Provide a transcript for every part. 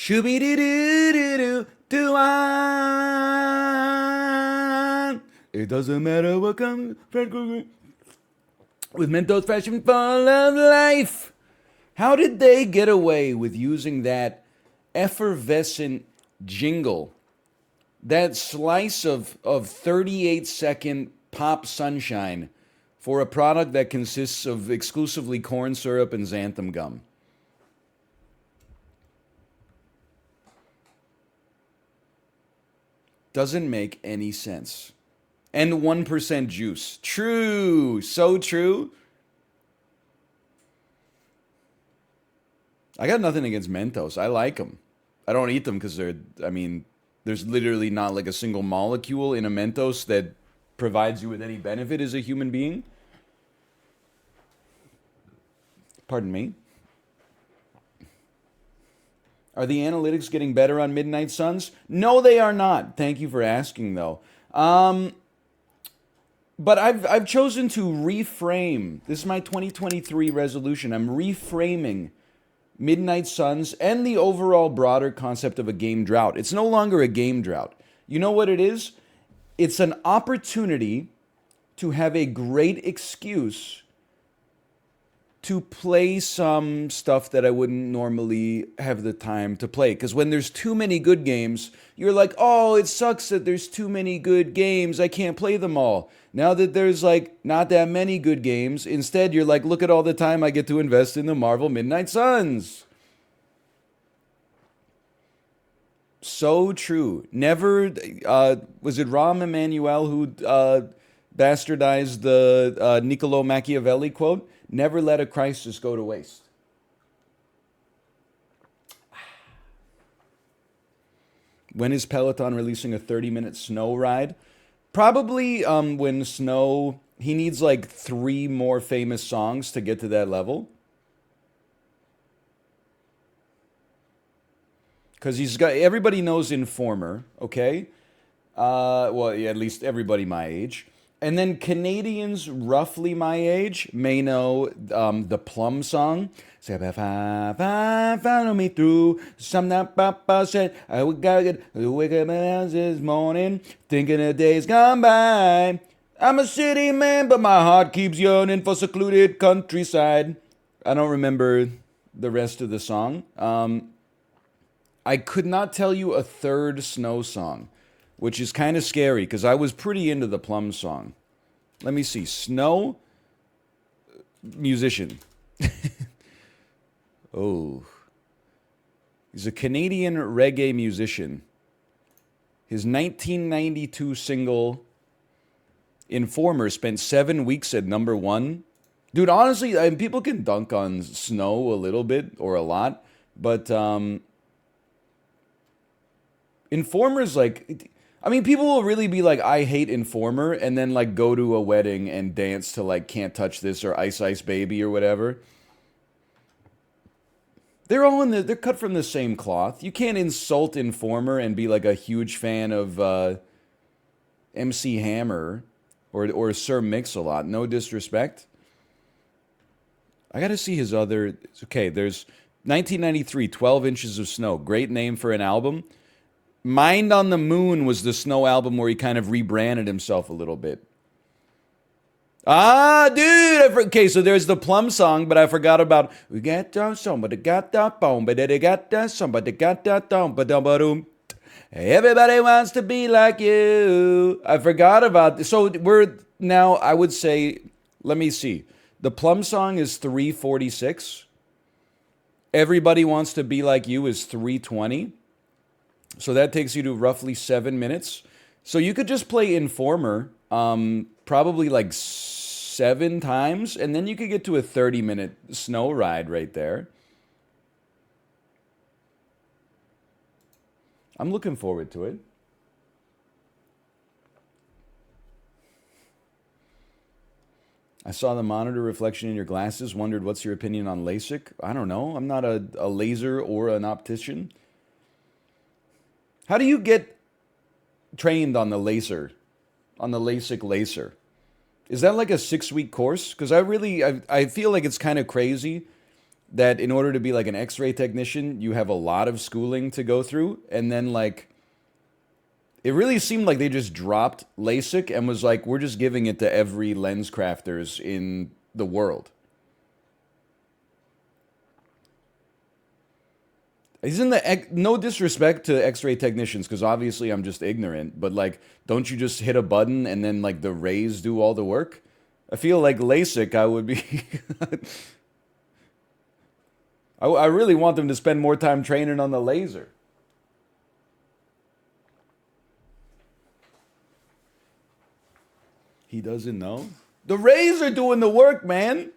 Shooby doo doo doo doo doo ah. It doesn't matter what comes with Mentos Fashion Full of Life. How did they get away with using that effervescent jingle? That slice of 38-second pop sunshine for a product that consists of exclusively corn syrup and xanthan gum. Doesn't make any sense. And 1% juice. True. So true. I got nothing against Mentos. I like them. I don't eat them because there's literally not like a single molecule in a Mentos that provides you with any benefit as a human being. Pardon me. Are the analytics getting better on Midnight Suns? No, they are not. Thank you for asking, though. But I've chosen to reframe. This is my 2023 resolution. I'm reframing Midnight Suns and the overall broader concept of a game drought. It's no longer a game drought. You know what it is? It's an opportunity to have a great excuse to play some stuff that I wouldn't normally have the time to play. Because when there's too many good games, you're like, oh, it sucks that there's too many good games. I can't play them all. Now that there's like not that many good games, instead you're like, look at all the time I get to invest in the Marvel Midnight Suns. So true. Never, was it Rahm Emanuel who bastardized the Niccolo Machiavelli quote? Never let a crisis go to waste. When is Peloton releasing a 30-minute snow ride? Probably when Snow, he needs like 3 more famous songs to get to that level. Because he's got, everybody knows Informer, okay? Well, yeah, at least everybody my age. And then Canadians roughly my age may know the Plum song. Follow me through. Some that Papa said I would get wake up this morning, thinking the days gone by. I'm a city man, but my heart keeps yearning for secluded countryside. I don't remember the rest of the song. I could not tell you a third Snow song, which is kind of scary because I was pretty into the Plum song. Let me see. Snow, musician. Oh. He's a Canadian reggae musician. His 1992 single, Informer, spent 7 weeks at #1. Dude, honestly, people can dunk on Snow a little bit or a lot, but Informer's like, I mean, people will really be like, I hate Informer, and then like go to a wedding and dance to like Can't Touch This or Ice Ice Baby or whatever. They're all they're cut from the same cloth. You can't insult Informer and be like a huge fan of MC Hammer or Sir Mix-a-Lot. No disrespect. I gotta see his other. Okay, there's 1993, 12 Inches of Snow. Great name for an album. Mind on the Moon was the Snow album where he kind of rebranded himself a little bit. Ah, dude. Okay, so there's the Plum song, but I forgot about we got that somebody got that bone, but they got that somebody got that dome, but don't. Everybody wants to be like you. I forgot about this. So we're now, I would say, let me see. The Plum song is 346. Everybody Wants to Be Like You is 320. So that takes you to roughly 7 minutes. So you could just play Informer probably like 7 times, and then you could get to a 30-minute snow ride right there. I'm looking forward to it. I saw the monitor reflection in your glasses, wondered what's your opinion on LASIK? I don't know. I'm not a laser or an optician. How do you get trained on the laser, on the LASIK laser? Is that like a 6-week course? Because I feel like it's kind of crazy that in order to be like an X-ray technician, you have a lot of schooling to go through, and then like it really seemed like they just dropped LASIK and was like, we're just giving it to every lens crafters in the world. Isn't the no disrespect to X-ray technicians because obviously I'm just ignorant, but like, don't you just hit a button and then like the rays do all the work? I feel like LASIK, I would be. I really want them to spend more time training on the laser. He doesn't know. The rays are doing the work, man.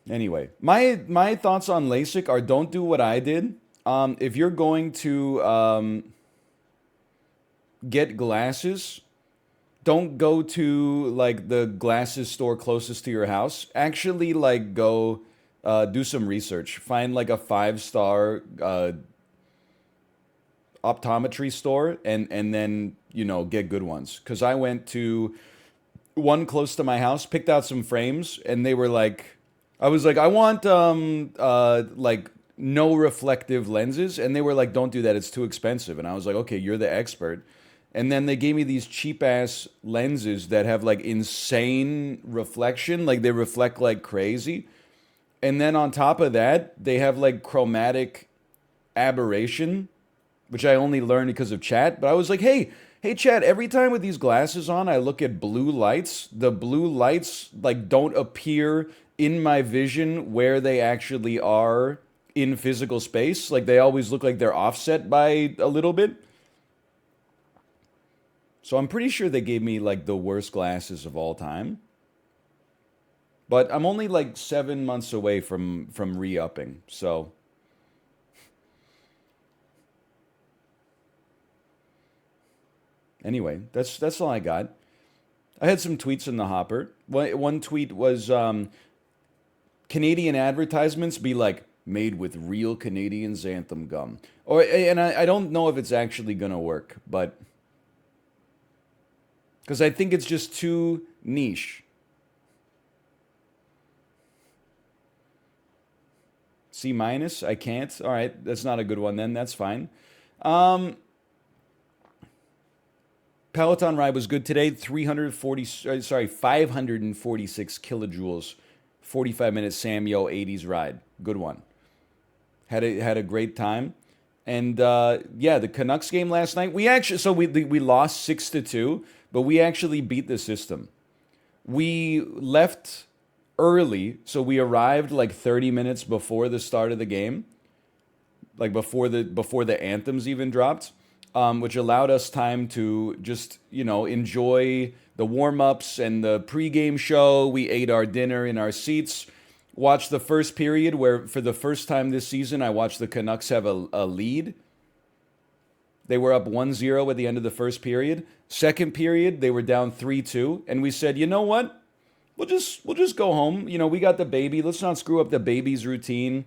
Anyway, my thoughts on LASIK are don't do what I did. If you're going to get glasses, don't go to like the glasses store closest to your house. Actually, like go do some research. Find like a 5-star optometry store, and then get good ones. Because I went to one close to my house, picked out some frames, and they were like. I was like, I want like no reflective lenses, and they were like, don't do that, it's too expensive. And I was like, okay, you're the expert. And then they gave me these cheap ass lenses that have like insane reflection, like they reflect like crazy. And then on top of that, they have like chromatic aberration, which I only learned because of chat. But I was like, hey, chat, every time with these glasses on, I look at blue lights. The blue lights like don't appear in my vision where they actually are in physical space. Like they always look like they're offset by a little bit. So I'm pretty sure they gave me like the worst glasses of all time. But I'm only like 7 months away from re-upping. So anyway, that's all I got. I had some tweets in the hopper. One tweet was Canadian advertisements be like made with real Canadian xanthan gum, and I don't know if it's actually gonna work, but because I think it's just too niche. C minus, I can't. All right, that's not a good one then. That's fine. Um, Peloton ride was good today. 340, sorry, 546 kilojoules. 45-minute Samyo 80s ride. Good one. Had a great time. And yeah, the Canucks game last night. We actually we lost 6-2, but we actually beat the system. We left early, so we arrived like 30 minutes before the start of the game, like before the anthems even dropped, which allowed us time to just enjoy the warm-ups and the pregame show. We ate our dinner in our seats, watched the first period where for the first time this season I watched the Canucks have a lead. They were up 1-0 at the end of the first period. Second period, they were down 3-2, and we said, you know what? We'll just go home. We got the baby. Let's not screw up the baby's routine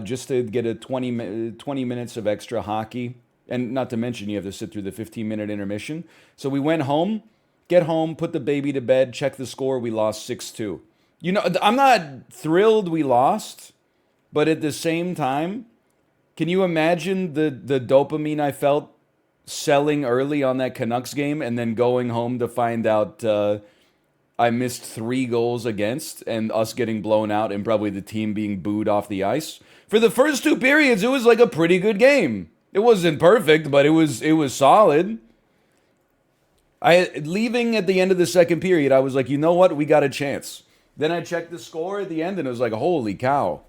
just to get a 20 minutes of extra hockey. And not to mention you have to sit through the 15-minute intermission. So we went home, get home, put the baby to bed, check the score. We lost 6-2. I'm not thrilled we lost, but at the same time, can you imagine the dopamine I felt selling early on that Canucks game and then going home to find out I missed 3 goals against and us getting blown out and probably the team being booed off the ice? For the first 2 periods, it was like a pretty good game. It wasn't perfect, but it was solid. Leaving at the end of the second period, I was like, you know what? We got a chance. Then I checked the score at the end, and it was like, holy cow.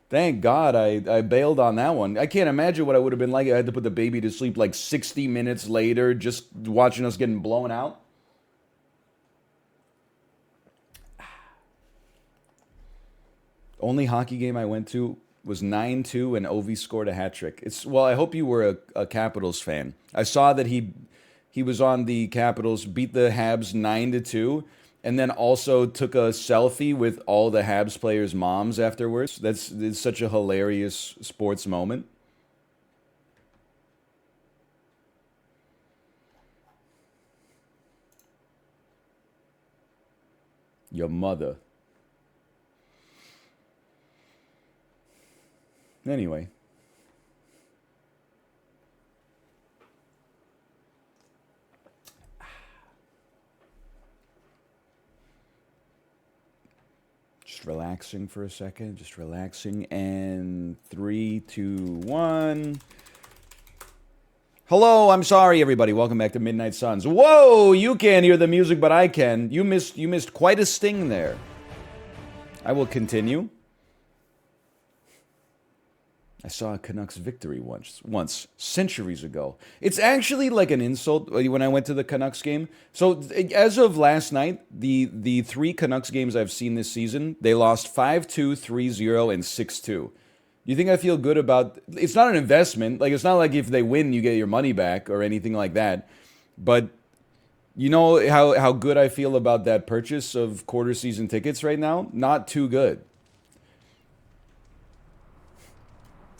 Thank God I bailed on that one. I can't imagine what I would have been like. I had to put the baby to sleep like 60 minutes later, just watching us getting blown out. Only hockey game I went to was 9-2, and Ovi scored a hat trick. I hope you were a Capitals fan. I saw that he was on the Capitals, beat the Habs 9-2, and then also took a selfie with all the Habs players' moms afterwards. It's such a hilarious sports moment. Your mother. Anyway. Just relaxing for a second. Just relaxing. And 3, 2, 1. Hello, I'm sorry, everybody. Welcome back to Midnight Suns. Whoa, you can't hear the music, but I can. You missed quite a sting there. I will continue. I saw a Canucks victory once, centuries ago. It's actually like an insult when I went to the Canucks game. So as of last night, the 3 Canucks games I've seen this season, they lost 5-2, 3-0, and 6-2. You think I feel good about... It's not an investment. Like, it's not like if they win, you get your money back or anything like that. But you know how good I feel about that purchase of quarter season tickets right now? Not too good.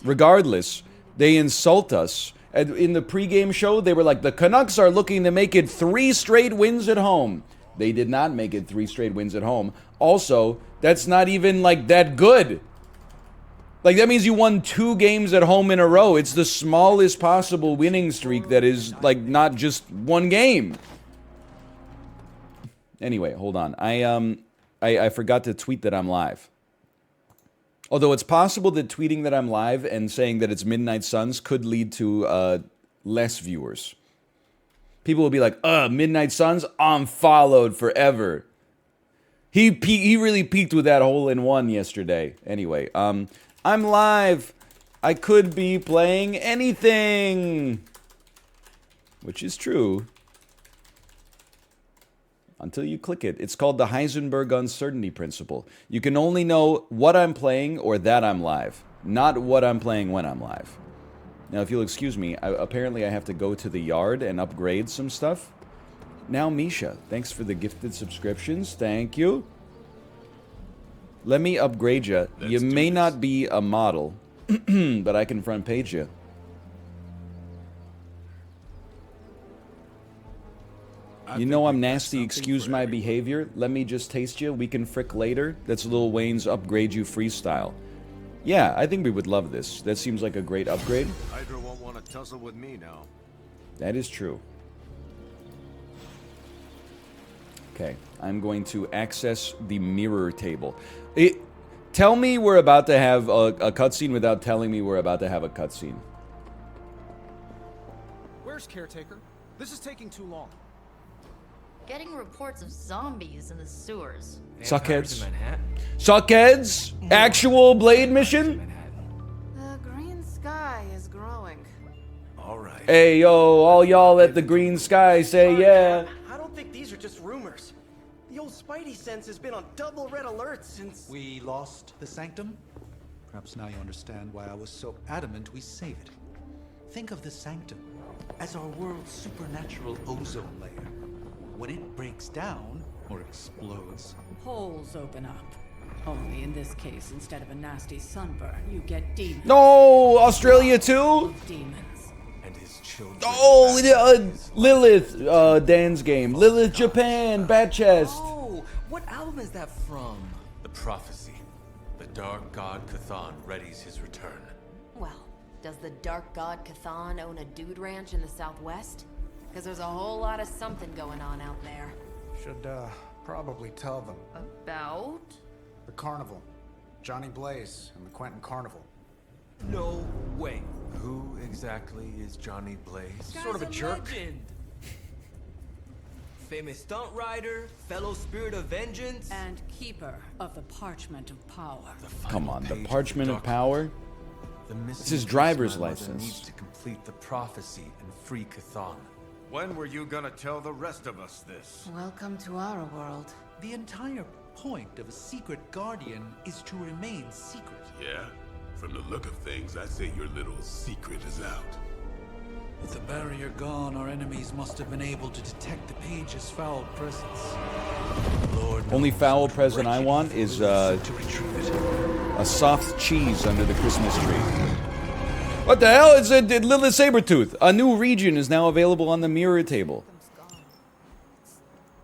Regardless, they insult us. In the pregame show, they were like, the Canucks are looking to make it 3 straight wins at home. They did not make it 3 straight wins at home. Also, that's not even, like, that good. Like, that means you won 2 games at home in a row. It's the smallest possible winning streak that is, like, not just 1 game. Anyway, hold on. I forgot to tweet that I'm live. Although it's possible that tweeting that I'm live and saying that it's Midnight Suns could lead to less viewers. People will be like, Midnight Suns, I'm followed forever. He really peaked with that hole-in-one yesterday. Anyway, I'm live. I could be playing anything. Which is true. Until you click it. It's called the Heisenberg uncertainty principle. You can only know what I'm playing or that I'm live. Not what I'm playing when I'm live. Now, if you'll excuse me, apparently I have to go to the yard and upgrade some stuff. Now, Misha, thanks for the gifted subscriptions. Thank you. Let me upgrade you. You may not be a model, but I can front page you. You know I'm nasty, excuse my behavior. Let me just taste you. We can frick later. That's Lil Wayne's Upgrade You freestyle. Yeah, I think we would love this. That seems like a great upgrade. Hydra won't want to tussle with me now. That is true. Okay, I'm going to access the mirror table. Tell me we're about to have a cutscene without telling me we're about to have a cutscene. Where's Caretaker? This is taking too long. Getting reports of zombies in the sewers. Suckheads. Suckheads? Actual Blade mission? The green sky is growing. All right. Hey, yo, all y'all at the green sky say yeah. I don't think these are just rumors. The old Spidey sense has been on double red alert since... We lost the Sanctum? Perhaps now you understand why I was so adamant we save it. Think of the Sanctum as our world's supernatural ozone layer. When it breaks down, or explodes... Holes open up. Only in this case, instead of a nasty sunburn, you get demons. No, Australia too? Demons. And his children. Oh, Lilith, Dan's game. Lilith, Japan, Bat Chest. Oh, what album is that from? The prophecy. The dark god Cthon readies his return. Well, does the dark god Cthon own a dude ranch in the southwest? Because there's a whole lot of something going on out there. Should, probably tell them. About? The carnival. Johnny Blaze and the Quentin Carnival. No way. Who exactly is Johnny Blaze? Sort of a jerk. Legend. Famous stunt rider, fellow spirit of vengeance, And keeper of the Parchment of Power. Come on, the Parchment of Power? The missing It's his piece driver's my mother license. needs to complete the prophecy and free Cthon. When were you gonna tell the rest of us this? Welcome to our world. The entire point of a secret guardian is to remain secret. Yeah? From the look of things, I'd say your little secret is out. With the barrier gone, our enemies must have been able to detect the page's foul presence. Lord Only knows foul what present I wretched want is fools to retrieve it. a soft cheese under the Christmas tree. What the hell? It's a Lilith Sabretooth. A new region is now available on the mirror table.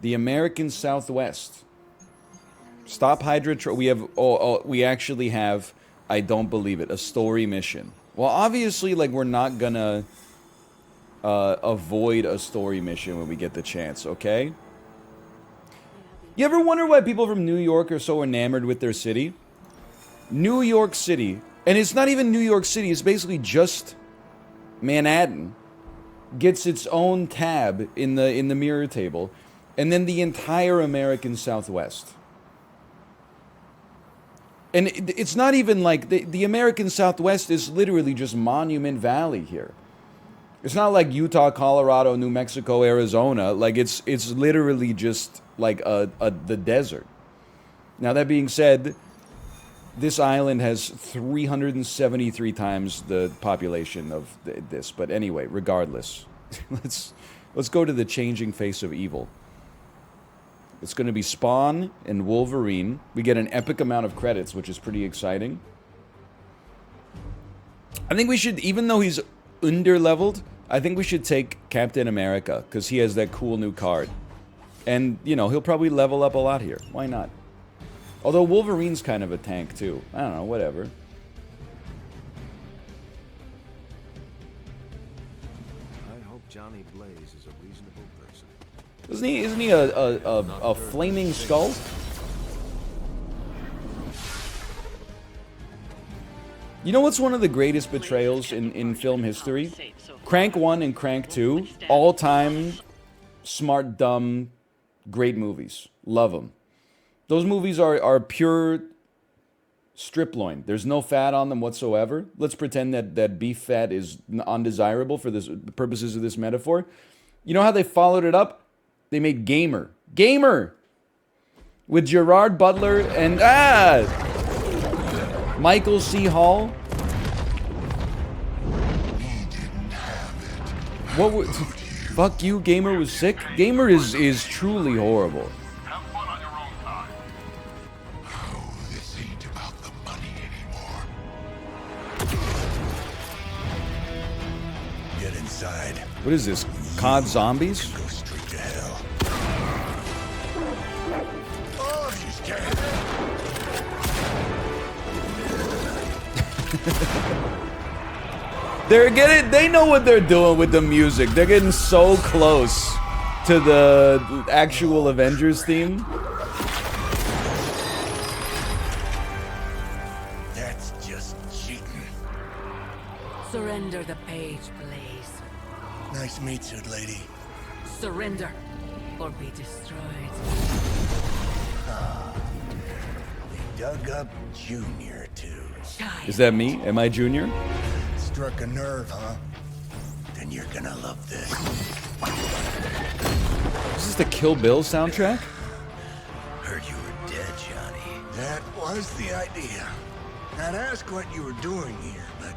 The American Southwest. Stop Hydra. We have. We actually have. I don't believe it. A story mission. Well, obviously, like we're not gonna avoid a story mission when we get the chance. Okay. You ever wonder why people from New York are so enamored with their city? New York City, and it's not even New York City. It's basically just Manhattan. Gets its own tab in the mirror table, and then the entire American Southwest. And it's not even like the American Southwest is literally just Monument Valley here. It's not like Utah, Colorado, New Mexico, Arizona. Like it's literally just like the desert. Now that being said, this island has 373 times the population of this. But anyway, regardless, let's go to the changing face of evil. It's going to be Spawn and Wolverine. We get an epic amount of credits, which is pretty exciting. I think we should, even though he's under-leveled, I think we should take Captain America, because he has that cool new card. And, you know, he'll probably level up a lot here. Why not? Although Wolverine's kind of a tank, too. I don't know, whatever. I hope Johnny Blaze is a reasonable person. Isn't he a flaming skull? You know what's one of the greatest betrayals in film history? Crank 1 and Crank 2, all-time smart, dumb, great movies. Love them. Those movies are pure strip loin. There's no fat on them whatsoever. Let's pretend that beef fat is undesirable for the purposes of this metaphor. You know how they followed it up? They made Gamer. Gamer! With Gerard Butler and... Michael C. Hall. What was... Fuck you, Gamer was sick? Gamer is truly horrible. This ain't about the money anymore. Get inside. What is this? COD Zombies? Go straight to hell. Oh, she's scared. They know what they're doing with the music. They're getting so close to the actual Avengers theme. That's just cheating. Surrender the page, Blaze. Nice meat suit, lady. Surrender, or be destroyed. They dug up Junior, too. Is that me? Am I Junior? Struck a nerve, huh? Then you're gonna love this. Is this the Kill Bill soundtrack? Heard you were dead, Johnny. That was the idea. I'd ask what you were doing here, but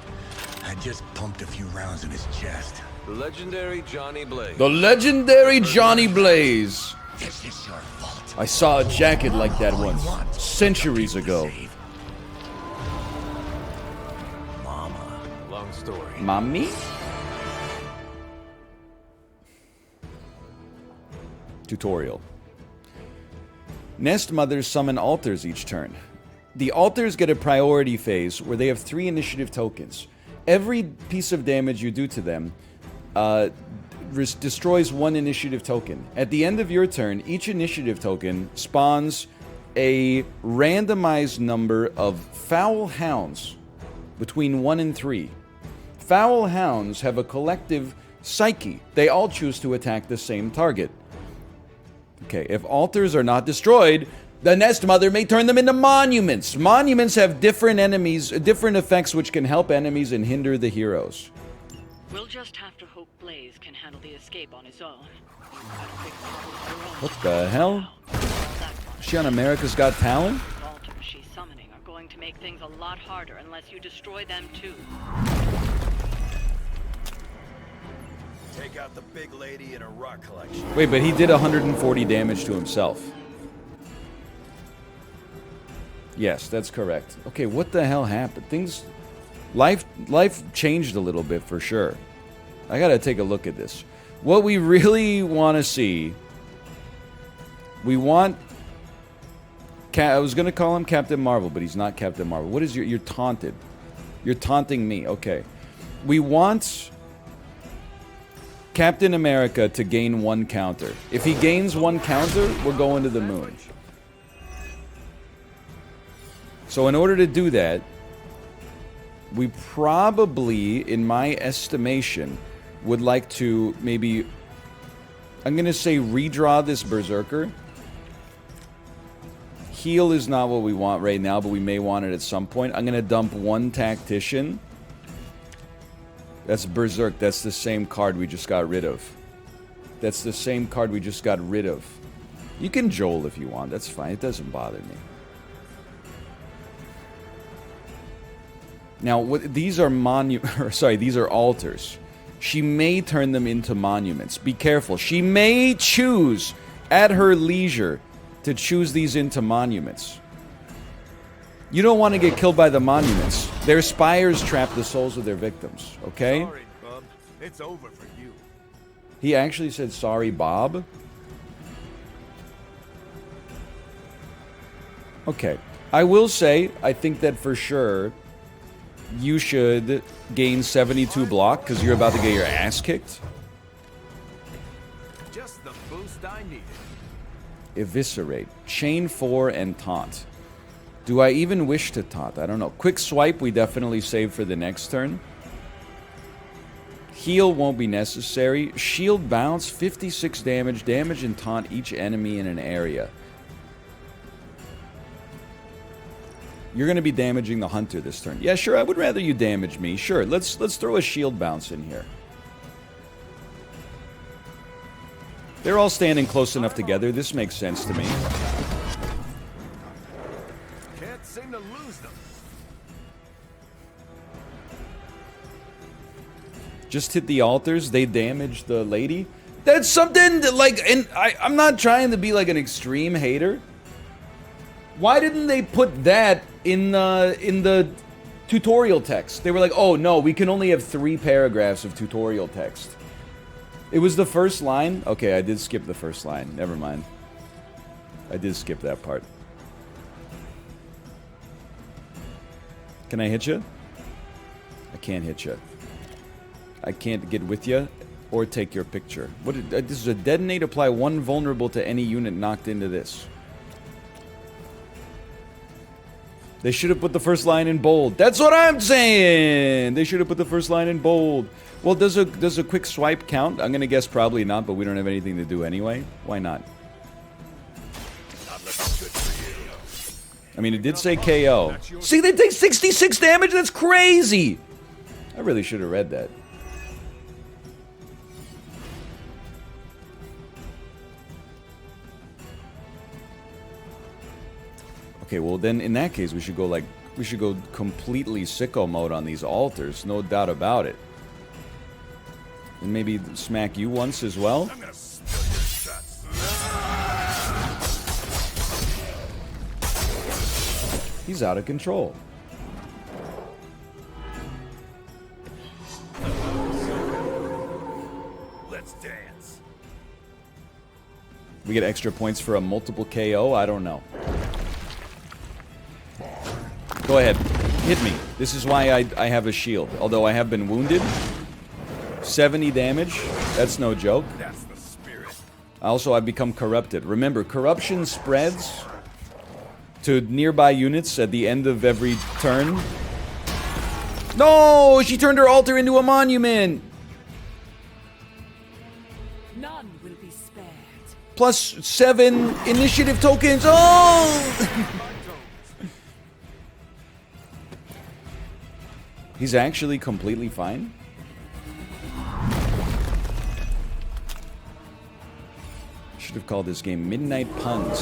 I just pumped a few rounds in his chest. The legendary Johnny Blaze. The legendary Johnny Blaze. This is your fault. I saw a jacket like that once, centuries ago. Mama. Long story. Mommy? Tutorial. Nest mothers summon altars each turn. The altars get a priority phase where they have 3 initiative tokens. Every piece of damage you do to them destroys 1 initiative token. At the end of your turn, each initiative token spawns a randomized number of foul hounds between 1 and 3. Foul hounds have a collective psyche. They all choose to attack the same target. Okay, if altars are not destroyed, the Nest Mother may turn them into monuments. Monuments have different enemies, different effects which can help enemies and hinder the heroes. We'll just have to hope Blaze can handle the escape on his own. What the hell? Is she on America's Got Talent? The altars she's summoning are going to make things a lot harder unless you destroy them too. Take out the big lady in a rock collection. Wait, but he did 140 damage to himself. Yes, that's correct. Okay, what the hell happened? Life changed a little bit for sure. I gotta take a look at this. What we really want to see, we want I was gonna call him Captain Marvel, but he's not Captain Marvel. What is you're taunted? You're taunting me. Okay. We want Captain America to gain 1 counter. If he gains 1 counter, we're going to the moon. So in order to do that, we probably, in my estimation, would like to maybe, I'm going to say redraw this Berserker. Heal is not what we want right now, but we may want it at some point. I'm going to dump 1 Tactician. That's Berserk. That's the same card we just got rid of. That's the same card we just got rid of. You can Joel if you want. That's fine. It doesn't bother me. Now, these are these are altars. She may turn them into monuments. Be careful. She may choose, at her leisure, to choose these into monuments. You don't want to get killed by the monuments. Their spires trap the souls of their victims, okay? Sorry, bub. It's over for you. He actually said, sorry, Bob. Okay. I will say, I think that for sure, you should gain 72 block, because you're about to get your ass kicked. Just the boost I needed. Eviscerate. Chain 4 and taunt. Do I even wish to taunt? I don't know. Quick swipe we definitely save for the next turn. Heal won't be necessary. Shield bounce, 56 damage. Damage and taunt each enemy in an area. You're going to be damaging the hunter this turn. Yeah, sure, I would rather you damage me. Sure, let's throw a shield bounce in here. They're all standing close enough together. This makes sense to me. Can't seem to lose them. Just hit the altars. They damage the lady. That's something that, like, and I'm not trying to be like an extreme hater. Why didn't they put that in the tutorial text? They were like, oh no, we can only have 3 paragraphs of tutorial text. It was the first line. Okay, I did skip the first line. Never mind. I did skip that part. Can I hit you? I can't hit you. I can't get with you or take your picture. What? This is a detonate. Apply 1 vulnerable to any unit knocked into this. They should have put the first line in bold. That's what I'm saying! They should have put the first line in bold. Well, does a quick swipe count? I'm gonna guess probably not, but we don't have anything to do anyway. Why not? I mean, it did say KO. See, they take 66 damage? That's crazy! I really should have read that. Okay, well then in that case we should go completely sicko mode on these altars, no doubt about it. And maybe smack you once as well. I'm gonna spill your guts. He's out of control. Let's dance. We get extra points for a multiple KO? I don't know. Go ahead. Hit me. This is why I have a shield. Although I have been wounded. 70 damage. That's no joke. That's the spirit. Also, I've become corrupted. Remember, corruption spreads to nearby units at the end of every turn. No! She turned her altar into a monument! None will be spared. Plus 7 initiative tokens. Oh! He's actually completely fine. Should have called this game Midnight Puns.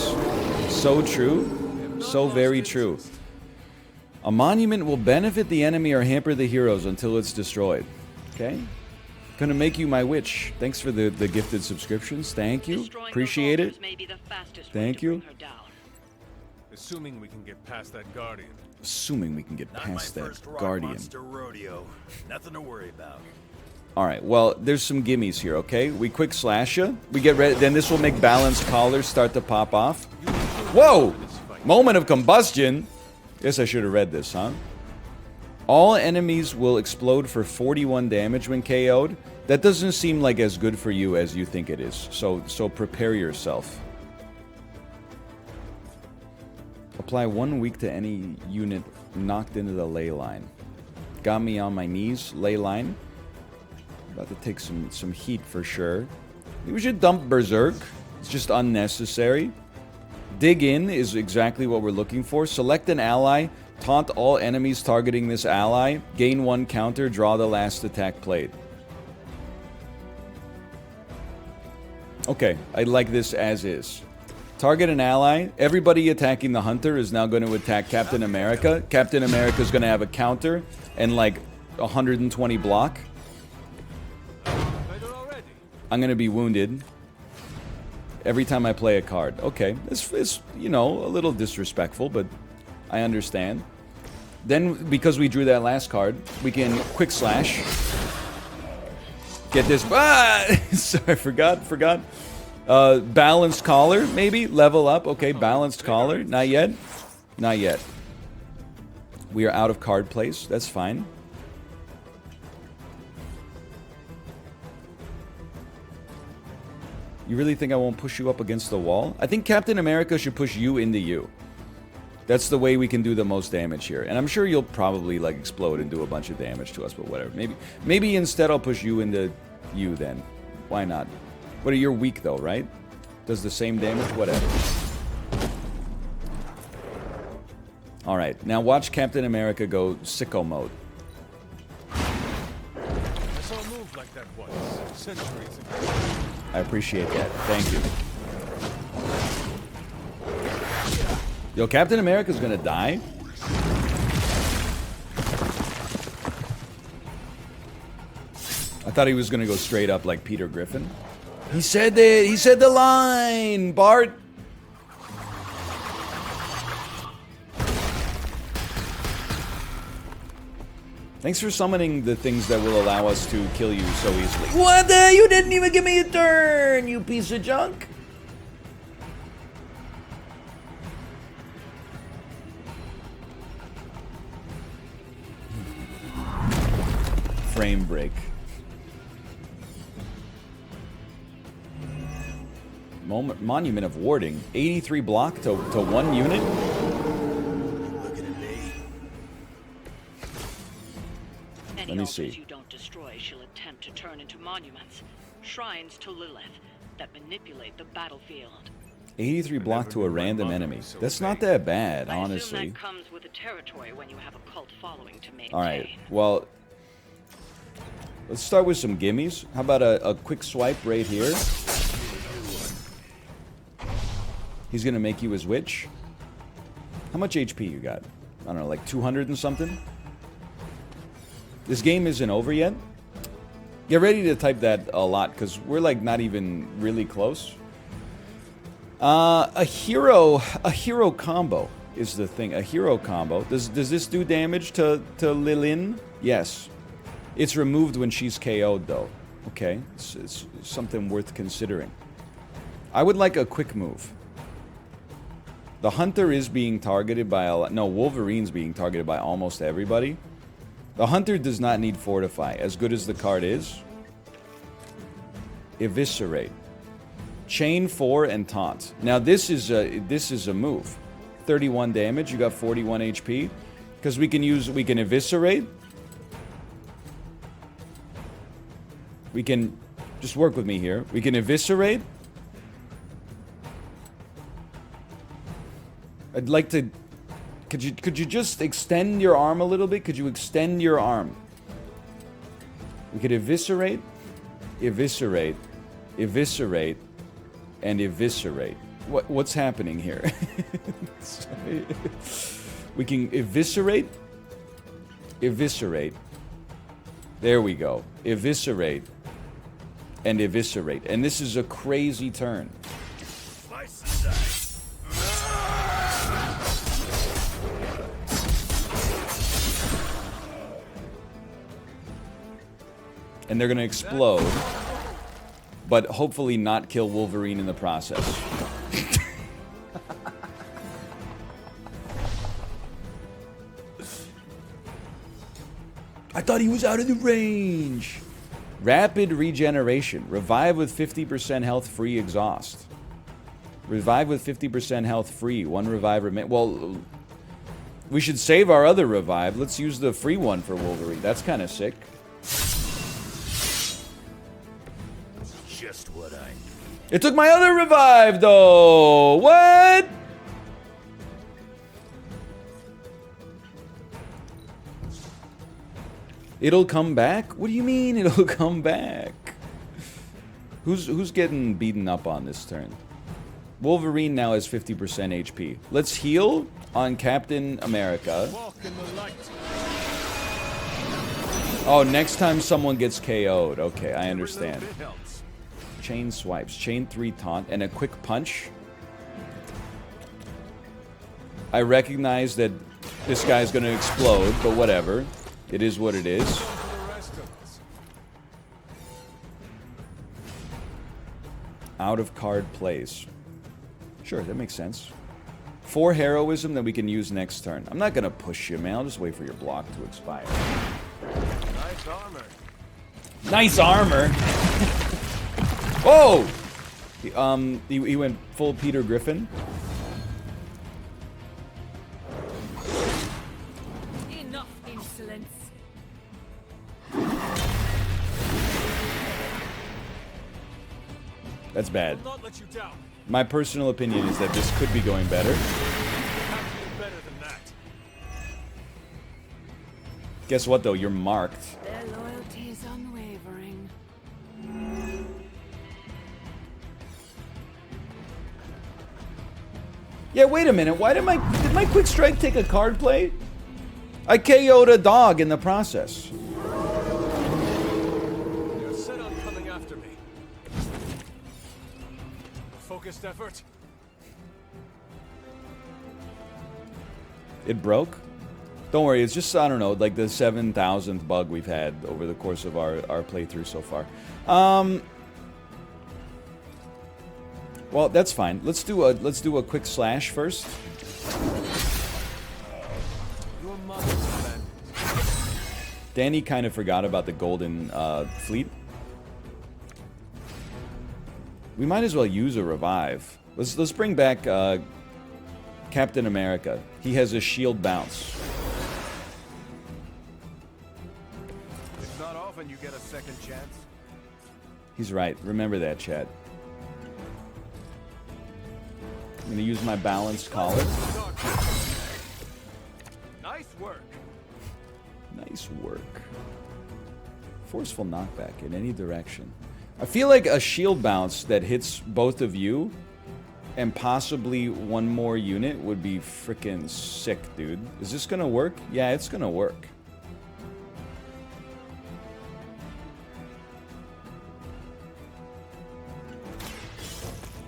So true. So very true. A monument will benefit the enemy or hamper the heroes until it's destroyed. Okay? Gonna make you my witch. Thanks for the gifted subscriptions. Thank you. Appreciate it. Thank you. Assuming we can get past that guardian. Assuming we can get past that guardian. Rodeo. Nothing to worry about. Alright, well, there's some gimmies here, okay? We quick slash ya. We get ready. Then this will make balanced collars start to pop off. Whoa! Moment of combustion. Guess I should have read this, huh? All enemies will explode for 41 damage when KO'd. That doesn't seem like as good for you as you think it is. So prepare yourself. Apply 1 week to any unit knocked into the ley line. Got me on my knees. Ley line. About to take some heat for sure. We should dump Berserk. It's just unnecessary. Dig in is exactly what we're looking for. Select an ally. Taunt all enemies targeting this ally. Gain 1 counter. Draw the last attack played. Okay, I like this as is. Target an ally. Everybody attacking the Hunter is now going to attack Captain America. Captain America is going to have a counter and like 120 block. I'm going to be wounded every time I play a card. Okay, it's, you know, a little disrespectful, but I understand. Then, because we drew that last card, we can quick slash. Get this. Ah! Sorry, forgot. Balanced collar, maybe? Level up. Okay, balanced collar. Not yet. Not yet. We are out of card place. That's fine. You really think I won't push you up against the wall? I think Captain America should push you into you. That's the way we can do the most damage here. And I'm sure you'll probably, like, explode and do a bunch of damage to us, but whatever. Maybe instead I'll push you into you then. Why not? What are you weak, though, right? Does the same damage? Whatever. Alright, now watch Captain America go sicko mode. I saw a move like that once, centuries ago. I appreciate that. Thank you. Yo, Captain America's gonna die? I thought he was gonna go straight up like Peter Griffin. He said it! He said the line! Bart! Thanks for summoning the things that will allow us to kill you so easily. What the? You didn't even give me a turn, you piece of junk! Frame break. Monument of Warding. 83 block to 1 unit? Let me see. You don't destroy, she'll attempt to turn into monuments, shrines to Lilith that manipulate the battlefield. 83 block to a random enemy. That's not that bad, I honestly. assume that comes with the territory when you have a cult following to maintain. Alright, well, let's start with some gimmies. How about a quick swipe right here? He's gonna make you his witch. How much HP you got? I don't know, like 200 and something? This game isn't over yet. Get ready to type that a lot, because we're like not even really close. A hero combo is the thing. A hero combo. Does this do damage to Lilin? Yes. It's removed when she's KO'd though. Okay, it's something worth considering. I would like a quick move. The Hunter is being targeted by a lot. No, Wolverine's being targeted by almost everybody. The Hunter does not need Fortify, as good as the card is. Eviscerate. Chain 4 and Taunt. Now this is a move. 31 damage, you got 41 HP. Because we can Eviscerate. We can, just work with me here. We can Eviscerate. I'd like to... Could you just extend your arm a little bit? Could you extend your arm? We could Eviscerate, Eviscerate, Eviscerate, and Eviscerate. What's happening here? We can Eviscerate, Eviscerate. There we go. Eviscerate, and Eviscerate. And this is a crazy turn. And they're going to explode, but hopefully not kill Wolverine in the process. thought he was out of the range. Rapid regeneration. Revive with 50% health free exhaust. Revive with 50% health free. One revive remain. Well, we should save our other revive. Let's use the free one for Wolverine. That's kind of sick. Just what I need. It took my other revive, though. What? It'll come back? What do you mean it'll come back? Who's getting beaten up on this turn? Wolverine now has 50% HP. Let's heal on Captain America. Oh, next time someone gets KO'd. Okay, I understand. Chain swipes, chain 3 taunt, and a quick punch. I recognize that this guy's gonna explode, but whatever. It is what it is. Out of card plays. Sure, that makes sense. 4 heroism that we can use next turn. I'm not gonna push you, man. I'll just wait for your block to expire. Nice armor. Nice armor. Whoa! He went full Peter Griffin. Enough insolence. That's bad. I'll not let you down. My personal opinion is that this could be going better. Have to do better than that. Guess what, though? You're marked. Their loyalty is unwavering. Yeah, wait a minute. Why did my quick strike take a card play? I KO'd a dog in the process. You're set on coming after me. A focused effort. It broke? Don't worry, it's just, I don't know, like the 7,000th bug we've had over the course of our playthrough so far. Well, that's fine. Let's do a quick slash first. Your mother's man. Danny kind of forgot about the golden fleet. We might as well use a revive. Let's bring back Captain America. He has a shield bounce. It's not often you get a second chance. He's right. Remember that, chat. I'm gonna use my balanced collar. Nice work. Nice work. Forceful knockback in any direction. I feel like a shield bounce that hits both of you and possibly one more unit would be freaking sick, dude. Is this gonna work? Yeah, it's gonna work.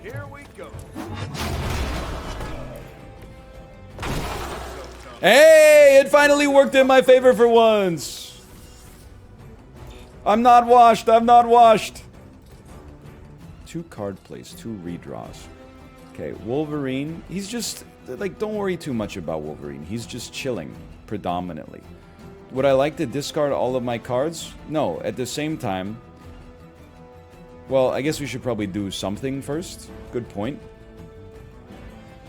Here we go. Hey, it finally worked in my favor for once. I'm not washed. I'm not washed. 2 card plays, 2 redraws. Okay, Wolverine. He's just, like, don't worry too much about Wolverine. He's just chilling, predominantly. Would I like to discard all of my cards? No, at the same time. Well, I guess we should probably do something first. Good point.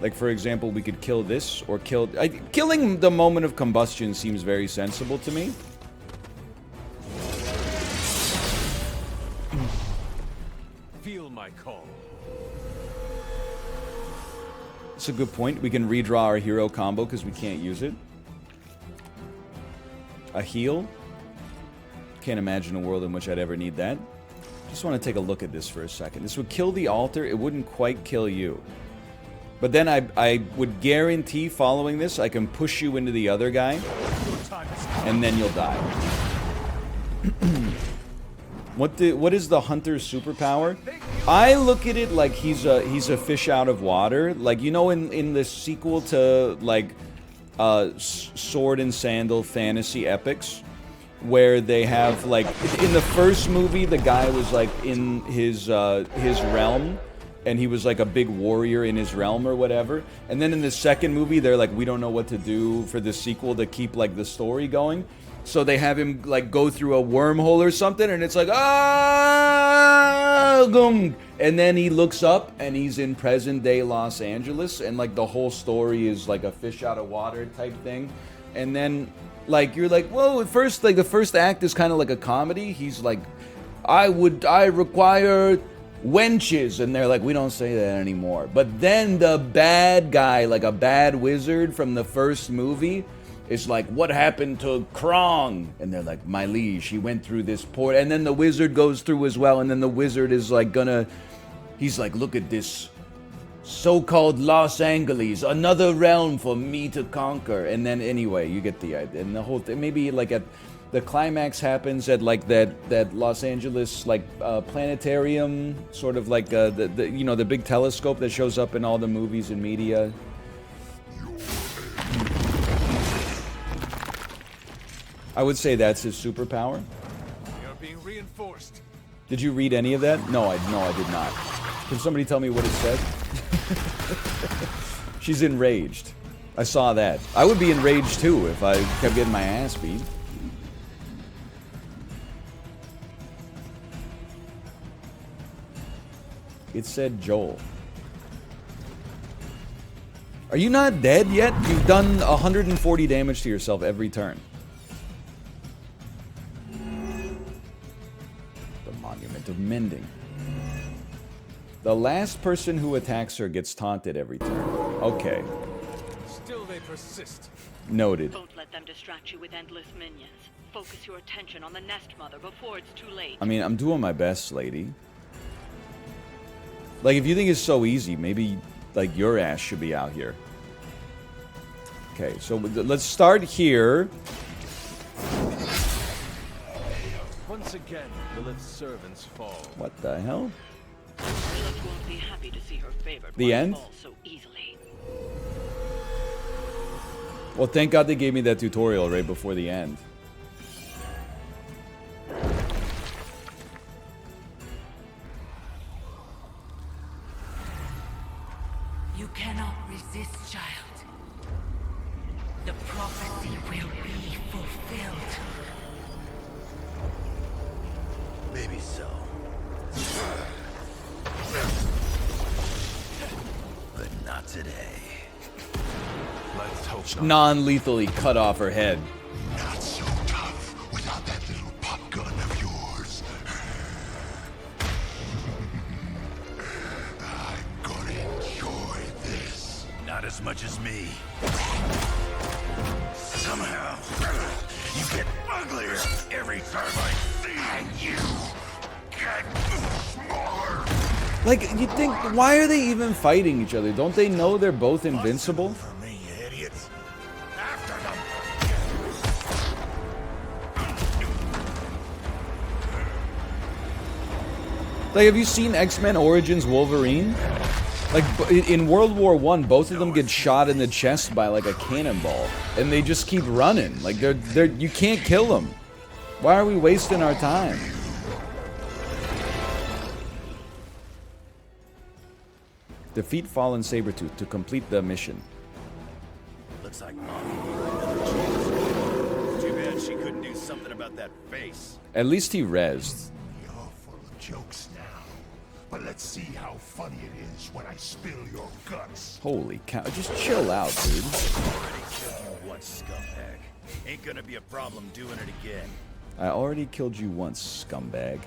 Like, for example, we could kill this, or kill... killing the moment of combustion seems very sensible to me. Feel my call. It's a good point. We can redraw our hero combo because we can't use it. A heal. Can't imagine a world in which I'd ever need that. Just want to take a look at this for a second. This would kill the altar. It wouldn't quite kill you. But then I would guarantee following this, I can push you into the other guy. And then you'll die. What is the hunter's superpower? I look at it like he's a fish out of water. Like, you know, in the sequel to, like, Sword and Sandal fantasy epics, where they have, like, in the first movie, the guy was, like, in his realm, and he was like a big warrior in his realm or whatever. And then in the second movie, they're like, we don't know what to do for the sequel to keep, like, the story going. So they have him like go through a wormhole or something, and it's like ah, gung. And then he looks up and he's in present day Los Angeles, and like the whole story is like a fish out of water type thing. And then like you're like, whoa, at first like the first act is kind of like a comedy. He's like, I require wenches, and they're like, we don't say that anymore. But then the bad guy, like a bad wizard from the first movie, is like, what happened to Krong? And they're like, my liege, he went through this port. And then the wizard goes through as well, and then the wizard is like he's like, look at this so-called Los Angeles, another realm for me to conquer. And then anyway, you get the idea. And the whole thing, maybe like at the climax happens at like that Los Angeles like planetarium, sort of like the you know, the big telescope that shows up in all the movies and media. I would say that's his superpower. You're being reinforced. Did you read any of that? No, I did not. Can somebody tell me what it said? She's enraged. I saw that. I would be enraged too if I kept getting my ass beat. It said Joel. Are you not dead yet? You've done 140 damage to yourself every turn. The Monument of Mending. The last person who attacks her gets taunted every turn. Okay. Still they persist. Noted. Don't let them distract you with endless minions. Focus your attention on the Nest Mother before it's too late. I mean, I'm doing my best, lady. Like, if you think it's so easy, maybe, like, your ass should be out here. Okay, so let's start here. Once again, Lilith's servants fall. What the hell? Lilith won't be happy to see her favorite The end? fall so easily. Well, thank God they gave me that tutorial right before the end. You cannot resist, child. The prophecy will be fulfilled. Maybe so. But not today. Let's hope not. Non-lethally cut off her head. Not so tough without that little pop gun of yours. I'm gonna enjoy this. Not as much as me. Somehow, you get uglier every time I see you. Get smaller. Like, you think, why are they even fighting each other? Don't they know they're both invincible? For me, you idiots. After them. Like, have you seen X-Men Origins Wolverine? Like, in World War I, both of them get shot in the chest by, like, a cannonball. And they just keep running. Like, you can't kill them. Why are we wasting our time? Defeat Fallen Sabretooth to complete the mission. Looks like Mom. Too bad she couldn't do something about that face. At least he rezzed. You're full of jokes now. But let's see how funny it is when I spill your guts. Holy cow, just chill out, dude. Already killed you once, scumbag. Ain't gonna be a problem doing it again. I already killed you once, scumbag.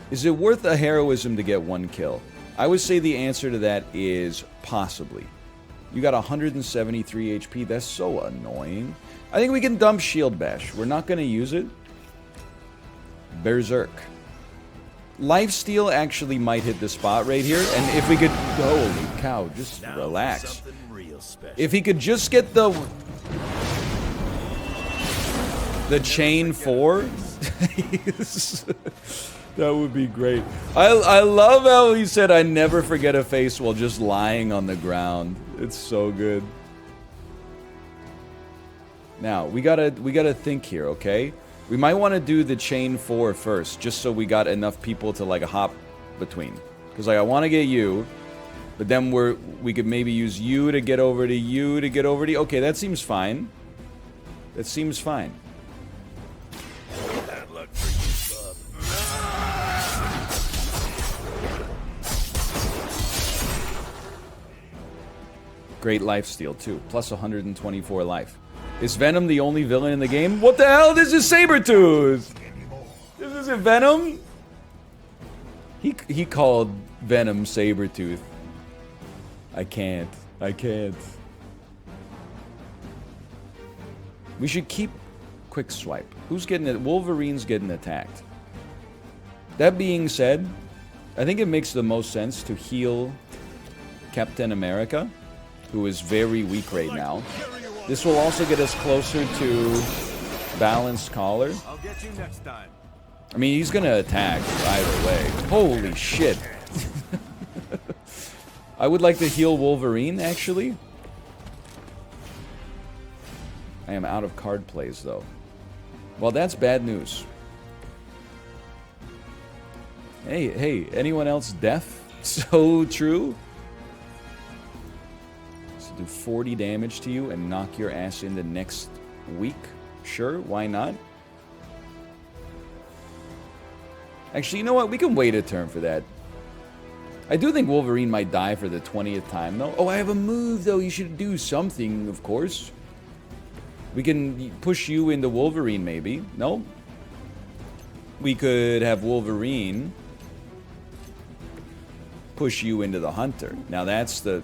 Is it worth a heroism to get one kill? I would say the answer to that is possibly. You got 173 HP. That's so annoying. I think we can dump Shield Bash. We're not going to use it. Berserk. Lifesteal actually might hit the spot right here. And if we could... Holy cow, just Now relax. something real special. If he could just get the chain 4... That would be great. I love how he said, I never forget a face while just lying on the ground. It's so good. Now, we gotta think here, okay? We might want to do the chain 4 first, just so we got enough people to, like, hop between. Because, like, I want to get you, but then we could maybe use you to get over to you to get over to you. Okay, that seems fine. That seems fine. Bad luck for you, bub. Great life steal too, plus 124 life. Is Venom the only villain in the game? What the hell? This is Sabretooth! This isn't Venom? He called Venom Sabretooth. I can't. I can't. We should keep quick swipe. Who's getting it? Wolverine's getting attacked. That being said, I think it makes the most sense to heal Captain America, who is very weak right now. This will also get us closer to balanced collar. I'll get you next time. I mean, he's gonna attack either way. Holy shit. I would like to heal Wolverine, actually. I am out of card plays, though. Well, that's bad news. Hey, anyone else deaf? So true? So do 40 damage to you and knock your ass in the next week? Sure, why not? Actually, you know what? We can wait a turn for that. I do think Wolverine might die for the 20th time, though. Oh, I have a move, though. You should do something, of course. We can push you into Wolverine, maybe. No? We could have Wolverine push you into the Hunter. Now, that's the...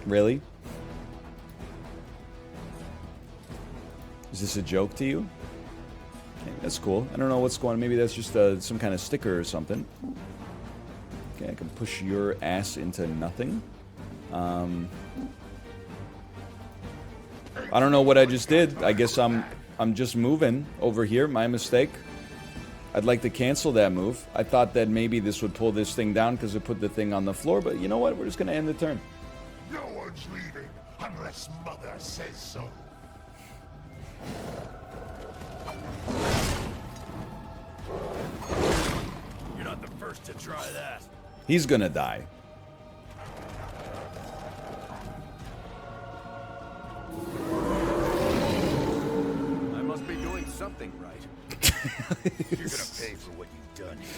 Really? Is this a joke to you? Okay, that's cool. I don't know what's going on. Maybe that's just some kind of sticker or something. Okay, I can push your ass into nothing. I don't know what I just did. I guess I'm just moving over here. My mistake. I'd like to cancel that move. I thought that maybe this would pull this thing down because it put the thing on the floor, but you know what? We're just going to end the turn. No one's leaving unless Mother says so. You're not the first to try that. He's gonna die. I must be doing something right. You're gonna pay for what you've done here.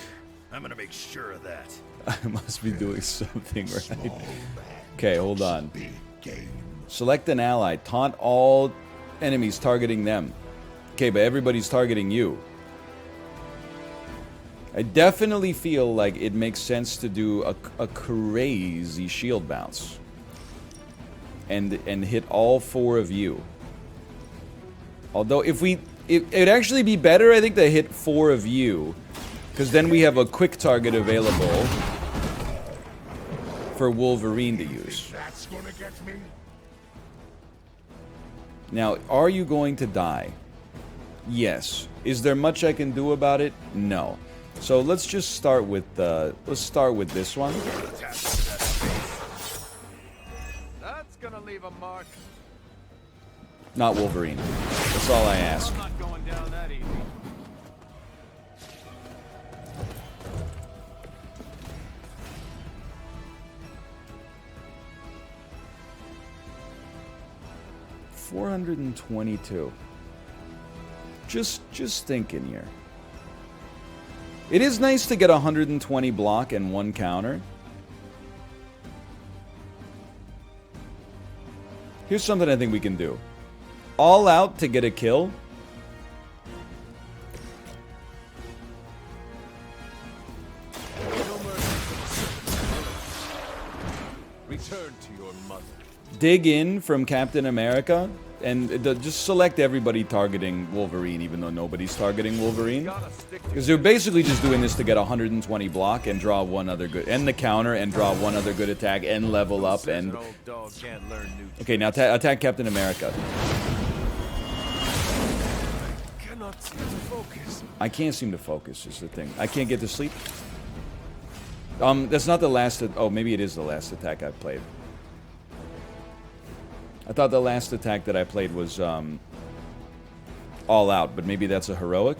I'm gonna make sure of that. I must be doing something right. Okay, hold on. Select an ally. Taunt all enemies targeting them. Okay, but everybody's targeting you. I definitely feel like it makes sense to do a crazy shield bounce. And hit all 4 of you. Although it'd actually be better, I think, to hit 4 of you. Because then we have a quick target available for Wolverine to use. That's gonna get me. Now, are you going to die? Yes. Is there much I can do about it? No. So let's just start with this one. That's gonna leave a mark. Not Wolverine. That's all I ask. I'm not going down that easy. $422. Just thinking here. It is nice to get 120 block and 1 counter. Here's something I think we can do. All out to get a kill. Return to your mother. Dig in from Captain America. And just select everybody targeting Wolverine, even though nobody's targeting Wolverine. Because they're basically just doing this to get 120 block and draw 1 other good... And the counter and draw 1 other good attack and level up and... Okay, now attack Captain America. Cannot seem to focus. I can't seem to focus is the thing. I can't get to sleep. That's not the last... Oh, maybe it is the last attack I've played. I thought the last attack that I played was all out, but maybe that's a heroic.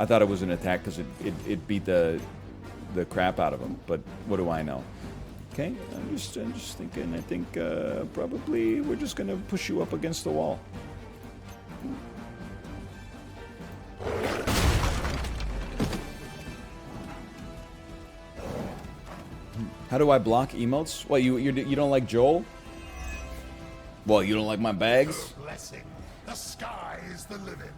I thought it was an attack because it beat the the crap out of them. But what do I know? Okay, I'm just thinking. I think probably we're just gonna push you up against the wall. How do I block emotes? What, you don't like Joel? Well, you don't like my bags? Blessing. The sky is the limit.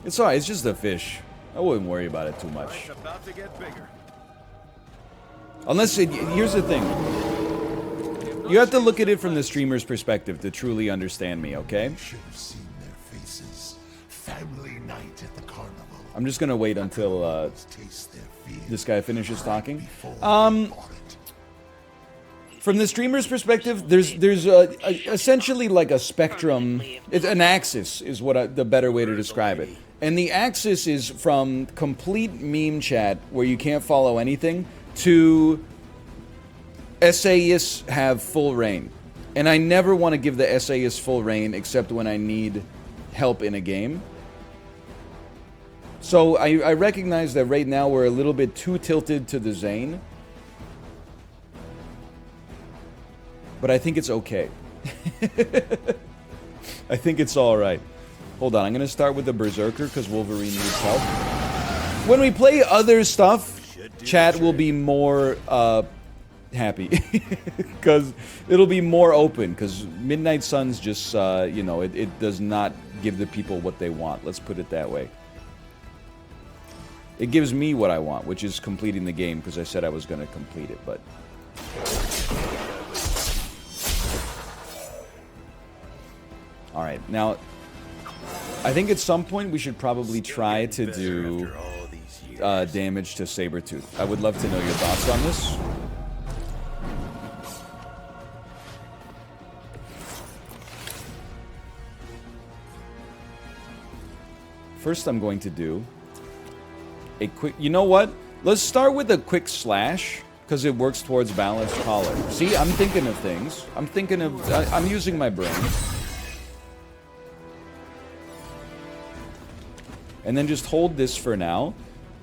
It's alright, it's just a fish. I wouldn't worry about it too much. About to get bigger. Unless here's the thing. You have to look at it from the streamer's perspective to truly understand me, okay? You should have seen their faces. Family night at the carnival. I'm just gonna wait until this guy finishes talking. From the streamer's perspective, there's essentially like a spectrum. It's an axis is what the better way to describe it. And the axis is from complete meme chat where you can't follow anything to essayists have full reign. And I never want to give the essayists full reign except when I need help in a game. So I recognize that right now we're a little bit too tilted to the Zane. But I think it's okay. I think it's alright. Hold on, I'm going to start with the Berserker because Wolverine needs help. When we play other stuff, chat will be more happy. Because it'll be more open. Because Midnight Suns just, you know, it does not give the people what they want. Let's put it that way. It gives me what I want, which is completing the game because I said I was going to complete it, but... Alright, now, I think at some point we should probably try to do damage to Sabretooth. I would love to know your thoughts on this. First I'm going to do a quick... You know what? Let's start with a quick slash, because it works towards balanced collar. See, I'm thinking of things. I'm thinking of... I'm using my brain. And then just hold this for now.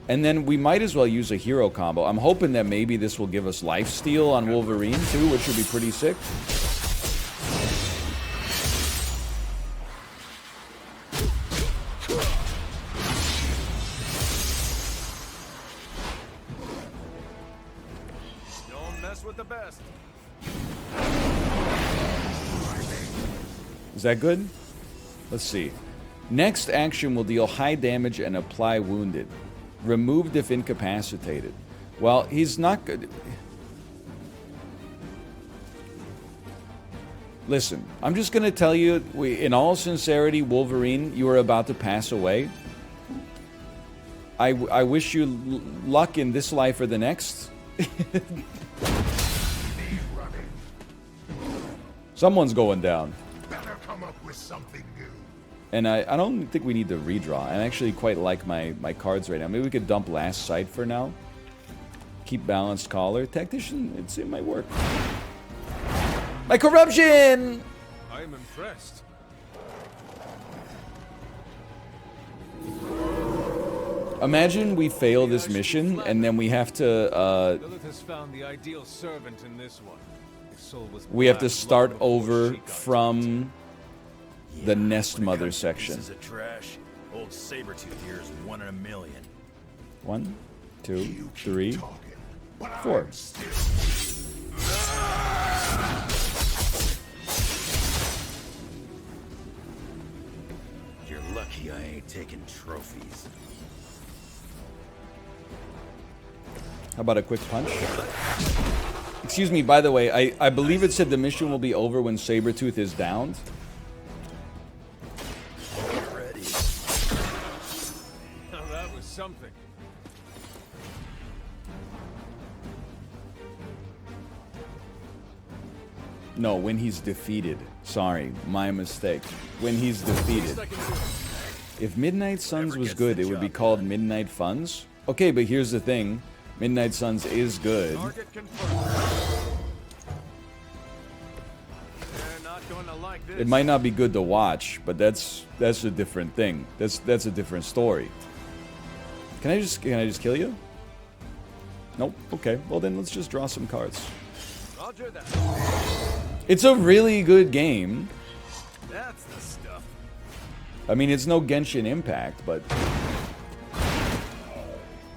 And then we might as well use a hero combo. I'm hoping that maybe this will give us lifesteal on Wolverine too, which would be pretty sick. Don't mess with the best. Is that good? Let's see. Next action will deal high damage and apply wounded. Removed if incapacitated. Well, he's not good. Listen, I'm just going to tell you, in all sincerity, Wolverine, you are about to pass away. I wish you luck in this life or the next. Someone's going down. Better come up with something new. And I don't think we need to redraw. I actually quite like my cards right now. Maybe we could dump Last Sight for now. Keep Balanced Collar. Tactician, it might work. My corruption! I am impressed. Imagine we fail this mission and then we have to Lilith has found the ideal servant in this one. His soul was we have to black start long before over she got from the Nest Mother section. Pieces of trash. Old Sabretooth here is 1 in a million. 1, 2, 3, 4. You're lucky I ain't taking trophies. How about a quick punch? Excuse me, by the way, I believe it said the mission will be over when Sabretooth is downed. Ready. Now that was something. No, when he's defeated. Sorry, my mistake. When he's defeated. If Midnight Suns was good, it would be called Midnight Funds. Okay, but here's the thing. Midnight Suns is good. Target confirmed. They're not gonna like this. It might not be good to watch, but that's a different thing. That's a different story. Can I just kill you? Nope. Okay. Well then let's just draw some cards. Roger that. It's a really good game. That's the stuff. I mean, it's no Genshin Impact, but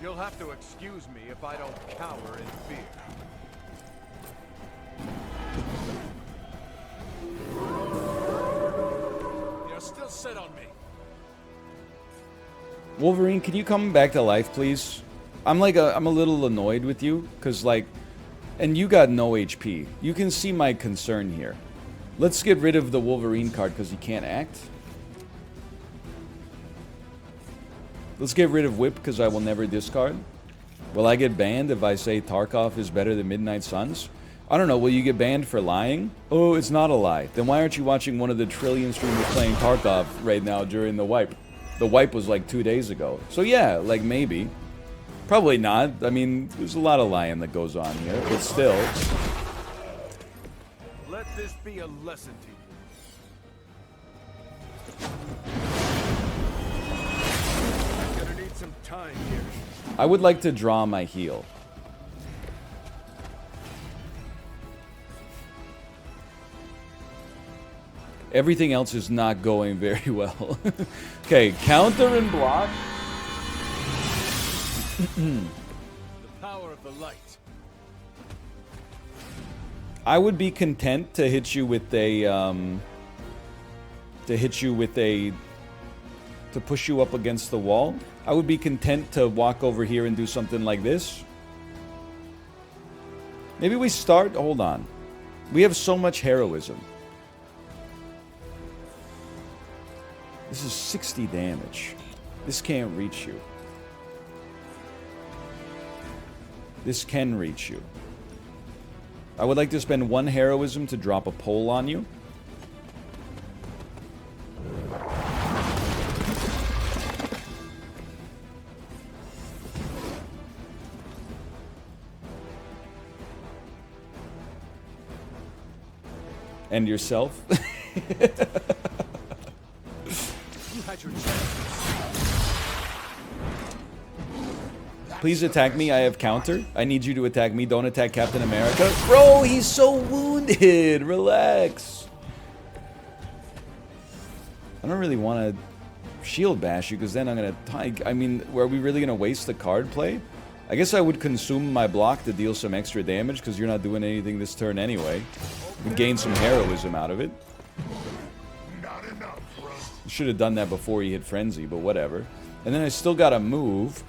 You'll have to excuse me if I don't cower in fear. You're still set on me. Wolverine, can you come back to life, please? I'm a little annoyed with you, cause like, and you got no HP. You can see my concern here. Let's get rid of the Wolverine card because he can't act. Let's get rid of Whip because I will never discard. Will I get banned if I say Tarkov is better than Midnight Suns? I don't know. Will you get banned for lying? Oh, it's not a lie. Then why aren't you watching one of the trillion streamers playing Tarkov right now during the wipe? The wipe was like 2 days ago. So yeah, like maybe. Probably not. I mean, there's a lot of lying that goes on here, but still. Let this be a lesson to you. I'm gonna need some time here. I would like to draw my heel. Everything else is not going very well. Okay, counter and block. The power of the light. I would be content to hit you with a to push you up against the wall. I would be content to walk over here and do something like this. Maybe we start, hold on. We have so much heroism. This is 60 damage. This can't reach you. This can reach you. I would like to spend 1 heroism to drop a pole on you. And yourself. Please attack me. I have counter. I need you to attack me. Don't attack Captain America. Bro, he's so wounded. Relax. I don't really want to shield bash you because then I'm going to... I mean, are we really going to waste the card play? I guess I would consume my block to deal some extra damage because you're not doing anything this turn anyway. We gain some heroism out of it. Should have done that before he hit Frenzy, but whatever. And then I still got to move.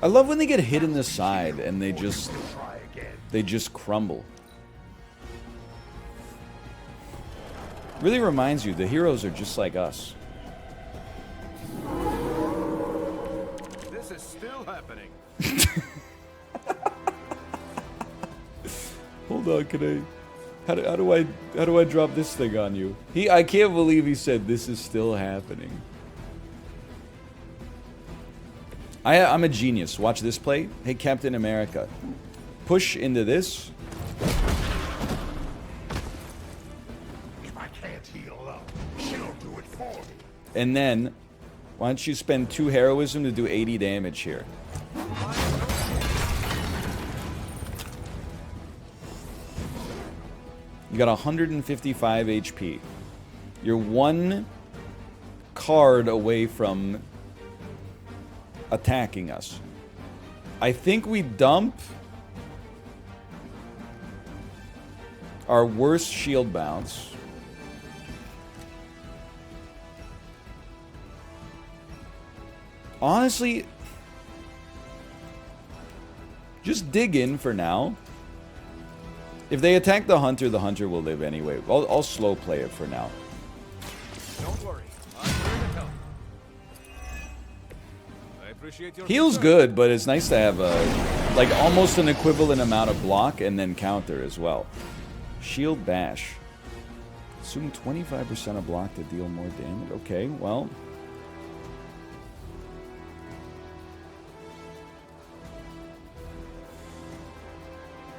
I love when they get hit in the side and they just crumble. Really reminds you, the heroes are just like us. This is still happening. Hold on, can I? How do I drop this thing on you? I can't believe he said this is still happening. I'm a genius. Watch this play. Hey, Captain America. Push into this. If I can't heal up, she'll do it for me. And then, why don't you spend 2 heroism to do 80 damage here? You got 155 HP. You're 1 card away from attacking us. I think we dump our worst shield bounce. Honestly, just dig in for now. If they attack the Hunter will live anyway. I'll slow play it for now. Don't worry. I'm here to help. I appreciate your Heal's concern. good, but it's nice to have like almost an equivalent amount of block and then counter as well. Shield bash. Assume 25% of block to deal more damage. Okay, well.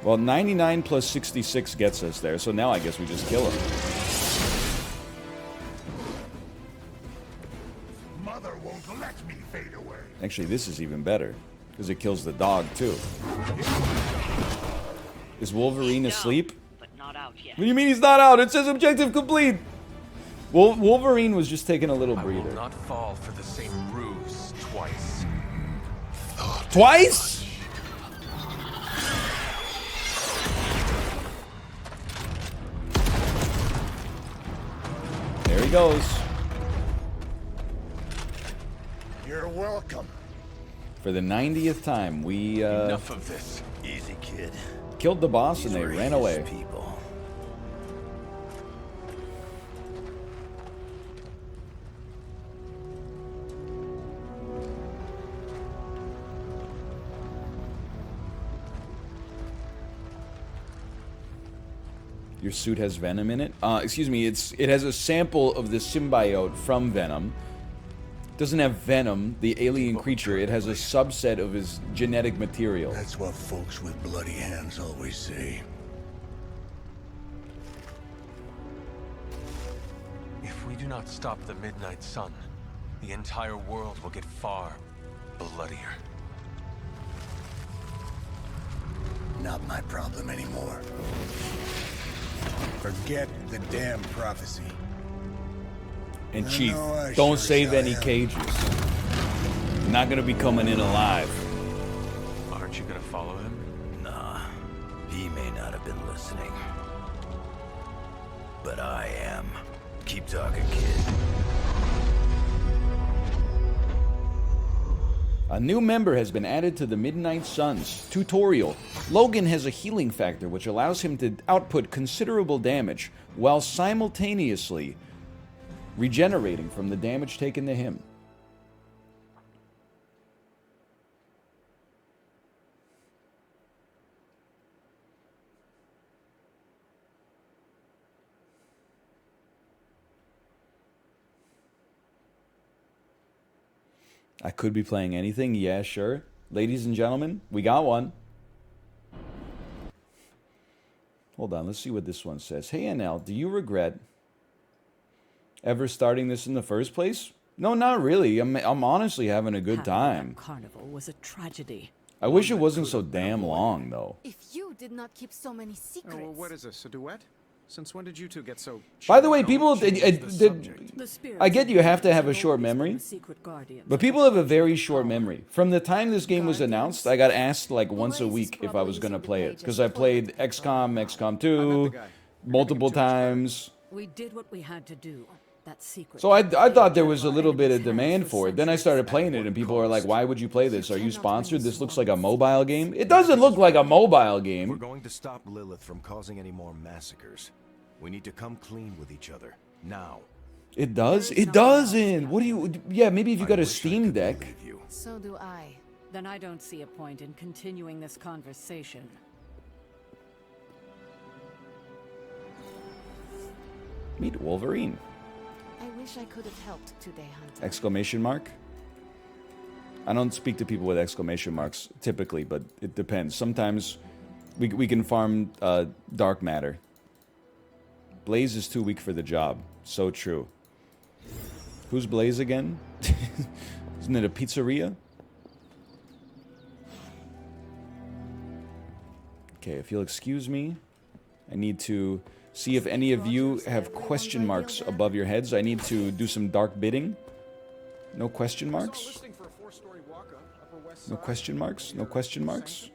Well, 99 plus 66 gets us there, so now I guess we just kill him. Mother won't let me fade away. Actually, this is even better, because it kills the dog, too. Is Wolverine asleep? But not out yet. What do you mean he's not out? It says objective complete! Wolverine was just taking a little breather. I will not fall for the same ruse twice. Twice?! There he goes. You're welcome. For the 90th time, we Enough of this. Easy, kid. killed the boss These and they were ran his away. people. Your suit has Venom in it? Excuse me, it has a sample of the symbiote from Venom. It doesn't have Venom, the alien creature. It has a subset of his genetic material. That's what folks with bloody hands always say. If we do not stop the Midnight Sun, the entire world will get far bloodier. Not my problem anymore. Forget the damn prophecy. And I Chief, know I don't sure save as hell any am. cages. You're not gonna be coming in alive. Aren't you gonna follow him? Nah, he may not have been listening. But I am. Keep talking, kid. A new member has been added to the Midnight Suns tutorial. Logan has a healing factor which allows him to output considerable damage while simultaneously regenerating from the damage taken to him. I could be playing anything. Yeah, sure. Ladies and gentlemen, we got one. Hold on, let's see what this one says. Hey, NL, do you regret ever starting this in the first place? No, not really. I'm honestly having a good time. Carnival was a tragedy. I wish it wasn't so damn long, though. If you did not keep so many secrets. Oh, well, what is this, a duet? Since when did you two get so... By the way, people, The spirit I get you have to have a short memory, secret guardians. but people have a very short memory. From the time this game was announced, I got asked like once a week if I was going to play it, because I played XCOM 2, multiple times. We did what we had to do. That secret. So I thought there was a little bit of demand for it. Then I started playing it, and people are like, why would you play this? Are you sponsored? This looks like a mobile game. It doesn't look like a mobile We're game. going to stop Lilith from causing any more massacres. We need to come clean with each other. Now. It does? It doesn't. What do you... Yeah, maybe if you got a Steam Deck. So do I. Then I don't see a point in continuing this conversation. Meet Wolverine. I wish I could have helped today, Hunter. Exclamation mark? I don't speak to people with exclamation marks typically, but it depends. Sometimes we can farm dark matter. Blaze is too weak for the job. So true. Who's Blaze again? Isn't it a pizzeria? Okay, if you'll excuse me, I need to see if any of you have question marks above your heads. I need to do some dark bidding. No question marks? No question marks? No question marks?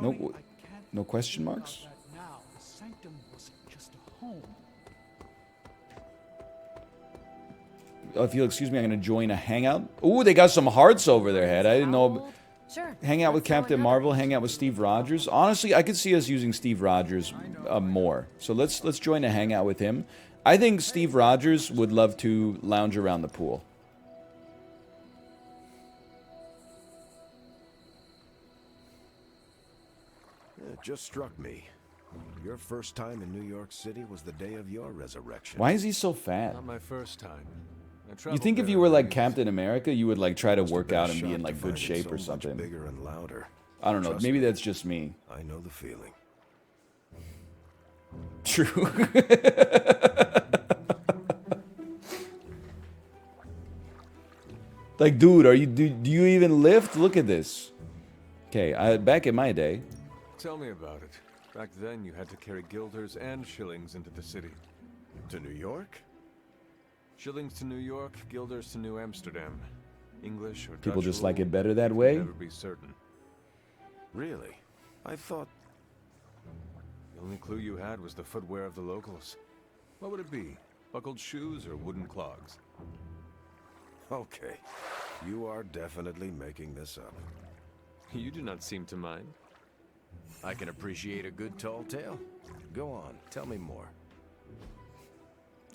No, no question marks? Now, the sanctum was just a home. If you'll excuse me, I'm going to join a hangout. Ooh, they got some hearts over their head. I didn't know. Sure. Hang out with Captain Marvel, hang out with Steve Rogers. Honestly, I could see us using Steve Rogers more. So let's join a hangout with him. I think Steve Rogers would love to lounge around the pool. It just struck me. Your first time in New York City was the day of your resurrection. Why is he so fat? Not my first time. You think if you were like Captain America, you would like try to work out and be in like good shape or something? Bigger and louder. I don't know. Trust Maybe me, that's just me. I know the feeling. True. Like, dude, do you even lift? Look at this. Okay, back in my day. Tell me about it. Back then, you had to carry guilders and shillings into the city. To New York? Shillings to New York, guilders to New Amsterdam. English or People Dutch just like it rule, better that you can way? Never be certain. Really? I thought... The only clue you had was the footwear of the locals. What would it be? Buckled shoes or wooden clogs? Okay. You are definitely making this up. You do not seem to mind. I can appreciate a good tall tale. Go on, tell me more.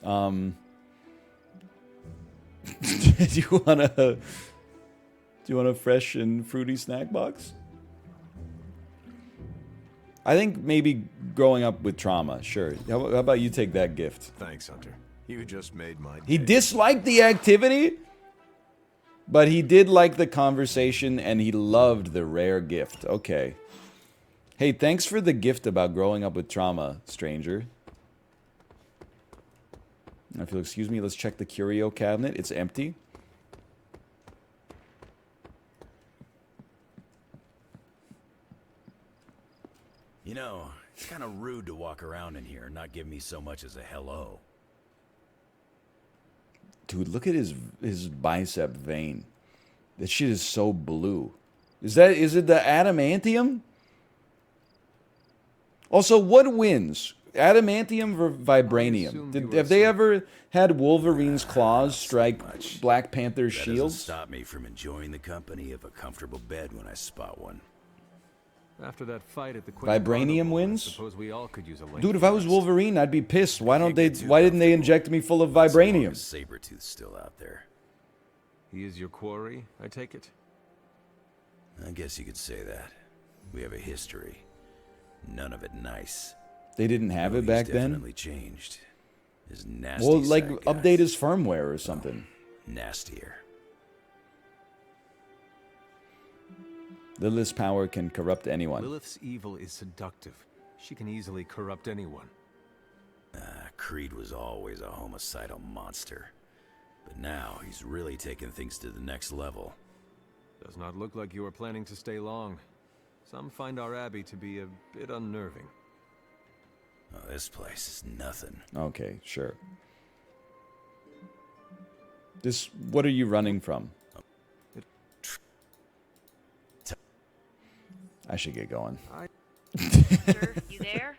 Do you want a fresh and fruity snack box? I think maybe growing up with trauma, sure. How about you take that gift? Thanks, Hunter. You just made my day. He disliked the activity, but he did like the conversation and he loved the rare gift. Okay. Hey, thanks for the gift about growing up with trauma, stranger. Now, if you'll excuse me, let's check the curio cabinet. It's empty. You know, it's kind of rude to walk around in here and not give me so much as a hello. Dude, look at his bicep vein. That shit is so blue. Is it the adamantium? Also, what wins? Adamantium or vibranium? Have they ever had Wolverine's claws strike Black Panther's That shields? doesn't stop me from enjoying the company of a comfortable bed when I spot one. After that fight at the Vibranium wins? Suppose we all could use a length Dude, if I was rest. Wolverine, I'd be pissed. Why didn't they inject me full of vibranium? Sabretooth's still out there. He is your quarry, I take it? I guess you could say that. We have a history. None of it nice. They didn't have it back then? Definitely changed. His nasty Well, like, side guy. update his firmware or something. Nastier. Lilith's power can corrupt anyone. Lilith's evil is seductive. She can easily corrupt anyone. Creed was always a homicidal monster. But now he's really taken things to the next level. Does not look like you are planning to stay long. Some find our abbey to be a bit unnerving. Oh, this place is nothing. Okay, sure. What are you running from? I should get going. Sir, you there?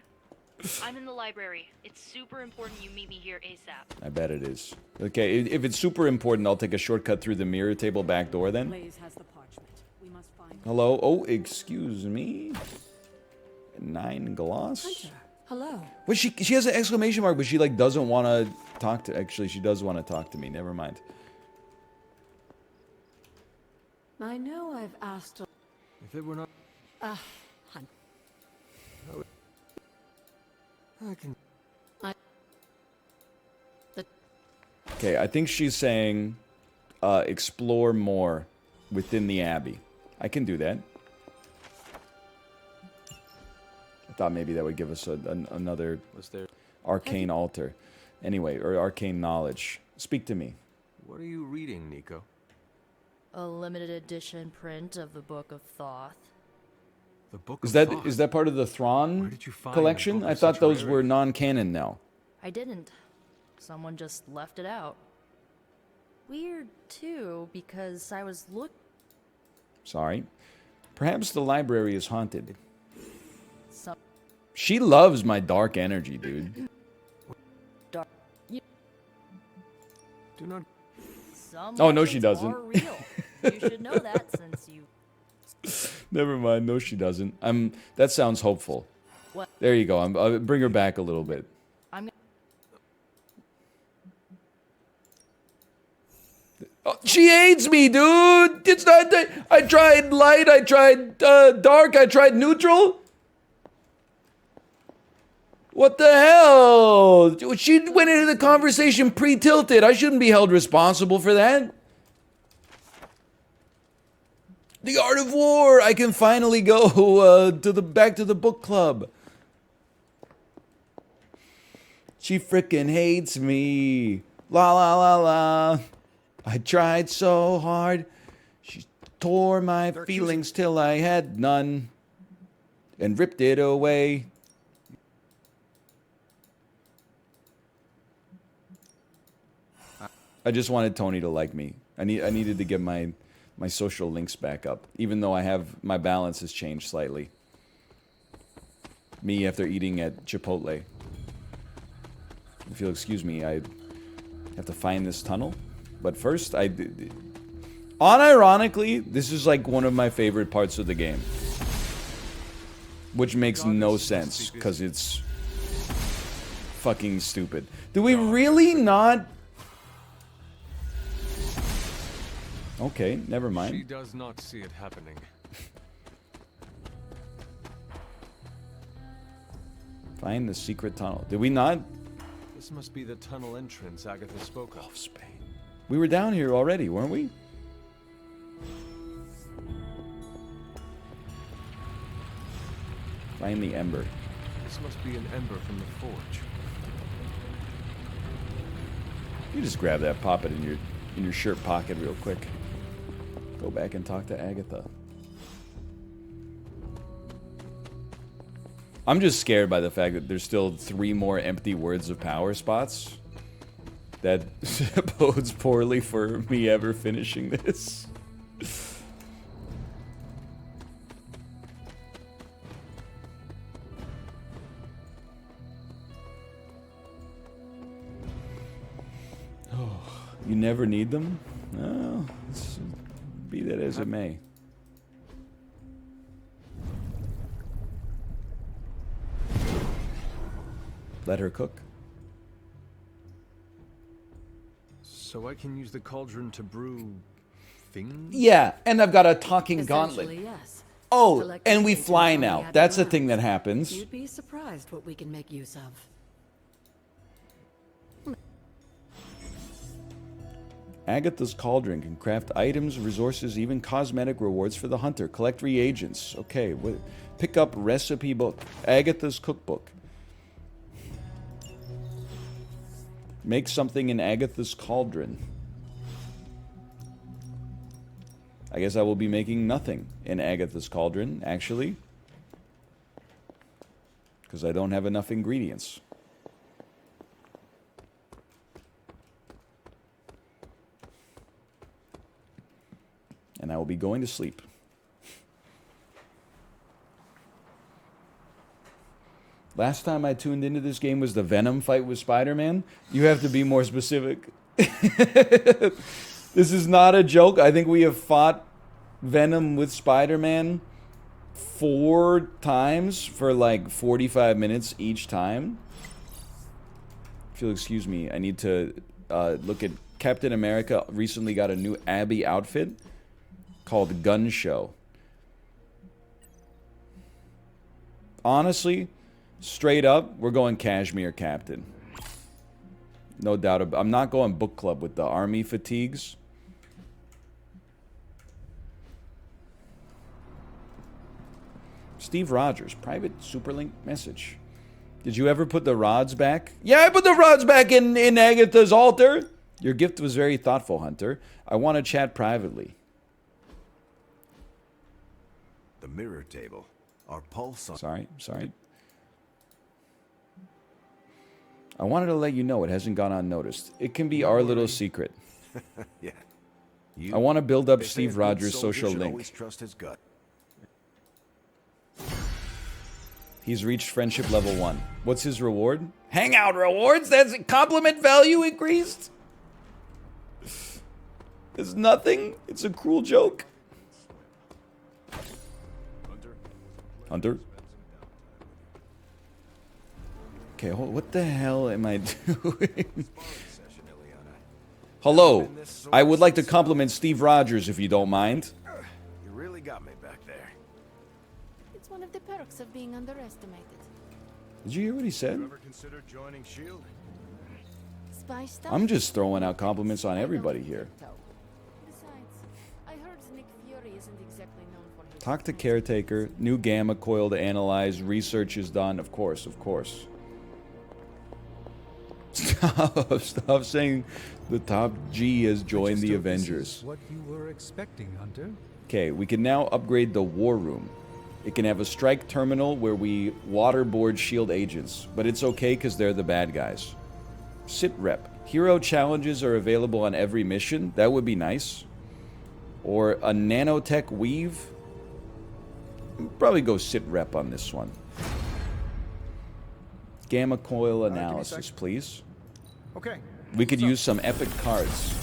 I'm in the library. It's super important you meet me here ASAP. I bet it is. Okay, if it's super important, I'll take a shortcut through the mirror table back door then. Blaze has the parchment. We must find Hello? Oh, excuse me? 9 gloss? Hunter, hello. Well, she has an exclamation mark, but she like doesn't want to talk to... Actually, she does want to talk to me. Never mind. I know I've asked a... If it were not... Hunt. I can... Okay, I think she's saying explore more within the Abbey. I can do that. I thought maybe that would give us another arcane altar. Anyway, or arcane knowledge. Speak to me. What are you reading, Nico? A limited edition print of the Book of Thoth. The Book Is of that Thoth? is that part of the Thrawn Where did you find collection? a book I of thought such those rarity? were non-canon now. I didn't. Someone just left it out. Weird, too, because I was Sorry. Perhaps the library is haunted. Some She loves my dark energy, dude. dark. Do not... Some Oh, no, she legends doesn't. are real. You should know that since you... Never mind. No, she doesn't. That sounds hopeful. What? There you go. I'll bring her back a little bit. I'm... Oh, she hates me, dude. It's not that. I tried light. I tried dark. I tried neutral. What the hell? Dude, she went into the conversation pre-tilted. I shouldn't be held responsible for that. The Art of War! I can finally go back to the book club. She frickin' hates me. La la la la. I tried so hard. She tore my feelings till I had none. And ripped it away. I just wanted Tony to like me. I needed to get my social links back up, even though my balance has changed slightly. Me after eating at Chipotle. If you'll excuse me, I have to find this tunnel. But first, unironically, this is like one of my favorite parts of the game. Which makes no sense, because it's fucking stupid. Do we really not... Okay, never mind. She does not see it happening. Find the secret tunnel. Did we not? This must be the tunnel entrance Agatha spoke of. Spain. We were down here already, weren't we? Find the ember. This must be an ember from the forge. You just grab that, pop it in your shirt pocket real quick. Go back and talk to Agatha. I'm just scared by the fact that there's still 3 more empty words of power spots. That bodes poorly for me ever finishing this. Oh, you never need them? No, be that as it may. Let her cook. So I can use the cauldron to brew things? Yeah, and I've got a talking gauntlet. Yes. Oh, and we fly now. That's a thing that happens. You'd be surprised what we can make use of. Agatha's cauldron can craft items, resources, even cosmetic rewards for the hunter. Collect reagents. Okay, pick up recipe book. Agatha's cookbook. Make something in Agatha's cauldron. I guess I will be making nothing in Agatha's cauldron, actually. Because I don't have enough ingredients. And I will be going to sleep. Last time I tuned into this game was the Venom fight with Spider-Man. You have to be more specific. This is not a joke. I think we have fought Venom with Spider-Man 4 times for like 45 minutes each time. If you'll excuse me, I need to look at Captain America recently got a new Abby outfit called Gun Show. Honestly, straight up, we're going Cashmere Captain. No doubt about it. I'm not going book club with the army fatigues. Steve Rogers, private superlink message. Did you ever put the rods back? Yeah, I put the rods back in Agatha's altar. Your gift was very thoughtful, Hunter. I want to chat privately. The mirror table. Our pulse on... Sorry. I wanted to let you know it hasn't gone unnoticed. It can be our little secret. Yeah. I want to build up Steve Rogers' social link. Always trust his gut. He's reached friendship level 1. What's his reward? Hangout rewards? That's compliment value increased? It's nothing. It's a cruel joke. Hunter? Okay, what the hell am I doing? Hello. I would like to compliment Steve Rogers if you don't mind. You really got me back there. It's one of the perks of being underestimated. Did you hear what he said? Ever considered joining S.H.I.E.L.D.? Spy stuff? I'm just throwing out compliments on everybody here. Besides, I heard Nick Fury isn't exactly Talk to caretaker. New gamma coil to analyze. Research is done. Of course, of course. Stop saying the top G has joined the Avengers. What you were expecting, Hunter? Okay, we can now upgrade the war room. It can have a strike terminal where we waterboard shield agents, but it's okay because they're the bad guys. Sit rep. Hero challenges are available on every mission. That would be nice. Or a nanotech weave. Probably go sit rep on this one. Gamma coil analysis, please. Okay. We could use some epic cards.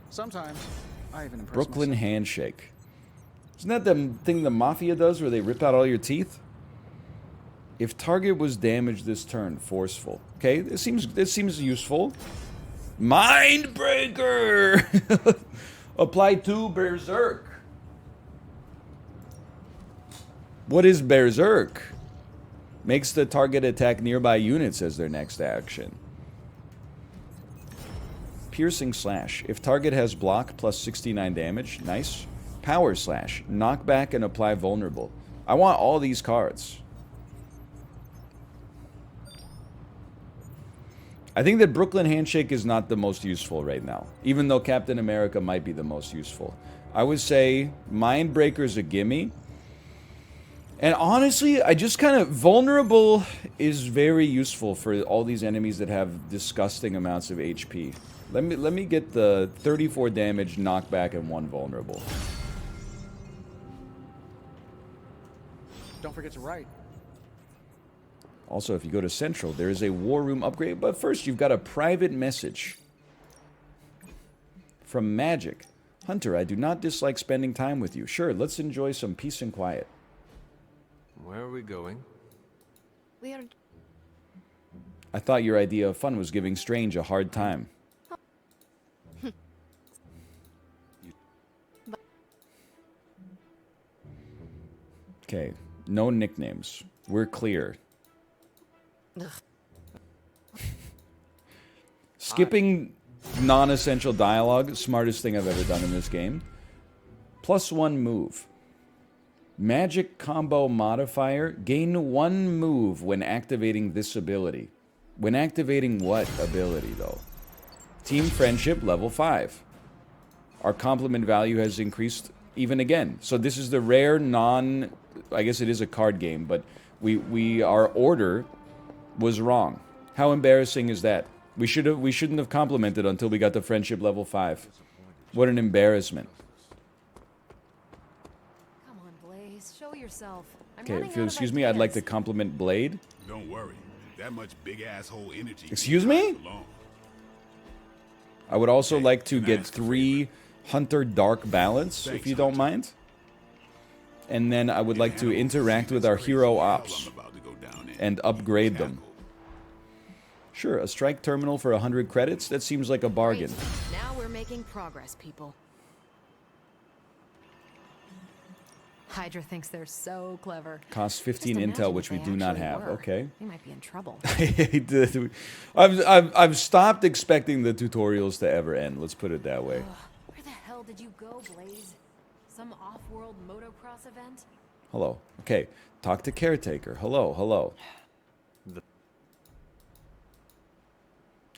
Sometimes I even impress Brooklyn myself. handshake. Isn't that the thing the Mafia does where they rip out all your teeth? If target was damaged this turn, forceful. Okay, this seems useful. Mindbreaker! Apply to Berserk. What is Berserk? Makes the target attack nearby units as their next action. Piercing slash. If target has block plus 69 damage, nice. Power slash. Knockback and apply vulnerable. I want all these cards. I think that Brooklyn Handshake is not the most useful right now, even though Captain America might be the most useful. I would say Mindbreaker's a gimme. And honestly, I just kind of... Vulnerable is very useful for all these enemies that have disgusting amounts of HP. Let me get the 34 damage, knockback, and 1 vulnerable. Don't forget to write. Also, if you go to Central, there is a War Room upgrade. But first, you've got a private message. From Magic. Hunter, I do not dislike spending time with you. Sure, let's enjoy some peace and quiet. Where are we going? We are... I thought your idea of fun was giving Strange a hard time. Okay, no nicknames. We're clear. Skipping non-essential dialogue, smartest thing I've ever done in this game. +1 move. Magic combo modifier, gain 1 move when activating this ability. When activating what ability, though? Team Friendship, level 5. Our compliment value has increased even again. So this is the rare non... I guess it is a card game, but our order was wrong. How embarrassing is that? We shouldn't have complimented until we got to Friendship level 5. What an embarrassment. Come on, Blaze, show yourself. I'm Okay, running if you'll out of excuse me, I'd like to ideas. compliment Blade. Don't worry. That much big asshole energy. Excuse me? I would also like to get 3 Hunter Dark Balance, if you don't mind. And then I would like to interact with our hero ops and upgrade them. Sure, a strike terminal for 100 credits? That seems like a bargain. Now we're making progress, people. Hydra thinks they're so clever. Costs 15 Just intel, imagine which if we they do not actually have. were. Okay. We might be in trouble. I've stopped expecting the tutorials to ever end. Let's put it that way. Where the hell did you go, Blaze? Some off-world motocross event? Hello. Okay. Talk to caretaker. Hello. Hello.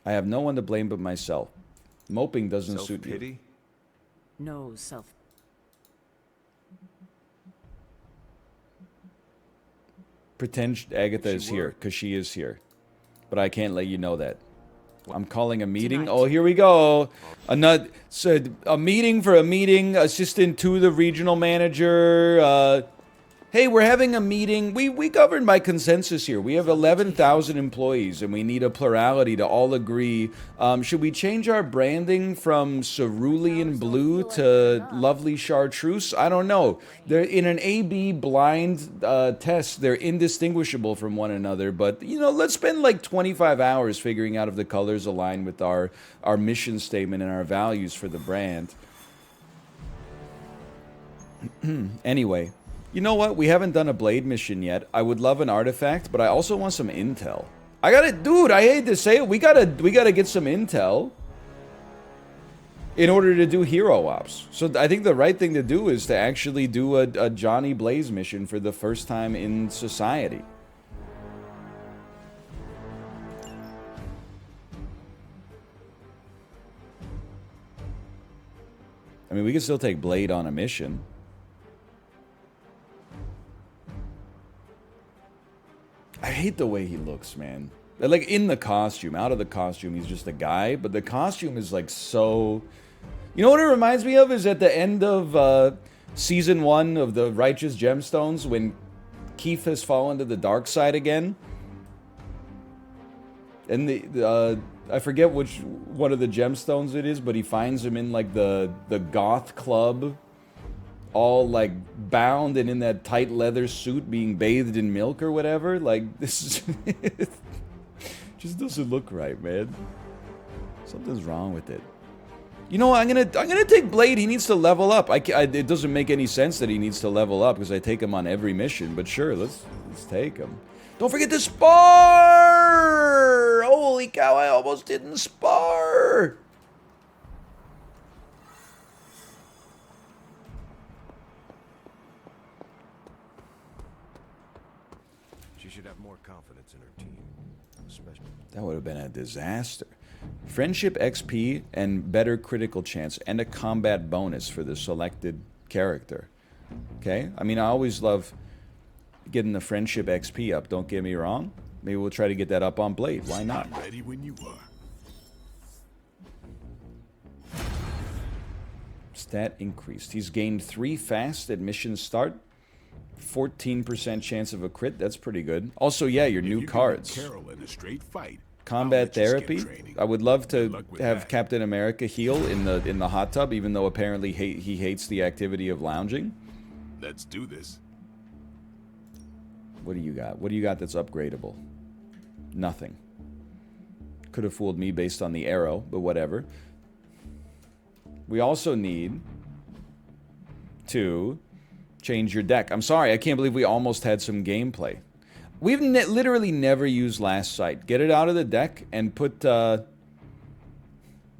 I have no one to blame but myself. Moping doesn't suit you. No self. Pretend Agatha is here, because she is here. But I can't let you know that. I'm calling a meeting. Oh, here we go. A meeting for a meeting. Assistant to the regional manager. Hey, we're having a meeting. We govern by consensus here. We have 11,000 employees, and we need a plurality to all agree. Should we change our branding from cerulean blue to lovely chartreuse? I don't know. They're in an A/B blind test. They're indistinguishable from one another. But you know, let's spend like 25 hours figuring out if the colors align with our mission statement and our values for the brand. Anyway. You know what? We haven't done a Blade mission yet. I would love an artifact, but I also want some intel. Dude, I hate to say it. We gotta get some intel. in order to do hero ops. So I think the right thing to do is to actually do a Johnny Blaze mission for the first time in society. I mean, we can still take Blade on a mission. I hate the way he looks, man. Like, in the costume. Out of the costume, he's just a guy. But the costume is, like, so... You know what it reminds me of? Is at the end of Season 1 of the Righteous Gemstones, when Keith has fallen to the dark side again. And I forget which one of the gemstones it is, but he finds him in, like, the goth club. All, like, bound and in that tight leather suit being bathed in milk or whatever. Like, this is... just doesn't look right, man. Something's wrong with it. You know, I'm gonna take Blade. He needs to level up. It doesn't make any sense that he needs to level up because I take him on every mission. But sure, let's take him. Don't forget to spar! Holy cow! I almost didn't spar. She should have more confidence in her team, especially. That would have been a disaster. Friendship XP and better critical chance and a combat bonus for the selected character. Okay? I mean, I always love getting the friendship XP up, don't get me wrong. Maybe we'll try to get that up on Blade. Why not? I'm ready when you are. Stat increased. He's gained 3 fast at mission start. 14% chance of a crit. That's pretty good. Also, yeah, your new cards. Carol in a straight fight. Combat therapy. I would love to have Captain America heal in the hot tub, even though apparently he hates the activity of lounging. Let's do this. What do you got? What do you got that's upgradable? Nothing. Could have fooled me based on the arrow, but whatever. We also need to change your deck. I'm sorry, I can't believe we almost had some gameplay. We've literally never used Last Sight. Get it out of the deck and put... I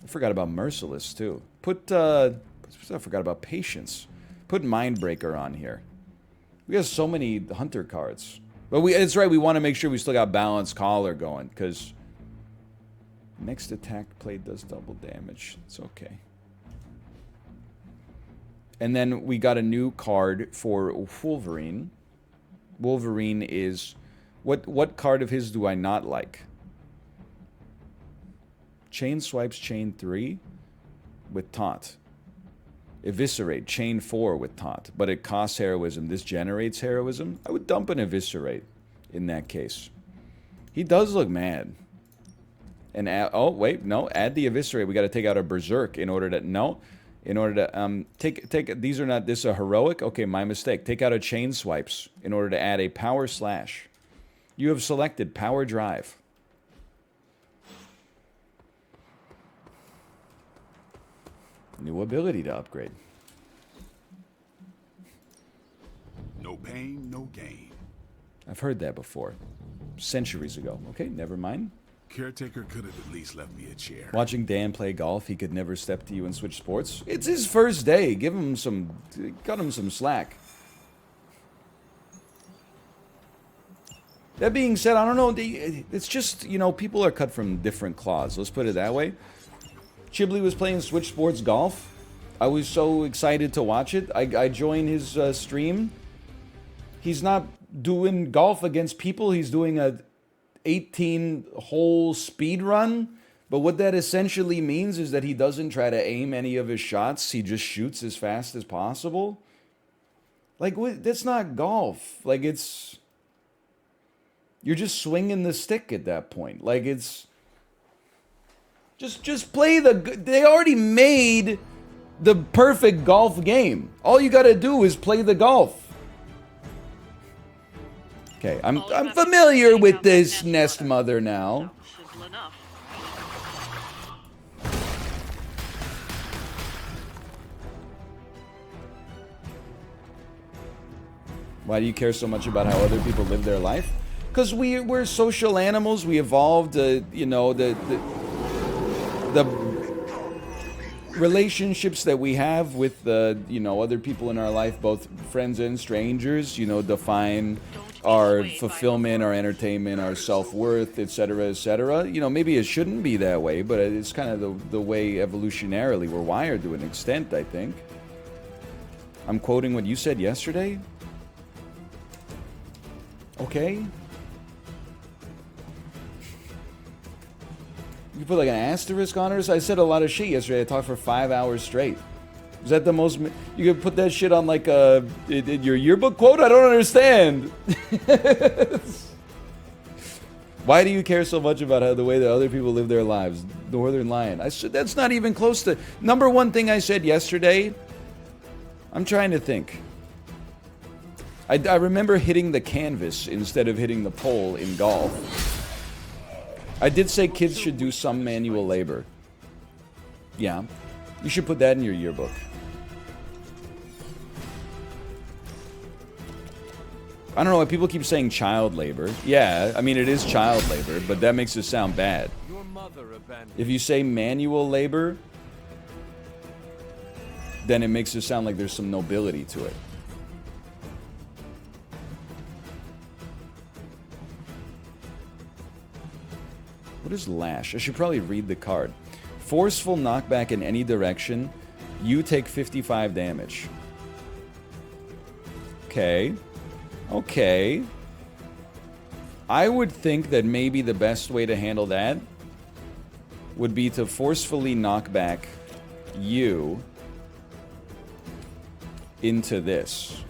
forgot about Merciless, too. I forgot about Patience. Put Mindbreaker on here. We have so many Hunter cards. But it's right, we want to make sure we still got Balanced Collar going, because... Next attack plate does double damage. It's okay. And then we got a new card for Wolverine. Wolverine is... What card of his do I not like? Chain Swipes Chain 3 with Taunt. Eviscerate Chain 4 with Taunt. But it costs heroism. This generates heroism. I would dump an Eviscerate in that case. He does look mad. And oh, wait, no. Add the Eviscerate. We got to take out a Berserk in order to... No. In order to take these are not this is a heroic. Okay, my mistake. Take out a Chain Swipes in order to add a Power Slash. You have selected Power Drive. New ability to upgrade. No pain, no gain. I've heard that before. Centuries ago. Okay, never mind. Caretaker could have at least left me a chair. Watching Dan play golf, he could never step to you and switch sports. It's his first day. Give him some... Cut him some slack. That being said, I don't know. It's just, you know, people are cut from different cloths. Let's put it that way. Chibley was playing Switch Sports Golf. I was so excited to watch it. I joined his stream. He's not doing golf against people. He's doing a 18-hole speed run. But what that essentially means is that he doesn't try to aim any of his shots. He just shoots as fast as possible. Like, that's not golf. Like, it's... You're just swinging the stick at that point. Like, it's... Just play the... They already made the perfect golf game. All you gotta do is play the golf. Okay, I'm familiar with this Nest Mother now. Why do you care so much about how other people live their life? Because we're social animals. We evolved, you know, relationships that we have with you know, other people in our life, both friends and strangers, you know, define our fulfillment, our entertainment, our self-worth, etc., etc. You know, maybe it shouldn't be that way, but it's kind of the way evolutionarily we're wired to an extent, I think. I'm quoting what you said yesterday. Okay. You put like an asterisk on it? I said a lot of shit yesterday. I talked for 5 hours straight. Is that the most... You could put that shit on like in your yearbook quote? I don't understand. Why do you care so much about how the way that other people live their lives? Northernlion. I said that's not even close to... Number one thing I said yesterday... I'm trying to think. I remember hitting the canvas instead of hitting the pole in golf. I did say kids should do some manual labor. Yeah. You should put that in your yearbook. I don't know why people keep saying child labor. Yeah, I mean it is child labor, but that makes it sound bad. If you say manual labor, then it makes it sound like there's some nobility to it. What is lash? I should probably read the card. Forceful knockback in any direction. You take 55 damage. Okay. Okay. I would think that maybe the best way to handle that would be to forcefully knock back you into this.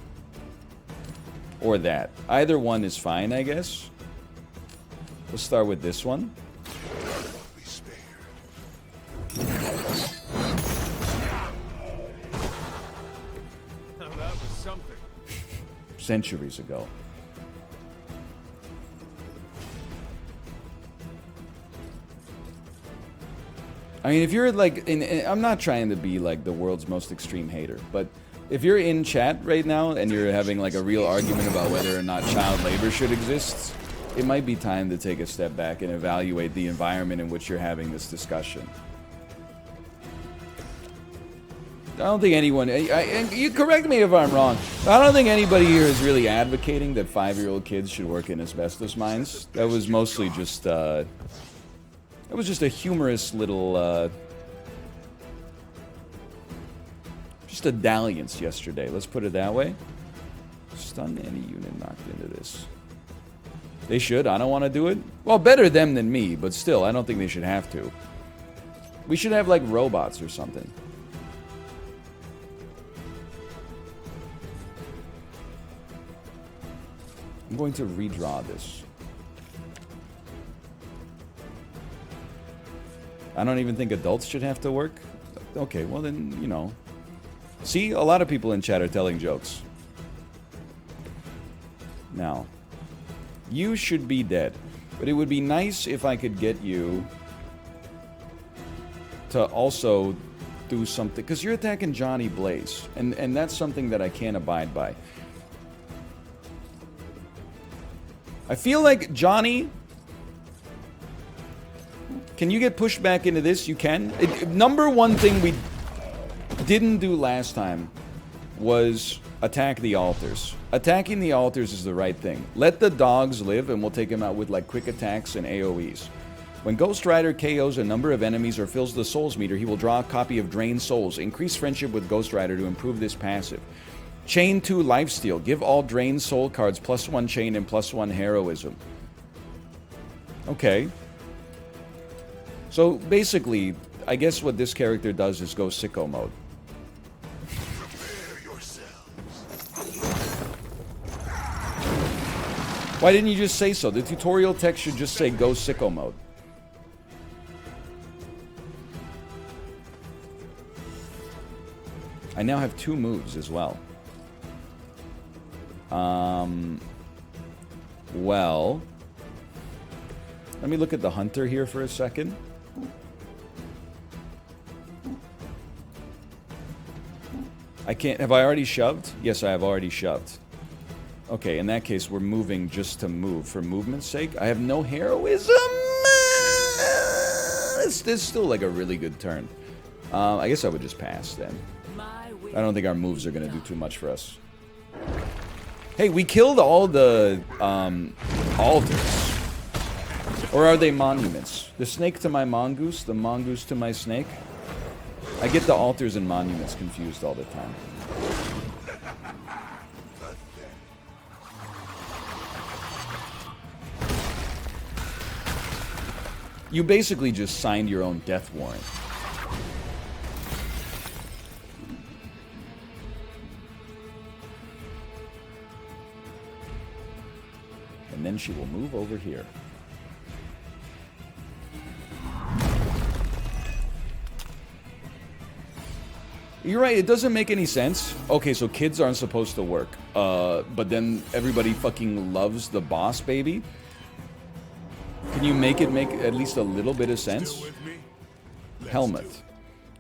Or that. Either one is fine, I guess. Let's start with this one. Centuries ago. I mean, if you're like, I'm not trying to be like the world's most extreme hater, but if you're in chat right now and you're having like a real argument about whether or not child labor should exist, it might be time to take a step back and evaluate the environment in which you're having this discussion. I don't think anyone... you correct me if I'm wrong. I don't think anybody here is really advocating that 5-year-old kids should work in asbestos mines. That was mostly just... that was just a humorous little... just a dalliance yesterday. Let's put it that way. Stun any unit knocked into this. They should. I don't want to do it. Well, better them than me, but still, I don't think they should have to. We should have, like, robots or something. I'm going to redraw this. I don't even think adults should have to work. Okay, well then, you know. See, a lot of people in chat are telling jokes. Now, you should be dead. But it would be nice if I could get you to also do something. Because you're attacking Johnny Blaze. And that's something that I can't abide by. I feel like Johnny... Can you get pushed back into this? You can. Number one thing we didn't do last time was attack the altars. Attacking the altars is the right thing. Let the dogs live and we'll take them out with like quick attacks and AoEs. When Ghost Rider KOs a number of enemies or fills the souls meter, he will draw a copy of Drained Souls. Increase friendship with Ghost Rider to improve this passive. Chain 2 Lifesteal. Give all Drained Soul cards +1 chain and +1 heroism. Okay. So basically, I guess what this character does is go sicko mode. Why didn't you just say so? The tutorial text should just say go sicko mode. I now have 2 moves as well. Well, let me look at the hunter here for a second. I can't... Have I already shoved? Yes, I have already shoved. Okay, in that case, we're moving just to move for movement's sake. I have no heroism. This is still like a really good turn. I guess I would just pass then. I don't think our moves are going to do too much for us. Hey, we killed all the altars. Or are they monuments? The snake to my mongoose, the mongoose to my snake? I get the altars and monuments confused all the time. You basically just signed your own death warrant. And then she will move over here. You're right, it doesn't make any sense. Okay, so kids aren't supposed to work. But then everybody fucking loves the boss baby? Can you make it make at least a little bit of sense? Helmet.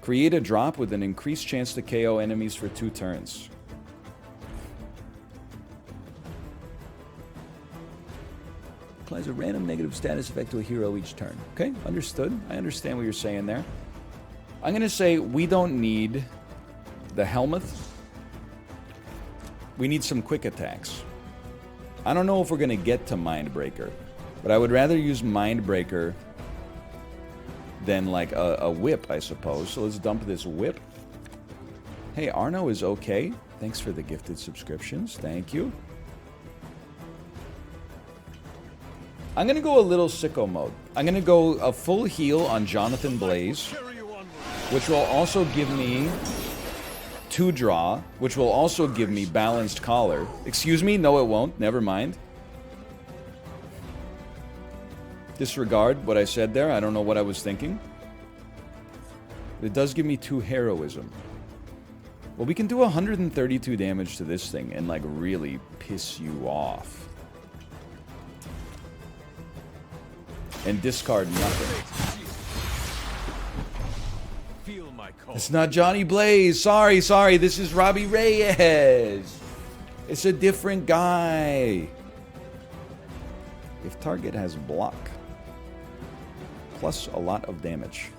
Create a drop with an increased chance to KO enemies for 2 turns. Applies a random negative status effect to a hero each turn. Okay, understood. I understand what you're saying there. I'm going to say we don't need the helmet. We need some quick attacks. I don't know if we're going to get to Mindbreaker, but I would rather use Mindbreaker than like a whip, I suppose. So let's dump this whip. Hey, Arno is okay. Thanks for the gifted subscriptions. Thank you. I'm going to go a little sicko mode. I'm going to go a full heal on Jonathan Blaze, which will also give me 2 draw, which will also give me balanced collar. Excuse me? No, it won't. Never mind. Disregard what I said there. I don't know what I was thinking. It does give me 2 heroism. Well, we can do 132 damage to this thing and, like, really piss you off. And discard nothing. Feel my cold. It's not Johnny Blaze. Sorry. This is Robbie Reyes. It's a different guy. If target has block, plus a lot of damage.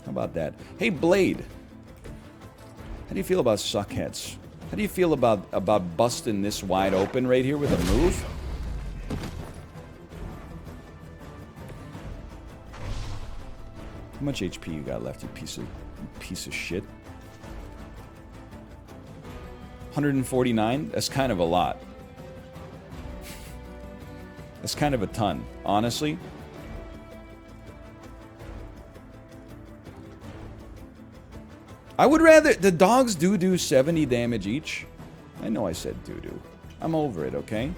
How about that? Hey, Blade. How do you feel about suckheads? How do you feel about busting this wide open right here with a move? How much HP you got left, you piece of shit? 149? That's kind of a lot. That's kind of a ton, honestly. I would rather... The dogs do 70 damage each. I know I said do. I'm over it, okay?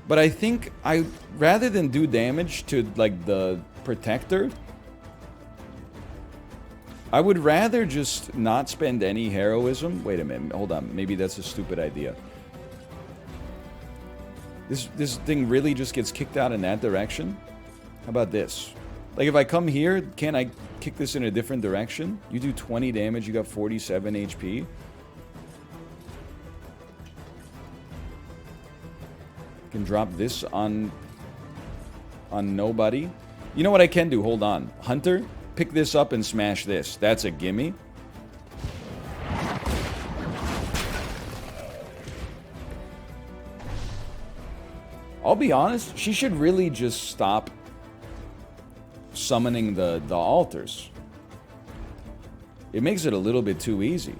But I think rather than do damage to, like, the protector, I would rather just not spend any heroism. Wait a minute, hold on. Maybe that's a stupid idea. This thing really just gets kicked out in that direction? How about this? Like, if I come here, can I kick this in a different direction? You do 20 damage, you got 47 HP. Can drop this on nobody. You know what I can do? Hold on. Hunter, pick this up and smash this. That's a gimme. I'll be honest, she should really just stop summoning the altars. It makes it a little bit too easy.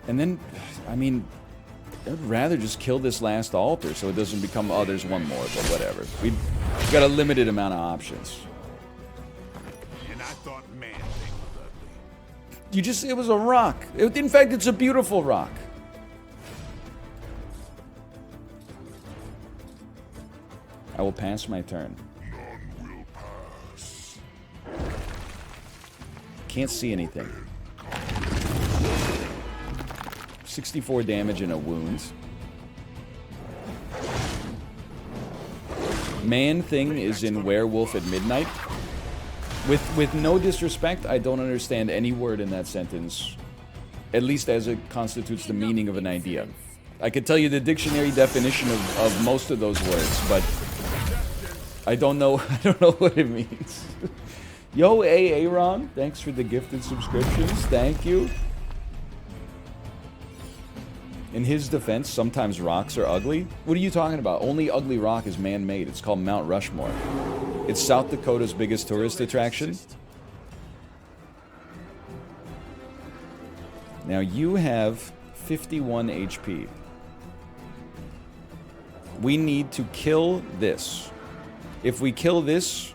And then, I mean, I'd rather just kill this last altar so it doesn't become, oh, there's one more, but whatever. We've got a limited amount of options. And I thought man thing was ugly. You just, it was a rock. In fact, it's a beautiful rock. I will pass my turn. None will pass. Can't see anything. 64 damage and a wound. Man thing is in Werewolf at Midnight. With no disrespect, I don't understand any word in that sentence, at least as it constitutes the meaning of an idea. I could tell you the dictionary definition of most of those words, but I don't know. I don't know what it means. Yo, Aaron, thanks for the gifted subscriptions. Thank you. In his defense, sometimes rocks are ugly. What are you talking about? Only ugly rock is man-made. It's called Mount Rushmore. It's South Dakota's biggest tourist attraction. Now you have 51 HP. We need to kill this. If we kill this,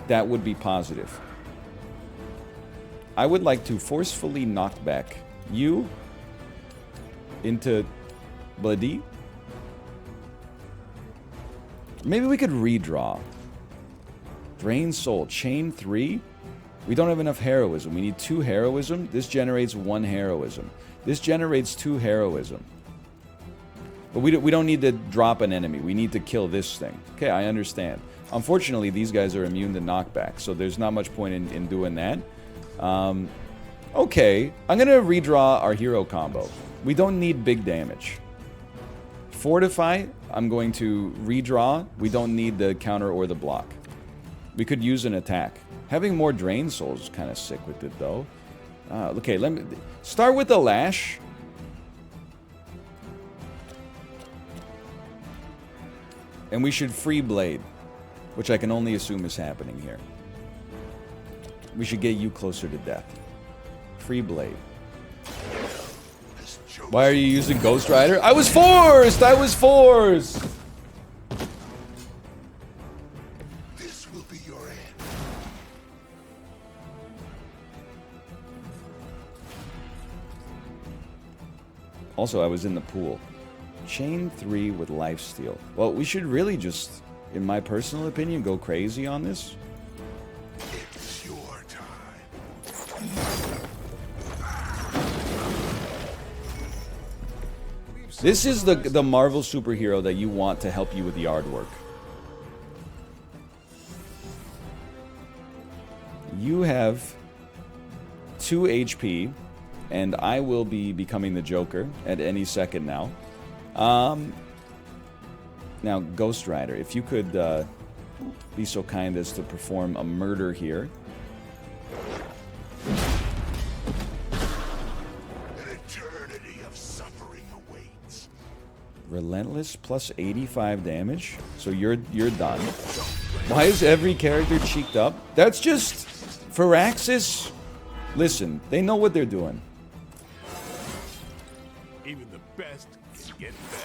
that would be positive. I would like to forcefully knock back you into Buddy. Maybe we could redraw. Drain Soul, Chain 3. We don't have enough heroism. We need 2 heroism. This generates 1 heroism. This generates 2 heroism. But we don't need to drop an enemy. We need to kill this thing. Okay, I understand. Unfortunately, these guys are immune to knockback, so there's not much point in doing that. Okay, I'm going to redraw our hero combo. We don't need big damage. Fortify, I'm going to redraw. We don't need the counter or the block. We could use an attack. Having more Drain Souls is kind of sick with it, though. Okay, let me start with the Lash. And we should free Blade, which I can only assume is happening here. We should get you closer to death. Free Blade. Why are you using Ghost Rider? I was forced! I was forced! This will be your end. Also, I was in the pool. Chain 3 with lifesteal. Well, we should really just, in my personal opinion, go crazy on this. It's your time. This is the Marvel superhero that you want to help you with yard work. You have 2 HP, and I will be becoming the Joker at any second now. Now, Ghost Rider, if you could be so kind as to perform a murder here. An eternity of suffering awaits. Relentless plus 85 damage. So you're done. Why is every character cheeked up? That's just Firaxis. Listen, they know what they're doing. Even the best can get better.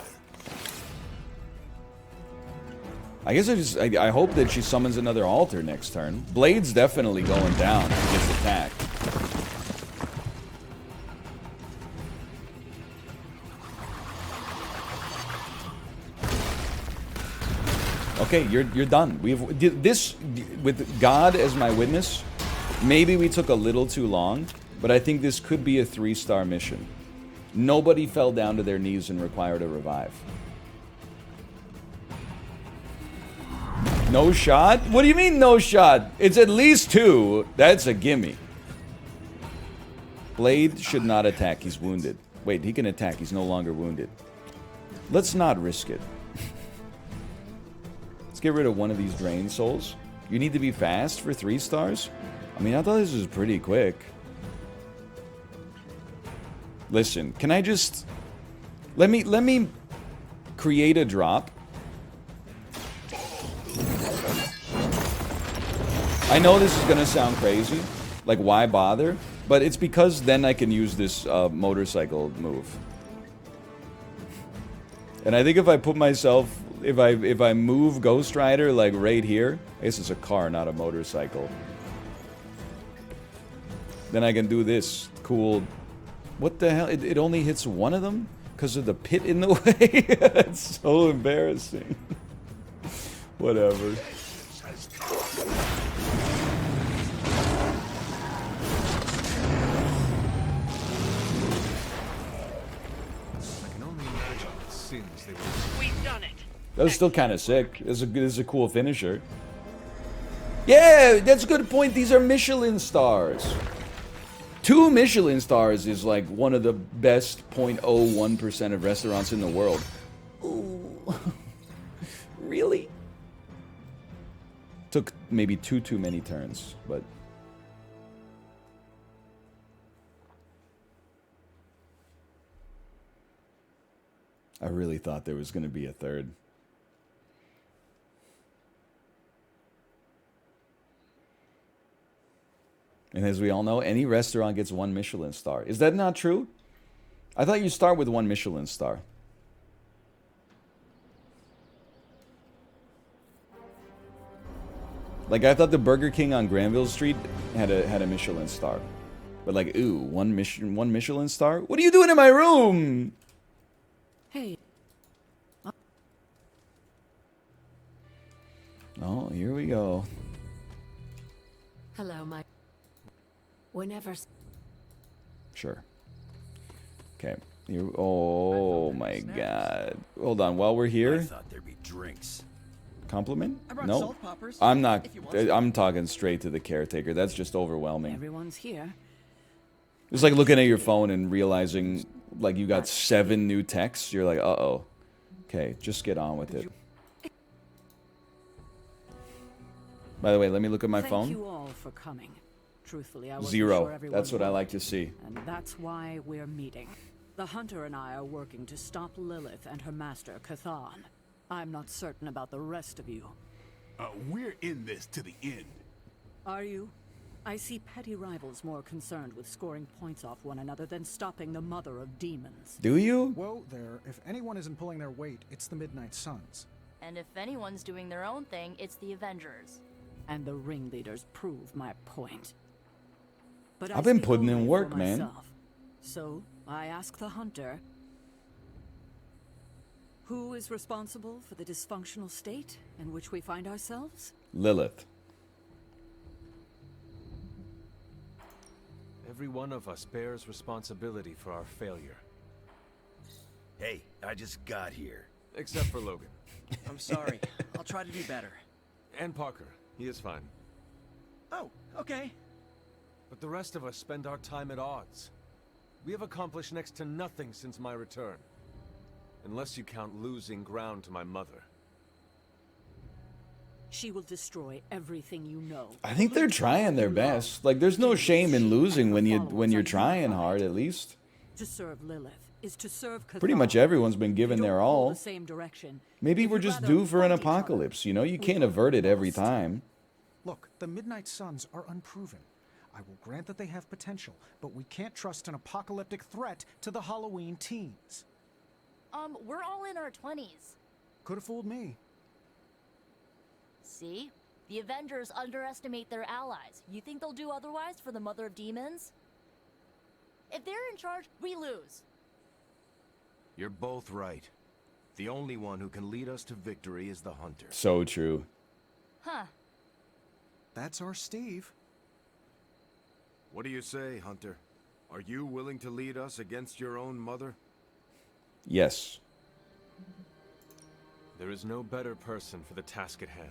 I guess I hope that she summons another altar next turn. Blade's definitely going down if he gets attacked. Okay, you're done. We've this with God as my witness. Maybe we took a little too long, but I think this could be a 3-star mission. Nobody fell down to their knees and required a revive. No shot? What do you mean no shot? It's at least 2. That's a gimme. Blade should not attack. He's wounded. Wait, he can attack. He's no longer wounded. Let's not risk it. Let's get rid of one of these Drain Souls. You need to be fast for 3 stars? I mean, I thought this was pretty quick. Listen, can I just... Let me create a drop. I know this is gonna sound crazy. Like, why bother? But it's because then I can use this motorcycle move. And I think if I put myself... If I move Ghost Rider, like, right here... I guess it's a car, not a motorcycle. Then I can do this cool... What the hell? It only hits one of them? Because of the pit in the way? That's so embarrassing. Whatever. We've done it. That was still kind of sick. This is a cool finisher. Yeah, that's a good point. These are Michelin stars. 2 Michelin stars is like one of the best 0.01% of restaurants in the world. Ooh. Really? maybe too many turns, but I really thought there was going to be a third. And as we all know, any restaurant gets 1 Michelin star. Is that not true? I thought you start with 1 Michelin star. Like, I thought the Burger King on Granville Street had a Michelin star. But like, ooh, one Michelin star? What are you doing in my room? Hey. Oh, here we go. Hello, my... Whenever... Sure. Okay. Here, oh my god. Hold on, while we're here. I thought there'd be drinks. Compliment? I brought No. salt poppers, I'm not. if you want some. I'm talking straight to the caretaker. That's just overwhelming. Everyone's here. It's like looking at your phone and realizing like you got 7 new texts. You're like, uh-oh. Okay, just get on with it. By the way, let me look at my phone. Thank you all for coming. Truthfully, I wasn't 0. sure everyone That's what I would. like to see. And that's why we're meeting. The Hunter and I are working to stop Lilith and her master, Cathan. I'm not certain about the rest of you. We're in this to the end. Are you? I see petty rivals more concerned with scoring points off one another than stopping the mother of demons. Do you? Whoa there. If anyone isn't pulling their weight, it's the Midnight Suns. And if anyone's doing their own thing, it's the Avengers. And the ringleaders prove my point. But I've been speak putting in only work, for man. myself. So, I ask the Hunter, who is responsible for the dysfunctional state in which we find ourselves? Lilith. Every one of us bears responsibility for our failure. Hey, I just got here. Except for Logan. I'm sorry. I'll try to do better. And Parker. He is fine. Oh, okay. But the rest of us spend our time at odds. We have accomplished next to nothing since my return. Unless you count losing ground to my mother. She will destroy everything you know. I think they're trying their best. Like, there's no shame in losing when you're trying hard, at least. To serve Lilith is to serve Cathan. Pretty much everyone's been given You their don't pull all. the same direction. Maybe If we're you'd just rather due for an fight each other, apocalypse, you know? You can't avert it every time. Look, the Midnight Suns are unproven. I will grant that they have potential, but we can't trust an apocalyptic threat to the Halloween teens. We're all in our 20s. Could have fooled me. See? The Avengers underestimate their allies. You think they'll do otherwise for the Mother of Demons? If they're in charge, we lose. You're both right. The only one who can lead us to victory is the Hunter. So true. Huh. That's our Steve. What do you say, Hunter? Are you willing to lead us against your own mother? Yes. There is no better person for the task at hand.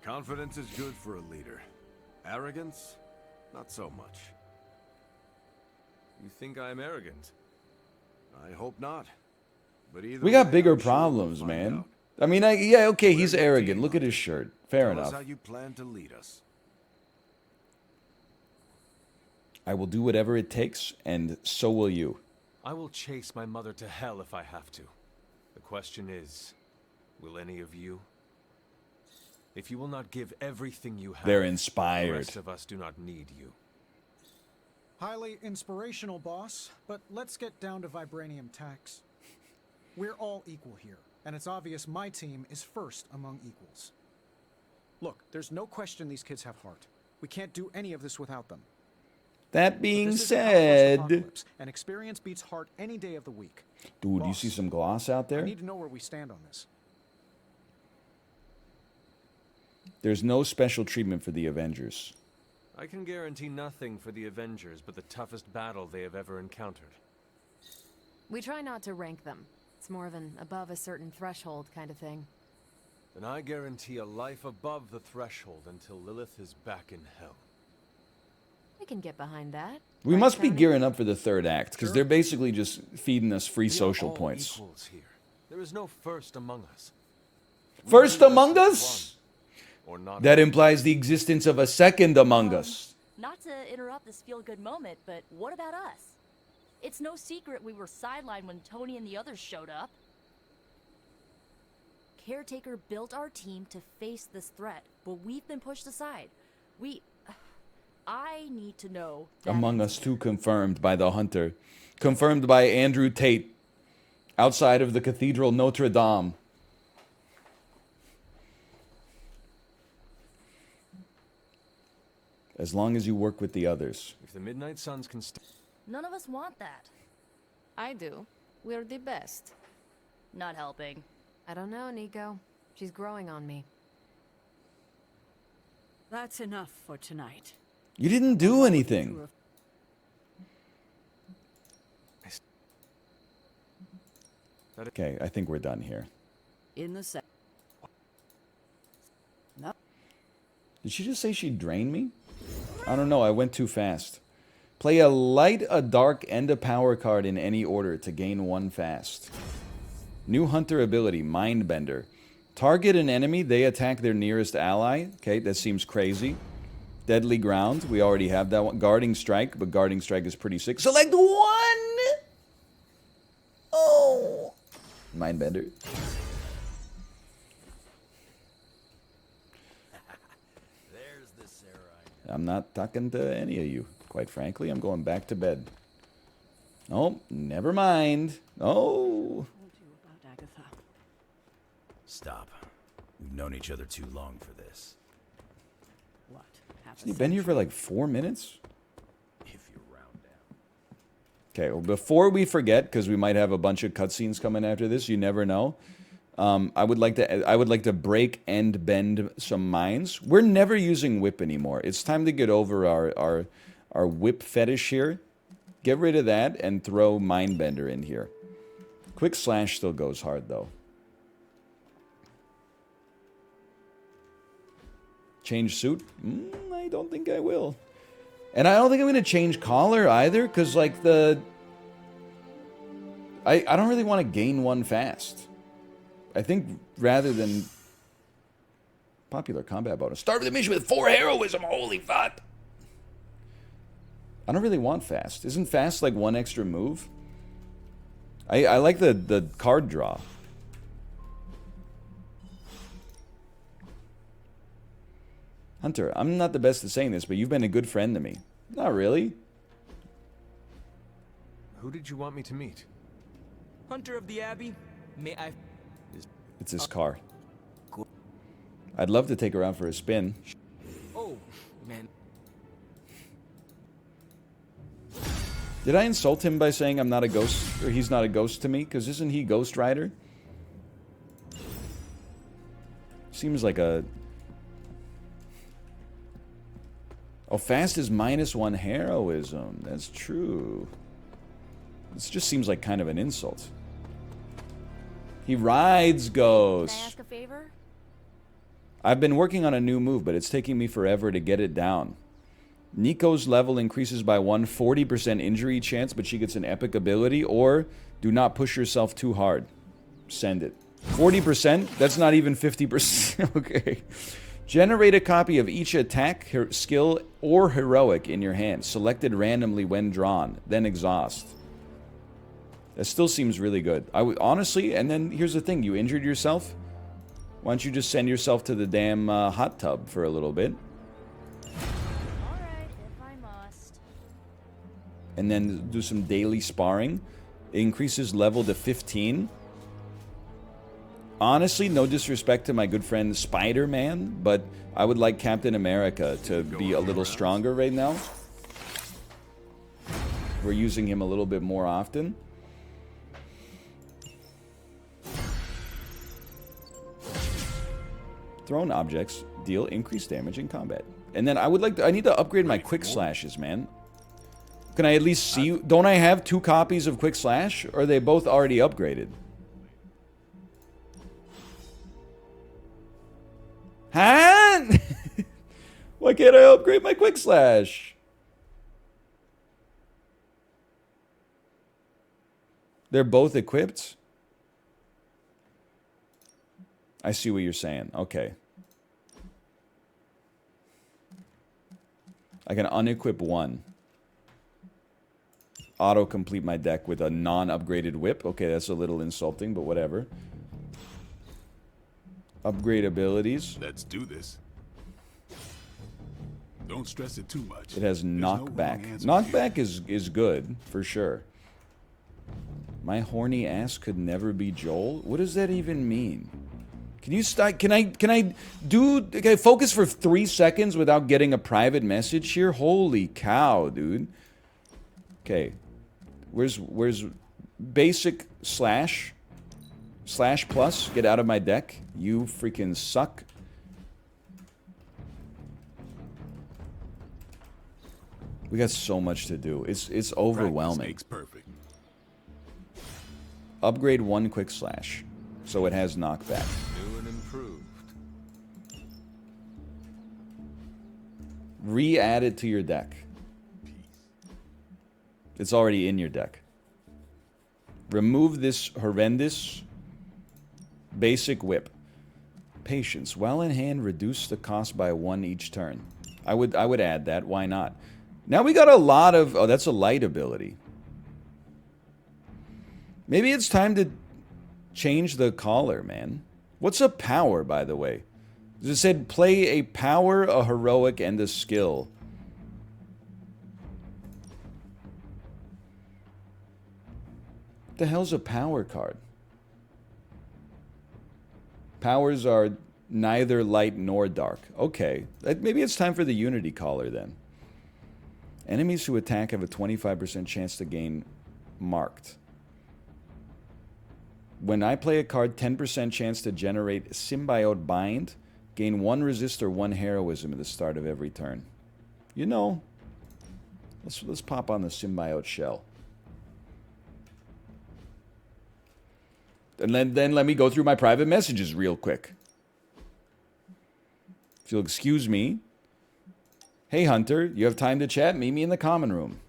Confidence is good for a leader. Arrogance? Not so much. You think I'm arrogant? I hope not. But either We got way, bigger I'm sure we'll problems, find man. out. I mean, yeah, okay, he's arrogant. Look at his shirt. Fair Tell us enough. how you plan to lead us. I will do whatever it takes, and so will you. I will chase my mother to hell if I have to. The question is, will any of you? If you will not give everything you have, They're the inspired. rest of us do not need you. Highly inspirational, boss, but let's get down to vibranium tax. We're all equal here, and it's obvious my team is first among equals. Look, there's no question these kids have heart. We can't do any of this without them. That being This is an said... apocalypse, and experience beats heart any day of the week. Dude, you Boss, see some gloss out I there? need to know where we stand on this. There's no special treatment for the Avengers. I can guarantee nothing for the Avengers but the toughest battle they have ever encountered. We try not to rank them. It's more of an above a certain threshold kind of thing. Then I guarantee a life above the threshold until Lilith is back in hell. We can get behind that. We Right, must be Tony? gearing up for the third act, because they're basically just feeding us free We social are all points. equals here. There is no first among us. First among us? or not. That implies the existence of a second Among Us. Not to interrupt this feel-good moment, but what about us? It's no secret we were sidelined when Tony and the others showed up. Caretaker built our team to face this threat, but we've been pushed aside. I need to know that Among Us 2 confirmed by the Hunter. Confirmed by Andrew Tate. Outside of the Cathedral Notre Dame. As long as you work with the others. If the Midnight Suns can none of us want that. I do. We're the best. Not helping. I don't know, Nico. She's growing on me. That's enough for tonight. You didn't do anything. Okay, I think we're done here. In the set. No. Did she just say she'd drain me? I don't know, I went too fast. Play a light, a dark, and a power card in any order to gain 1 fast. New Hunter ability, Mindbender. Target an enemy, they attack their nearest ally. Okay, that seems crazy. Deadly Ground, we already have that one. Guarding Strike, but Guarding Strike is pretty sick. Select 1! Oh! Mindbender. There's the Sarah. I'm not talking to any of you. Quite frankly, I'm going back to bed. Oh, never mind. Oh. Stop. We've known each other too long for this. What? Has he been here for like 4 minutes? If you round down. Okay, well, before we forget, because we might have a bunch of cutscenes coming after this, you never know. I would like to break and bend some minds. We're never using whip anymore. It's time to get over our whip fetish here. Get rid of that and throw Mindbender in here. Quick Slash still goes hard though. Change suit? I don't think I will. And I don't think I'm going to change collar either, because like I don't really want to gain 1 fast. I think rather than popular combat bonus. Start with the mission with 4 heroism, holy fuck! I don't really want fast. Isn't fast like 1 extra move? I like the card draw. Hunter, I'm not the best at saying this, but you've been a good friend to me. Not really. Who did you want me to meet? Hunter of the Abbey, may I... It's his car. I'd love to take her out for a spin. Oh, man. Did I insult him by saying I'm not a ghost, or he's not a ghost to me? Because isn't he Ghost Rider? Seems like a... Oh, fast is -1 heroism. That's true. This just seems like kind of an insult. He rides ghosts. Can I ask a favor? I've been working on a new move, but it's taking me forever to get it down. Nico's level increases by 40% injury chance, but she gets an epic ability, or do not push yourself too hard. Send it. 40%? That's not even 50%. Okay. Generate a copy of each attack, skill, or heroic in your hand, selected randomly when drawn, then exhaust. That still seems really good. I would honestly, and then here's the thing, you injured yourself? Why don't you just send yourself to the damn hot tub for a little bit? Alright, if I must. And then do some daily sparring. It increases level to 15. Honestly, no disrespect to my good friend Spider-Man, but I would like Captain America to be a little stronger right now. We're using him a little bit more often. Thrown objects deal increased damage in combat. And then I need to upgrade my quick slashes, man. Can I at least see? Don't I have 2 copies of quick slash? Or are they both already upgraded? Huh? Why can't I upgrade my quick slash? They're both equipped? I see what you're saying. Okay. I can unequip one. Auto-complete my deck with a non-upgraded whip. Okay, that's a little insulting, but whatever. Upgrade abilities. Let's do this. Don't stress it too much. It has knockback. Knockback is good, for sure. My horny ass could never be Joel? What does that even mean? Can you stop? Can I focus for 3 seconds without getting a private message here? Holy cow, dude. Okay. Where's basic slash plus? Get out of my deck. You freaking suck. We got so much to do. It's overwhelming. Makes perfect. Upgrade one quick slash, so it has knockback. New and improved. Re-add it to your deck. It's already in your deck. Remove this horrendous basic whip. Patience. While in hand, reduce the cost by 1 each turn. I would add that. Why not? Now we got a lot of... Oh, that's a light ability. Maybe it's time to change the collar, man. What's a power, by the way? It said play a power, a heroic, and a skill. What the hell's a power card? Powers are neither light nor dark. Okay. Maybe it's time for the Unity collar then. Enemies who attack have a 25% chance to gain marked. When I play a card, 10% chance to generate Symbiote Bind. Gain 1 resist or 1 heroism at the start of every turn. You know, let's pop on the Symbiote Shell. And then let me go through my private messages real quick. If you'll excuse me. Hey, Hunter, you have time to chat? Meet me in the common room.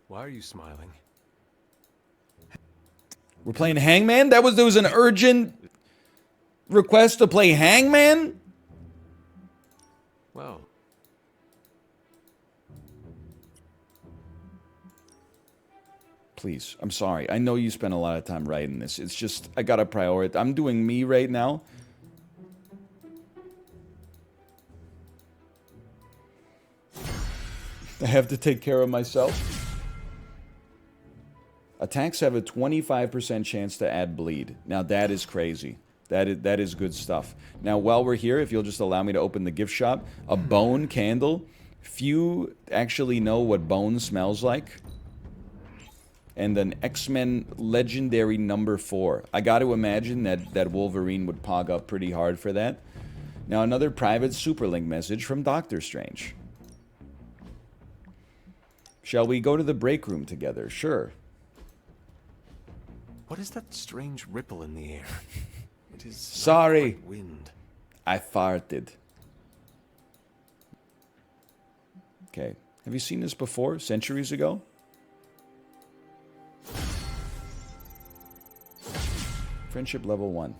Why are you smiling? We're playing Hangman? There was an urgent request to play Hangman? Well. Please, I'm sorry. I know you spent a lot of time writing this. It's just, I gotta prioritize. I'm doing me right now. I have to take care of myself. Attacks have a 25% chance to add bleed. Now that is crazy. That is good stuff. Now while we're here, if you'll just allow me to open the gift shop, a bone candle. Few actually know what bone smells like. And an X-Men Legendary number 4. I got to imagine that Wolverine would pog up pretty hard for that. Now another private Superlink message from Doctor Strange. Shall we go to the break room together? Sure. What is that strange ripple in the air? It is sorry. Not quite wind. I farted. Okay. Have you seen this before? Centuries ago? Friendship level 1.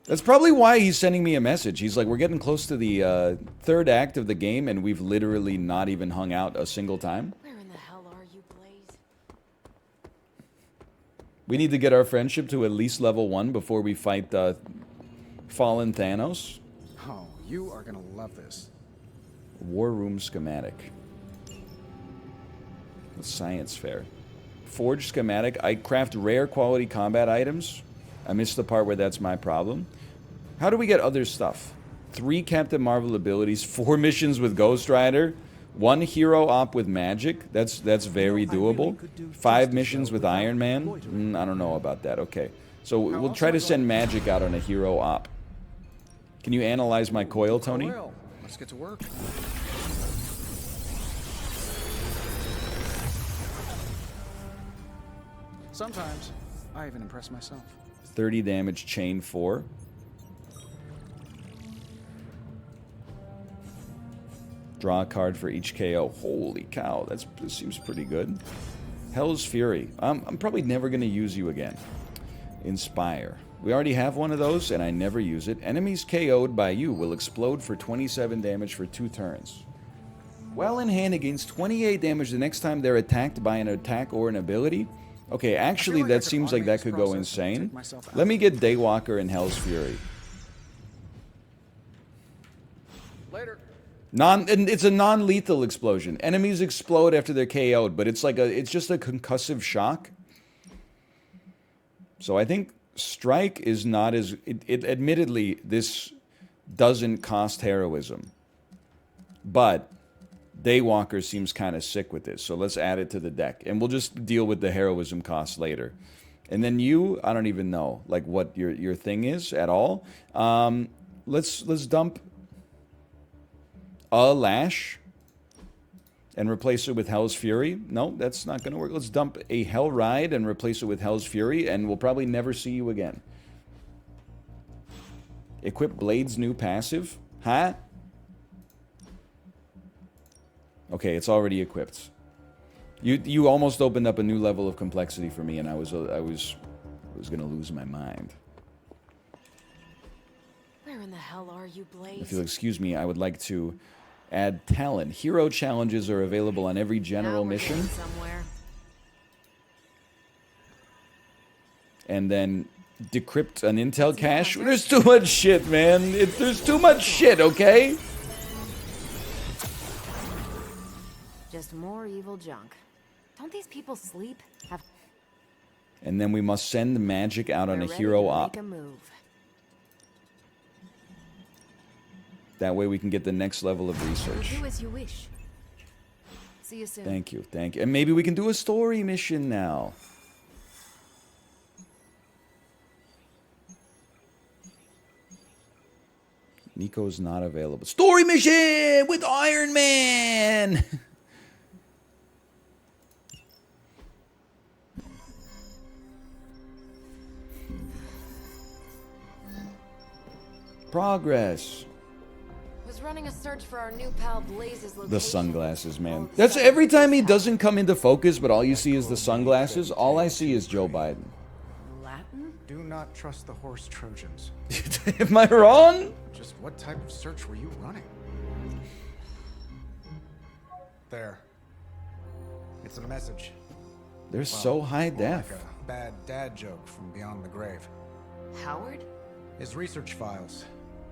That's probably why he's sending me a message. He's like, we're getting close to the third act of the game, and we've literally not even hung out a single time. Where in the hell are you, Blaze? We need to get our friendship to at least level 1 before we fight Fallen Thanos. Oh, you are gonna love this. War Room Schematic. Science Fair. Forge Schematic. I craft rare quality combat items. I missed the part where that's my problem. How do we get other stuff? 3 Captain Marvel abilities, 4 missions with Ghost Rider, 1 hero op with magic. That's very doable. 5 missions with Iron Man. I don't know about that. Okay. So we'll try to send magic out on a hero op. Can you analyze my coil, Tony? Let's get to work. Sometimes I even impress myself. 30 damage, chain 4. Draw a card for each KO. Holy cow, that seems pretty good. Hell's Fury. I'm probably never going to use you again. Inspire. We already have one of those, and I never use it. Enemies KO'd by you will explode for 27 damage for 2 turns. Well in hand against 28 damage the next time they're attacked by an attack or an ability. Okay, actually, that seems like that could go insane. Let me get Daywalker and Hell's Fury. Later. It's a non-lethal explosion. Enemies explode after they're KO'd, but it's just a concussive shock. So I think Strike is not as... admittedly, this doesn't cost heroism. But Daywalker seems kind of sick with this, so let's add it to the deck. And we'll just deal with the heroism cost later. And then you, I don't even know, like, what your thing is at all. Let's dump a Lash and replace it with Hell's Fury. No, that's not going to work. Let's dump a Hell Ride and replace it with Hell's Fury, and we'll probably never see you again. Equip Blade's new passive. Huh? Okay, it's already equipped. You almost opened up a new level of complexity for me, and I was going to lose my mind. Where in the hell are you, Blaze? If you'll excuse me, I would like to add talent. Hero challenges are available on every general mission. Somewhere. And then decrypt an intel cache. There's too much shit, man. There's too much shit, okay? Just more evil junk. Don't these people sleep? And then we must send magic out on a hero op. That way we can get the next level of research. Do as you wish. See you soon. Thank you, thank you. And maybe we can do a story mission now. Nico's not available. Story mission with Iron Man! Progress. Was running a search for our new pal Blaze's location. The sunglasses, man. That's every time he doesn't come into focus, but all you see is the sunglasses. All I see is Joe Biden. Latin? Do not trust the horse Trojans. Am I wrong? Just what type of search were you running? There. It's a message. They're so high def. Like a bad dad joke from beyond the grave. Howard? His research files.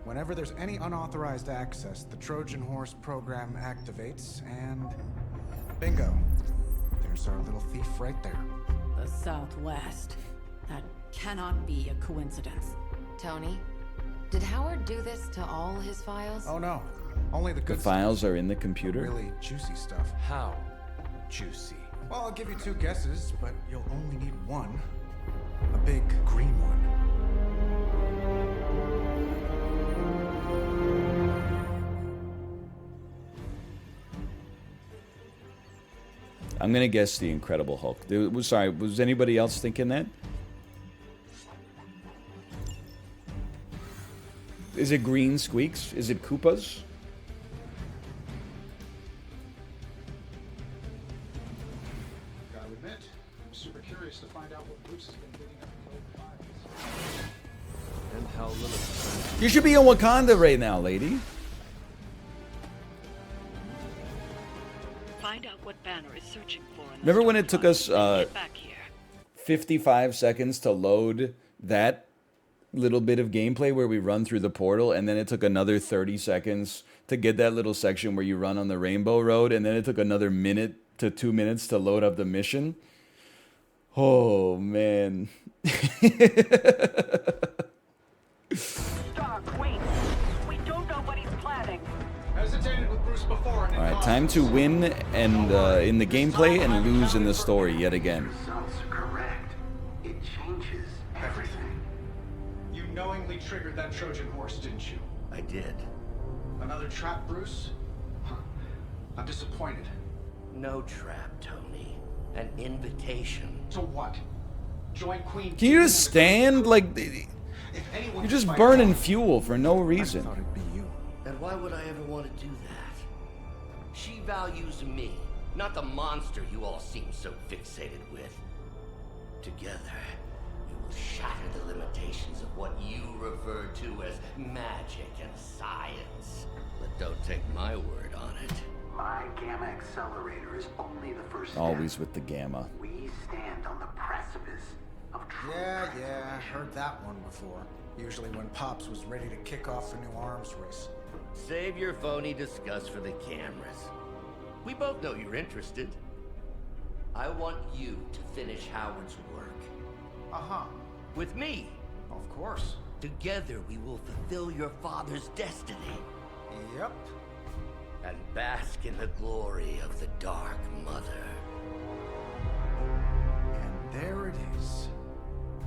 Whenever there's any unauthorized access, the Trojan Horse program activates, and bingo. There's our little thief right there. The Southwest. That cannot be a coincidence. Tony, did Howard do this to all his files? Oh no, only the good The files are in the computer. Really juicy stuff. How juicy? Well, I'll give you 2 guesses, but you'll only need one. A big green one. I'm gonna guess the Incredible Hulk. Sorry, was anybody else thinking that? Is it Green Squeaks? Is it Koopas? Gotta admit, I'm super curious to find out what Bruce has been digging up in old files. And how Lilith. You should be in Wakanda right now, lady. Find out what Banner is searching for. Remember when it took us 55 seconds to load that little bit of gameplay where we run through the portal, and then it took another 30 seconds to get that little section where you run on the Rainbow Road, and then it took another minute to 2 minutes to load up the mission? Oh, man. Stark, wait. We don't know what he's planning. Hesitated with Bruce before. All right, time to win and in the gameplay and lose in the story yet again. Results are correct. It changes everything. You knowingly triggered that Trojan horse, didn't you? I did. Another trap, Bruce? Huh. I'm disappointed. No trap, Tony. An invitation. To what? Join Queen. Can you just stand? Like, you're just burning fuel for no reason. And why would I ever want to do that? She values me, not the monster you all seem so fixated with. Together, we will shatter the limitations of what you refer to as magic and science. But don't take my word on it. My gamma accelerator is only the first step. Always with the gamma. We stand on the precipice of true Yeah, heard that one before. Usually when Pops was ready to kick off a new arms race. Save your phony disgust for the cameras. We both know you're interested. I want you to finish Howard's work. Uh-huh. With me. Of course. Together we will fulfill your father's destiny. Yep. And bask in the glory of the Dark Mother. And there it is.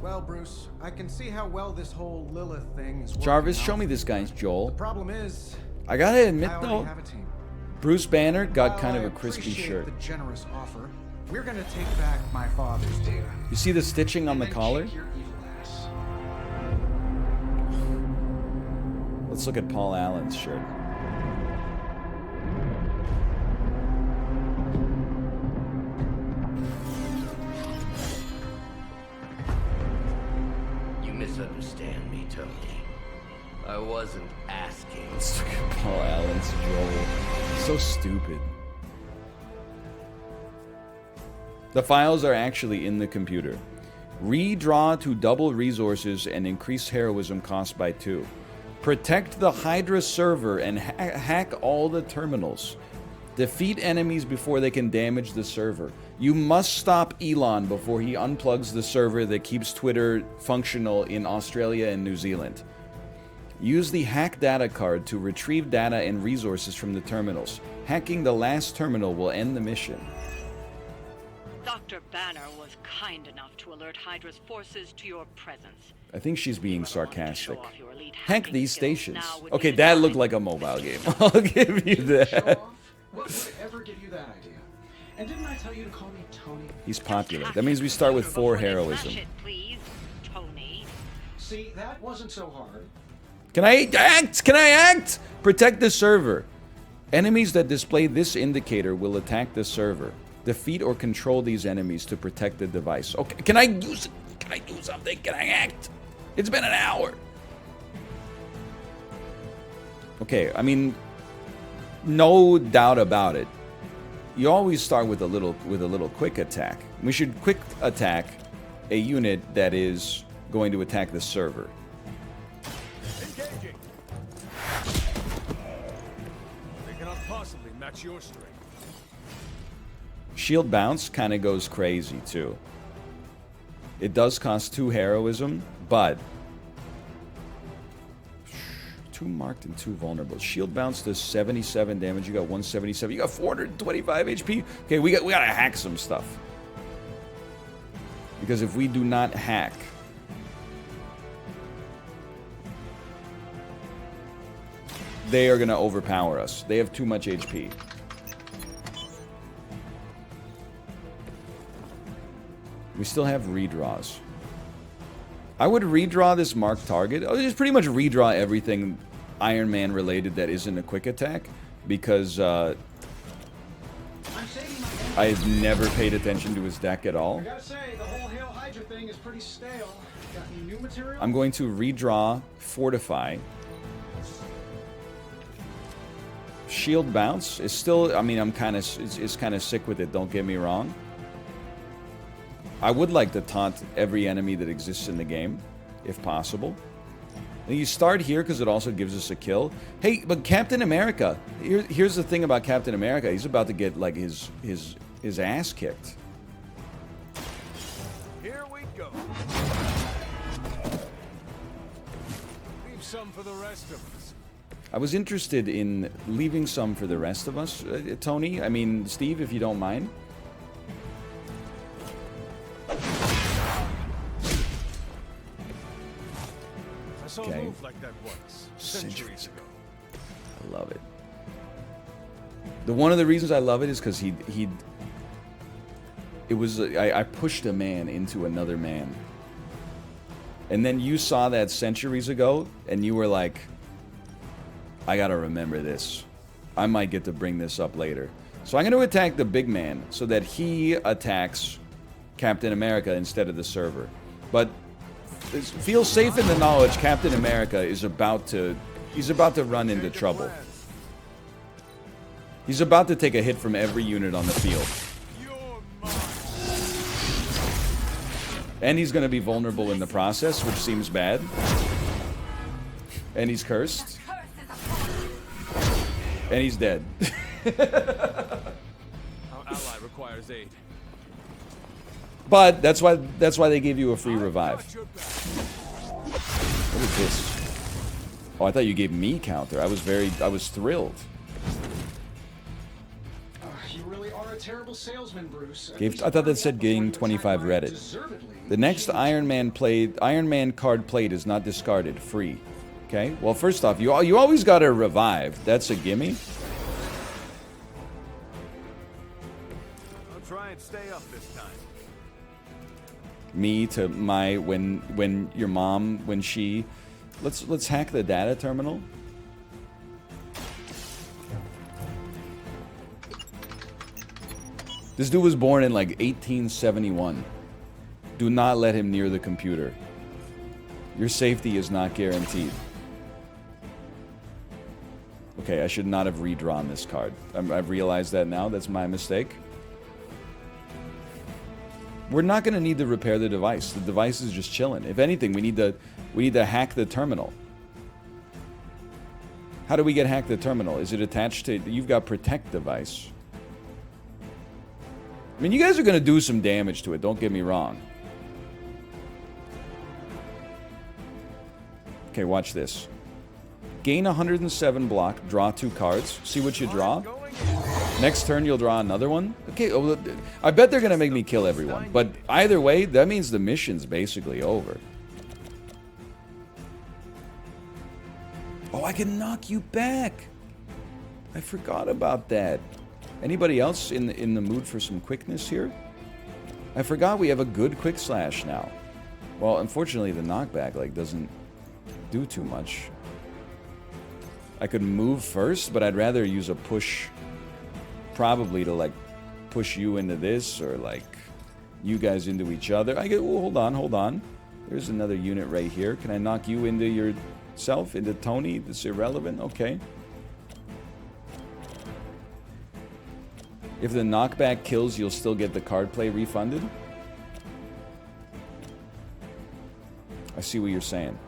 Well, Bruce, I can see how well this whole Lilith thing is working Jarvis, out. show me this guy's Joel. The problem is, I gotta admit I already though, have a team. Bruce Banner got While kind of I a crispy appreciate shirt. the generous offer, we're gonna take back my father's data. You see the stitching on the collar? Your evil ass. Let's look at Paul Allen's shirt. You misunderstand me, Tony. I wasn't asking. Let's look at Paul Allen's Joel. So stupid. The files are actually in the computer. Redraw to double resources and increase heroism cost by 2. Protect the Hydra server and hack all the terminals. Defeat enemies before they can damage the server. You must stop Elon before he unplugs the server that keeps Twitter functional in Australia and New Zealand. Use the hack data card to retrieve data and resources from the terminals. Hacking the last terminal will end the mission. Dr. Banner was kind enough to alert Hydra's forces to your presence. I think she's being sarcastic. Off your elite Hack hacking these skills stations. now would Okay, be that the looked time. like a mobile game. I'll give you that. What would ever give you that idea? And didn't I tell you to call me Tony? He's popular. That means we start with 4 heroism. Smash it, please, Tony. See, that wasn't so hard. Can I act? Can I act? Protect the server. Enemies that display this indicator will attack the server. Defeat or control these enemies to protect the device. Okay, can I use it? Can I do something? Can I act? It's been an hour. Okay, I mean, no doubt about it. You always start with a little quick attack. We should quick attack a unit that is going to attack the server. Engaging. They cannot possibly match your strength. Shield bounce kind of goes crazy too. It does cost 2 heroism, but 2 marked and 2 vulnerable. Shield bounce does 77 damage. You got 177. You got 425 HP. Okay, we gotta hack some stuff. Because if we do not hack, they are gonna overpower us. They have too much HP. We still have redraws. I would redraw this marked target. I would just pretty much redraw everything Iron Man related that isn't a quick attack. Because I've never paid attention to his deck at all. I gotta say, the whole Hail Hydra thing is pretty stale. Got any new material? I'm going to redraw Fortify. Shield bounce is still, I mean, I'm kind of is kind of sick with it, don't get me wrong. I would like to taunt every enemy that exists in the game, if possible. And you start here because it also gives us a kill. Hey, but Captain America, here's the thing about Captain America. He's about to get, like, his ass kicked. Here we go. Leave some for the rest of us. I was interested in leaving some for the rest of us, Tony. I mean, Steve, if you don't mind. I saw a move like that once, centuries ago. I love it. One of the reasons I love it is because I pushed a man into another man. And then you saw that centuries ago, and you were like, I gotta remember this. I might get to bring this up later. So I'm going to attack the big man so that he attacks Captain America instead of the server. But Feel safe in the knowledge Captain America is about to... He's about to run into trouble. He's about to take a hit from every unit on the field. And he's going to be vulnerable in the process, which seems bad. And he's cursed. And he's dead. Our ally requires aid. But that's why they gave you a free revive. What is this? Oh, I thought you gave me counter. I was thrilled. You really are a terrible salesman, Bruce. I thought that said gain 25 Reddit. The next Iron Man card played is not discarded. Free. Okay. Well, first off, you always got to revive. That's a gimme. I'll try and stay up this time. Me to my when your mom when she let's hack the data terminal. This dude was born in like 1871. Do not let him near the computer. Your safety is not guaranteed. Okay, I should not have redrawn this card. I've realized that now. That's my mistake. We're not going to need to repair the device. The device is just chilling. If anything, we need to hack the terminal. How do we get hack the terminal? Is it attached to... You've got protect device. I mean, you guys are going to do some damage to it. Don't get me wrong. Okay, watch this. Gain 107 block, draw 2 cards. See what you draw. Next turn, you'll draw another one. Okay, I bet they're going to make me kill everyone. But either way, that means the mission's basically over. Oh, I can knock you back. I forgot about that. Anybody else in the mood for some quickness here? I forgot we have a good quick slash now. Well, unfortunately, the knockback like doesn't do too much. I could move first, but I'd rather use a push, probably to like push you into this or like you guys into each other. I get. Oh, hold on. There's another unit right here. Can I knock you into yourself, into Tony? That's irrelevant. Okay. If the knockback kills, you'll still get the card play refunded. I see what you're saying.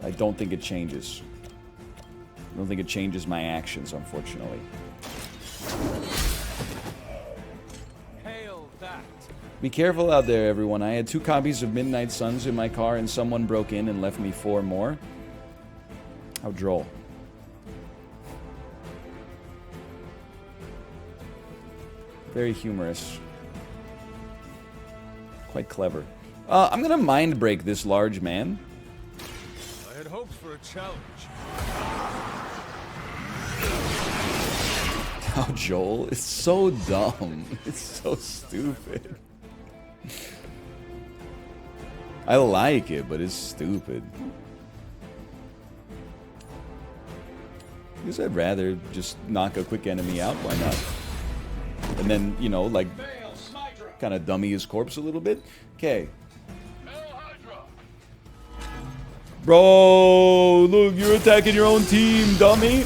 I don't think it changes. I don't think it changes my actions, unfortunately. Hail that. Be careful out there, everyone. I had 2 copies of Midnight Suns in my car and someone broke in and left me 4 more. How droll. Very humorous. Quite clever. I'm gonna mind break this large man. I had hopes for a challenge. Oh, Joel, it's so dumb. It's so stupid. I like it, but it's stupid. I guess I'd rather just knock a quick enemy out. Why not? And then, you know, like, kind of dummy his corpse a little bit. Okay. Bro, look, you're attacking your own team, dummy.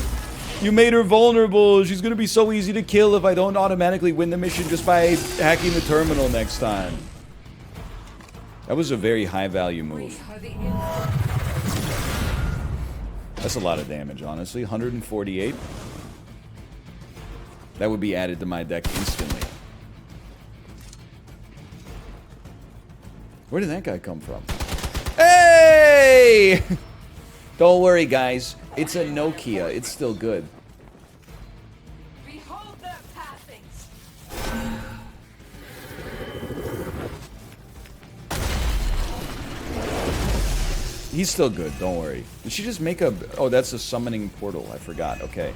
You made her vulnerable. She's going to be so easy to kill if I don't automatically win the mission just by hacking the terminal next time. That was a very high value move. That's a lot of damage, honestly. 148. That would be added to my deck instantly. Where did that guy come from? Hey! Don't worry, guys. It's a Nokia. It's still good. Behold their passings. He's still good. Don't worry. Did she just make a... Oh, that's a summoning portal. I forgot. Okay.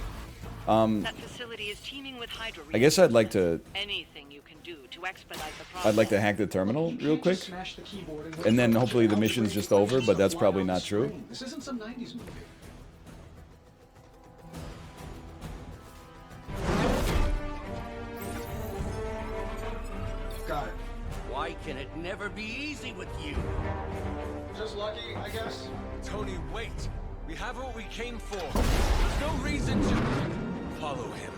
That facility is teeming with Hydra. I guess I'd like to... Anything you can do to expedite the process. I'd like to hack the terminal real quick. And then hopefully the mission's just over, but that's probably not true. This isn't some 90s movie. Can it never be easy with you? Just lucky, I guess. Tony, wait! We have what we came for. There's no reason to follow him.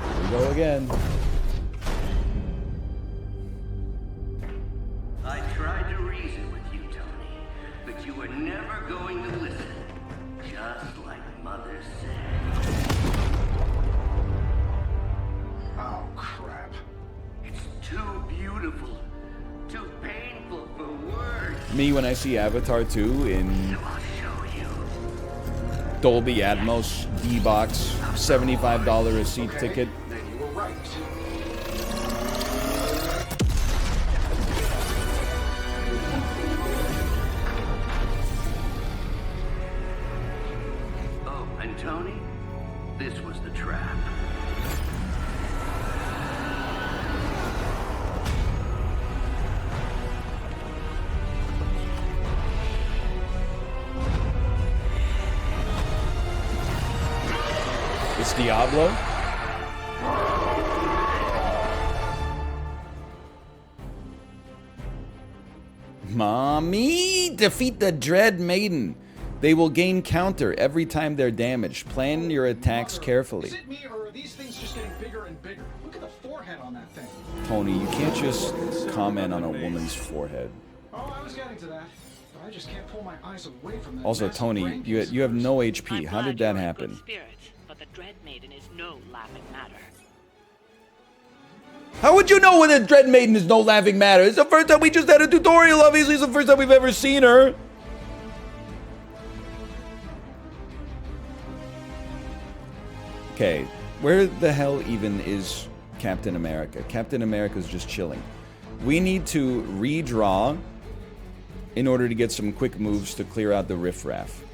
Here we go again. I tried to reason with you, Tony, but you were never going to listen. Just like Mother said. Oh, crap. It's too beautiful, too painful for words. Me when I see Avatar 2 in Dolby Atmos D-Box, $75 a seat ticket. Then you were right. Oh, and Tony, this was the trap. It's Diablo. Mommy, defeat the Dread Maiden. They will gain counter every time they're damaged. Plan your attacks carefully. Is it me, or are these things just getting bigger and bigger? Look at the forehead on that thing. Tony, you can't just comment on a woman's forehead. Oh, I was getting to that. But I just can't pull my eyes away from that. Also, massive Tony, brain you have no HP. How did that happen? Spirits, but the Dread Maiden is no laughing matter. How would you know when a Dread Maiden is no laughing matter? It's the first time we just had a tutorial. Obviously, it's the first time we've ever seen her. Okay, where the hell even is Captain America? Captain America's just chilling. We need to redraw in order to get some quick moves to clear out the riffraff.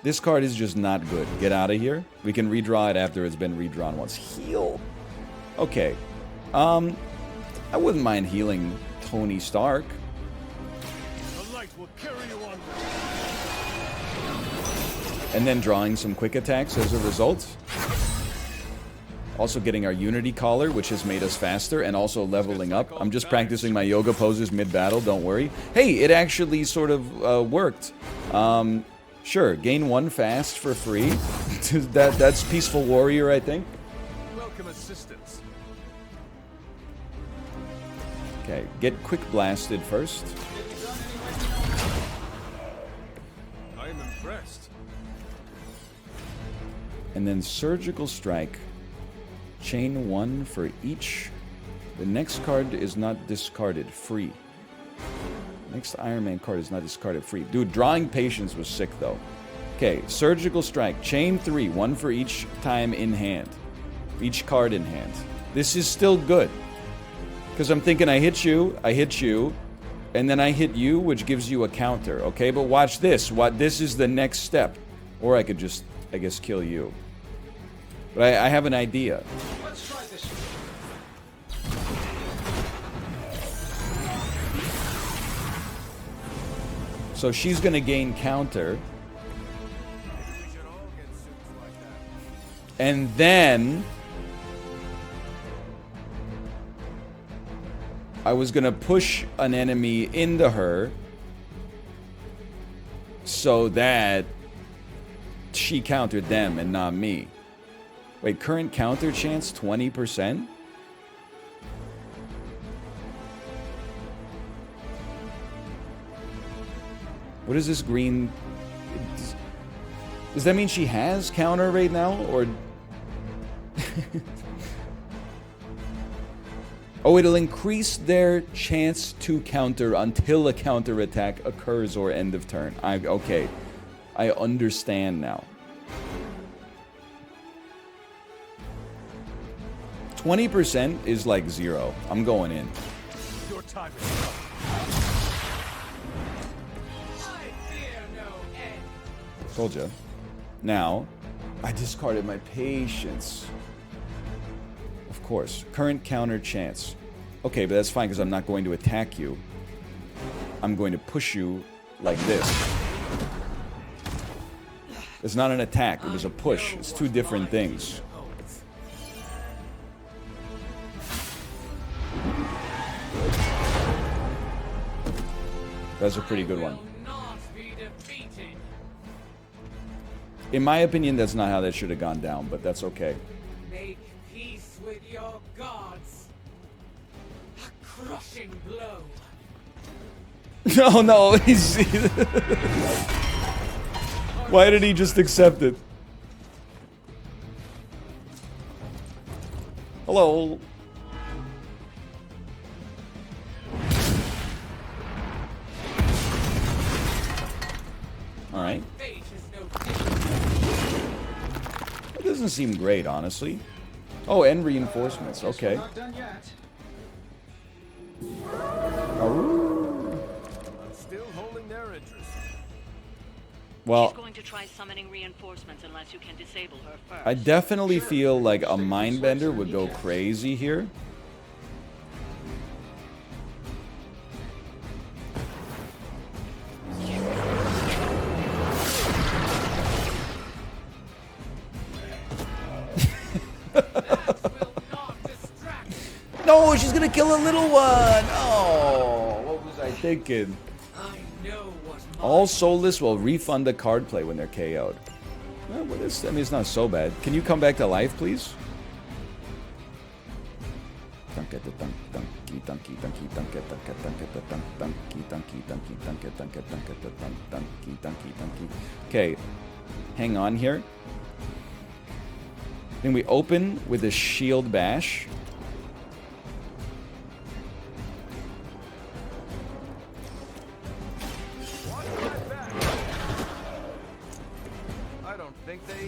This card is just not good. Get out of here. We can redraw it after it's been redrawn once. Heal. Okay. I wouldn't mind healing Tony Stark. The light will carry you onward. And then drawing some quick attacks as a result. Also getting our Unity Collar, which has made us faster, and also leveling up. I'm just practicing my yoga poses mid-battle, don't worry. Hey, it actually sort of worked. Sure, gain 1 fast for free. That's Peaceful Warrior, I think. Welcome assistance. Okay, get quick blasted first. I am impressed. And then Surgical Strike. Chain 1 for each. The next card is not discarded. Free. Next Iron Man card is not discarded. Free. Dude, Drawing Patience was sick, though. Okay, Surgical Strike. Chain 3. 1 for each time in hand. Each card in hand. This is still good. Because I'm thinking I hit you, and then I hit you, which gives you a counter. Okay, but watch this. This is the next step. Or I could just, I guess, kill you. But I have an idea. Let's try this. So she's going to gain counter. And then I was going to push an enemy into her so that she countered them and not me. Wait, current counter chance 20%? What is this green? Does that mean she has counter right now, or? Oh, it'll increase their chance to counter until a counter attack occurs or end of turn. Okay, I understand now. 20% is like 0. I'm going in. Your time is up. Told ya. Now, I discarded my patience. Of course. Current counter chance. Okay, but that's fine because I'm not going to attack you. I'm going to push you like this. It's not an attack. It was a push. It's two different things. That's a pretty good one. In my opinion, that's not how that should have gone down, but that's okay. Make peace with your gods. A crushing blow. No, no, he's... Why did he just accept it? Hello. Alright. It doesn't seem great, honestly. Oh, and reinforcements. Okay. Still holding their interest. Well, She's going to try summoning reinforcements unless you can disable her first. I definitely feel like a mindbender would go crazy here. No, she's gonna kill a little one. Oh, what was I thinking? All soulless will refund the card play when they're KO'd. Well, I mean, it's not so bad. Can you come back to life, please? Okay, hang on here. Then we open with a shield bash.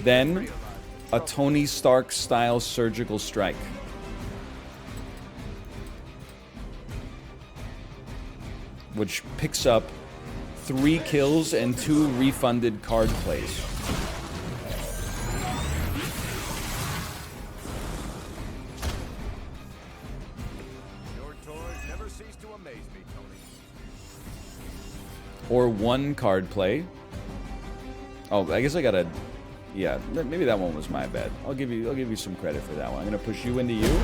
Then, a Tony Stark style surgical strike. Which picks up 3 kills and 2 refunded card plays. Your toys never cease to amaze me, Tony. Or 1 card play. Oh, I guess I gotta... Yeah, maybe that one was my bad. I'll give you some credit for that one. I'm gonna push you into you.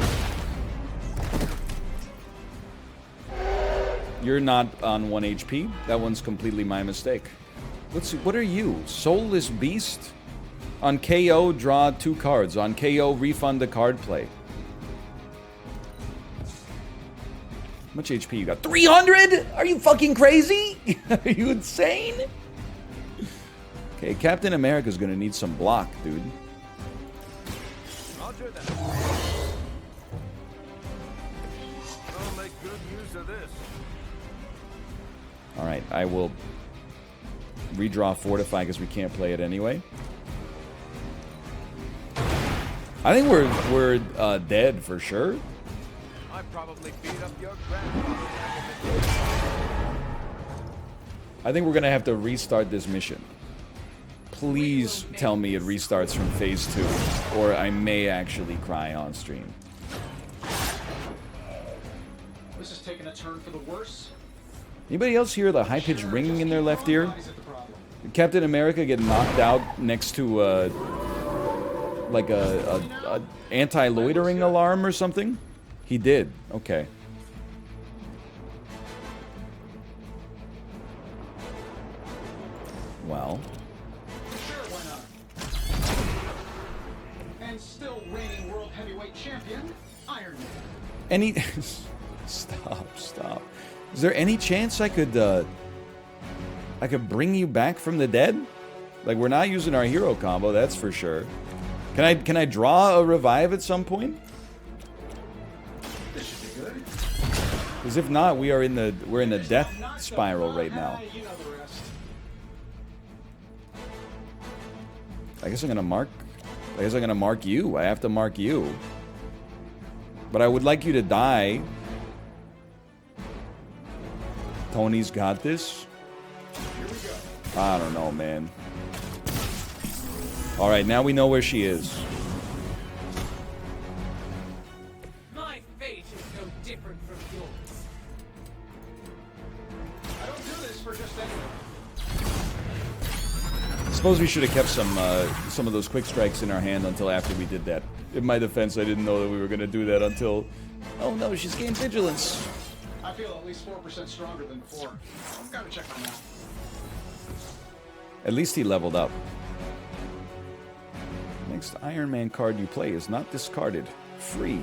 You're not on 1 HP. That one's completely my mistake. What are you? Soulless Beast? On KO, draw 2 cards. On KO, refund a card play. How much HP you got? 300? Are you fucking crazy? Are you insane? Okay, Captain America's gonna need some block, dude. Roger that. I'll make good use of this. Alright, I will redraw Fortify because we can't play it anyway. I think we're dead for sure. I probably beat up your grandfather. I think we're gonna have to restart this mission. Please tell me it restarts from phase 2, or I may actually cry on stream. This is taking a turn for the worse. Anybody else hear the high-pitched ringing in their left ear? Did Captain America get knocked out next to like a anti-loitering alarm or something? He did. Okay. Well. Sure, why not? And still reigning world heavyweight champion, Iron Man. Any... Stop. Is there any chance I could bring you back from the dead? Like, we're not using our hero combo, that's for sure. Can I draw a revive at some point? This should be good. Because if not, we're in the death spiral right now. You know the rest. I guess I'm gonna mark you. I have to mark you. But I would like you to die. Tony's got this. Here we go. I don't know, man. Alright, now we know where she is. My fate is no different from yours. I don't do this for just anyone. This suppose we should have kept some of those quick strikes in our hand until after we did that. In my defense, I didn't know that we were going to do that until... Oh no, she's gained vigilance. I feel at least 4% stronger than before. Gotta check on that. At least he leveled up. Next Iron Man card you play is not discarded. Free.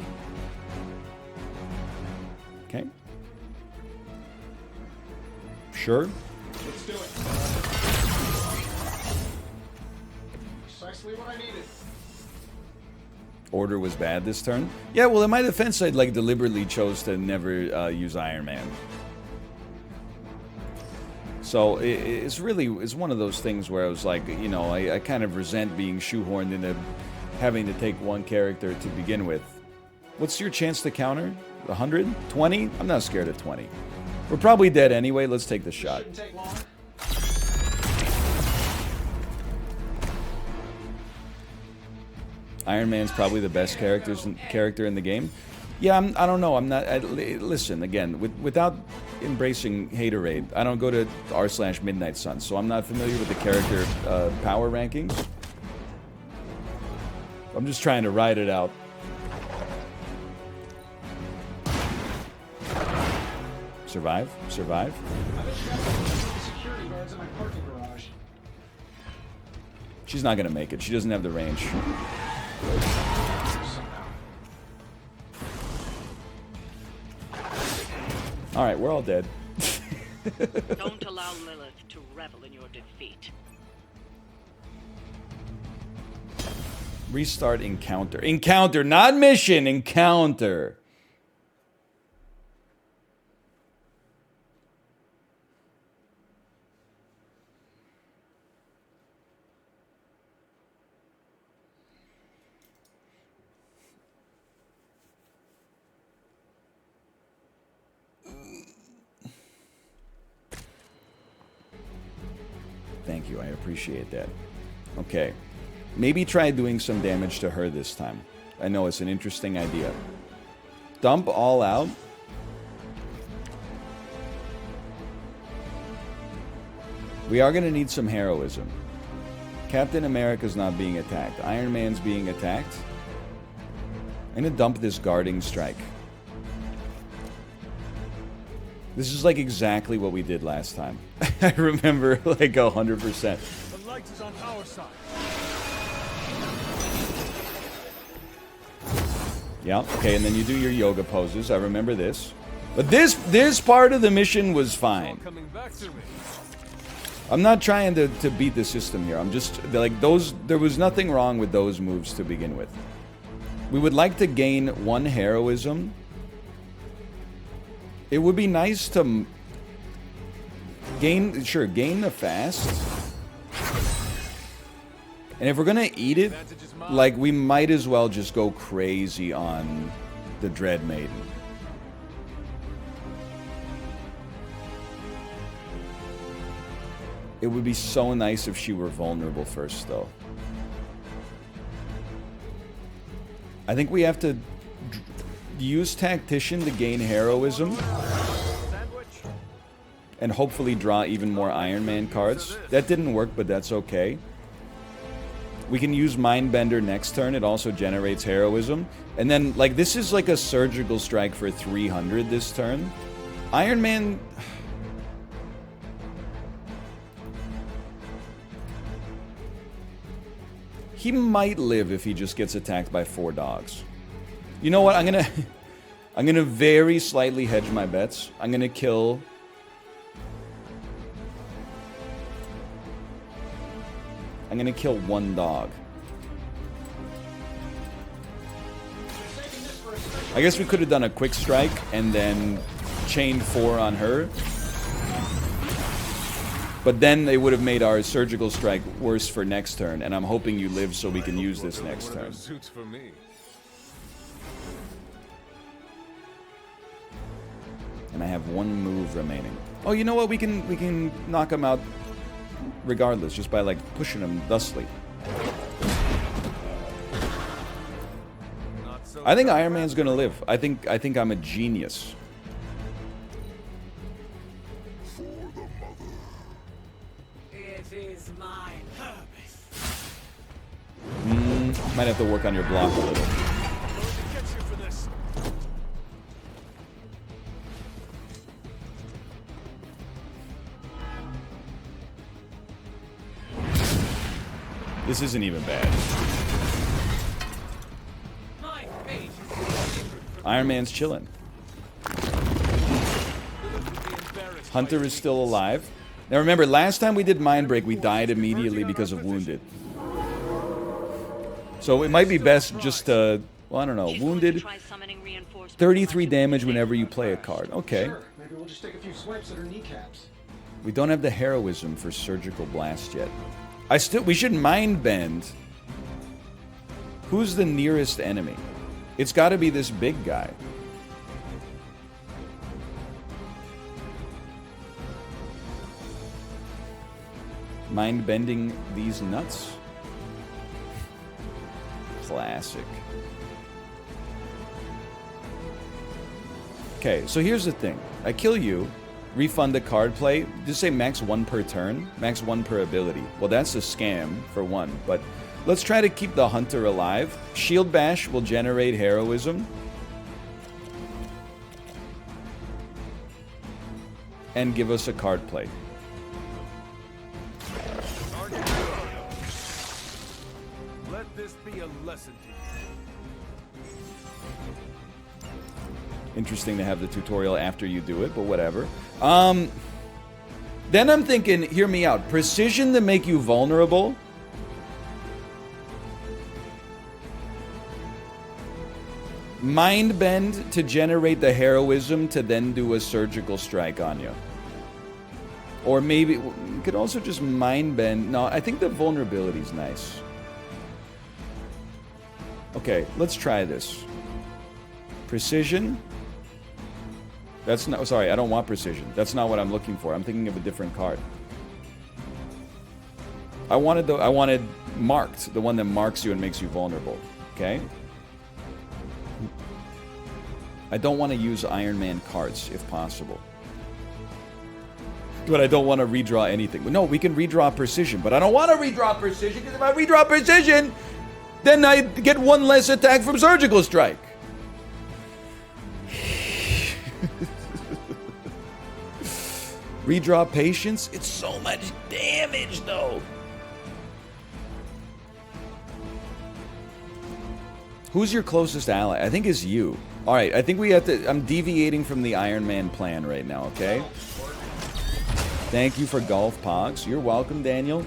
Okay. Sure. Let's do it. Precisely what I needed. Order was bad this turn. Yeah, well, in my defense, I like deliberately chose to never use Iron Man. So it's one of those things where I was like, you know, I kind of resent being shoehorned into having to take one character to begin with. What's your chance to counter? 100? 20? I'm not scared of 20. We're probably dead anyway. Let's take the shot. Shouldn't take long. Iron Man's probably the best character in the game. Yeah, I don't know. I'm not. Listen, again, without embracing haterade, I don't go to r/Midnight Sun, so I'm not familiar with the character power rankings. I'm just trying to ride it out. Survive, survive. I bet you guys can see the security guards in my parking garage. She's not gonna make it. She doesn't have the range. All right, we're all dead. Don't allow Lilith to revel in your defeat. Restart encounter. Encounter, not mission. Encounter. Thank you, I appreciate that. Okay. Maybe try doing some damage to her this time. I know it's an interesting idea. Dump all out. We are going to need some heroism. Captain America's not being attacked. Iron Man's being attacked. I'm going to dump this guarding strike. This is like exactly what we did last time. I remember like 100%. The light is on our side. Yeah, okay, and then you do your yoga poses. I remember this. But this part of the mission was fine. Coming back to me. I'm not trying to beat the system here. I'm just like there was nothing wrong with those moves to begin with. We would like to gain 1 heroism. It would be nice to gain the fast. And if we're gonna eat it, like, we might as well just go crazy on the Dread Maiden. It would be so nice if she were vulnerable first, though. I think we have to use Tactician to gain heroism. And hopefully draw even more Iron Man cards. That didn't work, but that's okay. We can use Mindbender next turn. It also generates heroism. And then, like, this is like a surgical strike for 300 this turn. Iron Man... He might live if he just gets attacked by 4 dogs. You know what? I'm gonna very slightly hedge my bets. I'm gonna kill... I'm gonna kill 1 dog. I guess we could have done a quick strike and then chained 4 on her. But then they would have made our surgical strike worse for next turn, and I'm hoping you live so we can use this next turn. Suits for me. And I have 1 move remaining. Oh, you know what? We can knock him out regardless, just by like pushing him thusly. I think Iron Man's gonna live. I think I'm a genius. It is my purpose Might have to work on your block a little. This isn't even bad. Iron Man's chilling. Hunter is still alive. Now remember, last time we did Mind Break, we died immediately because of Wounded. So it might be best just to, well, I don't know, Wounded, 33 damage whenever you play a card. Okay. Sure. Maybe we'll just take a few swipes at her kneecaps. We don't have the heroism for Surgical Blast yet. We should Mind Bend. Who's the nearest enemy? It's got to be this big guy. Mind bending these nuts? Classic. Okay, so here's the thing. I kill you, refund the card play, just say max 1 per turn, max 1 per ability. Well, that's a scam, for one, but let's try to keep the Hunter alive. Shield Bash will generate heroism. And give us a card play. Let this be a lesson to you. Interesting to have the tutorial after you do it, but whatever. Then I'm thinking, hear me out. Precision to make you vulnerable. Mind Bend to generate the heroism to then do a surgical strike on you. Or maybe, you could also just Mind Bend. No, I think the vulnerability is nice. Okay, let's try this. Precision. That's not, sorry, I don't want precision. That's not what I'm looking for. I'm thinking of a different card. I wanted marked, the one that marks you and makes you vulnerable. Okay? I don't want to use Iron Man cards, if possible. But I don't want to redraw anything. No, we can redraw precision, but I don't want to redraw precision, because if I redraw precision, then I get 1 less attack from Surgical Strike. Redraw patience? It's so much damage, though. Who's your closest ally? I think it's you. Alright, I think we have to... I'm deviating from the Iron Man plan right now, okay? Thank you for Golf Pogs. You're welcome, Daniel.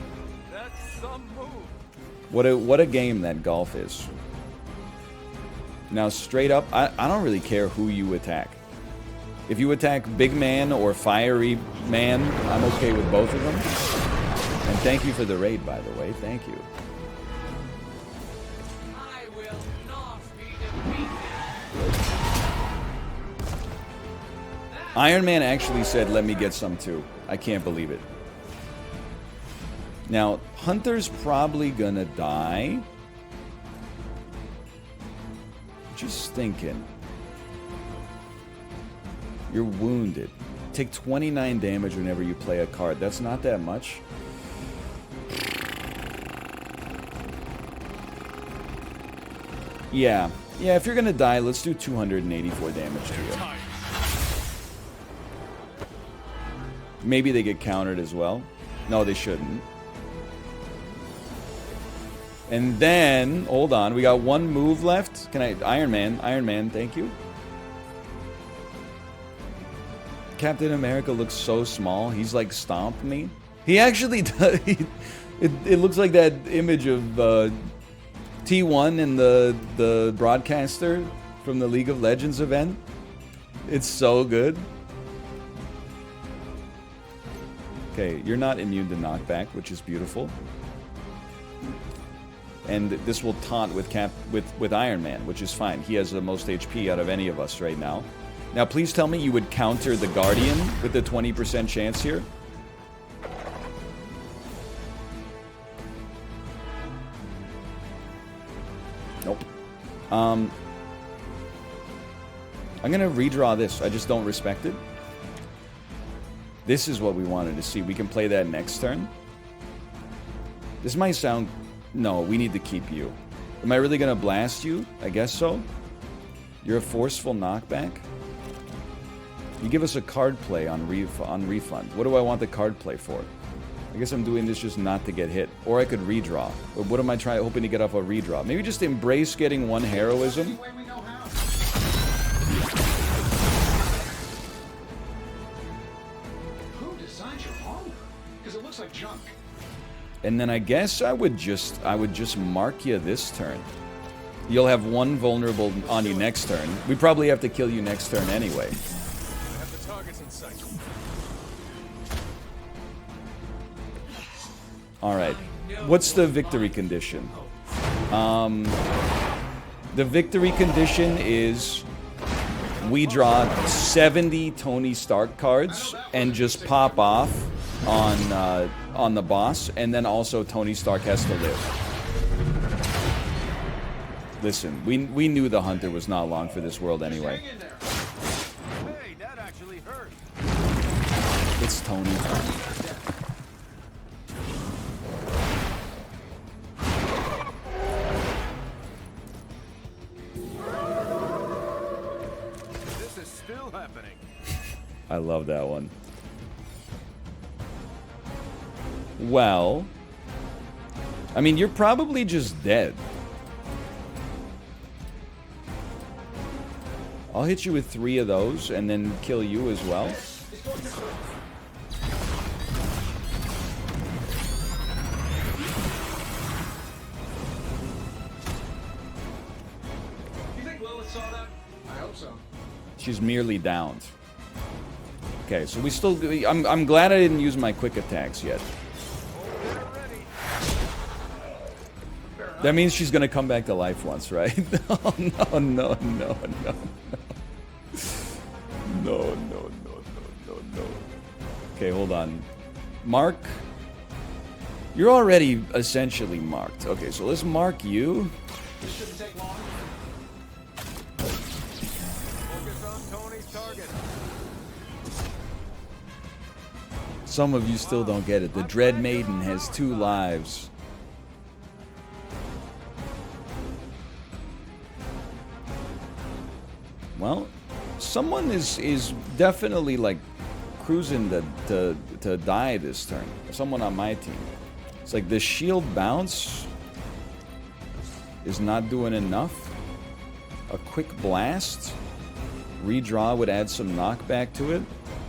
That's some move. What a game that golf is. Now, straight up, I don't really care who you attack. If you attack Big Man or Fiery Man, I'm okay with both of them. And thank you for the raid, by the way. Thank you. I will not be defeated. Iron Man actually said, let me get some too. I can't believe it. Now, Hunter's probably gonna die. Just thinking. You're wounded. Take 29 damage whenever you play a card. That's not that much. Yeah. Yeah, if you're gonna die, let's do 284 damage to you. Maybe they get countered as well. No, they shouldn't. And then, hold on, we got 1 move left. Can I, Iron Man, thank you. Captain America looks so small. He's like stomped me. He actually does. It looks like that image of T1 and the broadcaster from the League of Legends event. It's so good. Okay, you're not immune to knockback, which is beautiful. And this will taunt with Iron Man, which is fine. He has the most HP out of any of us right now. Now, please tell me you would counter the Guardian with the 20% chance here. Nope. I'm gonna redraw this. I just don't respect it. This is what we wanted to see. We can play that next turn. This might sound... No, we need to keep you. Am I really gonna blast you? I guess so. You're a forceful knockback. You give us a card play on refund. What do I want the card play for? I guess I'm doing this just not to get hit. Or I could redraw. But what am I hoping to get off a redraw? Maybe just embrace getting one heroism. Who designed your armor? Because it looks like junk. And then I guess I would just mark you this turn. You'll have one vulnerable on you next turn. We probably have to kill you next turn anyway. I have the targets in sight. Alright. What's the victory condition? The victory condition is we draw 70 Tony Stark cards and just pop off on the boss, and then also Tony Stark has to live. Listen, we knew the Hunter was not long for this world anyway. Hey, that actually hurt. It's Tony. This is still happening. I love that one. Well, I mean, you're probably just dead. I'll hit you with 3 of those and then kill you as well. You think Lilith saw that? I hope so. She's merely downed. Okay, so we still... I'm glad I didn't use my quick attacks yet. That means she's gonna come back to life once, right? Oh, no, no, no, no, no. No, no, no, no, no. Okay, hold on. Mark. You're already essentially marked. Okay, so let's mark you. This shouldn't take long. Focus on Tony's target. Some of you still don't get it. The Dread Maiden has 2 lives. Well, someone is definitely like cruising to die this turn. Someone on my team. It's like the shield bounce is not doing enough. A quick blast, redraw would add some knockback to it.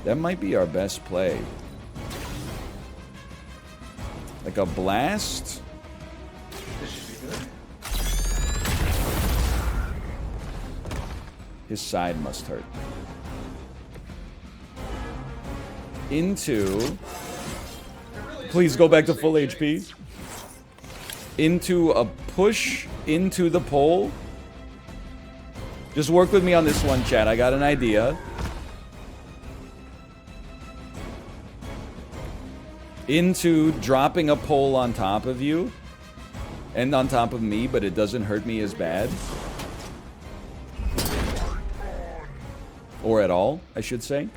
That might be our best play. Like a blast. This should be good. His side must hurt. Into... Please go back to full HP. Into a push into the pole. Just work with me on this one, chat. I got an idea. Into dropping a pole on top of you. And on top of me, but it doesn't hurt me as bad. Or at all, I should say.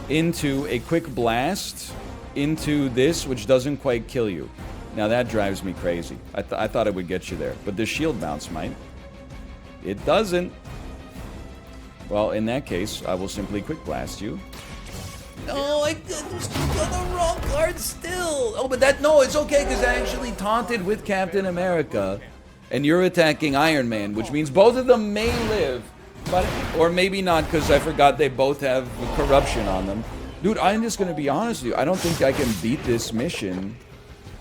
Into a quick blast. Into this, which doesn't quite kill you. Now that drives me crazy. I thought it would get you there. But the shield bounce might. It doesn't. Well, in that case, I will simply quick blast you. No, I got the wrong card still. Oh, but no, it's okay because I actually taunted with Captain America. And you're attacking Iron Man, which means both of them may live. But, or maybe not, because I forgot they both have corruption on them. Dude, I'm just going to be honest with you. I don't think I can beat this mission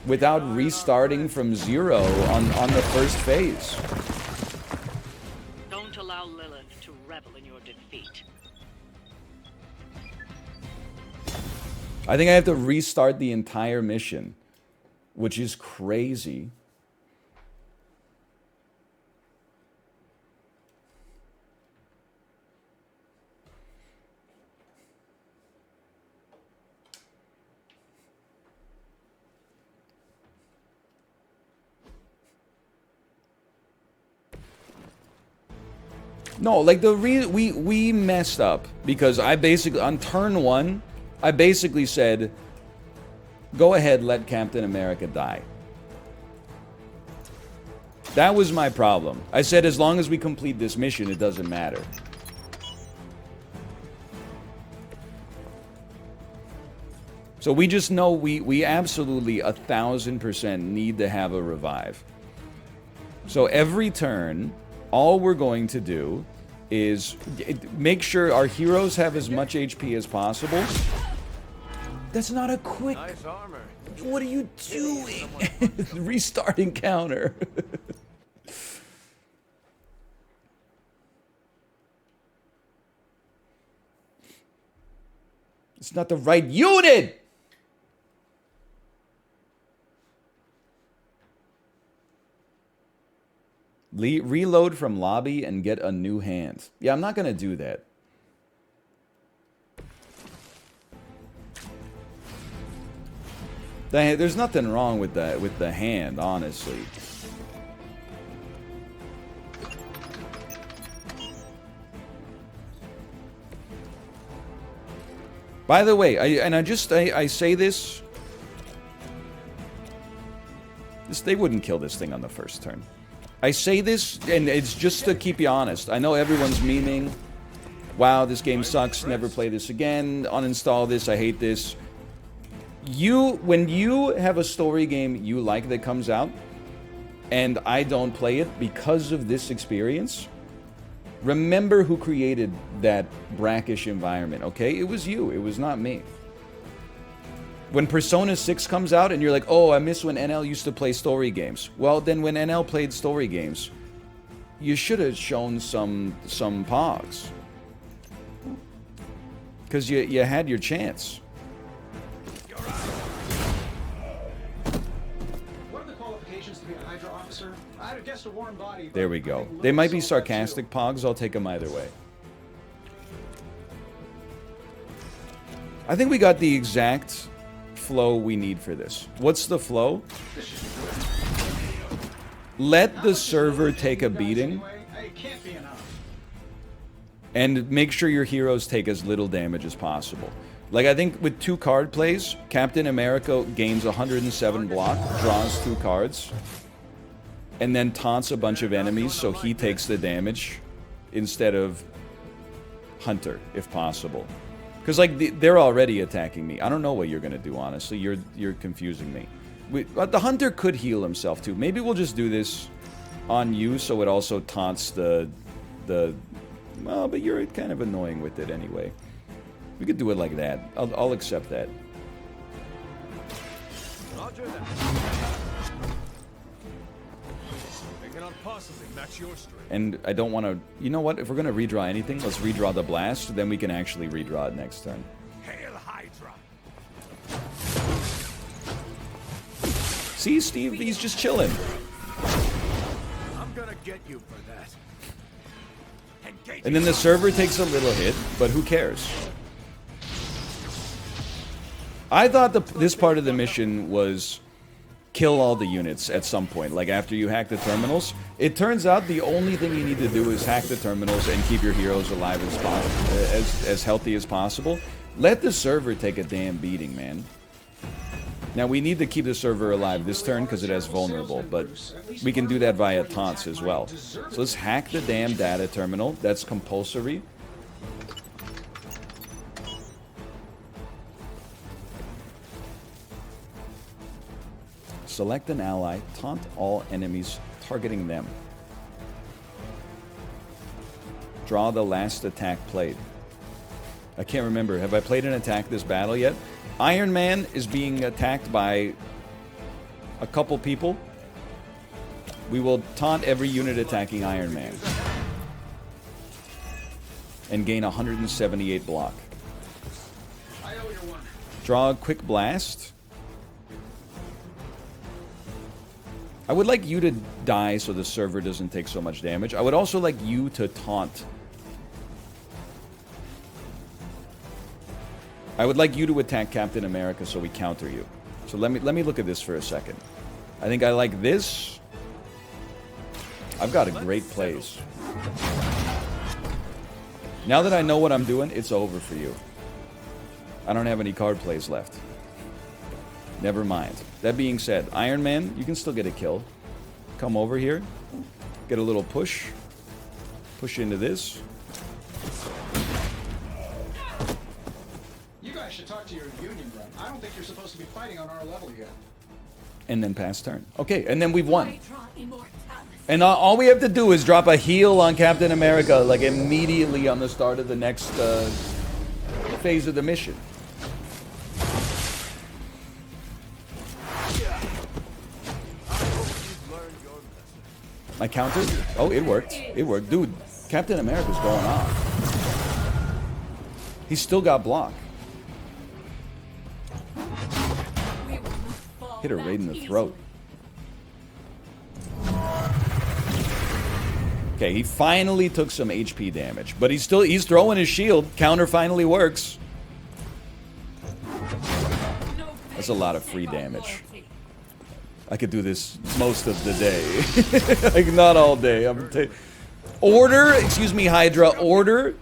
without restarting from 0 on the first phase. Don't allow Lilith to revel in your defeat. I think I have to restart the entire mission, which is crazy. No, like we messed up because I basically on turn 1, I basically said, "Go ahead, let Captain America die." That was my problem. I said as long as we complete this mission, it doesn't matter. So we just know we absolutely 1000% need to have a revive. So every turn, all we're going to do is make sure our heroes have as much HP as possible. That's not a quick... Nice armor. What are you doing? Restart encounter. It's not the right unit! Reload from lobby and get a new hand. Yeah, I'm not gonna do that. There's nothing wrong with that, with the hand, honestly. By the way, I say this. They wouldn't kill this thing on the first turn. I say this, and it's just to keep you honest. I know everyone's memeing. Wow, this game sucks. Never play this again. Uninstall this. I hate this. When you have a story game you like that comes out, and I don't play it because of this experience, remember who created that brackish environment, okay? It was you. It was not me. When Persona 6 comes out and you're like, oh, I miss when NL used to play story games. Well, then when NL played story games, you should have shown some pogs. Because you had your chance. What are the qualifications to be a Hydra officer? I'd have guessed a warm body. There we go. They might be sarcastic pogs. I'll take them either way. I think we got the exact flow we need for this. What's the flow? Let the server take a beating. And make sure your heroes take as little damage as possible. Like, I think with 2 card plays, Captain America gains 107 block, draws 2 cards, and then taunts a bunch of enemies so he takes the damage instead of Hunter, if possible. Because, like, they're already attacking me. I don't know what you're going to do, honestly. You're confusing me. The Hunter could heal himself, too. Maybe we'll just do this on you so it also taunts the... Well, but you're kind of annoying with it anyway. We could do it like that. I'll accept that. Roger that. They cannot possibly match your strength. And I don't want to... You know what? If we're going to redraw anything, let's redraw the blast. Then we can actually redraw it next turn. Hail Hydra! See, Steve? He's just chilling. I'm gonna get you for that. And then the server takes a little hit, but who cares? I thought this part of the mission was kill all the units at some point, like after you hack the terminals. It turns out the only thing you need to do is hack the terminals and keep your heroes alive as healthy as possible. Let the server take a damn beating, man. Now, we need to keep the server alive this turn because it has vulnerable, but we can do that via taunts as well. So let's hack the damn data terminal. That's compulsory. Select an ally, taunt all enemies targeting them. Draw the last attack played. I can't remember. Have I played an attack this battle yet? Iron Man is being attacked by a couple people. We will taunt every unit attacking Iron Man. And gain 178 block. Draw a quick blast. I would like you to die so the server doesn't take so much damage. I would also like you to taunt. I would like you to attack Captain America so we counter you. So let me look at this for a second. I think I like this. I've got a great plays. Now that I know what I'm doing, it's over for you. I don't have any card plays left. Never mind. That being said, Iron Man, you can still get a kill. Come over here. Get a little push. Push into this. You guys should talk to your union rep. I don't think you're supposed to be fighting on our level yet. And then pass turn. Okay, and then we've won. And all we have to do is drop a heal on Captain America, like, immediately on the start of the next phase of the mission. My counter? Oh, it worked. It worked. Dude, Captain America's going off. He's still got block. Hit her right in the throat. Okay, he finally took some HP damage, but he's throwing his shield. Counter finally works. That's a lot of free damage. I could do this most of the day. Like, not all day. Order, excuse me, Hydra, order.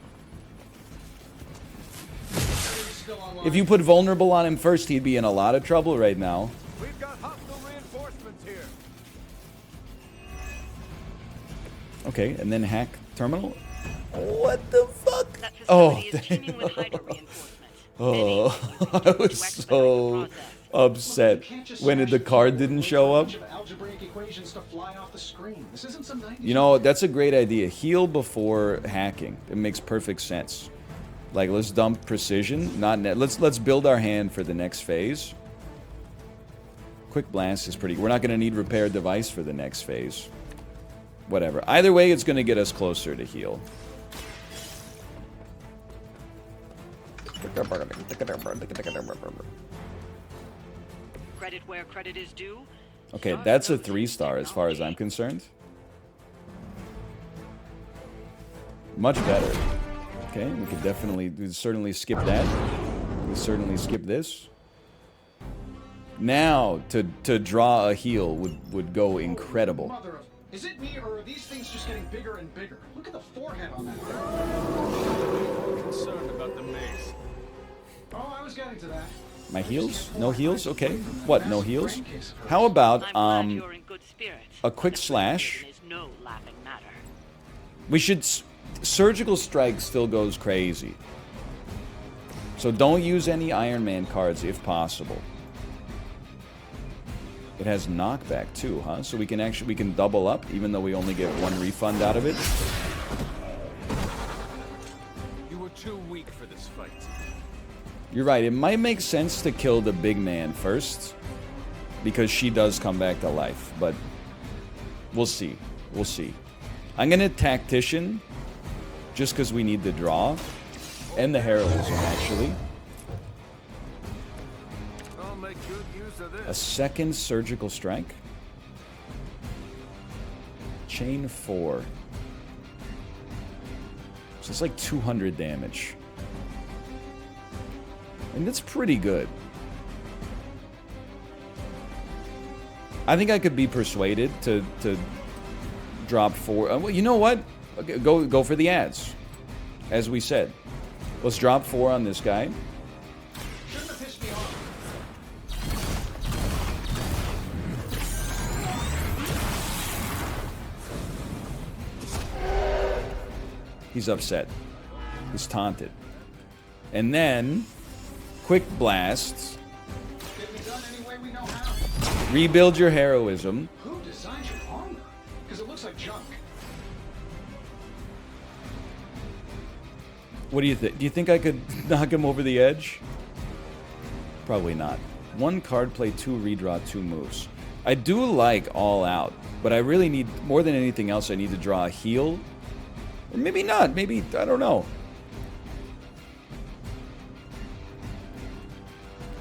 If you put vulnerable on him first, he'd be in a lot of trouble right now. We've got hostile reinforcements here. Okay, and then hack terminal. What the fuck? Oh, oh, I was so upset when the card didn't show up. You know, that's a great idea. Heal before hacking. It makes perfect sense. Like, let's dump precision. Let's build our hand for the next phase. Quick blast is pretty. We're not going to need repair device for the next phase. Whatever. Either way, it's going to get us closer to heal. Credit where credit is due. Okay, that's a 3-star as far as I'm concerned. Much better. Okay, we could certainly skip that. We certainly skip this. Now, to draw a heal would go incredible. Is it me, or are these things just getting bigger and bigger? Look at the forehead on that thing. I'm concerned about the mace. Oh, I was getting to that. My heals? No heals? Okay. What, no heals? How about, a quick slash? We should... Surgical Strike still goes crazy. So don't use any Iron Man cards if possible. It has knockback too, huh? So we can double up even though we only get 1 refund out of it. You were too weak for this fight. You're right. It might make sense to kill the big man first because she does come back to life, but we'll see. We'll see. I'm gonna Tactician just because we need the draw and the heroism actually. I'll make good use of this. A second Surgical Strike. Chain 4. So it's like 200 damage. And it's pretty good. I think I could be persuaded to drop 4. Well, you know what? Okay, go for the ads. As we said. Let's drop 4 on this guy. Shouldn't have pissed me off. He's upset. He's taunted. And then, quick blasts. Rebuild your heroism. Who designed your armor? Because it looks like junk. What do you think? Do you think I could knock him over the edge? Probably not. 1 card play, 2 redraw, 2 moves. I do like All Out, but I really need, more than anything else, I need to draw a heal. Or maybe not. Maybe, I don't know.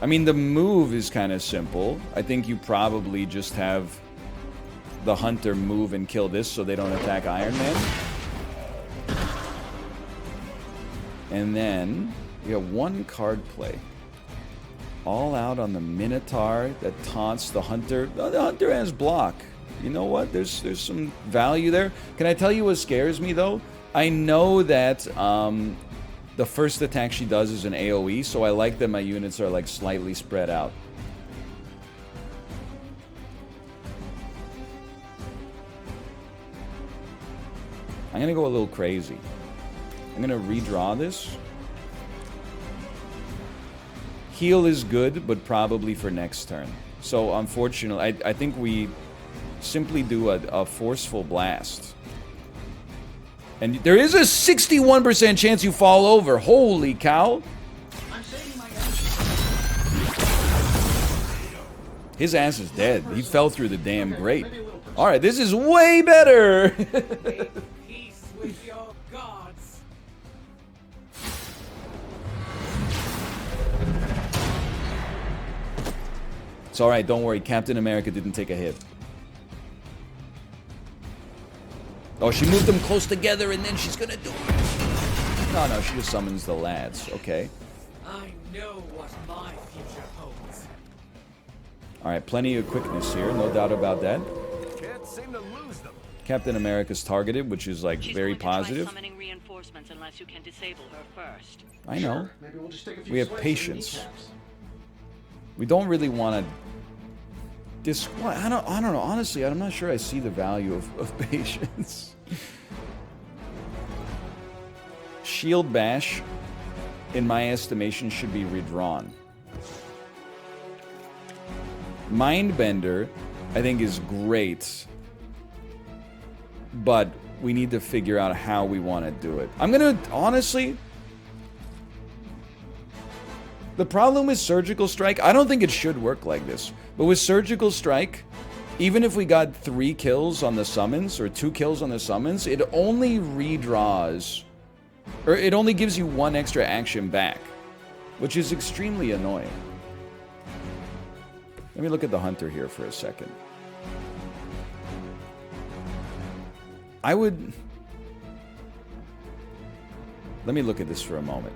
I mean, the move is kind of simple. I think you probably just have the Hunter move and kill this so they don't attack Iron Man. And then we have 1 card play. All Out on the Minotaur that taunts the Hunter. Oh, the Hunter has block. You know what? There's some value there. Can I tell you what scares me, though? I know that the first attack she does is an AoE, so I like that my units are, like, slightly spread out. I'm gonna go a little crazy. I'm gonna redraw this. Heal is good, but probably for next turn. So unfortunately, I think we simply do a forceful blast. And there is a 61% chance you fall over. Holy cow. His ass is dead. He fell through the damn grate. Alright, this is way better. Peace with your gods. It's alright, don't worry. Captain America didn't take a hit. Oh, she moved them close together and then she's gonna do it. No, she just summons the lads. Okay. I know what my future holds. Alright, plenty of quickness here. No doubt about that. Can't seem to lose them. Captain America's targeted, which is like very positive. Summoning reinforcements unless you can disable her first. I know. Maybe we'll just take a few We have slices of patience. kneecaps. We don't really want to. I don't know. Honestly, I'm not sure I see the value of patience. Shield Bash, in my estimation, should be redrawn. Mindbender, I think, is great. But we need to figure out how we want to do it. I'm going to, honestly... The problem with Surgical Strike, I don't think it should work like this. But with Surgical Strike, even if we got 3 kills on the summons, or 2 kills on the summons, it only redraws, or it only gives you 1 extra action back, which is extremely annoying. Let me look at the Hunter here for a second. I would... Let me look at this for a moment.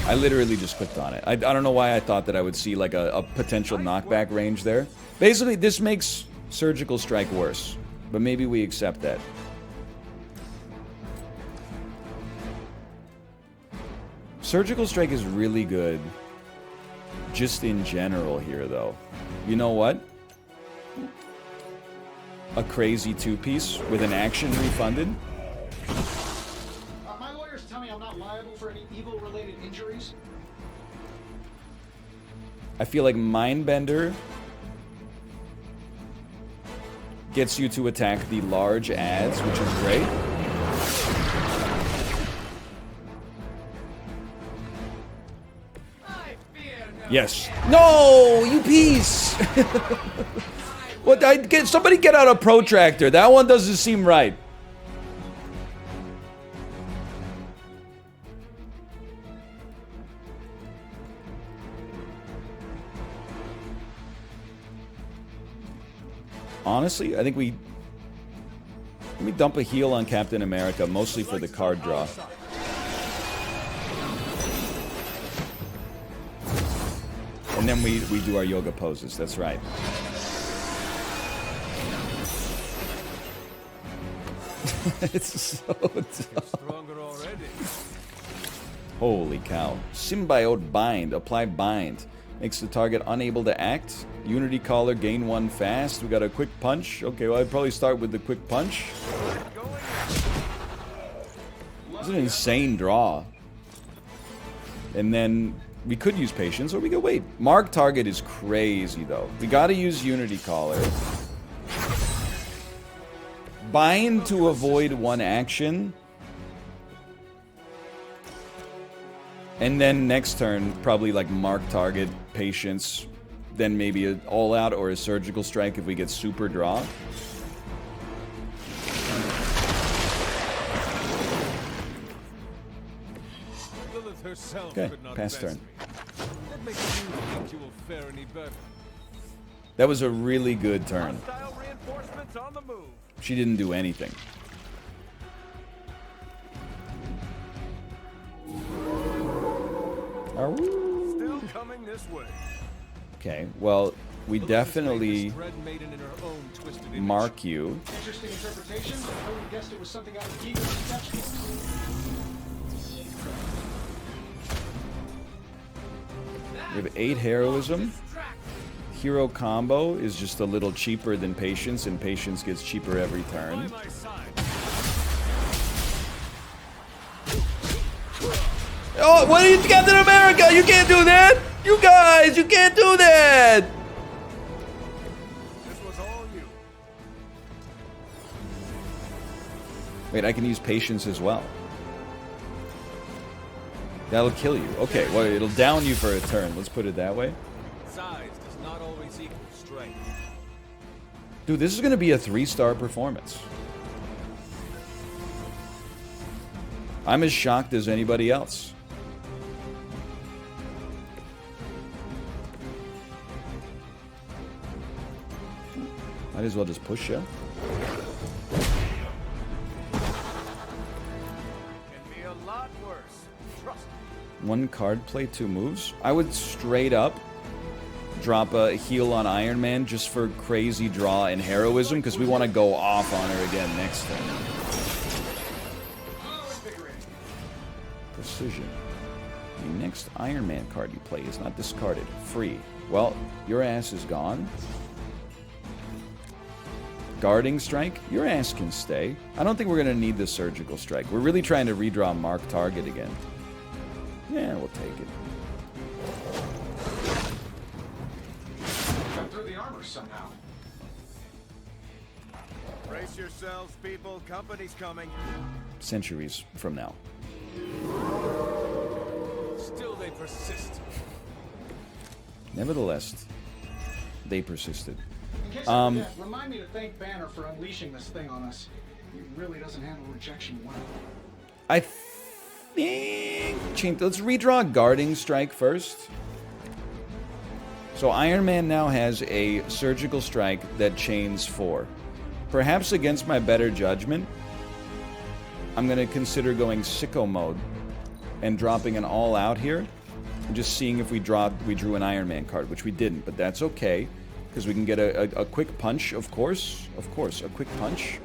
I literally just clicked on it. I don't know why I thought that I would see like a potential knockback range there. Basically, this makes Surgical Strike worse. But maybe we accept that. Surgical Strike is really good just in general here, though. You know what? A crazy 2-piece with an action refunded. My lawyers tell me I'm not liable for any evil-related injuries. I feel like Mindbender gets you to attack the large ads, which is great. Yes. No, you piece. What? Somebody get out a protractor. That one doesn't seem right. Honestly, I think let me dump a heal on Captain America, mostly for the card draw. And then we do our yoga poses, that's right. It's so dumb. Holy cow. Symbiote Bind. Apply Bind. Makes the target unable to act. Unity Collar, gain 1 fast. We got a quick punch. Okay, well, I'd probably start with the quick punch. It's an insane draw. And then we could use Patience, or we could wait. Mark Target is crazy, though. We gotta use Unity Collar. Bind to avoid 1 action. And then next turn, probably like Mark Target, Patience, then maybe an All-Out or a Surgical Strike if we get super draw. Okay, pass turn. That was a really good turn. She didn't do anything. Still coming this way. Okay, well, we definitely mark you. Interesting interpretation. I would have guessed it was something out of Eagle's sketchbook. We have 8 heroism. Hero combo is just a little cheaper than Patience, and Patience gets cheaper every turn. Oh, what are you, Captain America? You can't do that! You guys, you can't do that! This was all you. Wait, I can use Patience as well. That'll kill you. Okay, well, it'll down you for a turn. Let's put it that way. Size does not always equal strength. Dude, this is going to be a 3-star performance. I'm as shocked as anybody else. Might as well just push you. One card play, 2 moves. I would straight up drop a heal on Iron Man just for crazy draw and heroism, because we want to go off on her again next turn. Precision. The next Iron Man card you play is not discarded. Free. Well, your ass is gone. Guarding Strike, your ass can stay. I don't think we're going to need the Surgical Strike. We're really trying to redraw Mark Target again. Yeah, we'll take it. Cut through the armor somehow. Brace yourselves, people. Company's coming. Centuries from now. Still they persist. Nevertheless, they persisted. In case I forget, remind me to thank Banner for unleashing this thing on us. He really doesn't handle rejection well. I think... Let's redraw Guarding Strike first. So Iron Man now has a Surgical Strike that chains 4. Perhaps against my better judgment, I'm going to consider going Sicko Mode and dropping an All Out here. And just seeing if we drew an Iron Man card, which we didn't, but that's okay. Because we can get a quick punch, of course. Of course, a quick punch.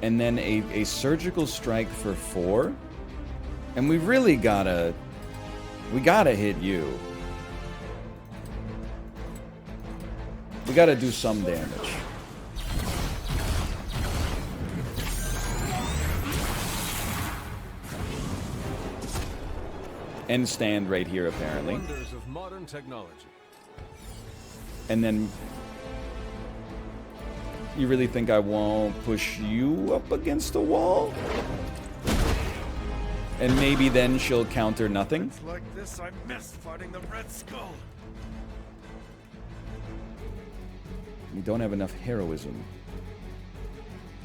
And then a Surgical Strike for 4. And we really gotta... We gotta hit you. We gotta do some damage. And stand right here, apparently. Wonders of modern technology. And then... You really think I won't push you up against the wall? And maybe then she'll counter nothing? It's like this I miss fighting the Red Skull. We don't have enough heroism.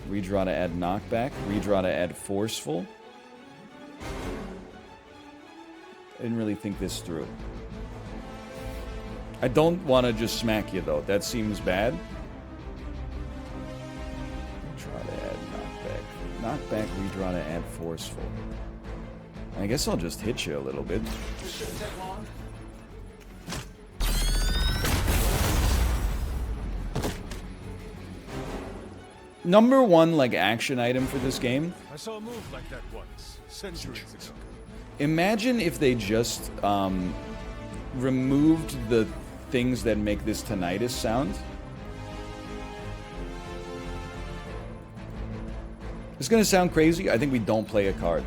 Redraw to add knockback. Redraw to add forceful. I didn't really think this through. I don't want to just smack you, though. That seems bad. Redraw to add knockback. Knockback, redraw to add forceful. I guess I'll just hit you a little bit. This shouldn't take long. Number one, like, action item for this game. I saw a move like that once, centuries ago. Imagine if they just removed the things that make this tinnitus sound. It's gonna sound crazy. I think we don't play a card.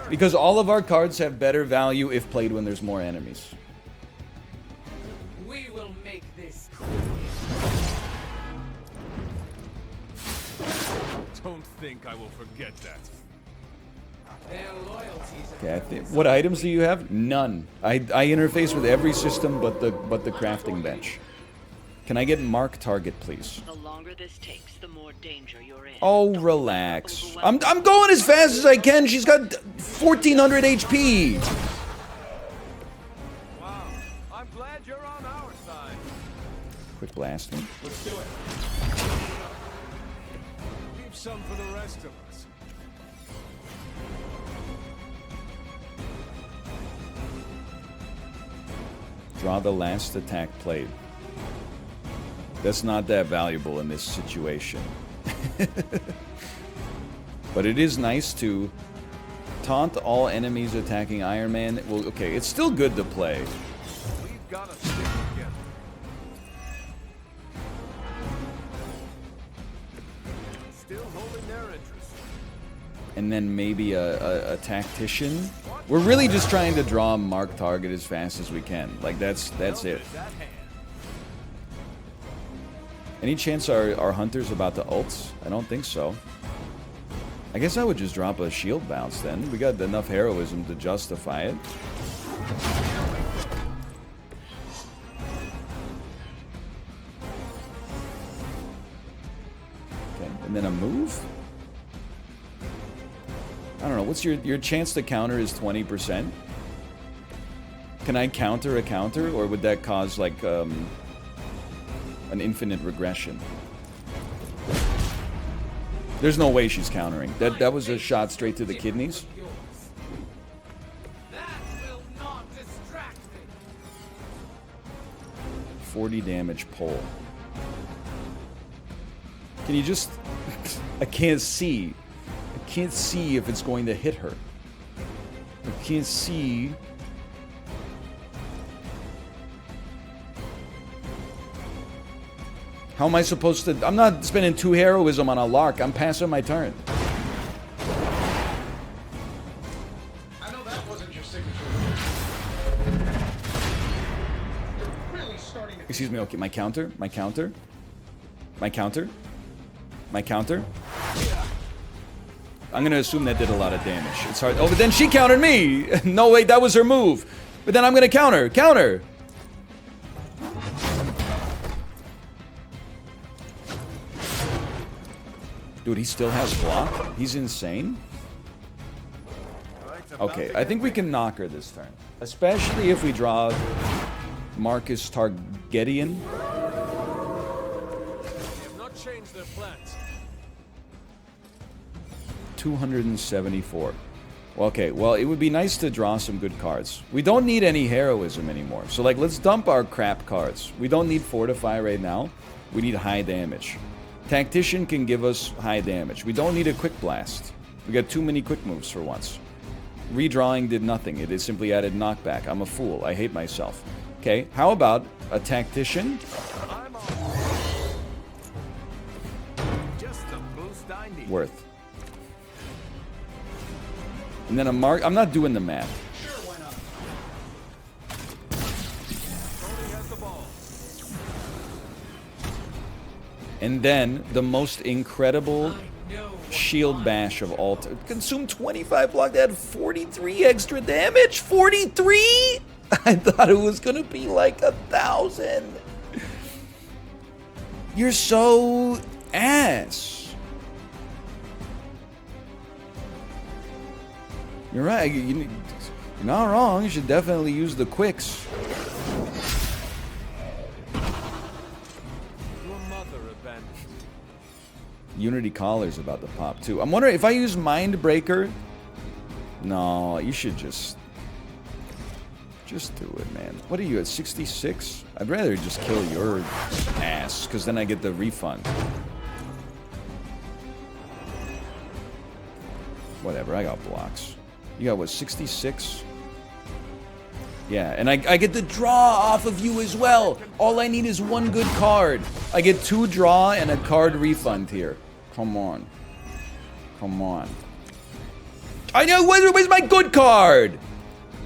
Because all of our cards have better value if played when there's more enemies. We will make this. Don't think I will forget that. Their loyalties. Okay, I think, what items do you have? None. I interface with every system but the crafting bench. Can I get Mark Target, please? The longer this takes, the more danger you're in. Oh, relax. I'm going as fast as I can. She's got 1,400 HP. Wow, I'm glad you're on our side. Quick blast me. Let's do it. Leave some for the rest of us. Draw the last attack played. That's not that valuable in this situation. But it is nice to taunt all enemies attacking Iron Man. Well, okay, it's still good to play. We've got to stick together. Still holding their interest. And then maybe a tactician. We're really just trying to draw a mark target as fast as we can. Like, that's it. Any chance our hunter's about to ult? I don't think so. I guess I would just drop a shield bounce then. We got enough heroism to justify it. Okay, and then a move? I don't know, what's your chance to counter is 20%? Can I counter a counter, or would that cause, like, an infinite regression? There's no way she's countering. That was a shot straight to the kidneys. That will not distract me. 40 damage pole. Can you just... I can't see. I can't see if it's going to hit her. I can't see... How am I supposed to... I'm not spending 2 heroism on a lark. I'm passing my turn. I know that wasn't your signature. You're really starting to... Excuse me, okay, my counter, my counter. My counter. My counter. I'm gonna assume that did a lot of damage. It's hard... Oh, but then she countered me! No, wait, that was her move. But then I'm gonna counter. Counter! Dude, he still has block? He's insane? Okay, I think we can knock her this turn. Especially if we draw Marcus Targaryen. They have not changed their plans. 274. Well, okay, well, it would be nice to draw some good cards. We don't need any heroism anymore. So, like, let's dump our crap cards. We don't need Fortify right now. We need high damage. Tactician can give us high damage. We don't need a Quick Blast. We got too many quick moves for once. Redrawing did nothing. It is simply added knockback. I'm a fool. I hate myself. Okay, how about a Tactician? Just the boost I need. Worth. And then a mark. I'm not doing the math. Sure, why not? Tony has the ball. And then the most incredible shield bash of all time. Consume 25 block. That had 43 extra damage. 43? I thought it was gonna be like 1,000. You're so ass. You're right. You're not wrong. You should definitely use the quicks. Your mother abandoned. Unity Collar's about to pop too. I'm wondering if I use Mind Breaker. No, you should just do it, man. What are you at 66? I'd rather just kill your ass, because then I get the refund. Whatever, I got blocks. You got what, 66? Yeah, and I get the draw off of you as well. All I need is one good card. I get 2 draw and a card refund here. Come on. Come on. I know, where's my good card?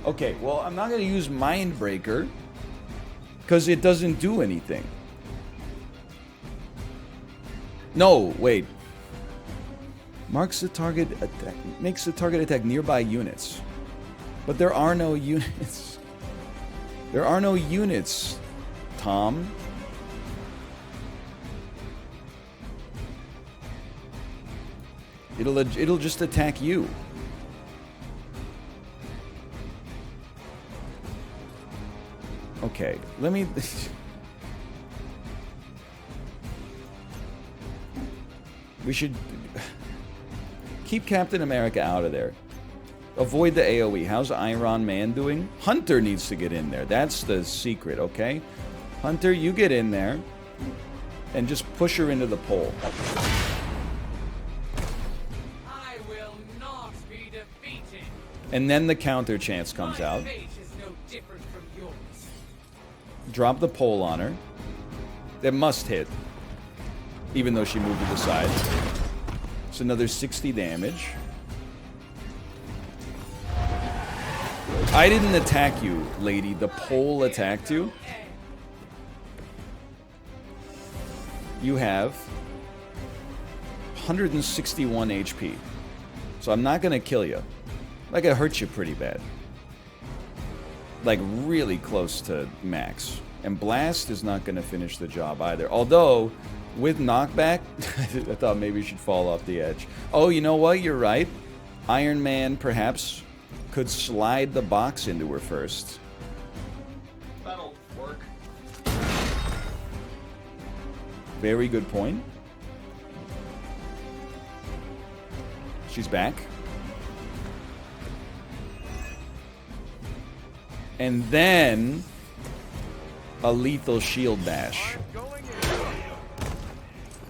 Okay, well, I'm not going to use Mind Breaker because it doesn't do anything. No, wait. Marks the target attack, makes the target attack nearby units. But there are no units. There are no units, Tom. It'll just attack you. Okay, let me... We should... Keep Captain America out of there. Avoid the AoE. How's Iron Man doing? Hunter needs to get in there. That's the secret, okay? Hunter, you get in there. And just push her into the pole. And then the counter chance comes out. My fate is no different from yours. Drop the pole on her. That must hit. Even though she moved to the side. It's another 60 damage. I didn't attack you, lady. The pole attacked you. You have 161 HP. So I'm not gonna kill you. Like, I hurt you pretty bad. Like, really close to max. And Blast is not gonna finish the job either. Although, with knockback, I thought maybe you should fall off the edge. Oh, you know what? You're right. Iron Man, perhaps, could slide the box into her first. That'll work. Very good point. She's back. And then a lethal shield bash.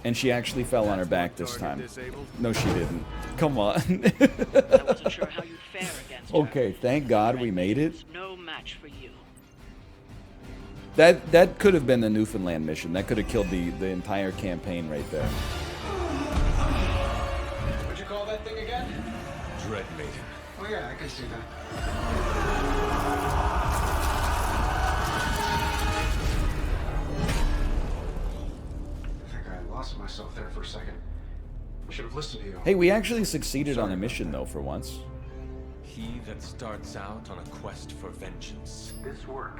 And she actually fell on her back this time. No, she didn't. Come on. I wasn't sure how you'd fare against her. Okay, thank God we made it. No match for you. That could have been the Newfoundland mission. That could have killed the entire campaign right there. What'd you call that thing again? Dread Maiden. Oh yeah, I can see that. I think I lost myself there for a second. I should have listened to you. Hey, we actually succeeded on a mission, though, for once. He that starts out on a quest for vengeance. This work,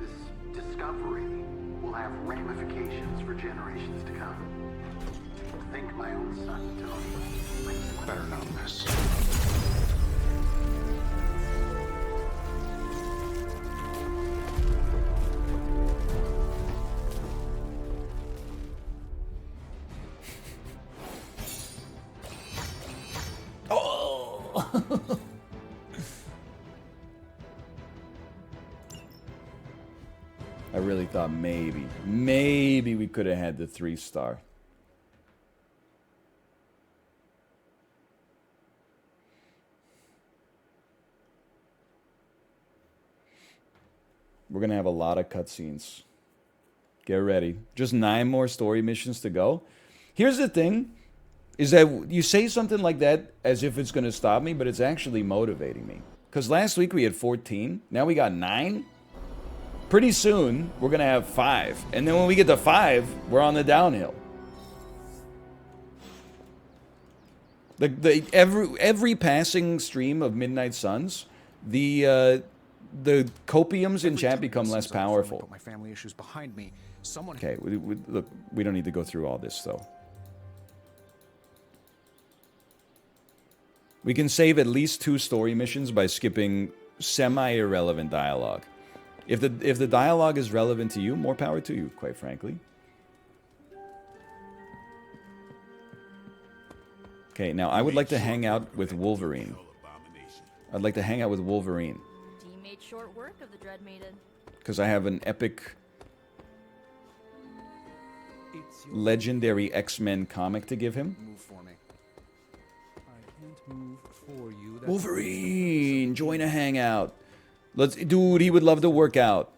this discovery, will have ramifications for generations to come. Think my own son, Tony. Better know this. I really thought maybe we could have had the 3-star. We're gonna have a lot of cutscenes. Get ready. Just 9 more story missions to go. Here's the thing, is that you say something like that as if it's gonna stop me, but it's actually motivating me. Because last week we had 14, now we got 9. Pretty soon, we're gonna have 5. And then when we get to 5, we're on the downhill. Every passing stream of Midnight Suns, the copiums in chat become less powerful. Put my family issues behind me. Someone. Okay, look, we don't need to go through all this, though. We can save at least 2 story missions by skipping semi-irrelevant dialogue. If the dialogue is relevant to you, more power to you, quite frankly. Okay, now I would like to hang out with Wolverine. I'd like to hang out with Wolverine. He made short work of the Dread Maiden. Because I have an epic legendary X-Men comic to give him. Move for me. I can't move for you. Wolverine, join a hangout. Dude, he would love to work out.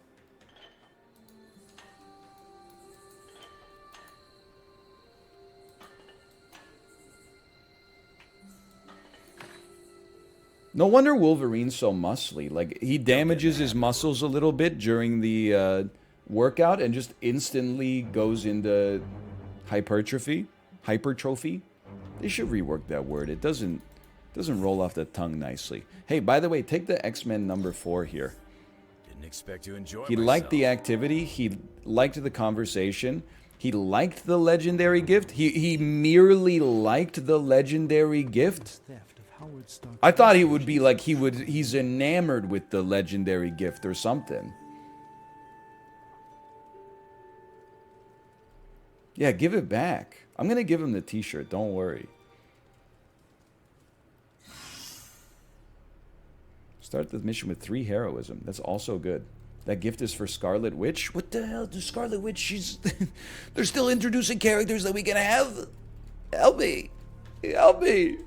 No wonder Wolverine's so muscly. Like, he damages his muscles a little bit during the workout and just instantly goes into hypertrophy. Hypertrophy? They should rework that word. It doesn't roll off the tongue nicely. Hey, by the way, take the X-Men number 4 here. Didn't expect to enjoy He myself. liked the activity. He liked the conversation. He liked the legendary gift. He merely liked the legendary gift. I thought he would be like he's enamored with the legendary gift or something. Yeah, give it back. I'm gonna give him the t-shirt, don't worry. Start the mission with 3 heroism. That's also good. That gift is for Scarlet Witch? What the hell? Does Scarlet Witch, she's... They're still introducing characters that we can have? Help me. Help me.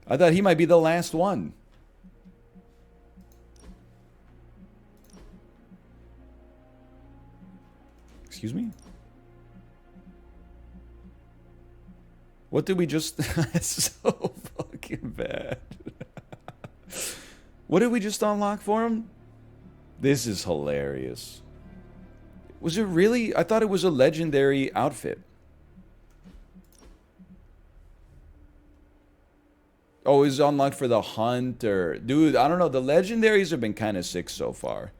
I thought he might be the last one. Excuse me? What did we just... That's so fucking bad. What did we just unlock for him? This is hilarious. Was it really? I thought it was a legendary outfit. Oh, it's unlocked for the hunter. Dude, I don't know. The legendaries have been kind of sick so far.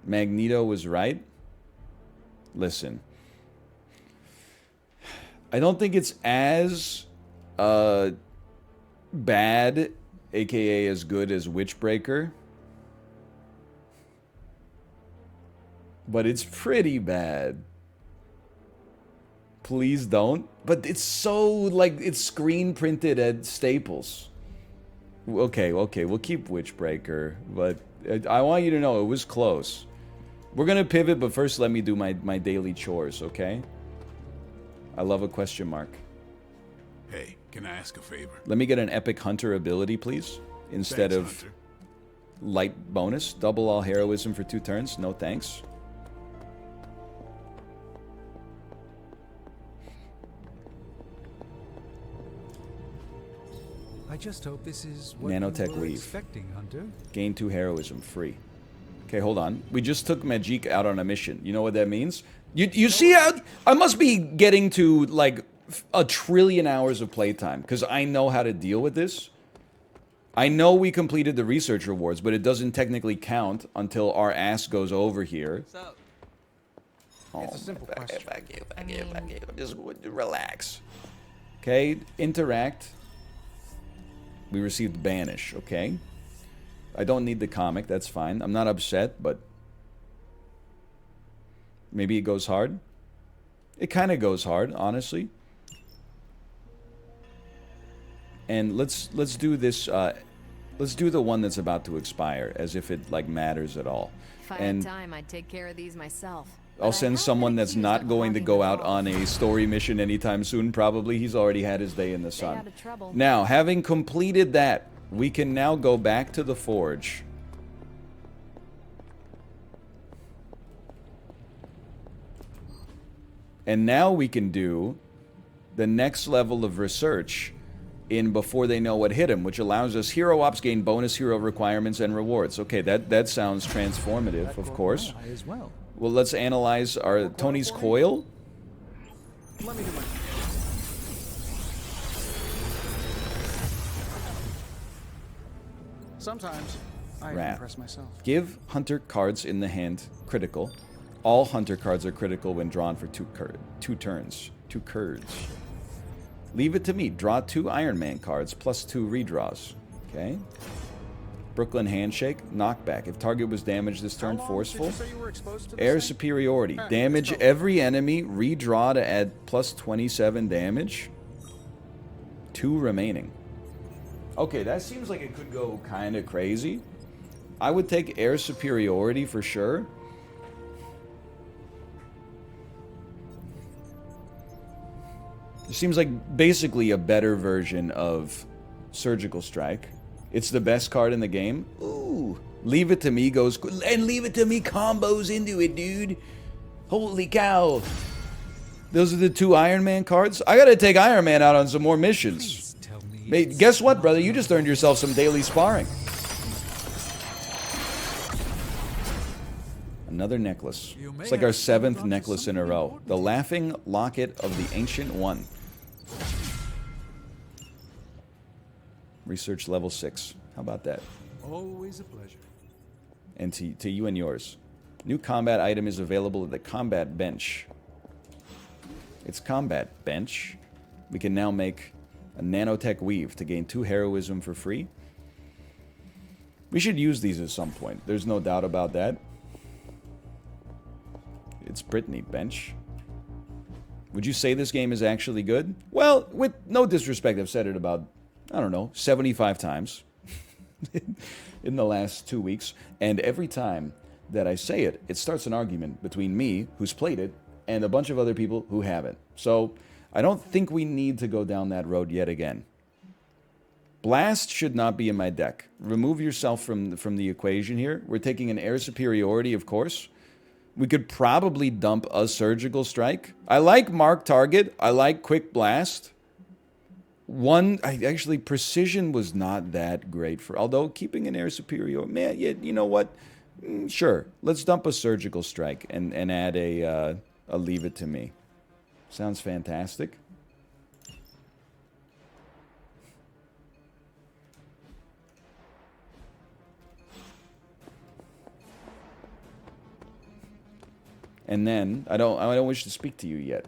Magneto was right. Listen. I don't think it's as bad, aka as good as Witchbreaker. But it's pretty bad. Please don't. But it's so, like, it's screen printed at Staples. Okay, we'll keep Witchbreaker. But I want you to know it was close. We're going to pivot, but first let me do my daily chores, okay? I love a question mark. Hey, can I ask a favor? Let me get an epic hunter ability, please. Instead Thanks, of Hunter. light bonus. Double all heroism for 2 turns. No thanks. I just hope this is what Nanotech you were weave. expecting, Hunter. Gain 2 heroism free. Okay, hold on. We just took Magic out on a mission. You know what that means? You see how I must be getting to like 1 trillion hours of playtime because I know how to deal with this. I know we completed the research rewards, but it doesn't technically count until our ass goes over here. Oh, It's a simple question. Just relax. Okay, interact. We received banish, okay? I don't need the comic, that's fine. I'm not upset, but maybe it goes hard. It kind of goes hard, honestly. And let's do this. Let's do the one that's about to expire, as if it like matters at all. If I had time, I'd take care of these myself. I'll send someone that's not going to go out on a story mission anytime soon, probably. He's already had his day in the sun. out of trouble. Now, having completed that, we can now go back to the forge. And now we can do the next level of research in Before They Know What Hit 'Em, which allows us hero ops gain bonus hero requirements and rewards. Okay, that sounds transformative, of course. As well. Well, let's analyze our Tony's coil. Let me do my... Sometimes I Wrath. impress myself. Give hunter cards in the hand critical. All hunter cards are critical when drawn for 2 turns. 2 curds. Leave it to me. Draw 2 Iron Man cards plus 2 redraws. Okay. Brooklyn Handshake. Knockback. If target was damaged this turn, forceful. Air superiority. Damage every enemy. Redraw to add plus 27 damage. 2 remaining. Okay, that seems like it could go kind of crazy. I would take air superiority for sure. It seems like basically a better version of Surgical Strike. It's the best card in the game. Ooh. Leave It to Me goes... And Leave It to Me combos into it, dude. Holy cow. Those are the 2 Iron Man cards? I gotta take Iron Man out on some more missions. Guess what, brother? You just earned yourself some daily sparring. Another necklace. It's like our 7th necklace in a row. The Laughing Locket of the Ancient One. Research level 6. How about that? Always a pleasure. And to you and yours. New combat item is available at the combat bench. It's combat bench. We can now make a nanotech weave to gain 2 heroism for free. We should use these at some point. There's no doubt about that. It's Brittany bench. Would you say this game is actually good? Well, with no disrespect, I've said it about, I don't know, 75 times in the last 2 weeks. And every time that I say it, it starts an argument between me, who's played it, and a bunch of other people who haven't. So I don't think we need to go down that road yet again. Blast should not be in my deck. Remove yourself from the equation here. We're taking an air superiority, of course. We could probably dump a surgical strike. I like mark target. I like quick blast. Actually, precision was not that great for, although keeping an air superior, man, yeah, you know what? Sure, let's dump a surgical strike and add a leave it to me. Sounds fantastic. And then I don't wish to speak to you yet.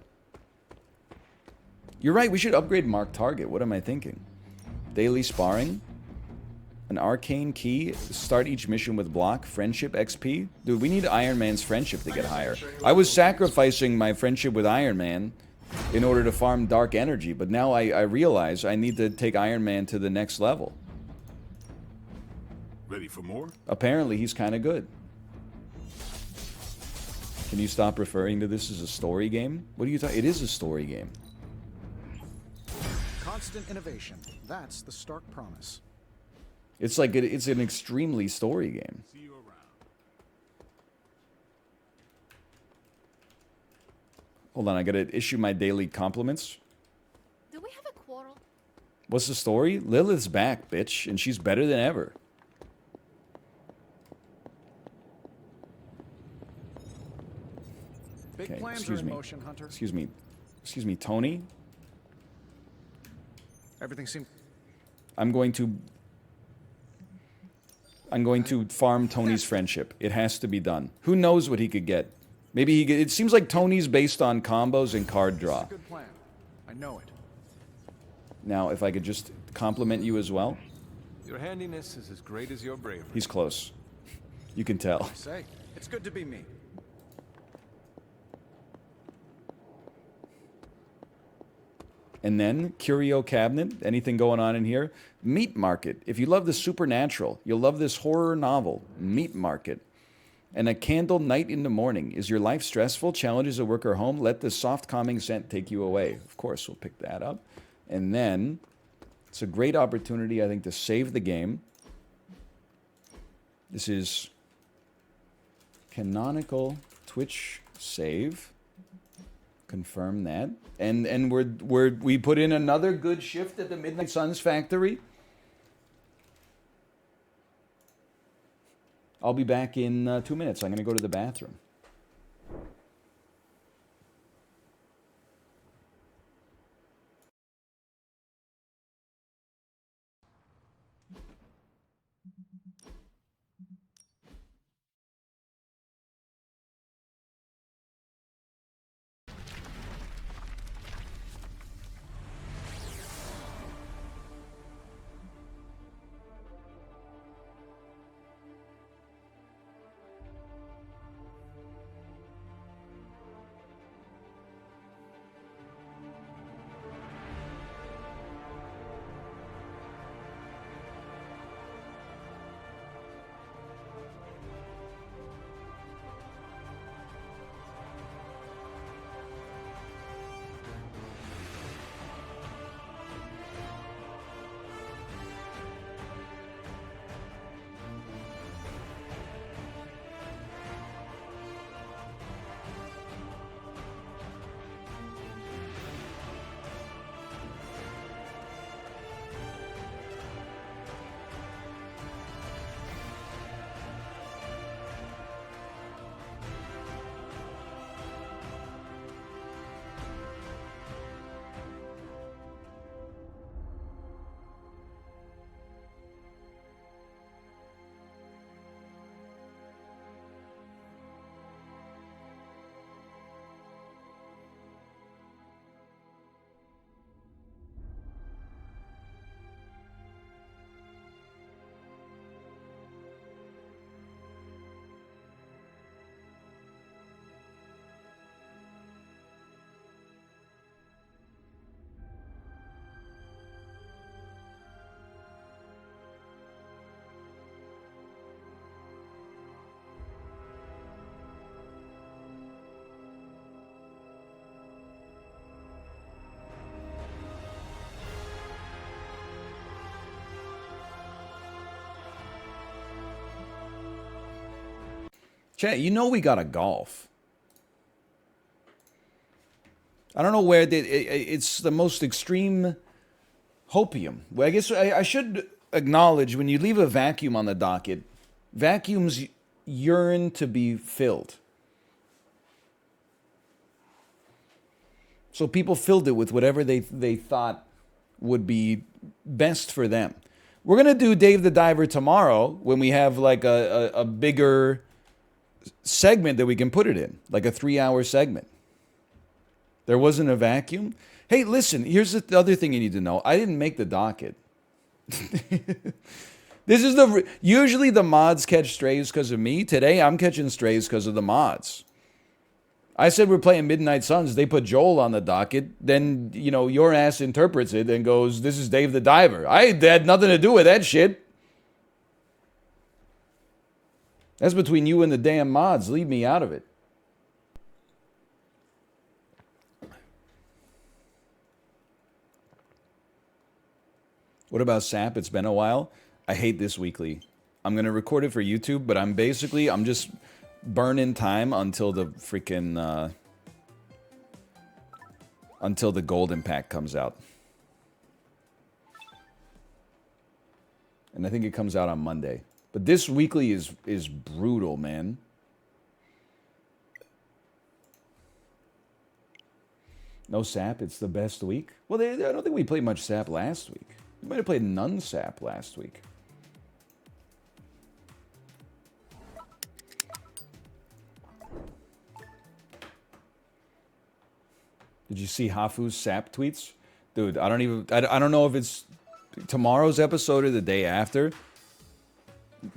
You're right, we should upgrade mark target. What am I thinking? Daily sparring? An arcane key? Start each mission with block? Friendship XP? Dude, we need Iron Man's friendship to get higher. I was sacrificing my friendship with Iron Man in order to farm dark energy, but now I realize I need to take Iron Man to the next level. Ready for more? Apparently, he's kind of good. Can you stop referring to this as a story game? What are you talking? It is a story game. Constant innovation. That's the Stark promise. It's like it's an extremely story game. See you around. Hold on, I gotta issue my daily compliments. Do we have a quarrel? What's the story? Lilith's back, bitch, and she's better than ever. Big Okay, plans excuse are in me. motion, Hunter. Excuse me, Tony. Everything seems. I'm going to farm Tony's friendship. It has to be done. Who knows what he could get? Maybe he could, it seems like Tony's based on combos and card draw. Good plan. I know it. Now, if I could just compliment you as well. Your handiness is as great as your bravery. He's close. You can tell. I say, it's good to be me. And then, curio cabinet, anything going on in here? Meat market. If you love the supernatural, you'll love this horror novel, Meat Market. And a candle night in the morning. Is your life stressful? Challenges at work or home? Let the soft calming scent take you away. Of course, we'll pick that up. And then, it's a great opportunity, I think, to save the game. This is canonical Twitch save. Confirm that. And we put in another good shift at the Midnight Suns factory. I'll be back in 2 minutes. I'm going to go to the bathroom. Chat, you know we got a golf. I don't know where it's the most extreme hopium. Well, I guess I should acknowledge when you leave a vacuum on the docket, vacuums yearn to be filled. So people filled it with whatever they thought would be best for them. We're going to do Dave the Diver tomorrow when we have like a bigger segment that we can put it in, like a 3-hour segment. There wasn't a vacuum. Hey, listen, here's the other thing you need to know. I didn't make the docket. This is usually the mods catch strays because of me. Today I'm catching strays because of the mods. I said we're playing Midnight Suns. They put Joel on the docket. Then, you know, your ass interprets it and goes, this is Dave the Diver. I had nothing to do with that shit. That's between you and the damn mods. Leave me out of it. What about SAP? It's been a while. I hate this weekly. I'm going to record it for YouTube, but I'm just burning time until the freaking, until the Golden Pack comes out. And I think it comes out on Monday. But this weekly is brutal, man. No SAP, it's the best week? Well, I don't think we played much SAP last week. We might have played none SAP last week. Did you see Hafu's SAP tweets? Dude, I don't know if it's tomorrow's episode or the day after.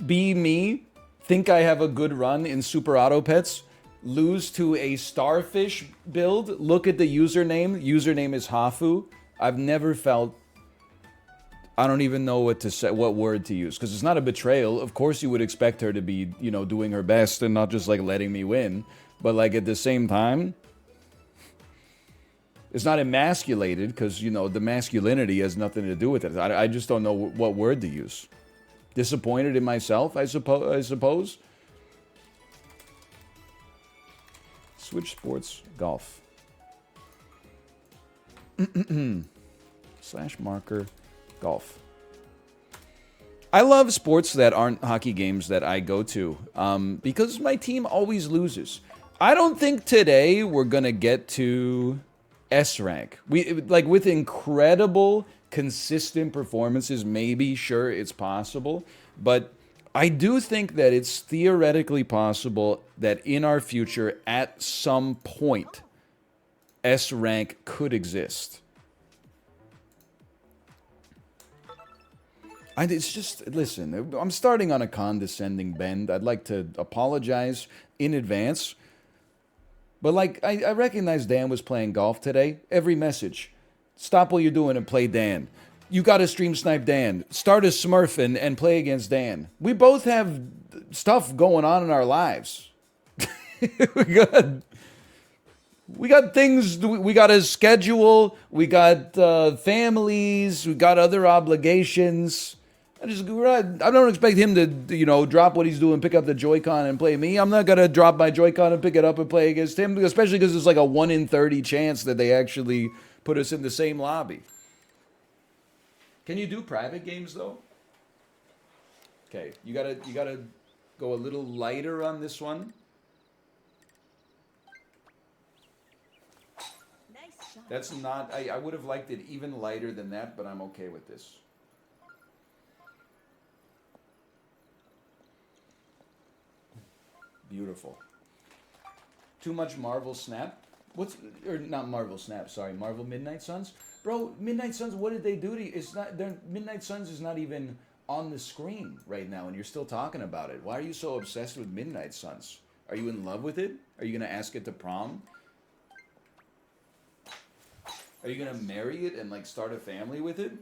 Be me, think I have a good run in Super Auto Pets, lose to a starfish build, look at the username. Username is Hafu. I've never felt... I don't even know what to say, what word to use, because it's not a betrayal. Of course you would expect her to be, you know, doing her best and not just, like, letting me win. But, like, at the same time, it's not emasculated, because, you know, the masculinity has nothing to do with it. I just don't know what word to use. Disappointed in myself, I suppose. Switch sports, golf. / marker. Golf. I love sports that aren't hockey games that I go to because my team always loses. I don't think today we're going to get to S rank. Like with incredible, consistent performances, maybe, sure, it's possible. But I do think that it's theoretically possible that in our future, at some point, S rank could exist. It's just, listen, I'm starting on a condescending bend. I'd like to apologize in advance. But, like, I recognize Dan was playing golf today. Every message. Stop what you're doing and play Dan. You got to stream snipe Dan. Start a Smurf and play against Dan. We both have stuff going on in our lives. We got things, we got a schedule, we got families, we got other obligations. I don't expect him to, you know, drop what he's doing, pick up the Joy-Con and play me. I'm not going to drop my Joy-Con and pick it up and play against him, especially because there's like a 1 in 30 chance that they actually put us in the same lobby. Can you do private games, though? Okay, you gotta go a little lighter on this one. That's not, I would have liked it even lighter than that, but I'm okay with this. Beautiful. Too much Marvel Snap? Or not Marvel Snap, sorry, Marvel Midnight Suns? Bro, Midnight Suns, what did they do to you? Midnight Suns is not even on the screen right now, and you're still talking about it. Why are you so obsessed with Midnight Suns? Are you in love with it? Are you going to ask it to prom? Are you going to marry it and, like, start a family with it?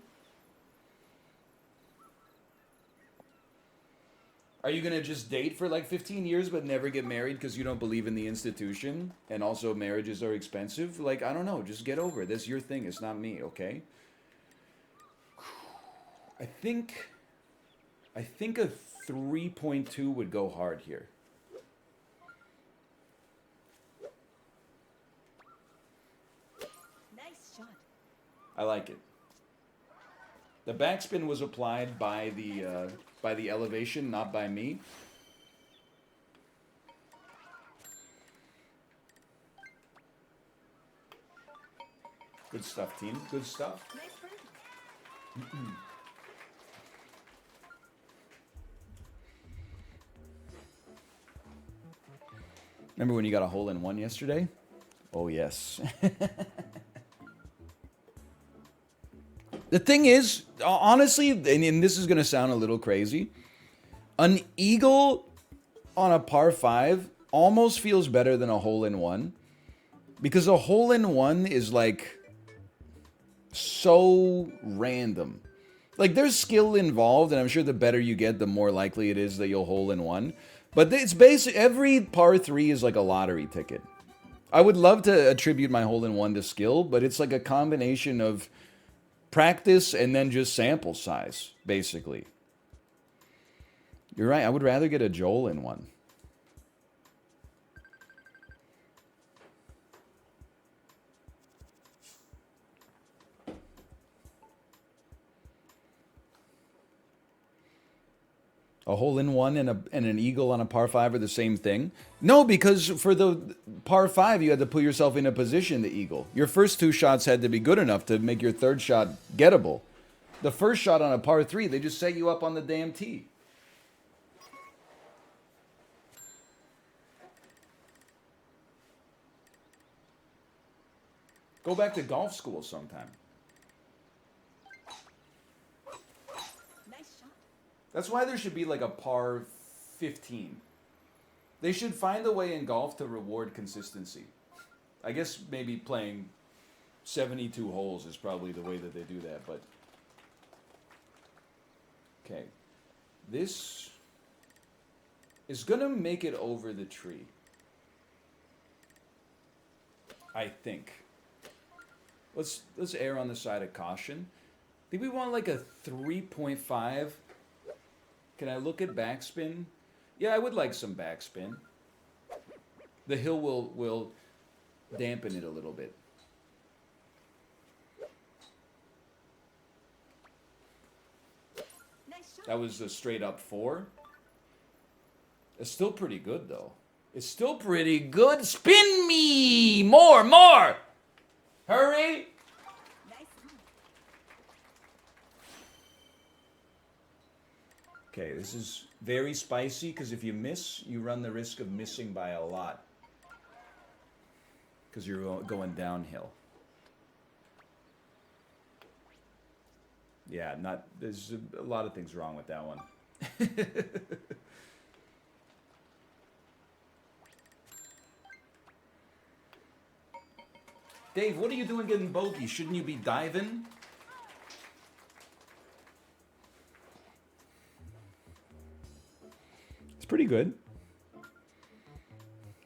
Are you going to just date for, like, 15 years but never get married because you don't believe in the institution? And also marriages are expensive? Like, I don't know. Just get over it. That's your thing. It's not me, okay? I think a 3.2 would go hard here. I like it. The backspin was applied by the elevation, not by me. Good stuff, team. Good stuff. Remember when you got a hole in one yesterday? Oh, yes. The thing is, honestly, and this is going to sound a little crazy, an eagle on a par 5 almost feels better than a hole in one. Because a hole in one is like so random. Like there's skill involved, and I'm sure the better you get, the more likely it is that you'll hole in one. But it's basic. Every par 3 is like a lottery ticket. I would love to attribute my hole in one to skill, but it's like a combination of practice and then just sample size, basically. You're right. I would rather get a Joel in one. A hole in one and an eagle on a par 5 are the same thing? No, because for the par 5, you had to put yourself in a position to eagle. Your first 2 shots had to be good enough to make your third shot gettable. The first shot on a par 3, they just set you up on the damn tee. Go back to golf school sometime. That's why there should be like a par 15. They should find a way in golf to reward consistency. I guess maybe playing 72 holes is probably the way that they do that, but... Okay. This is gonna make it over the tree. I think. Let's err on the side of caution. I think we want like a 3.5. Can I look at backspin? Yeah, I would like some backspin. The hill will dampen it a little bit. That was a straight up 4. It's still pretty good though. It's still pretty good. Spin me! More! Hurry! Okay, this is very spicy because if you miss, you run the risk of missing by a lot. Because you're going downhill. Yeah, there's a lot of things wrong with that one. Dave, what are you doing getting bogey? Shouldn't you be diving? It's pretty good.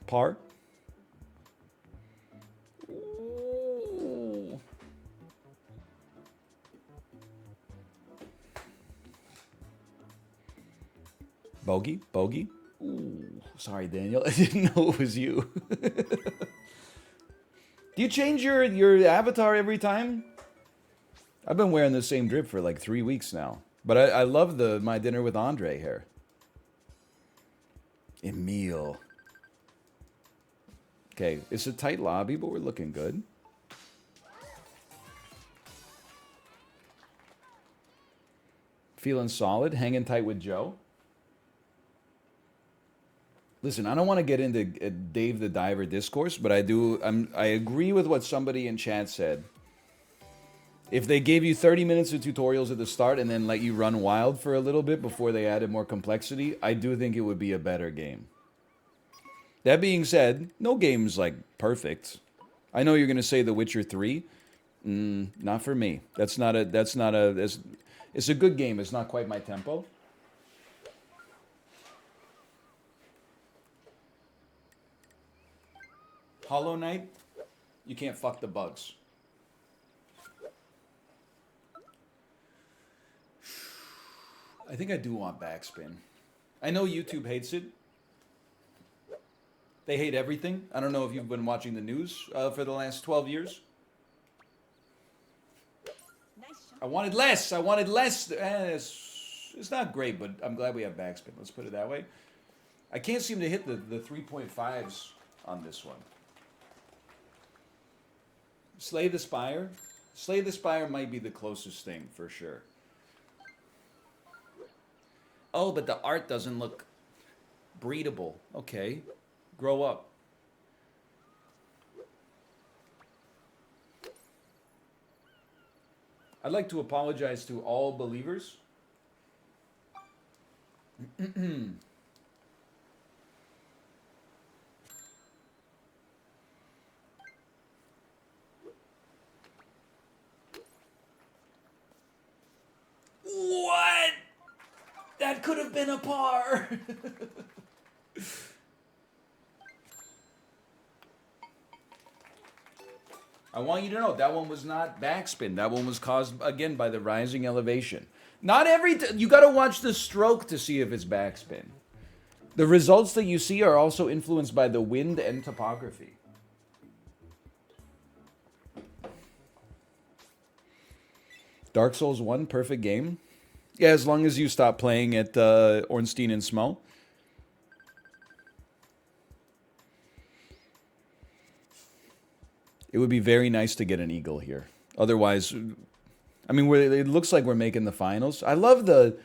Par. Ooh. Bogey? Ooh, sorry, Daniel. I didn't know it was you. Do you change your avatar every time? I've been wearing the same drip for like 3 weeks now. But I love the My Dinner with Andre hair. Emil. Okay, it's a tight lobby, but we're looking good. Feeling solid, hanging tight with Joe. Listen, I don't want to get into Dave the Diver discourse, but I agree with what somebody in chat said. If they gave you 30 minutes of tutorials at the start and then let you run wild for a little bit before they added more complexity, I do think it would be a better game. That being said, no game's like perfect. I know you're going to say The Witcher 3. Not for me. It's a good game. It's not quite my tempo. Hollow Knight, you can't fuck the bugs. I think I do want backspin. I know YouTube hates it. They hate everything. I don't know if you've been watching the news for the last 12 years. I wanted less. I wanted less. It's not great, but I'm glad we have backspin. Let's put it that way. I can't seem to hit the 3.5s on this one. Slay the Spire. Slay the Spire might be the closest thing, for sure. Oh, but the art doesn't look breedable. Okay. Grow up. I'd like to apologize to all believers. What? That could have been a par. I want you to know that one was not backspin. That one was caused, again, by the rising elevation. Not every... you got to watch the stroke to see if it's backspin. The results that you see are also influenced by the wind and topography. Dark Souls 1, perfect game. Yeah, as long as you stop playing at Ornstein and Smo. It would be very nice to get an eagle here. Otherwise, I mean, it looks like we're making the finals. I love the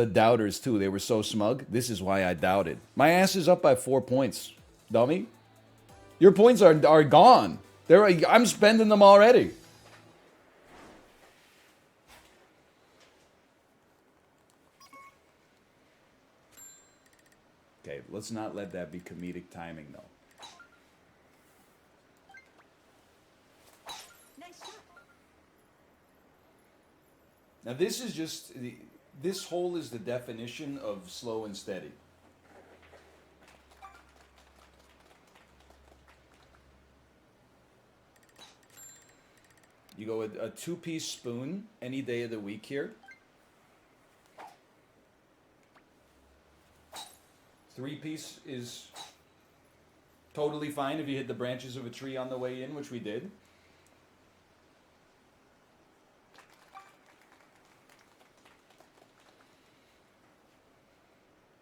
doubters, too. They were so smug. This is why I doubted. My ass is up by 4 points, dummy. Your points are gone. I'm spending them already. Okay, let's not let that be comedic timing, though. Now this is just, this hole is the definition of slow and steady. You go with a 2-piece spoon any day of the week here. 3-piece is totally fine if you hit the branches of a tree on the way in, which we did.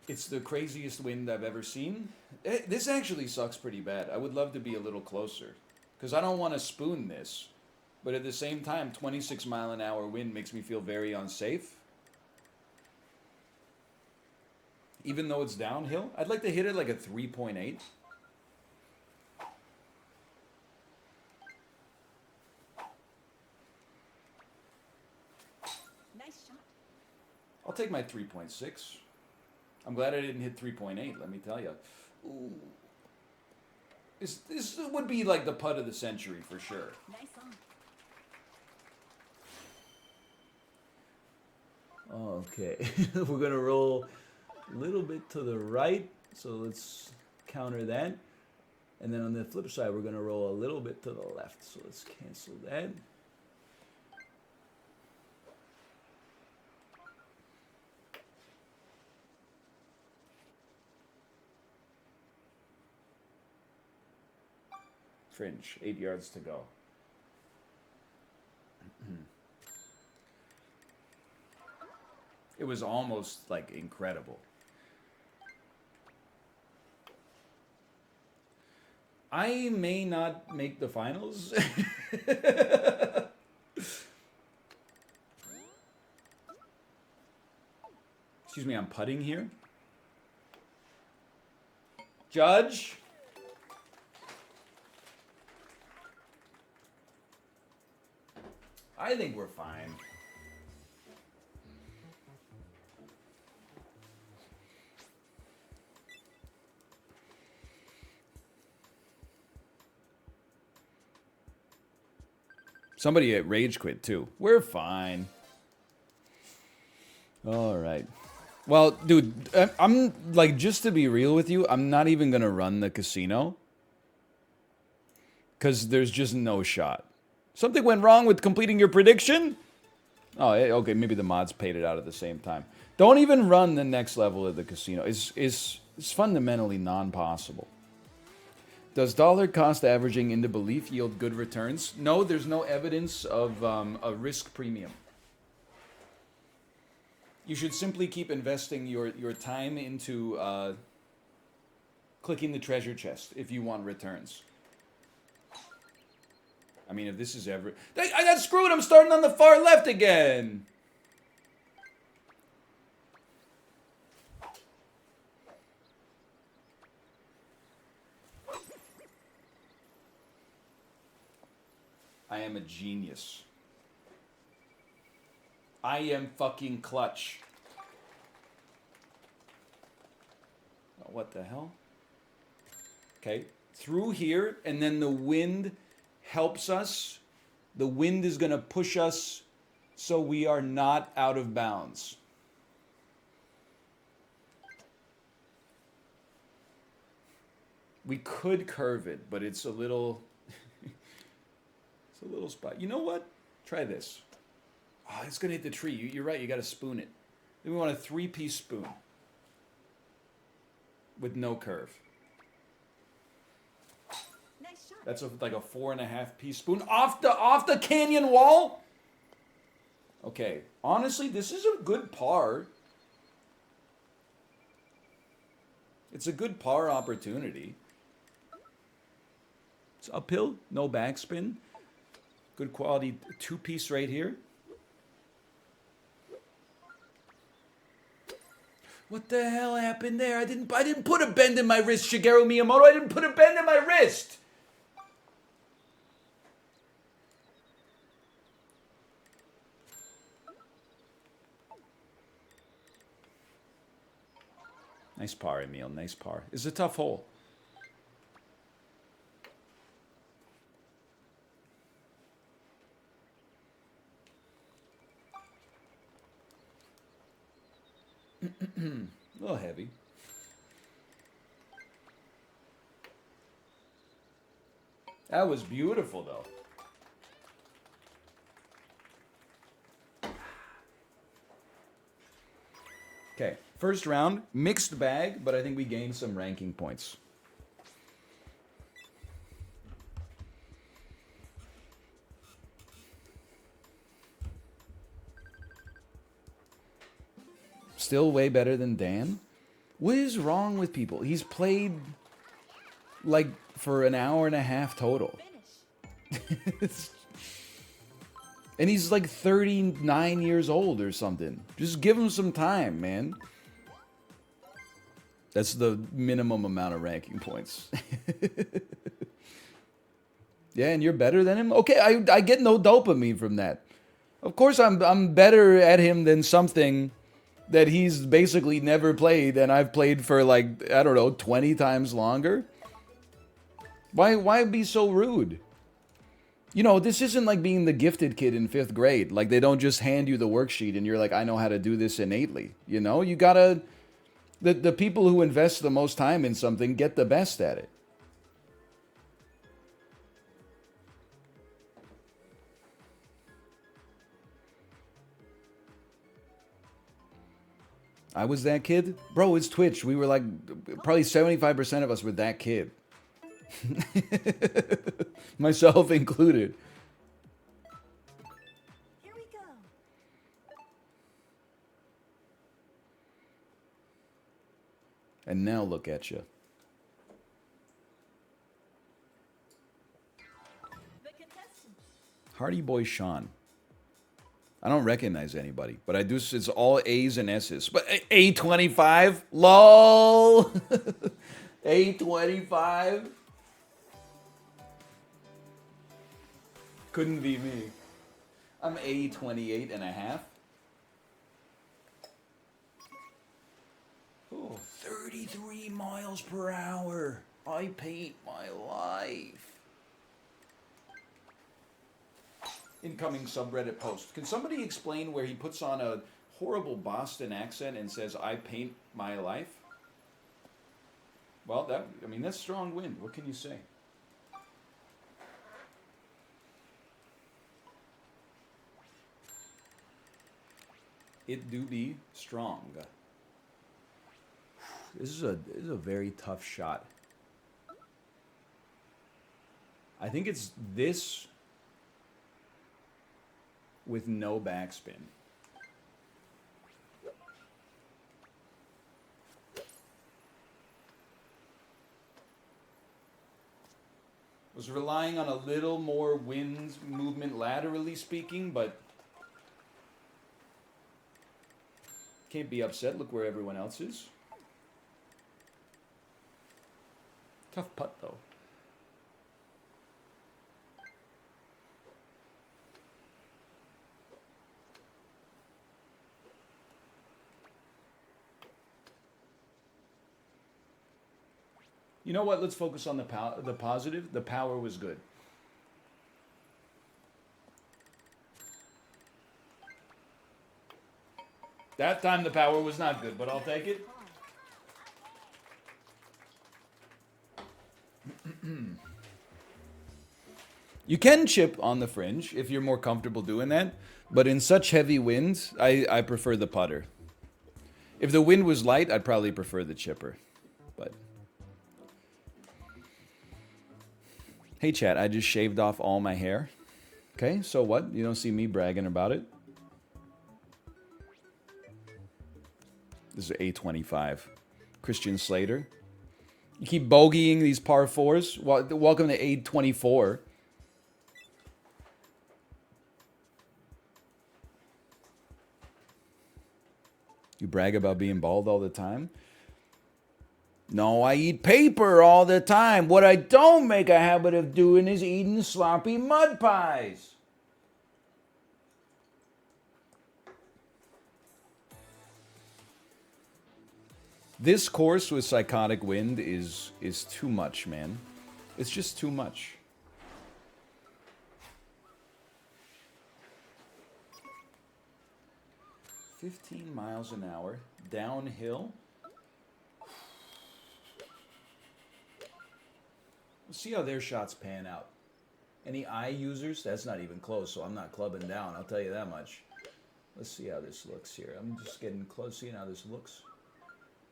It's the craziest wind I've ever seen. This actually sucks pretty bad. I would love to be a little closer, because I don't want to spoon this. But at the same time, 26-mile-an-hour wind makes me feel very unsafe. Even though it's downhill, I'd like to hit it like a 3.8. Nice shot. I'll take my 3.6. I'm glad I didn't hit 3.8, let me tell you. Ooh. This would be like the putt of the century for sure. Nice on. Okay, we're going to roll a little bit to the right, so let's counter that. And then on the flip side, we're going to roll a little bit to the left, so let's cancel that. Fringe, 8 yards to go. It was almost like incredible. I may not make the finals. Excuse me, I'm putting here. Judge. I think we're fine. Somebody at Rage quit too. We're fine. All right. Well, dude, I'm like, just to be real with you, I'm not even going to run the casino. Because there's just no shot. Something went wrong with completing your prediction? Oh, okay, maybe the mods paid it out at the same time. Don't even run the next level of the casino. It's fundamentally non-possible. Does dollar cost averaging into belief yield good returns? No, there's no evidence of a risk premium. You should simply keep investing your time into clicking the treasure chest if you want returns. I mean, if this is ever... I got screwed! I'm starting on the far left again! I am a genius. I am fucking clutch. Oh, what the hell? Okay, through here, and then the wind helps us. The wind is going to push us so we are not out of bounds. We could curve it, but it's a little... it's a little spot. You know what? Try this. Oh, it's going to hit the tree. You're right, you got to spoon it. Then we want a 3-piece spoon. With no curve. That's like a 4.5-piece spoon off the canyon wall. Okay, honestly, this is a good par. It's a good par opportunity. It's uphill, no backspin. Good quality 2-piece right here. What the hell happened there? I didn't put a bend in my wrist, Shigeru Miyamoto. I didn't put a bend in my wrist. Nice par, Emil. Nice par. It's a tough hole. A little heavy. That was beautiful, though. Okay, first round, mixed bag, but I think we gained some ranking points. Still way better than Dan. What is wrong with people? He's played like for an hour and a half total. And he's like 39 years old or something. Just give him some time, man. That's the minimum amount of ranking points. Yeah, and you're better than him? Okay, I get no dopamine from that. Of course I'm better at him than something that he's basically never played and I've played for like, I don't know, 20 times longer. Why be so rude? You know, this isn't like being the gifted kid in 5th grade. Like, they don't just hand you the worksheet and you're like, I know how to do this innately. You know, you gotta... The people who invest the most time in something get the best at it. I was that kid? Bro, it's Twitch. We were like, probably 75% of us were that kid. Myself included. Here we go. And now look at you. The contestants. Hardy Boy Sean. I don't recognize anybody, but I do. It's all A's and S's. But A25? LOL! A25? Couldn't be me. I'm A28 and a half. Oh, 33 miles per hour. I paint my life. Incoming subreddit post. Can somebody explain where he puts on a horrible Boston accent and says, I paint my life? Well, that's strong wind. What can you say? It do be strong. This is a very tough shot. I think it's this with no backspin. Was relying on a little more wind movement laterally speaking, but can't be upset. Look where everyone else is. Tough putt, though. You know what? Let's focus on the positive. The power was good. That time the power was not good, but I'll take it. You can chip on the fringe if you're more comfortable doing that, but in such heavy winds, I prefer the putter. If the wind was light, I'd probably prefer the chipper. But hey chat, I just shaved off all my hair. Okay, so what? You don't see me bragging about it. This is A25. Christian Slater. You keep bogeying these par 4s. Welcome to A24. You brag about being bald all the time? No, I eat paper all the time. What I don't make a habit of doing is eating sloppy mud pies. This course with Psychotic Wind is too much, man. It's just too much. $15 miles an hour, downhill. Let's see how their shots pan out. Any eye users? That's not even close, so I'm not clubbing down, I'll tell you that much. Let's see how this looks here. I'm just getting close, seeing how this looks.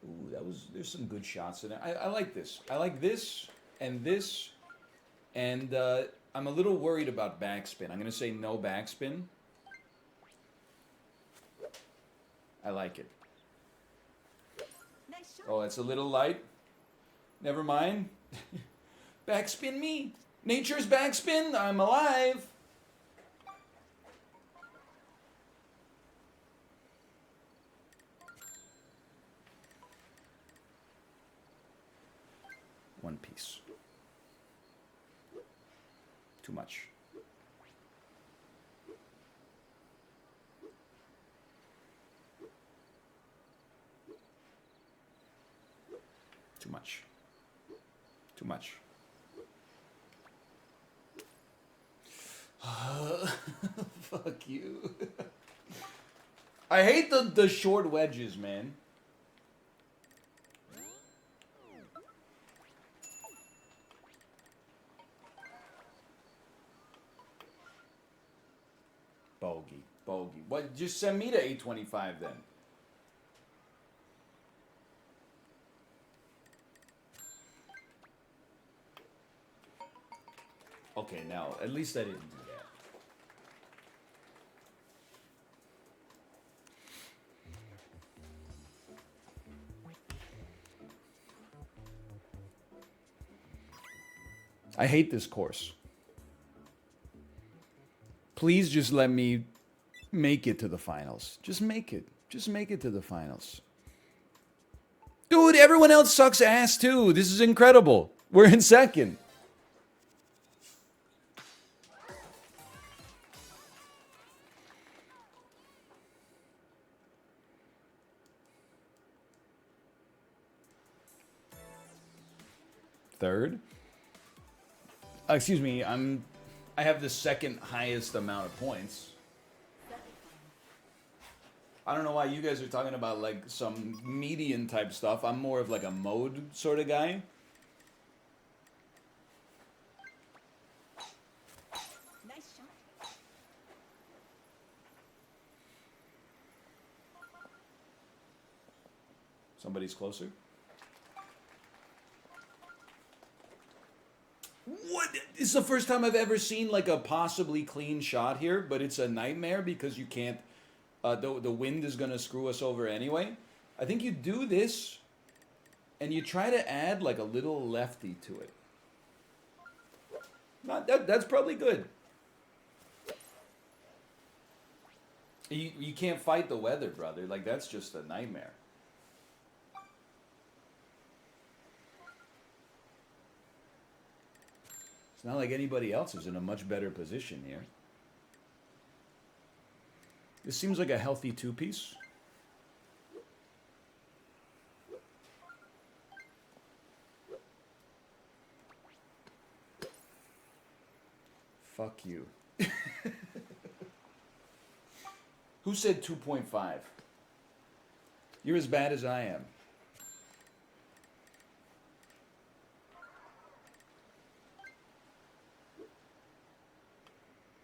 Ooh, there's some good shots in it. I like this. I like this, and I'm a little worried about backspin. I'm going to say no backspin. I like it. Nice shot. Oh, it's a little light. Never mind. Backspin me. Nature's backspin. I'm alive. One piece. Too much. Too much. Too much. Fuck you. I hate the short wedges, man. Bogey. What? Just send me to 825 then. Okay, now, at least I didn't do that. I hate this course. Please just let me make it to the finals. Just make it. Just make it to the finals. Dude, everyone else sucks ass too. This is incredible. We're in second. Third. Excuse me, I have the second highest amount of points. I don't know why you guys are talking about like some median type stuff. I'm more of like a mode sort of guy. Nice shot. Somebody's closer. What? This is the first time I've ever seen like a possibly clean shot here, but it's a nightmare because you can't. The wind is gonna screw us over anyway. I think you do this, and you try to add like a little lefty to it. Not that's probably good. You can't fight the weather, brother. Like, that's just a nightmare. It's not like anybody else is in a much better position here. This seems like a healthy two-piece. Fuck you. Who said 2.5? You're as bad as I am.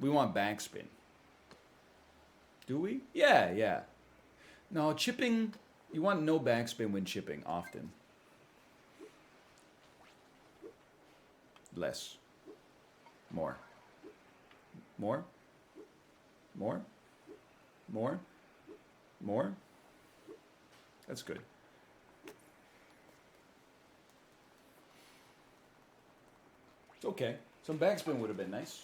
We want backspin. Do we? Yeah, yeah. No, chipping, you want no backspin when chipping, often. Less. More. More? More? More? More? That's good. It's okay. Some backspin would have been nice.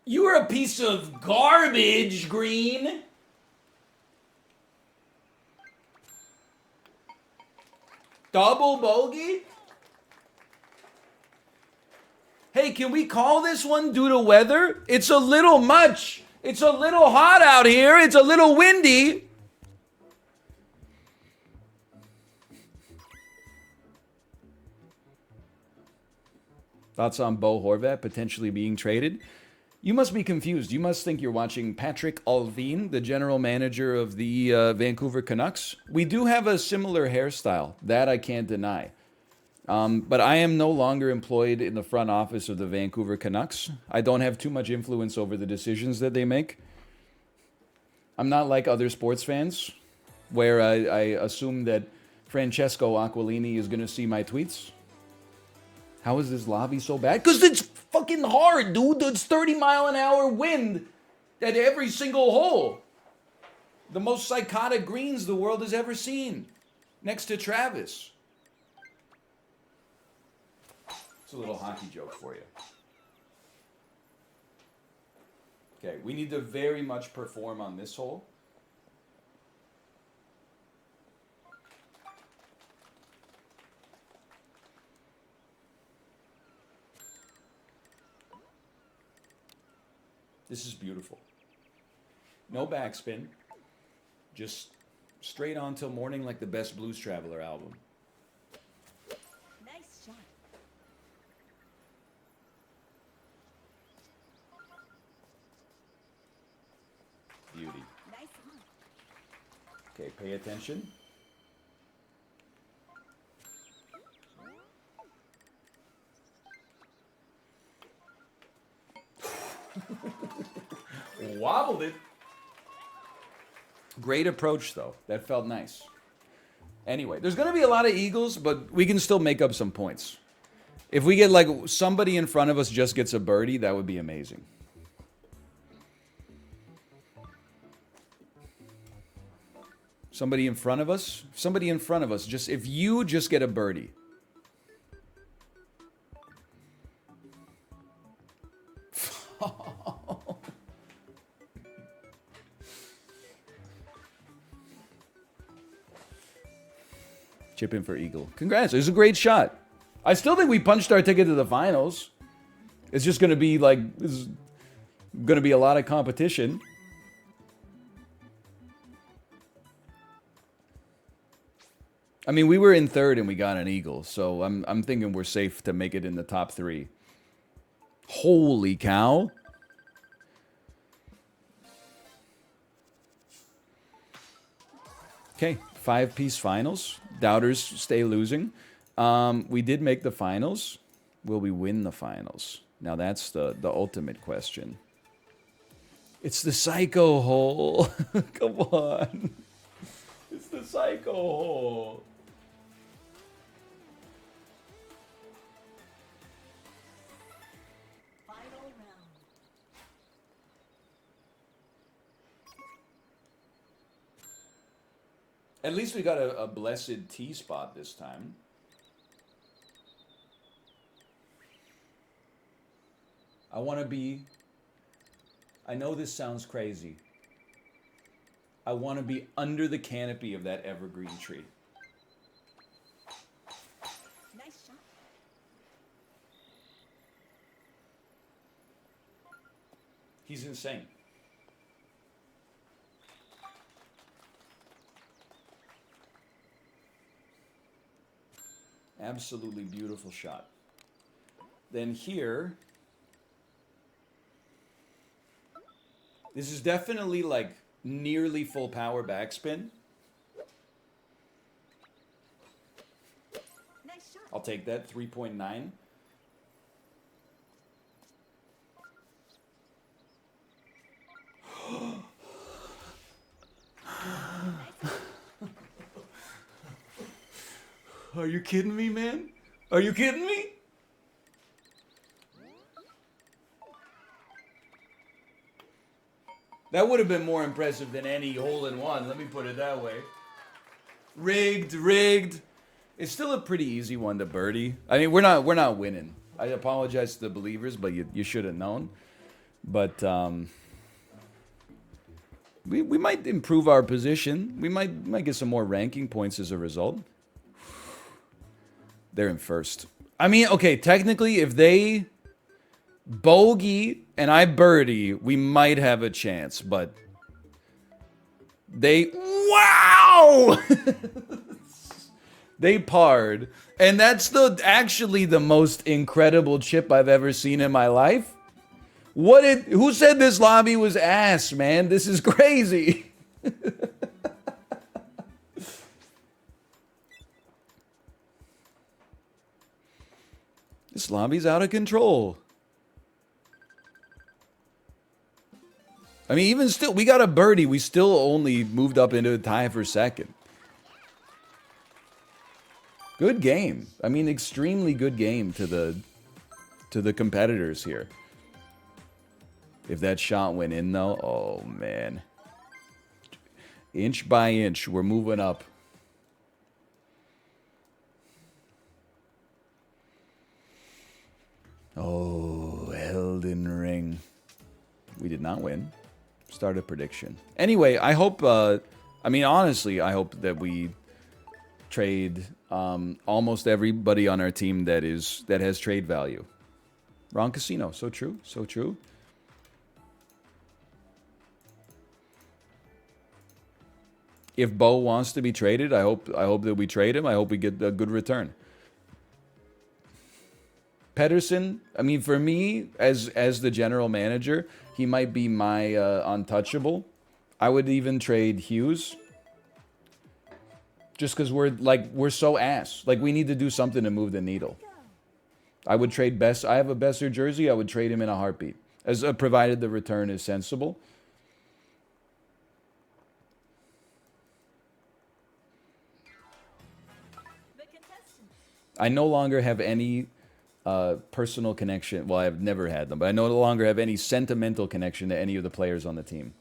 You're a piece of garbage, Green. Double bogey? Hey, can we call this one due to weather? It's a little much. It's a little hot out here. It's a little windy. Thoughts on Bo Horvat potentially being traded? You must be confused. You must think you're watching Patrick Allvin, the general manager of the Vancouver Canucks. We do have a similar hairstyle. That I can't deny. But I am no longer employed in the front office of the Vancouver Canucks. I don't have too much influence over the decisions that they make. I'm not like other sports fans, where I assume that Francesco Aquilini is going to see my tweets. How is this lobby so bad? Because it's fucking hard, dude. It's 30-mile-an-hour wind at every single hole. The most psychotic greens the world has ever seen. Next to Travis. It's a little hockey joke for you. Okay, we need to very much perform on this hole. This is beautiful. No backspin. Just straight on till morning like the best Blues Traveler album. Nice shot. Beauty. Nice one. Okay, pay attention. Wobbled it. Great approach, though. That felt nice. Anyway, there's going to be a lot of eagles, but we can still make up some points. If we get, like, somebody in front of us just gets a birdie, that would be amazing. Somebody in front of us? Somebody in front of us. Just if you just get a birdie. Chip in for eagle. Congrats. It was a great shot. I still think we punched our ticket to the finals. It's just going to be like, this is going to be a lot of competition. I mean, we were in third and we got an eagle, so I'm thinking we're safe to make it in the top 3. Holy cow. Okay, 5-piece finals. Doubters stay losing. We did make the finals. Will we win the finals? Now that's the ultimate question. It's the psycho hole. Come on. It's the psycho hole. Final round. At least we got a blessed T spot this time. I want to be... I know this sounds crazy. I want to be under the canopy of that evergreen tree. Nice shot. He's insane. Absolutely beautiful shot. Then here, this is definitely like nearly full power backspin. Nice shot. I'll take that, 3.9. Are you kidding me, man? Are you kidding me? That would have been more impressive than any hole-in-one, let me put it that way. Rigged, rigged. It's still a pretty easy one to birdie. I mean, we're not winning. I apologize to the believers, but you should have known. But we might improve our position. We might get some more ranking points as a result. They're in first. I mean, okay, technically, if they bogey and I birdie, we might have a chance, but they... Wow! They parred. And that's actually the most incredible chip I've ever seen in my life. Who said this lobby was ass, man? This is crazy. This lobby's out of control. I mean, even still, we got a birdie. We still only moved up into a tie for second. Good game. I mean, extremely good game to the competitors here. If that shot went in, though, oh, man. Inch by inch, we're moving up. Oh, Elden Ring. We did not win. Start a prediction. Anyway, I hope, I mean, honestly, I hope that we trade almost everybody on our team that has trade value. Wrong casino. So true. So true. If Bo wants to be traded, I hope that we trade him. I hope we get a good return. Pedersen, I mean, for me, as the general manager, he might be my untouchable. I would even trade Hughes. Just because we're so ass. Like, we need to do something to move the needle. I would trade Bess. I have a Besser jersey. I would trade him in a heartbeat, provided the return is sensible. I no longer have any personal connection. Well, I've never had them, but I no longer have any sentimental connection to any of the players on the team.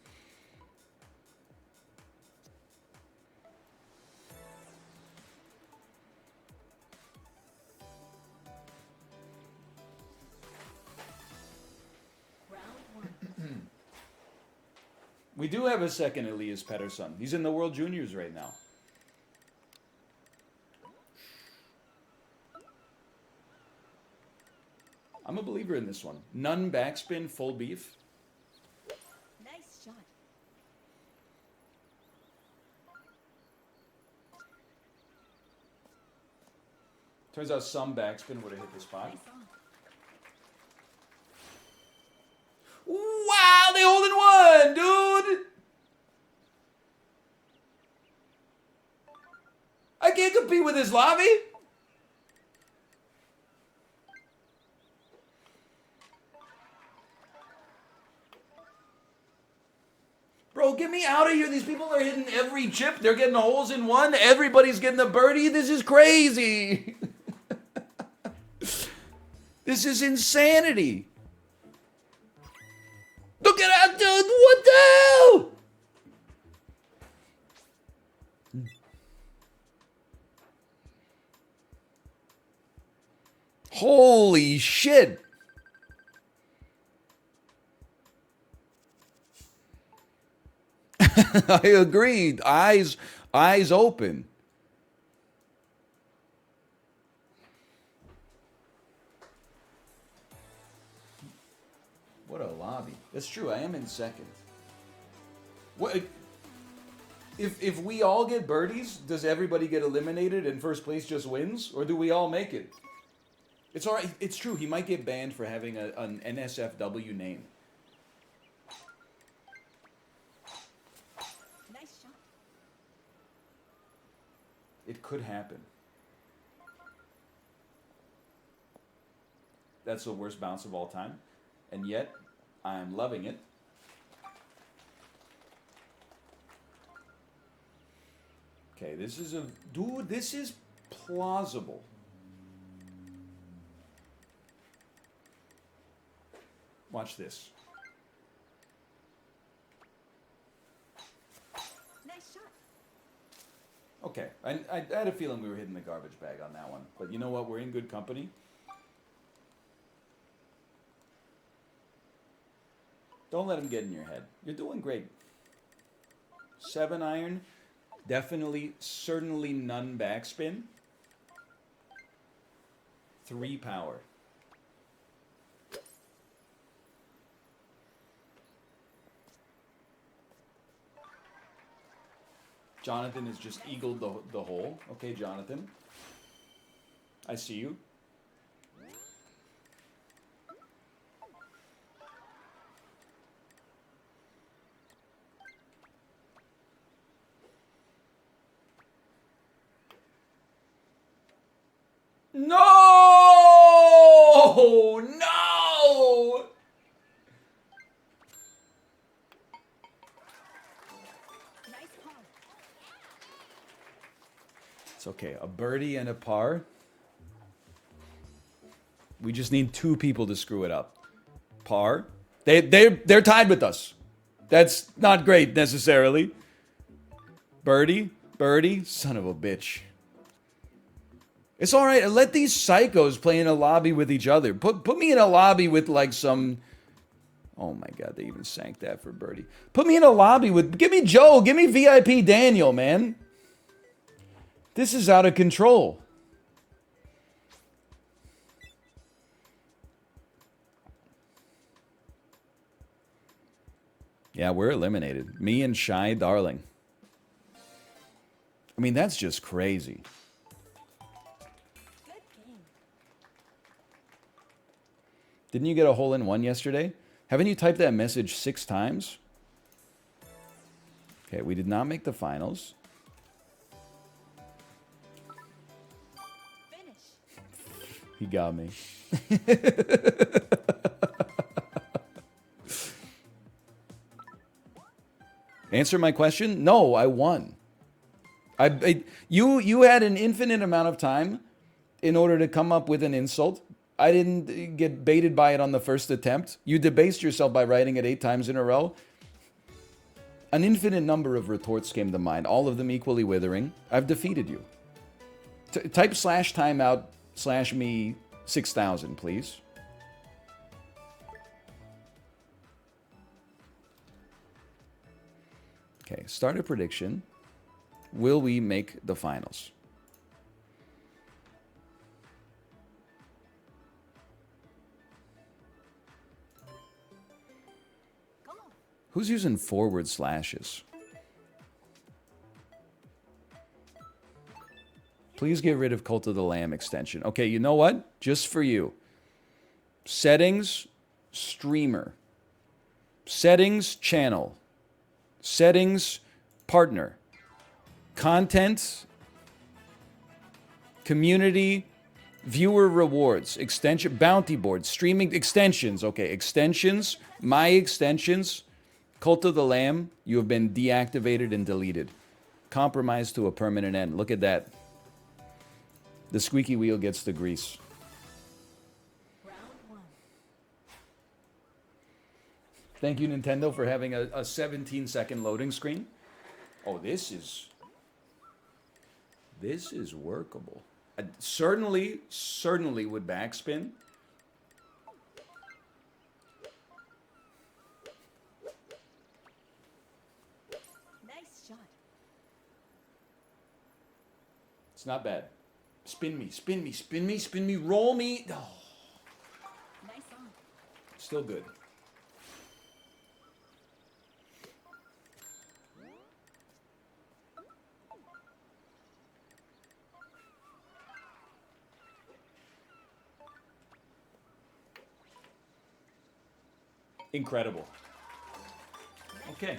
We do have a second Elias Pettersson. He's in the World Juniors right now. I'm a believer in this one. None backspin, full beef. Nice shot. Turns out some backspin would have hit the spot. Wow, they hold in one, dude! I can't compete with this lobby. Bro, get me out of here. These people are hitting every chip. They're getting holes in one. Everybody's getting a birdie. This is crazy. This is insanity. Look at that, dude. What the hell? Holy shit! I agree. Eyes open. What a lobby. That's true. I am in second. What? If we all get birdies, does everybody get eliminated and first place just wins, or do we all make it? It's all right. It's true. He might get banned for having an NSFW name. Nice shot. It could happen. That's the worst bounce of all time, and yet I'm loving it. Okay, this is dude, this is plausible. Watch this. Nice shot. Okay, I had a feeling we were hitting the garbage bag on that one, but you know what? We're in good company. Don't let him get in your head. You're doing great. 7 iron. Definitely, certainly none backspin. 3 power. Jonathan has just eagled the hole. Okay, Jonathan. I see you. No! No! Nice par. It's okay. A birdie and a par. We just need 2 people to screw it up. Par. They're tied with us. That's not great necessarily. Birdie. Birdie. Son of a bitch. It's all right. Let these psychos play in a lobby with each other. Put me in a lobby with like some... Oh my God, they even sank that for birdie. Put me in a lobby with... Give me Joe. Give me VIP Daniel, man. This is out of control. Yeah, we're eliminated. Me and Shy Darling. I mean, that's just crazy. Didn't you get a hole-in-one yesterday? Haven't you typed that message 6 times? Okay, we did not make the finals. Finish. He got me. Answer my question? No, I won. You had an infinite amount of time in order to come up with an insult. I didn't get baited by it on the first attempt. You debased yourself by writing it 8 times in a row. An infinite number of retorts came to mind, all of them equally withering. I've defeated you. Type /timeout/me 6000, please. Okay, start a prediction. Will we make the finals? Who's using forward slashes? Please get rid of Cult of the Lamb extension. Okay, you know what? Just for you. Settings, streamer. Settings, channel. Settings, partner. Content, community, viewer rewards, extension, bounty board, streaming extensions. Okay, extensions, my extensions. Cult of the Lamb, you have been deactivated and deleted. Compromised to a permanent end. Look at that. The squeaky wheel gets the grease. Round 1. Thank you, Nintendo, for having a 17-second loading screen. Oh, this is workable. Certainly would backspin. Nice shot. It's not bad. Spin me, spin me, spin me, spin me, roll me. Oh, Nice on. still good. Incredible. Okay.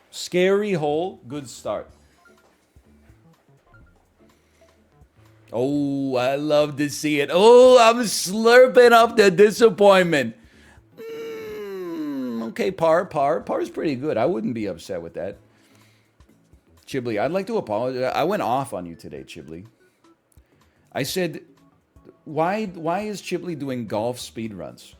Scary hole, good start. Oh, I love to see it. Oh, I'm slurping up the disappointment. Okay, Par's pretty good. I wouldn't be upset with that. Chibli, I'd like to apologize. I went off on you today, Chibli. I said, why is Chibli doing golf speedruns?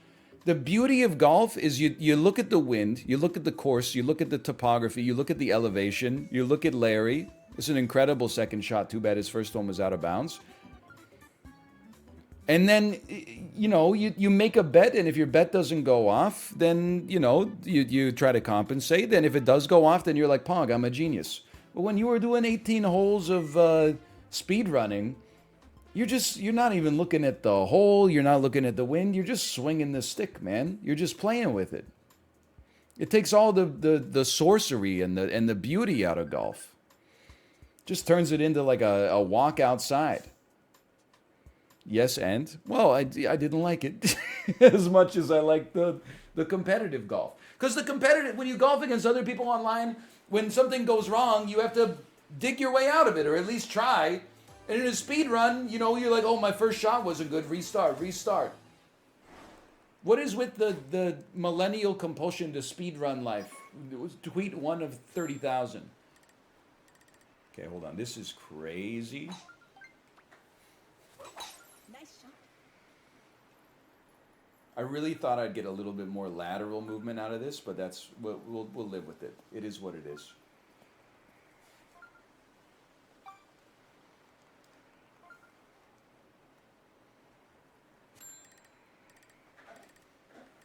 The beauty of golf is you look at the wind, you look at the course, you look at the topography, you look at the elevation, you look at Larry. It's an incredible second shot. Too bad his first one was out of bounds. And then, you make a bet, and if your bet doesn't go off, then, you try to compensate. Then if it does go off, then you're like, Pog, I'm a genius. But when you were doing 18 holes of speed running, you're not even looking at the hole, you're not looking at the wind, you're just swinging the stick, man. You're just playing with it. It takes all the sorcery and the beauty out of golf. Just turns it into like a walk outside. Yes, and? Well, I didn't like it as much as I like the competitive golf. Because when you golf against other people online, when something goes wrong, you have to dig your way out of it, or at least try. And in a speed run, you're like, oh, my first shot wasn't good. Restart. What is with the millennial compulsion to speed run life? It was tweet 1 of 30,000. Okay, hold on. This is crazy. Nice shot. I really thought I'd get a little bit more lateral movement out of this, but we'll live with it. It is what it is.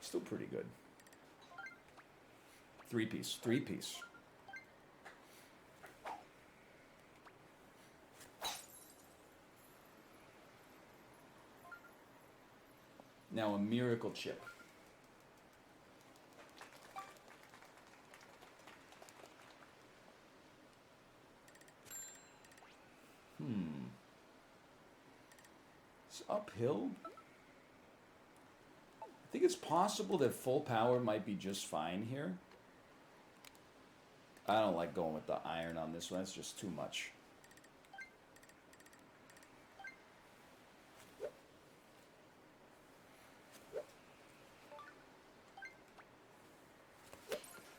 Still pretty good. Three piece. Now a miracle chip. It's uphill. I think it's possible that full power might be just fine here. I don't like going with the iron on this one. That's just too much.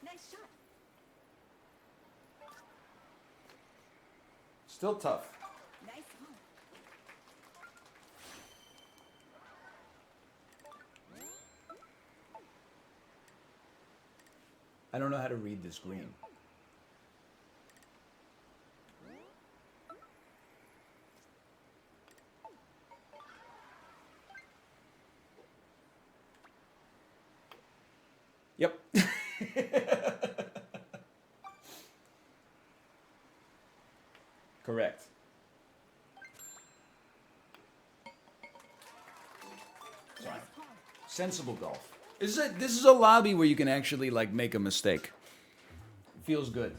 Nice shot. Still tough. Nice on. I don't know how to read this green. Yep. Correct. Sorry. Sensible golf. This is a lobby where you can actually like make a mistake. Feels good.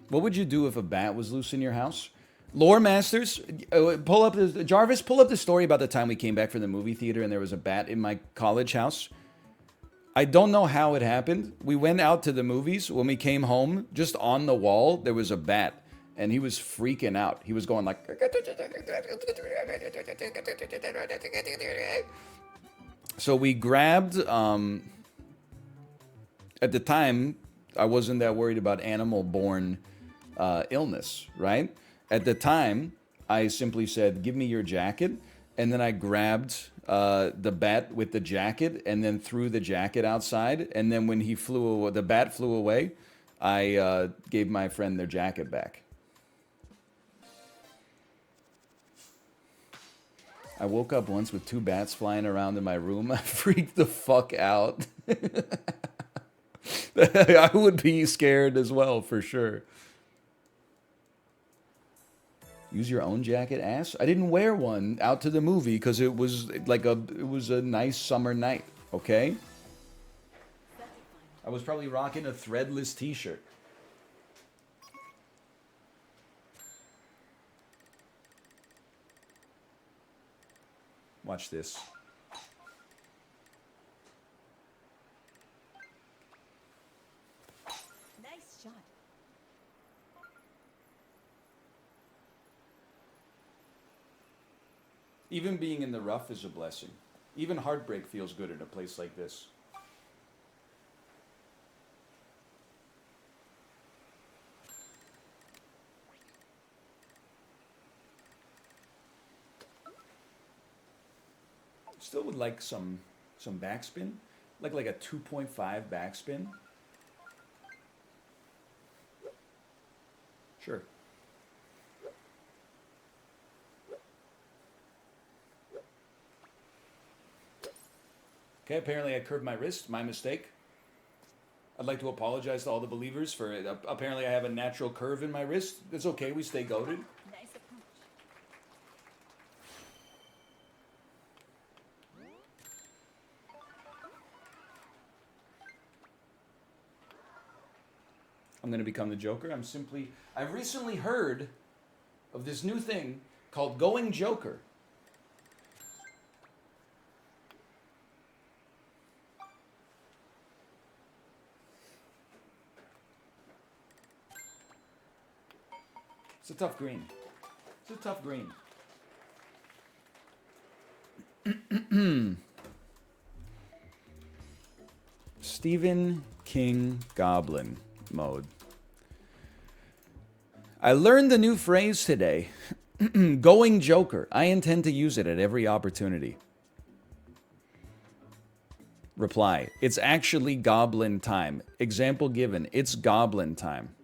What would you do if a bat was loose in your house? Lore Masters, Jarvis, pull up the story about the time we came back from the movie theater and there was a bat in my college house. I don't know how it happened. We went out to the movies. When we came home, just on the wall, there was a bat. And he was freaking out. He was going like... So we grabbed... at the time, I wasn't that worried about animal-borne illness, right? At the time, I simply said, give me your jacket. and then I grabbed the bat with the jacket and then threw the jacket outside. And then when the bat flew away, I gave my friend their jacket back. I woke up once with 2 bats flying around in my room. I freaked the fuck out. I would be scared as well, for sure. Use your own jacket, ass? I didn't wear one out to the movie because it was a nice summer night, okay? I was probably rocking a threadless t-shirt. Watch this. Nice shot. Even being in the rough is a blessing. Even heartbreak feels good in a place like this. Still would like some backspin. Like a 2.5 backspin. Sure. Okay, apparently I curved my wrist. My mistake. I'd like to apologize to all the believers for it. Apparently I have a natural curve in my wrist. It's okay, we stay goated. Nice approach. I'm going to become the Joker. I've recently heard of this new thing called going Joker. It's a tough green. It's a tough green. Stephen King Goblin mode. I learned the new phrase today. Going Joker. I intend to use it at every opportunity. Reply. It's actually goblin time. Example given. It's goblin time.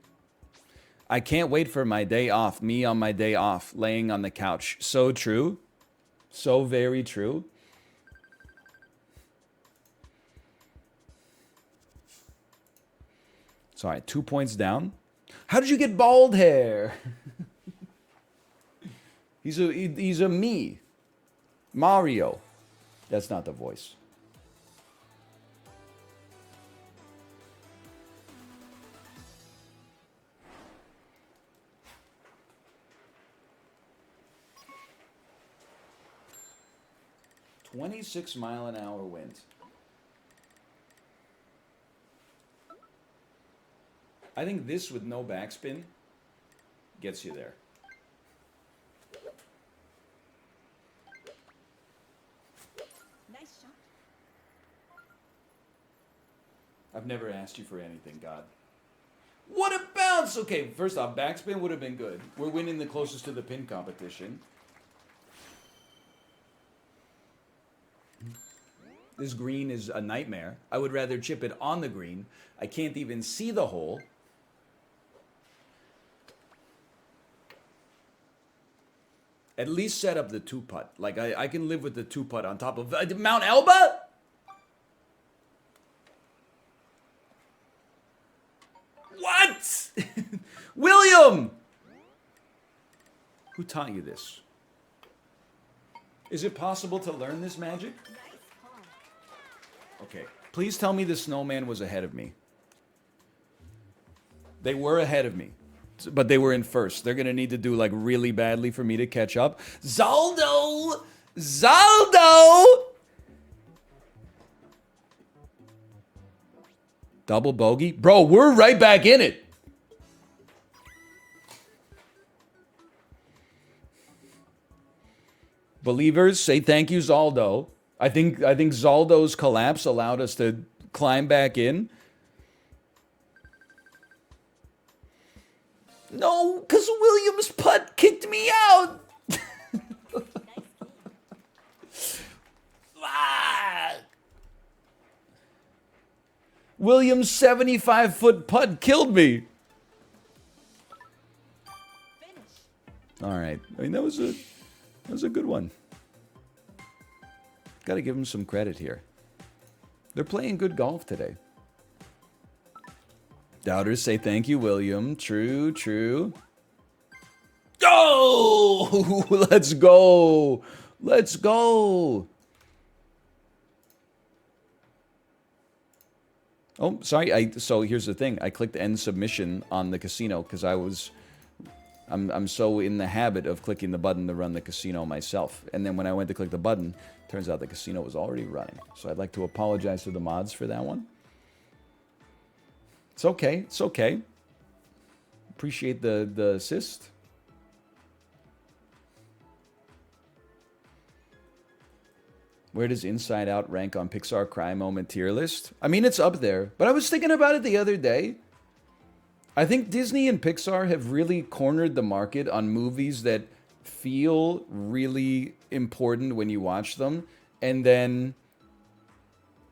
I can't wait for my day off. Me on my day off, laying on the couch. So true. So very true. Sorry, 2 points down. How did you get bald hair? He's a me. Mario. That's not the voice. $26-mile-an-hour wind. I think this with no backspin gets you there. Nice shot. I've never asked you for anything, God. What a bounce! Okay, first off, backspin would have been good. We're winning the closest to the pin competition. This green is a nightmare. I would rather chip it on the green. I can't even see the hole. At least set up the 2-putt. Like, I can live with the 2-putt on top of Mount Elba? What? William! Who taught you this? Is it possible to learn this magic? Okay. Please tell me the snowman was ahead of me. They were ahead of me. But they were in first. They're going to need to do like really badly for me to catch up. Zaldo! Zaldo! Double bogey? Bro, we're right back in it. Believers, say thank you, Zaldo. I think Zaldo's collapse allowed us to climb back in. No, because William's putt kicked me out. William's 75-foot putt killed me. All right. I mean, that was a good one. Got to give him some credit here. They're playing good golf today. Doubters say thank you, William. True, true. Oh, let's go. Let's go. Oh, sorry. So here's the thing. I clicked end submission on the casino because I'm so in the habit of clicking the button to run the casino myself. And then when I went to click the button, turns out the casino was already running. So I'd like to apologize to the mods for that one. It's okay. It's okay. Appreciate the assist. Where does Inside Out rank on Pixar Cry Moment tier list? I mean, it's up there. But I was thinking about it the other day. I think Disney and Pixar have really cornered the market on movies that feel really important when you watch them. And then,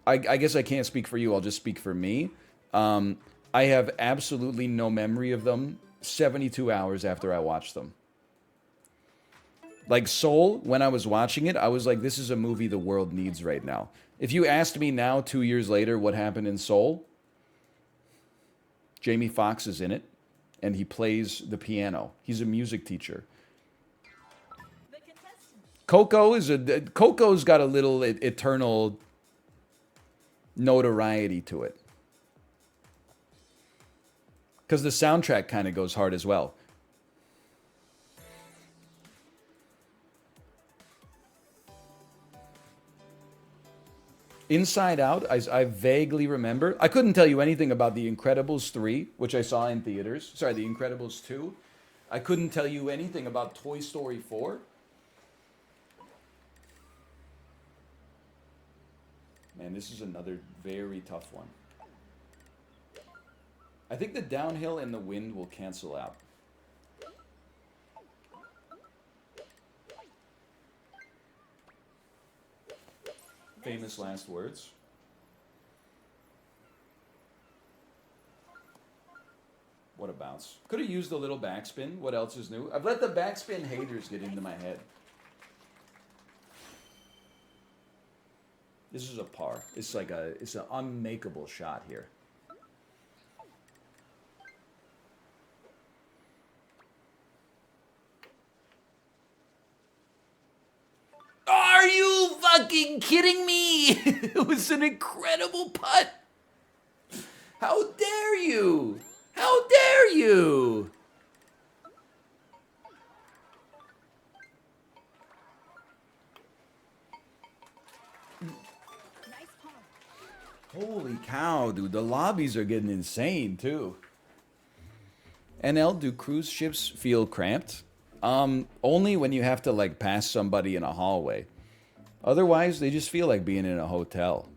I guess I can't speak for you, I'll just speak for me. I have absolutely no memory of them 72 hours after I watched them. Like Soul, when I was watching it, I was like, this is a movie the world needs right now. If you asked me now, 2 years later, what happened in Soul, Jamie Foxx is in it, and he plays the piano. He's a music teacher. Coco's got a little eternal notoriety to it. Because the soundtrack kind of goes hard as well. Inside Out, I vaguely remember. I couldn't tell you anything about The Incredibles 3, which I saw in theaters. Sorry, The Incredibles 2. I couldn't tell you anything about Toy Story 4. Man, this is another very tough one. I think the downhill and the wind will cancel out. Famous last words. What a bounce. Could have used a little backspin. What else is new? I've let the backspin haters get into my head. This is a par. It's like it's an unmakeable shot here. Are you fucking kidding me? It was an incredible putt. How dare you? How dare you? Holy cow, dude. The lobbies are getting insane, too. NL, do cruise ships feel cramped? Only when you have to, like, pass somebody in a hallway. Otherwise, they just feel like being in a hotel.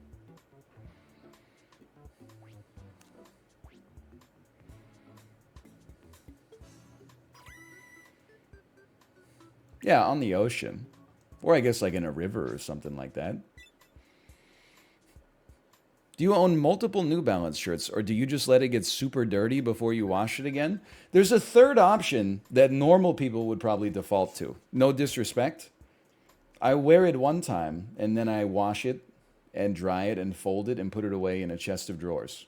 Yeah, on the ocean. Or I guess like in a river or something like that. Do you own multiple New Balance shirts, or do you just let it get super dirty before you wash it again? There's a third option that normal people would probably default to. No disrespect. I wear it one time, and then I wash it and dry it and fold it and put it away in a chest of drawers.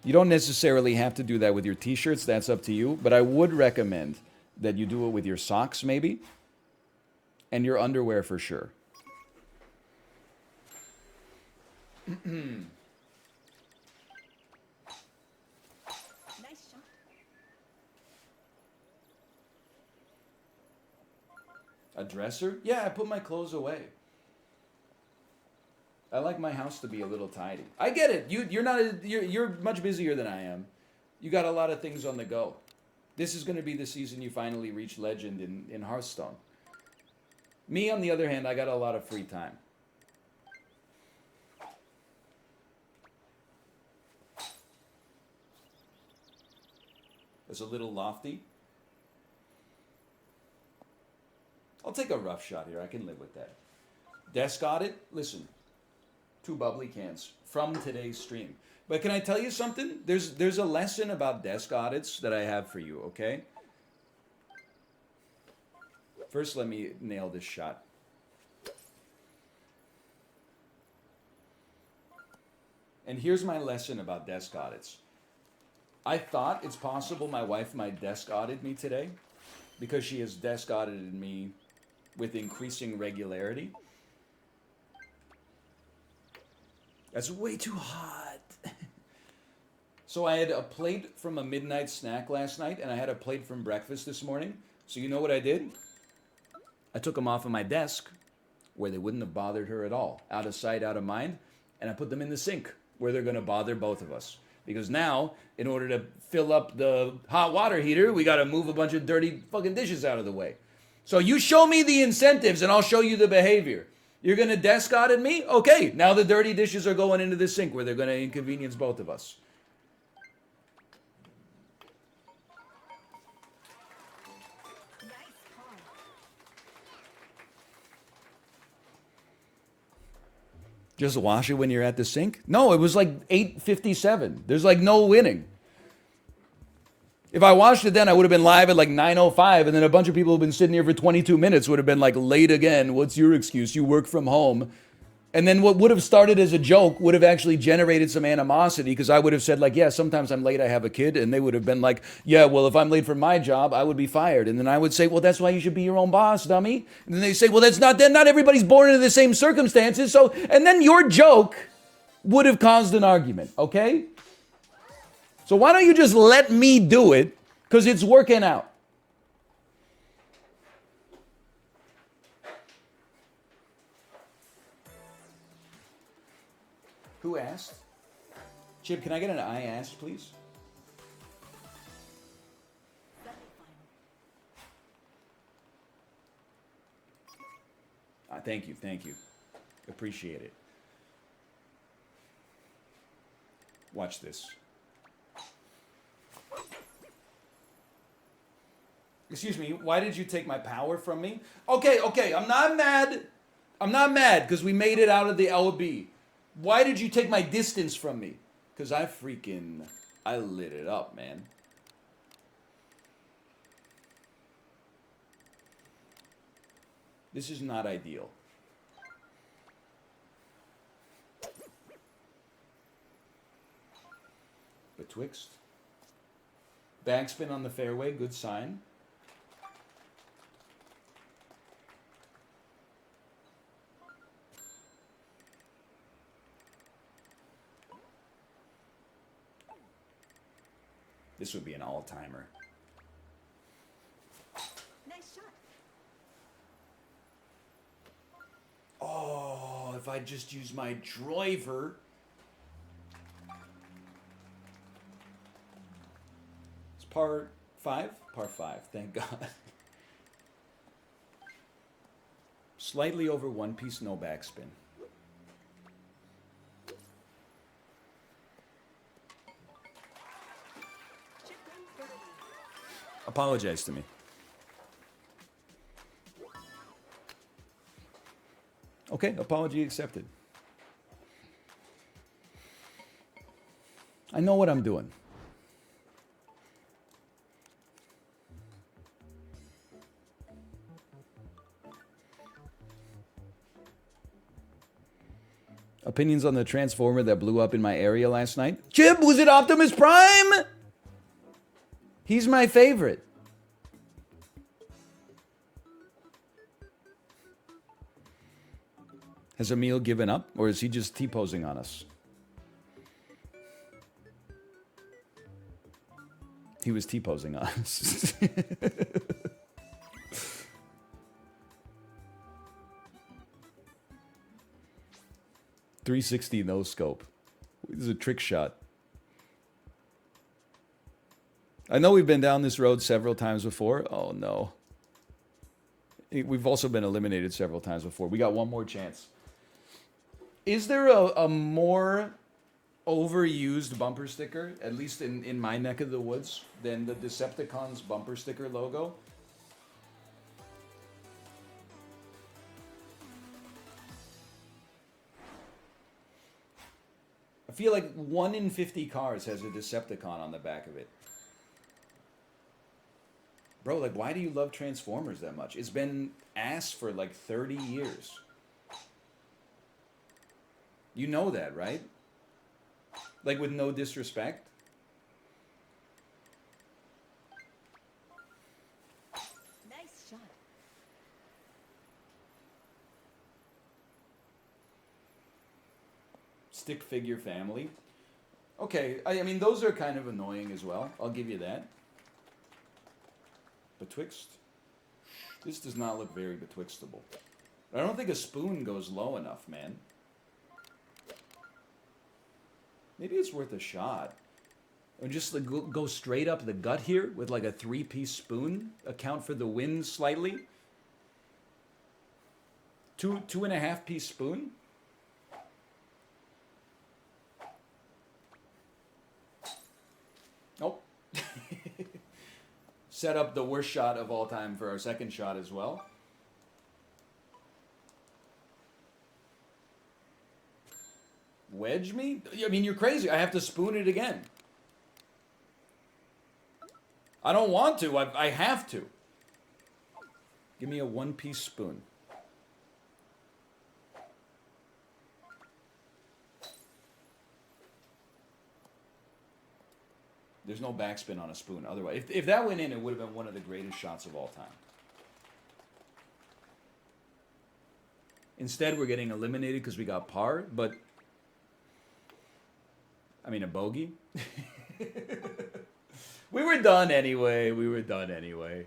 You don't necessarily have to do that with your t-shirts. That's up to you. But I would recommend that you do it with your socks, maybe. And your underwear for sure. Nice shot. A dresser? Yeah, I put my clothes away. I like my house to be a little tidy. I get it. You're much busier than I am. You got a lot of things on the go. This is going to be the season you finally reach legend in Hearthstone. Me, on the other hand, I got a lot of free time. It's a little lofty. I'll take a rough shot here. I can live with that. Desk audit? Listen, 2 bubbly cans from today's stream. But can I tell you something? There's a lesson about desk audits that I have for you, okay? First, let me nail this shot. And here's my lesson about desk audits. I thought it's possible my wife might desk audit me today because she has desk audited me with increasing regularity. That's way too hot. So I had a plate from a midnight snack last night, and I had a plate from breakfast this morning. So you know what I did? I took them off of my desk where they wouldn't have bothered her at all. Out of sight, out of mind. And I put them in the sink where they're going to bother both of us. Because now, in order to fill up the hot water heater, we got to move a bunch of dirty fucking dishes out of the way. So you show me the incentives and I'll show you the behavior. You're going to desk audit me? Okay, now the dirty dishes are going into the sink where they're going to inconvenience both of us. Just wash it when you're at the sink? No, it was like 8:57. There's like no winning. If I watched it then, I would have been live at like 9:05, and then a bunch of people who've been sitting here for 22 minutes would have been like, late again. What's your excuse? You work from home. And then what would have started as a joke would have actually generated some animosity, because I would have said like, yeah, sometimes I'm late, I have a kid. And they would have been like, yeah, well, if I'm late for my job, I would be fired. And then I would say, well, that's why you should be your own boss, dummy. And then they say, well, not everybody's born into the same circumstances. So, and then your joke would have caused an argument, okay? So why don't you just let me do it, because it's working out. Who asked? Chip, can I get an I asked, please? Thank you, thank you. Appreciate it. Watch this. Excuse me, why did you take my power from me? Okay, I'm not mad. I'm not mad because we made it out of the LB. Why did you take my distance from me? Because I lit it up, man. This is not ideal. Betwixt. Backspin on the fairway, good sign. This would be an all-timer. Nice shot. Oh, if I just use my driver. It's par 5? Par 5, thank God. Slightly over one piece, no backspin. Apologize to me. Okay, apology accepted. I know what I'm doing. Opinions on the Transformer that blew up in my area last night? Chip, was it Optimus Prime? He's my favorite. Has Emil given up, or is he just T-posing on us? He was T-posing on us. 360 no scope. This is a trick shot. I know we've been down this road several times before. Oh no. We've also been eliminated several times before. We got one more chance. Is there a more overused bumper sticker, at least in my neck of the woods, than the Decepticons bumper sticker logo? I feel like 1 in 50 cars has a Decepticon on the back of it. Bro, like, why do you love Transformers that much? It's been ass for like 30 years. You know that, right? Like, with no disrespect. Nice shot. Stick figure family. Okay, I mean, those are kind of annoying as well. I'll give you that. Betwixt? This does not look very betwixtable. I don't think a spoon goes low enough, man. Maybe it's worth a shot. Or just like go straight up the gut here with like a 3-piece spoon. Account for the wind slightly. 2.5-piece spoon. Nope. Set up the worst shot of all time for our second shot as well. Wedge me? I mean, you're crazy. I have to spoon it again. I don't want to. I have to. Give me a 1-piece spoon. There's no backspin on a spoon. Otherwise, if that went in, it would have been one of the greatest shots of all time. Instead, we're getting eliminated because we got par, but... I mean, a bogey. We were done anyway. We were done anyway.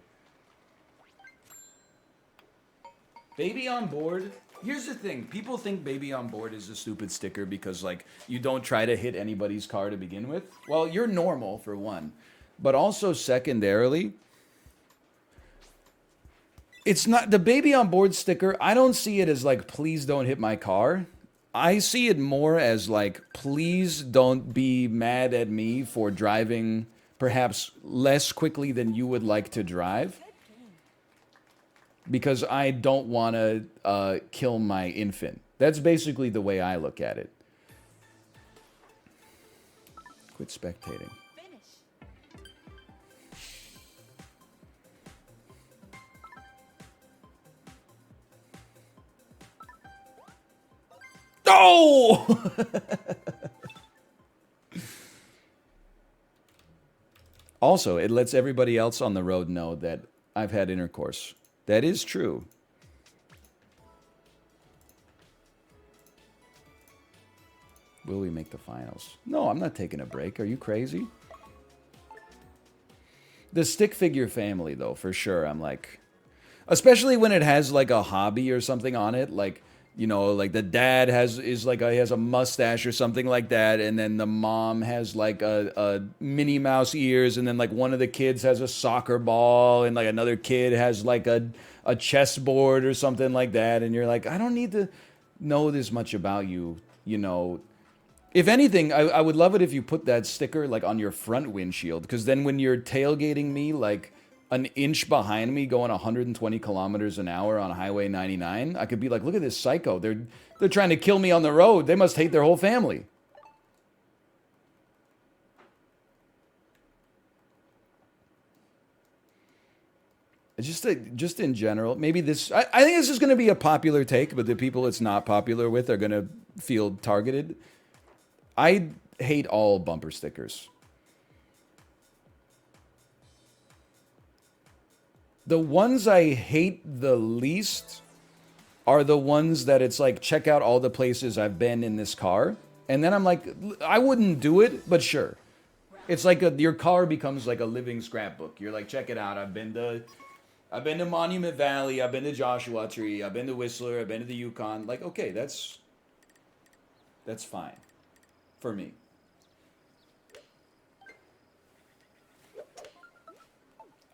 Baby on board. Here's the thing. People think baby on board is a stupid sticker because, like, you don't try to hit anybody's car to begin with. Well, you're normal, for one. But also, secondarily, it's not... The baby on board sticker, I don't see it as, like, please don't hit my car. I see it more as, like, please don't be mad at me for driving perhaps less quickly than you would like to drive. Because I don't want to kill my infant. That's basically the way I look at it. Quit spectating. Oh! Also, it lets everybody else on the road know that I've had intercourse. That is true. Will we make the finals? No, I'm not taking a break. Are you crazy? The stick figure family, though, for sure. I'm like... Especially when it has, like, a hobby or something on it. Like, you know, like the dad has a mustache or something like that. And then the mom has, like, a Minnie Mouse ears. And then, like, one of the kids has a soccer ball. And, like, another kid has, like, a chessboard or something like that. And you're like, I don't need to know this much about you, you know. If anything, I would love it if you put that sticker, like, on your front windshield. Because then when you're tailgating me, like, an inch behind me going 120 kilometers an hour on Highway 99, I could be like, look at this psycho. They're trying to kill me on the road. They must hate their whole family. Just in general, maybe this... I think this is going to be a popular take, but the people it's not popular with are going to feel targeted. I hate all bumper stickers. The ones I hate the least are the ones that it's like, check out all the places I've been in this car. And then I'm like, I wouldn't do it, but sure. It's like your car becomes like a living scrapbook. You're like, check it out. I've been to Monument Valley. I've been to Joshua Tree. I've been to Whistler. I've been to the Yukon. Like, okay, that's fine for me.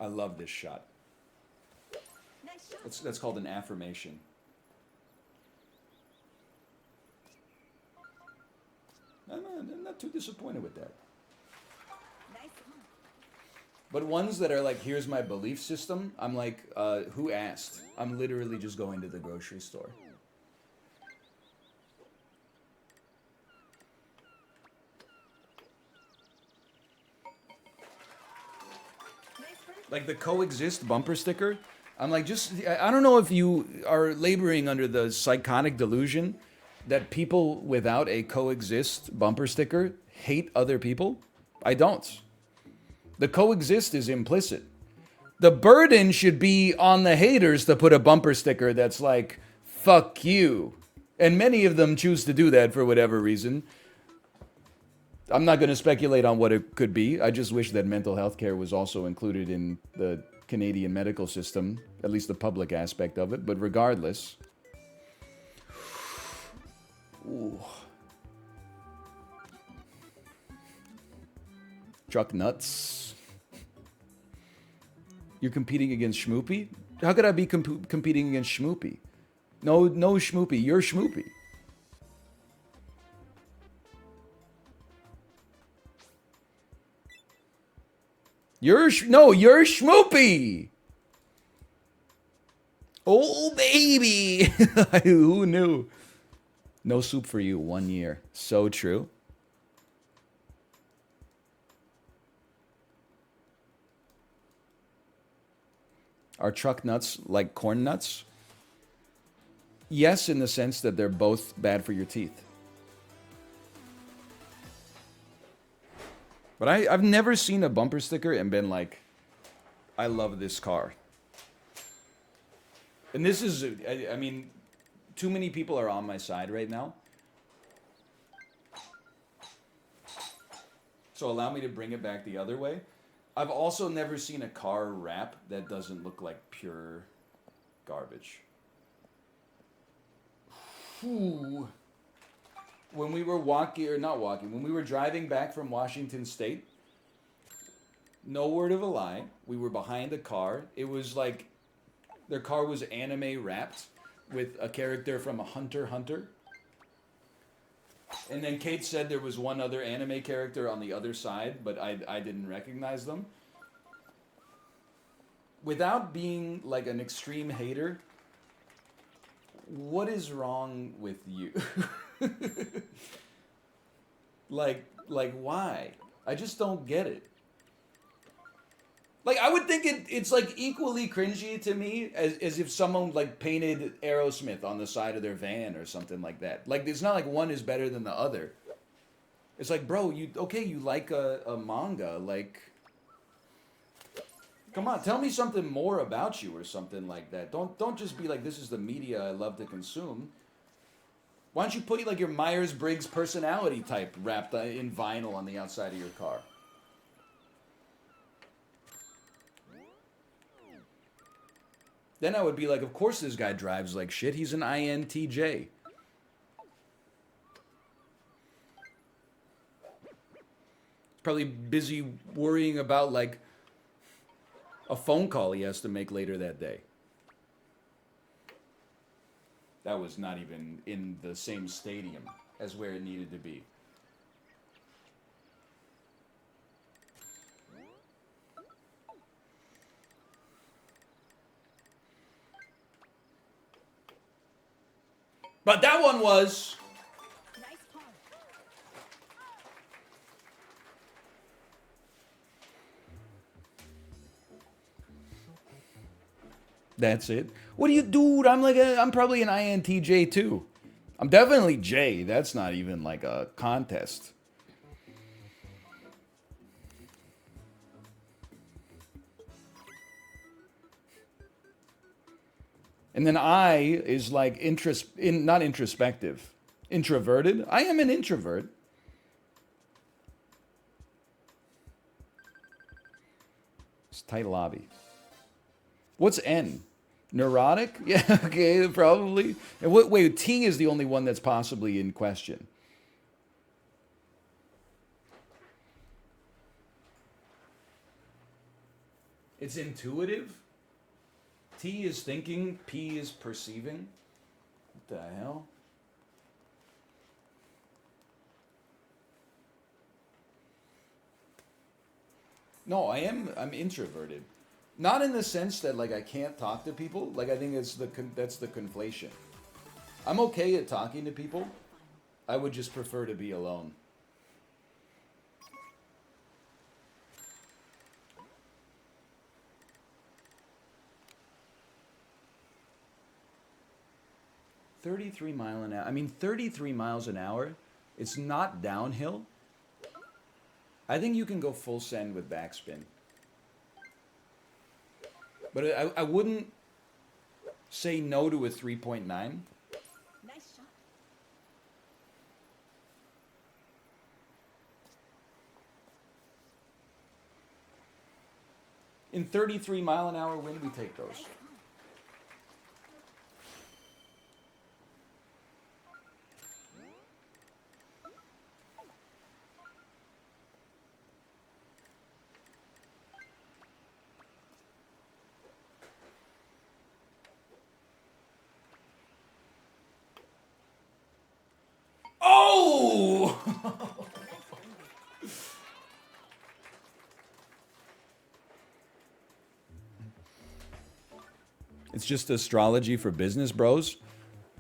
I love this shot. That's called an affirmation. I'm not too disappointed with that. But ones that are like, here's my belief system, I'm like, who asked? I'm literally just going to the grocery store. Like the coexist bumper sticker. I'm like, I don't know if you are laboring under the psychotic delusion that people without a coexist bumper sticker hate other people. I don't. The coexist is implicit. The burden should be on the haters to put a bumper sticker that's like, fuck you. And many of them choose to do that for whatever reason. I'm not going to speculate on what it could be. I just wish that mental health care was also included in the Canadian medical system, at least the public aspect of it. But regardless. Ooh. Truck nuts. You're competing against Schmoopy? How could I be competing against Schmoopy? No Schmoopy. You're Schmoopy. You're Schmoopy. Oh, baby. Who knew? No soup for you, 1 year. So true. Are truck nuts like corn nuts? Yes, in the sense that they're both bad for your teeth. But I've never seen a bumper sticker and been like, I love this car. And this is, I mean, too many people are on my side right now. So allow me to bring it back the other way. I've also never seen a car wrap that doesn't look like pure garbage. Whew. When we were when we were driving back from Washington State, no word of a lie, we were behind a car. It was like, their car was anime wrapped with a character from a Hunter x Hunter. And then Kate said there was one other anime character on the other side, but I didn't recognize them. Without being like an extreme hater, what is wrong with you? like why? I just don't get it. Like, I would think it's like equally cringy to me as if someone like painted Aerosmith on the side of their van or something like that. Like, it's not like one is better than the other. It's like, bro, you like a manga, like, come on, tell me something more about you or something like that. Don't just be like, this is the media I love to consume. Why don't you put like your Myers-Briggs personality type wrapped in vinyl on the outside of your car? Then I would be like, of course this guy drives like shit. He's an INTJ. He's probably busy worrying about like a phone call he has to make later that day. That was not even in the same stadium as where it needed to be. But that one was... That's it. What do you, dude? I'm probably an INTJ too. I'm definitely J. That's not even like a contest. And then I is like not introspective, introverted. I am an introvert. It's tight lobby. What's N? Neurotic? Yeah, okay, probably. And wait, T is the only one that's possibly in question. It's intuitive? T is thinking, P is perceiving. What the hell? No, I'm introverted. Not in the sense that like I can't talk to people. Like I think that's the conflation. I'm okay at talking to people. I would just prefer to be alone. 33 mile an hour. I mean, 33 miles an hour. It's not downhill. I think you can go full send with backspin. But I wouldn't say no to a 3.9. Nice shot. In 33 mile an hour wind, we take those. Oh! It's just astrology for business bros.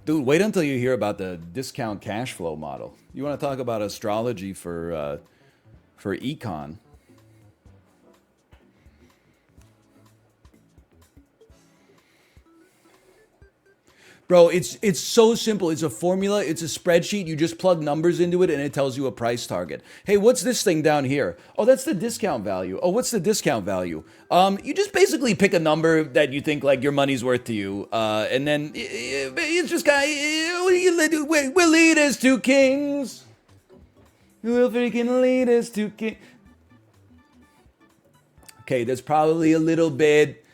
Dude, wait until you hear about the discount cash flow model. You want to talk about astrology for econ? Bro, it's so simple. It's a formula. It's a spreadsheet. You just plug numbers into it and it tells you a price target. Hey, what's this thing down here? Oh, that's the discount value. Oh, what's the discount value? You just basically pick a number that you think like your money's worth to you, and then it's just kind of, we'll lead us to kings. We'll freaking lead us to kings. Okay, that's probably a little bit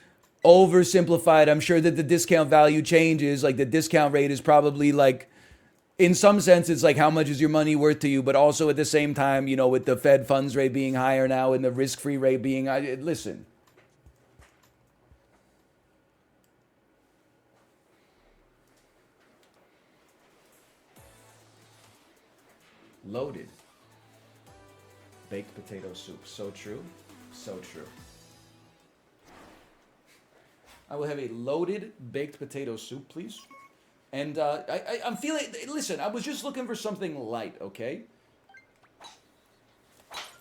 oversimplified. I'm sure that the discount value changes. Like the discount rate is probably like, in some sense, it's like how much is your money worth to you, but also at the same time, you know, with the Fed funds rate being higher now and the risk-free rate being higher. Listen. Loaded baked potato soup. So true. So true. I will have a loaded baked potato soup, please. And I'm feeling, listen, I was just looking for something light, okay?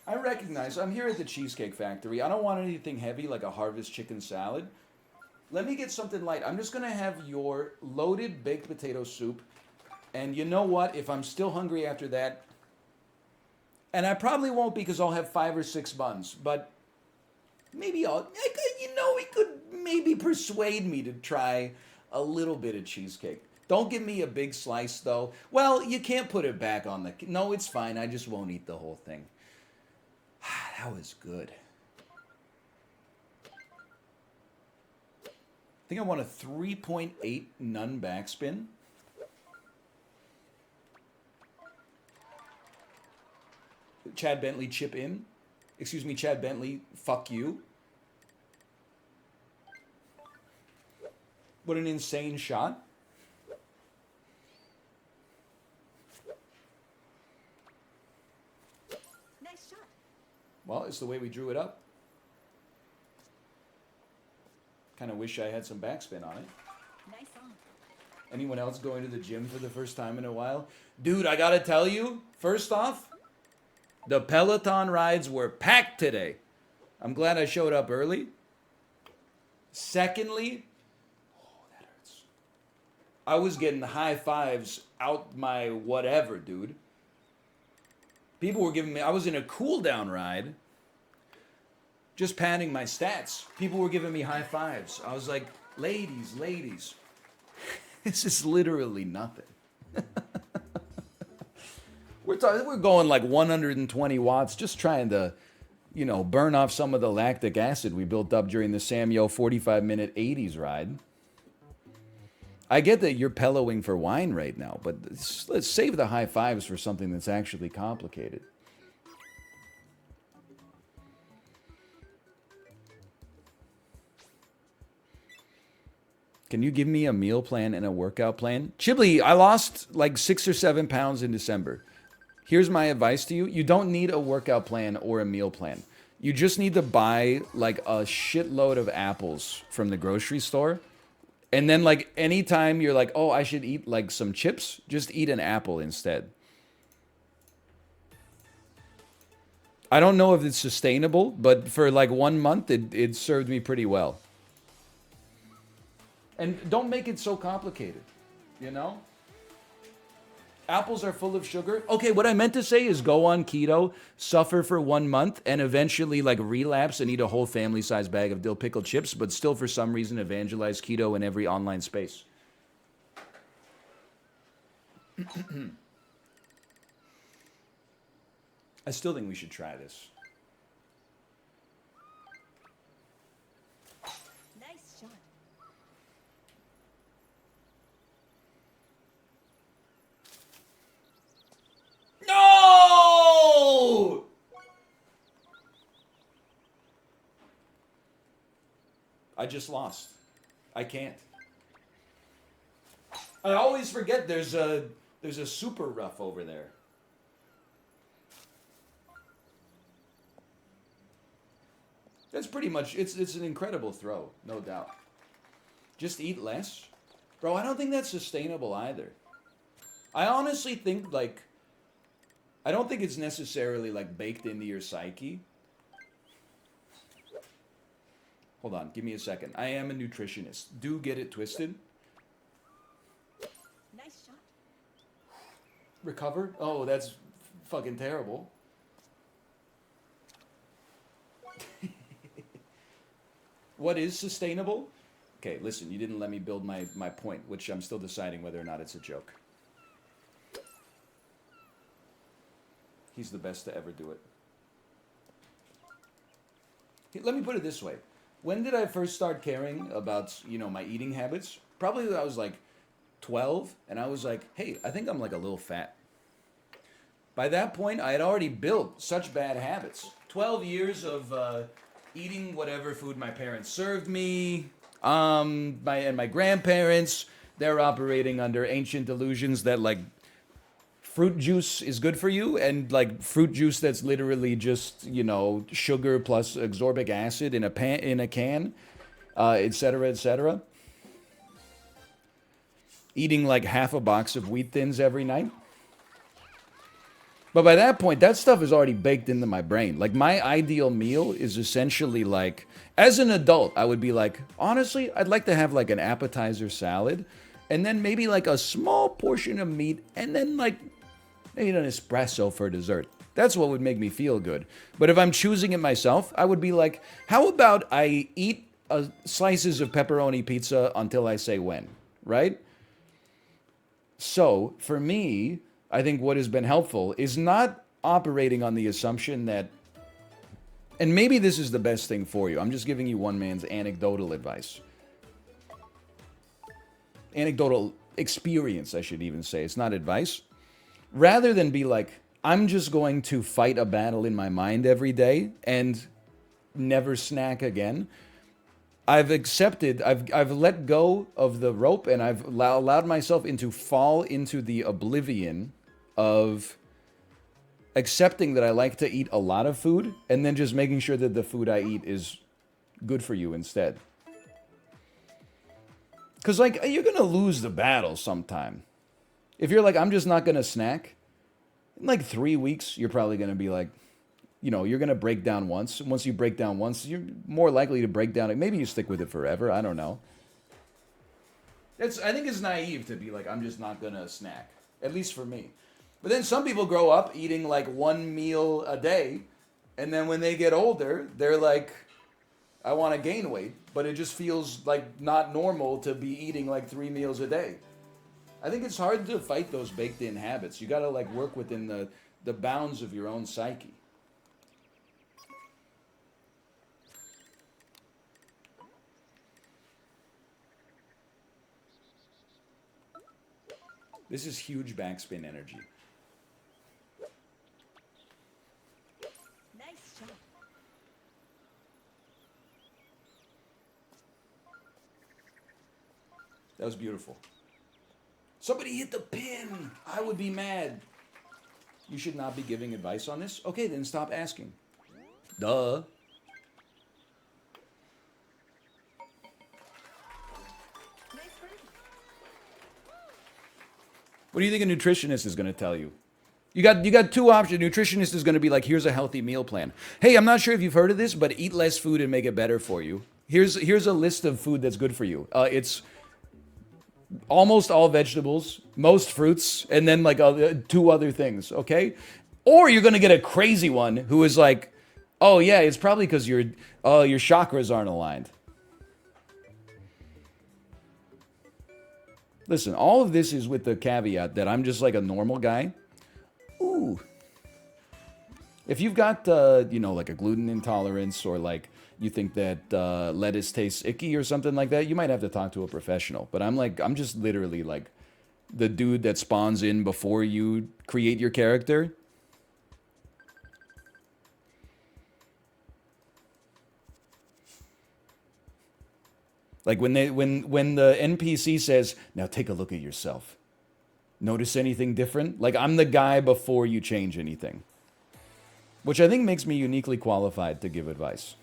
I recognize, I'm here at the Cheesecake Factory. I don't want anything heavy like a Harvest chicken salad. Let me get something light. I'm just going to have your loaded baked potato soup. And you know what? If I'm still hungry after that, and I probably won't because I'll have 5 or 6 buns, but maybe it could maybe persuade me to try a little bit of cheesecake. Don't give me a big slice, though. Well, you can't put it back on the... No, it's fine. I just won't eat the whole thing. That was good. I think I want a 3.8 nun backspin. Chad Bentley chip in. Excuse me, Chad Bentley, fuck you. What an insane shot. Nice shot. Well, it's the way we drew it up. Kind of wish I had some backspin on it. Nice on. Anyone else going to the gym for the first time in a while? Dude, I gotta tell you, first off, the Peloton rides were packed today. I'm glad I showed up early. Secondly, I was getting high fives out my whatever, dude. People were giving me... I was in a cool-down ride. Just padding my stats. People were giving me high fives. I was like, ladies, ladies. This is literally nothing. We're going like 120 watts, just trying to, you know, burn off some of the lactic acid we built up during the Samyo 45-minute 80s ride. I get that you're pellowing for wine right now, but let's save the high fives for something that's actually complicated. Can you give me a meal plan and a workout plan? Chibli, I lost like 6 or 7 pounds in December. Here's my advice to you. You don't need a workout plan or a meal plan. You just need to buy like a shitload of apples from the grocery store. And then like anytime you're like, oh, I should eat like some chips, just eat an apple instead. I don't know if it's sustainable, but for like 1 month, it served me pretty well. And don't make it so complicated, you know? Apples are full of sugar. Okay, what I meant to say is go on keto, suffer for 1 month, and eventually like relapse and eat a whole family-sized bag of dill pickle chips, but still for some reason evangelize keto in every online space. I still think we should try this. Nice shot. No! I just lost. I can't. I always forget there's a super rough over there. That's pretty much, it's an incredible throw, no doubt. Just eat less? Bro, I don't think that's sustainable either. I honestly think, like, I don't think it's necessarily, like, baked into your psyche. Hold on, give me a second. I am a nutritionist. Do get it twisted. Nice shot. Recovered? Oh, that's fucking terrible. What is sustainable? Okay, listen, you didn't let me build my point, which I'm still deciding whether or not it's a joke. He's the best to ever do it. Let me put it this way. When did I first start caring about, you know, my eating habits? Probably when I was like 12, and I was like, hey, I think I'm like a little fat. By that point, I had already built such bad habits. 12 years of eating whatever food my parents served me, my grandparents, they're operating under ancient delusions that like fruit juice is good for you, and like fruit juice that's literally just, you know, sugar plus ascorbic acid in a can, etc., etc. Eating like half a box of Wheat Thins every night. But by that point, that stuff is already baked into my brain. Like, my ideal meal is essentially like, as an adult, I would be like, honestly, I'd like to have like an appetizer salad, and then maybe like a small portion of meat, and then like maybe an espresso for dessert. That's what would make me feel good. But if I'm choosing it myself, I would be like, how about I eat slices of pepperoni pizza until I say when, right? So, for me, I think what has been helpful is not operating on the assumption that, and maybe this is the best thing for you. I'm just giving you one man's anecdotal advice. Anecdotal experience, I should even say. It's not advice. Rather than be like, I'm just going to fight a battle in my mind every day and never snack again. I've accepted, I've let go of the rope, and I've allowed myself to fall into the oblivion of accepting that I like to eat a lot of food, and then just making sure that the food I eat is good for you instead. Because, like, you're going to lose the battle sometime. If you're like, I'm just not going to snack, in like 3 weeks, you're probably going to be like, you know, you're going to break down once. Once you break down once, you're more likely to break down. Maybe you stick with it forever. I don't know. I think it's naive to be like, I'm just not going to snack. At least for me. But then some people grow up eating like one meal a day. And then when they get older, they're like, I want to gain weight. But it just feels like not normal to be eating like 3 meals a day. I think it's hard to fight those baked in habits. You got to like work within the bounds of your own psyche. This is huge backspin energy. Nice shot. That was beautiful. Somebody hit the pin. I would be mad. You should not be giving advice on this? Okay, then stop asking. Duh. What do you think a nutritionist is going to tell you? You got two options. A nutritionist is going to be like, here's a healthy meal plan. Hey, I'm not sure if you've heard of this, but eat less food and make it better for you. Here's a list of food that's good for you. It's almost all vegetables, most fruits, and then like 2 other things, okay? Or you're gonna get a crazy one who is like, oh yeah, it's probably because your chakras aren't aligned. Listen, all of this is with the caveat that I'm just like a normal guy. Ooh. If you've got, you know, like a gluten intolerance or like you think that lettuce tastes icky or something like that, you might have to talk to a professional. But I'm just literally like the dude that spawns in before you create your character. Like when the NPC says, now take a look at yourself. Notice anything different? Like I'm the guy before you change anything. Which I think makes me uniquely qualified to give advice.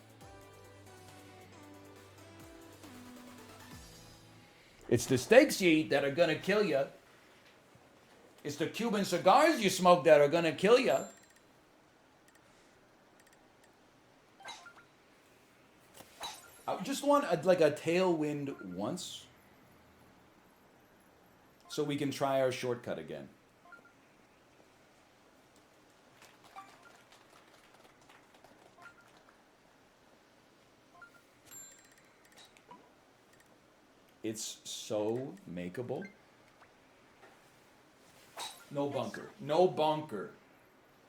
It's the steaks you eat that are gonna kill you. It's the Cuban cigars you smoke that are gonna kill you. I just want like a tailwind once. So we can try our shortcut again. It's so makeable. No bunker. No bunker.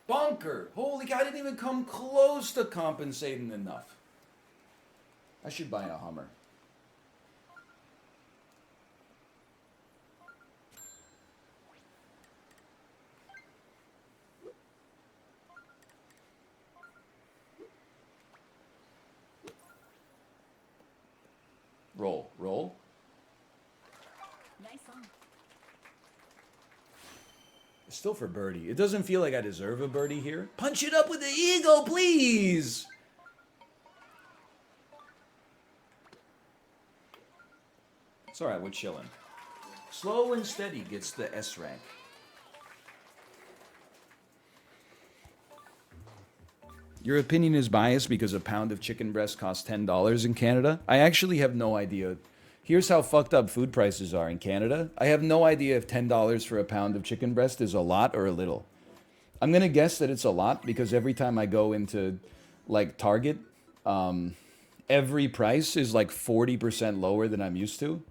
Bunker! Holy cow, I didn't even come close to compensating enough. I should buy a Hummer. Roll. Roll. Nice song. Still for birdie. It doesn't feel like I deserve a birdie here. Punch it up with the eagle, please! It's alright, we're chilling. Slow and steady gets the S rank. Your opinion is biased because a pound of chicken breast costs $10 in Canada? I actually have no idea. Here's how fucked up food prices are in Canada. I have no idea if $10 for a pound of chicken breast is a lot or a little. I'm gonna guess that it's a lot because every time I go into like Target, every price is like 40% lower than I'm used to.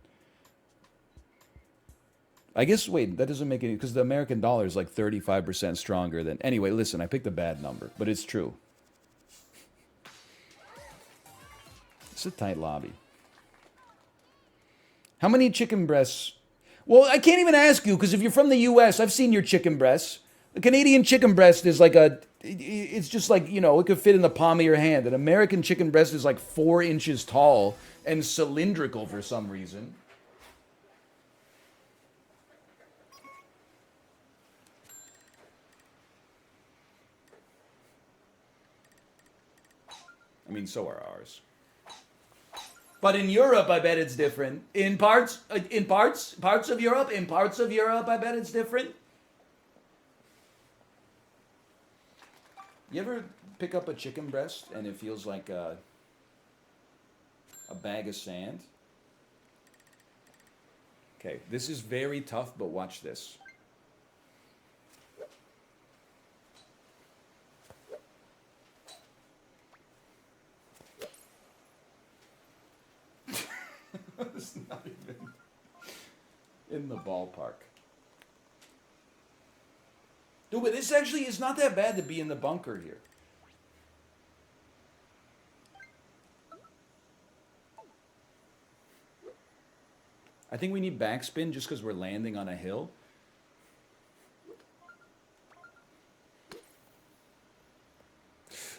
I guess, wait, that doesn't make any, because the American dollar is like 35% stronger than, anyway, listen, I picked a bad number, but it's true. It's a tight lobby. How many chicken breasts? Well, I can't even ask you, because if you're from the US, I've seen your chicken breasts. The Canadian chicken breast is like it's just like, you know, it could fit in the palm of your hand. An American chicken breast is like 4 inches tall and cylindrical for some reason. I mean, so are ours. But in Europe, I bet it's different. In parts of Europe, I bet it's different. You ever pick up a chicken breast and it feels like a bag of sand? Okay, this is very tough, but watch this. It's not even in the ballpark. Dude, but this actually is not that bad to be in the bunker here. I think we need backspin just because we're landing on a hill.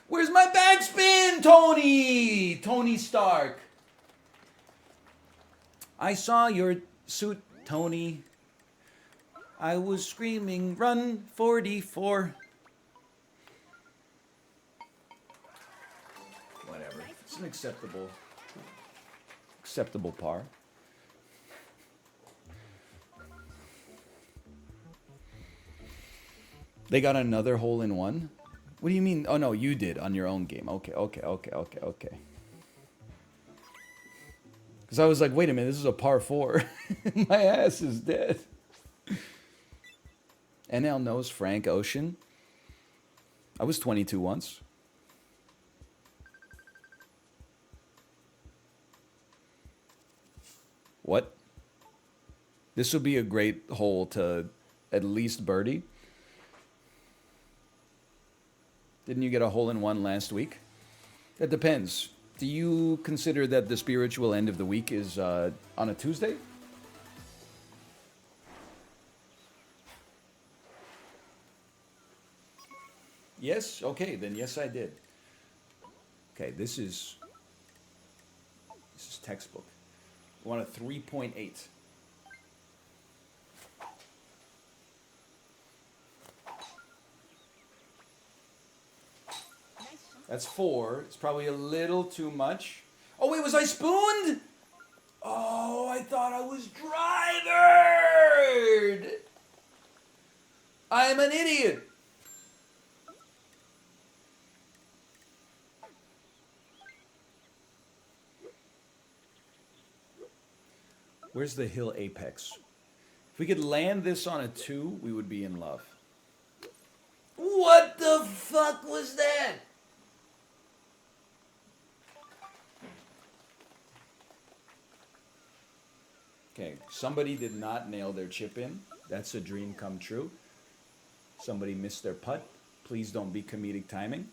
Where's my backspin, Tony? Tony Stark. I saw your suit, Tony. I was screaming, run 44. Whatever. It's an acceptable par. They got another hole in one? What do you mean? Oh, no, you did on your own game. Okay. Because Because I was like, wait a minute, this is a par 4. My ass is dead. NL knows Frank Ocean. I was 22 once. What? This would be a great hole to at least birdie. Didn't you get a hole-in-one last week? That depends. Do you consider that the spiritual end of the week is on a Tuesday? Yes? Okay, then yes I did. Okay, this is textbook. I want a 3.8. That's 4. It's probably a little too much. Oh wait, was I spooned? Oh, I thought I was drivered. I'm an idiot. Where's the hill apex? If we could land this on a 2, we would be in love. What the fuck was that? Okay, somebody did not nail their chip in. That's a dream come true. Somebody missed their putt. Please don't be comedic timing.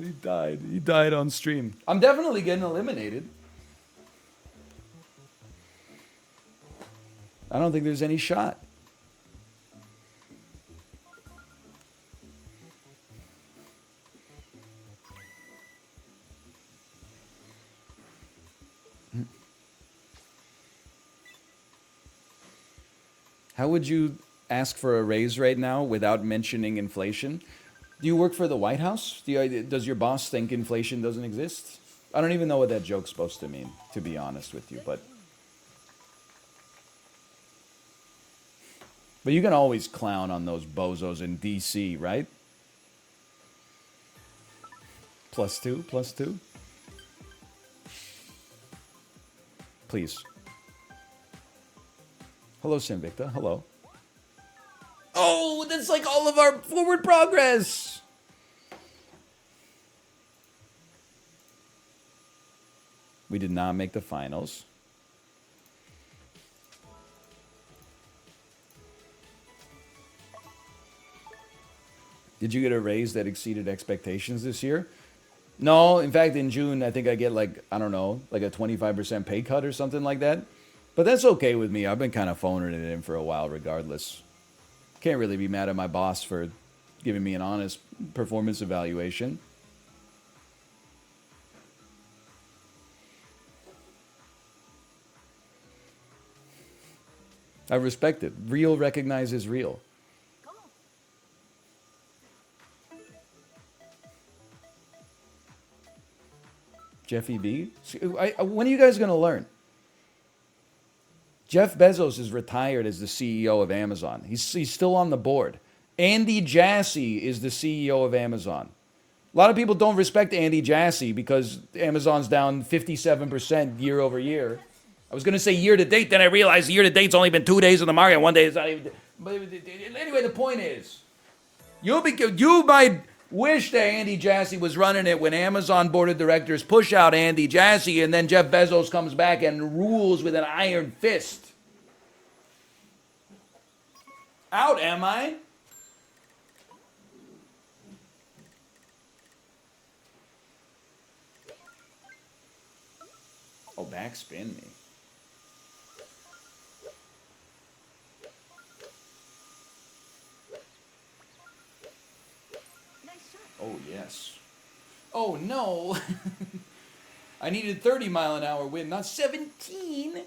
He died. He died on stream. I'm definitely getting eliminated. I don't think there's any shot. How would you ask for a raise right now without mentioning inflation? Do you work for the White House? Does your boss think inflation doesn't exist? I don't even know what that joke's supposed to mean, to be honest with you, but you can always clown on those bozos in DC, right? +2, +2. Please. Hello, Sinvicta. Hello. Oh, that's like all of our forward progress. We did not make the finals. Did you get a raise that exceeded expectations this year? No, in fact, in June, I think I get like, I don't know, like a 25% pay cut or something like that. But that's okay with me. I've been kind of phoning it in for a while regardless. Can't really be mad at my boss for giving me an honest performance evaluation. I respect it. Real recognizes real. Jeffy B? When are you guys going to learn? Jeff Bezos is retired as the CEO of Amazon. He's still on the board. Andy Jassy is the CEO of Amazon. A lot of people don't respect Andy Jassy because Amazon's down 57% year over year. I was going to say year to date, then I realized year to date's only been 2 days in the market. 1 day is not even. But anyway, the point is, you might wish that Andy Jassy was running it when Amazon board of directors push out Andy Jassy and then Jeff Bezos comes back and rules with an iron fist. Out, am I? Oh, backspin me. Oh, yes. Oh, no. I needed 30 mile an hour wind, not 17.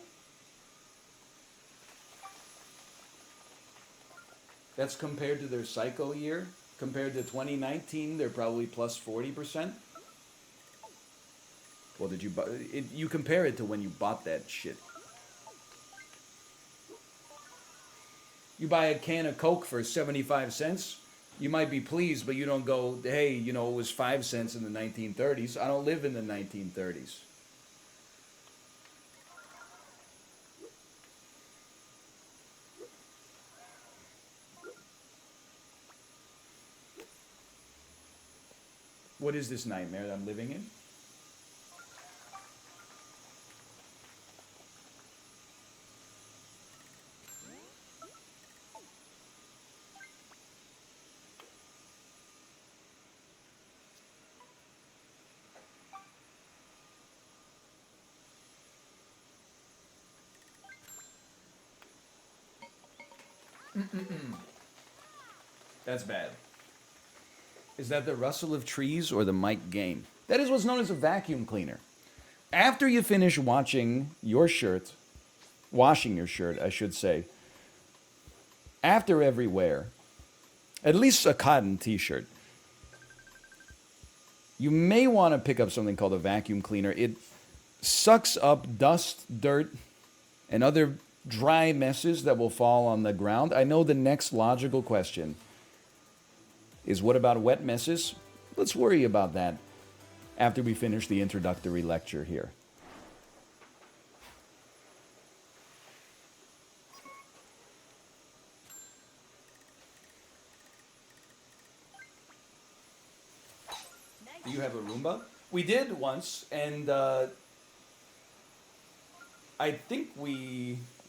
That's compared to their psycho year. Compared to 2019, they're probably plus 40%. Well, did you buy it? You compare it to when you bought that shit. You buy a can of Coke for 75 cents, you might be pleased, but you don't go, hey, you know, it was 5 cents in the 1930s. I don't live in the 1930s. What is this nightmare that I'm living in? That's bad. Is that the rustle of trees or the mic gain? That is what's known as a vacuum cleaner. After you finish washing your shirt, I should say, after every wear, at least a cotton t-shirt, you may want to pick up something called a vacuum cleaner. It sucks up dust, dirt, and other dry messes that will fall on the ground. I know the next logical question is, what about wet messes? Let's worry about that after we finish the introductory lecture here. Do you have a Roomba? We did once, and I think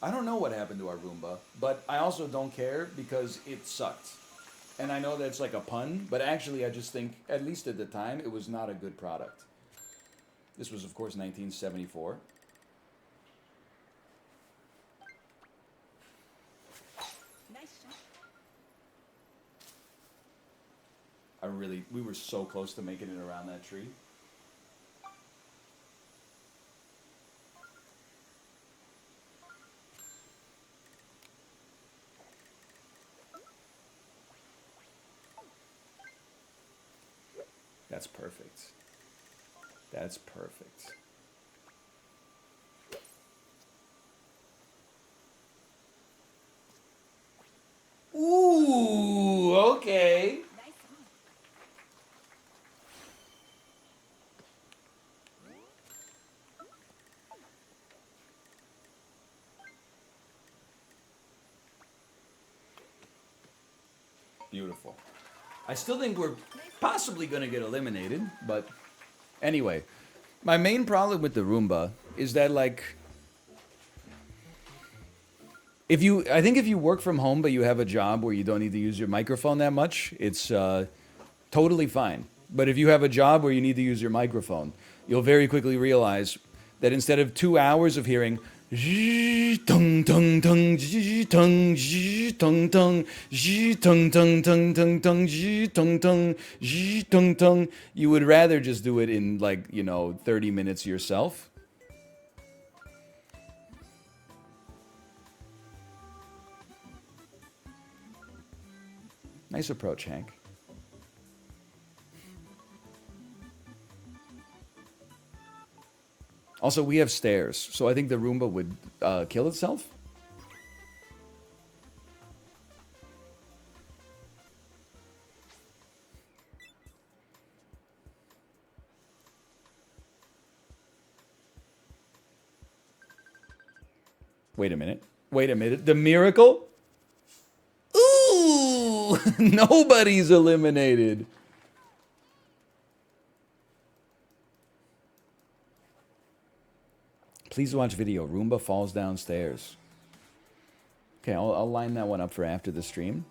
I don't know what happened to our Roomba, but I also don't care because it sucked. And I know that's like a pun, but actually I just think, at least at the time, it was not a good product. This was, of course, 1974. We were so close to making it around that tree. That's perfect. That's perfect. Ooh, okay. Beautiful. I still think we're possibly going to get eliminated, but anyway. My main problem with the Roomba is that, like, I think if you work from home but you have a job where you don't need to use your microphone that much, it's totally fine. But if you have a job where you need to use your microphone, you'll very quickly realize that instead of 2 hours of hearing tung tung tung tung tung tung tung tung tung tung tung tung tung tung, you would rather just do it in, like, 30 minutes yourself. Nice approach, Hank. Also, we have stairs, so I think the Roomba would kill itself. Wait a minute. Wait a minute. The miracle? Ooh! Nobody's eliminated. Please watch video. Roomba falls downstairs. Okay, I'll line that one up for after the stream.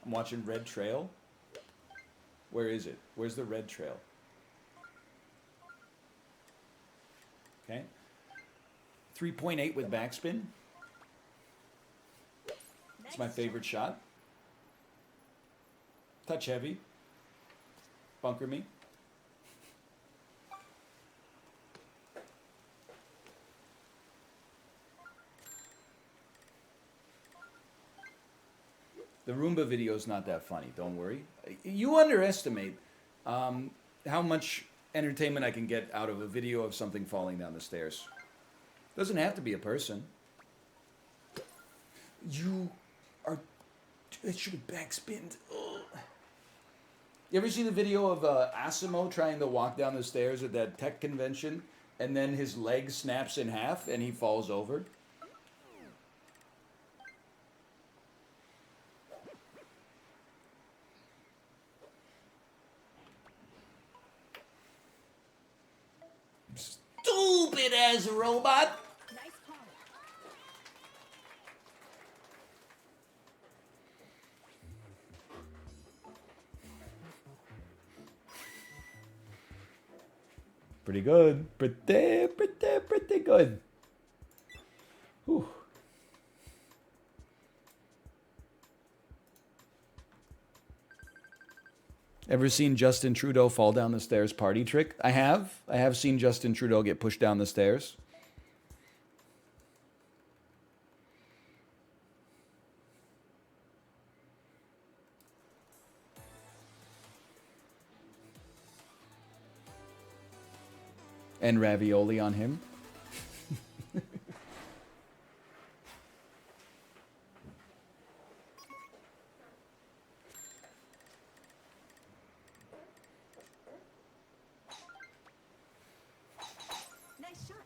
I'm watching Red Trail. Where is it? Where's the Red Trail? Okay. 3.8 with backspin. It's my favorite shot. Touch heavy. Bunker me. The Roomba video is not that funny. Don't worry. You underestimate how much entertainment I can get out of a video of something falling down the stairs. Doesn't have to be a person. You are... I should have backspinned. Ugh. You ever see the video of Asimo trying to walk down the stairs at that tech convention, and then his leg snaps in half and he falls over? Stupid ass robot! Pretty good. Pretty good. Whew. Ever seen Justin Trudeau fall down the stairs party trick? I have. I have seen Justin Trudeau get pushed down the stairs. And ravioli on him. Nice shot.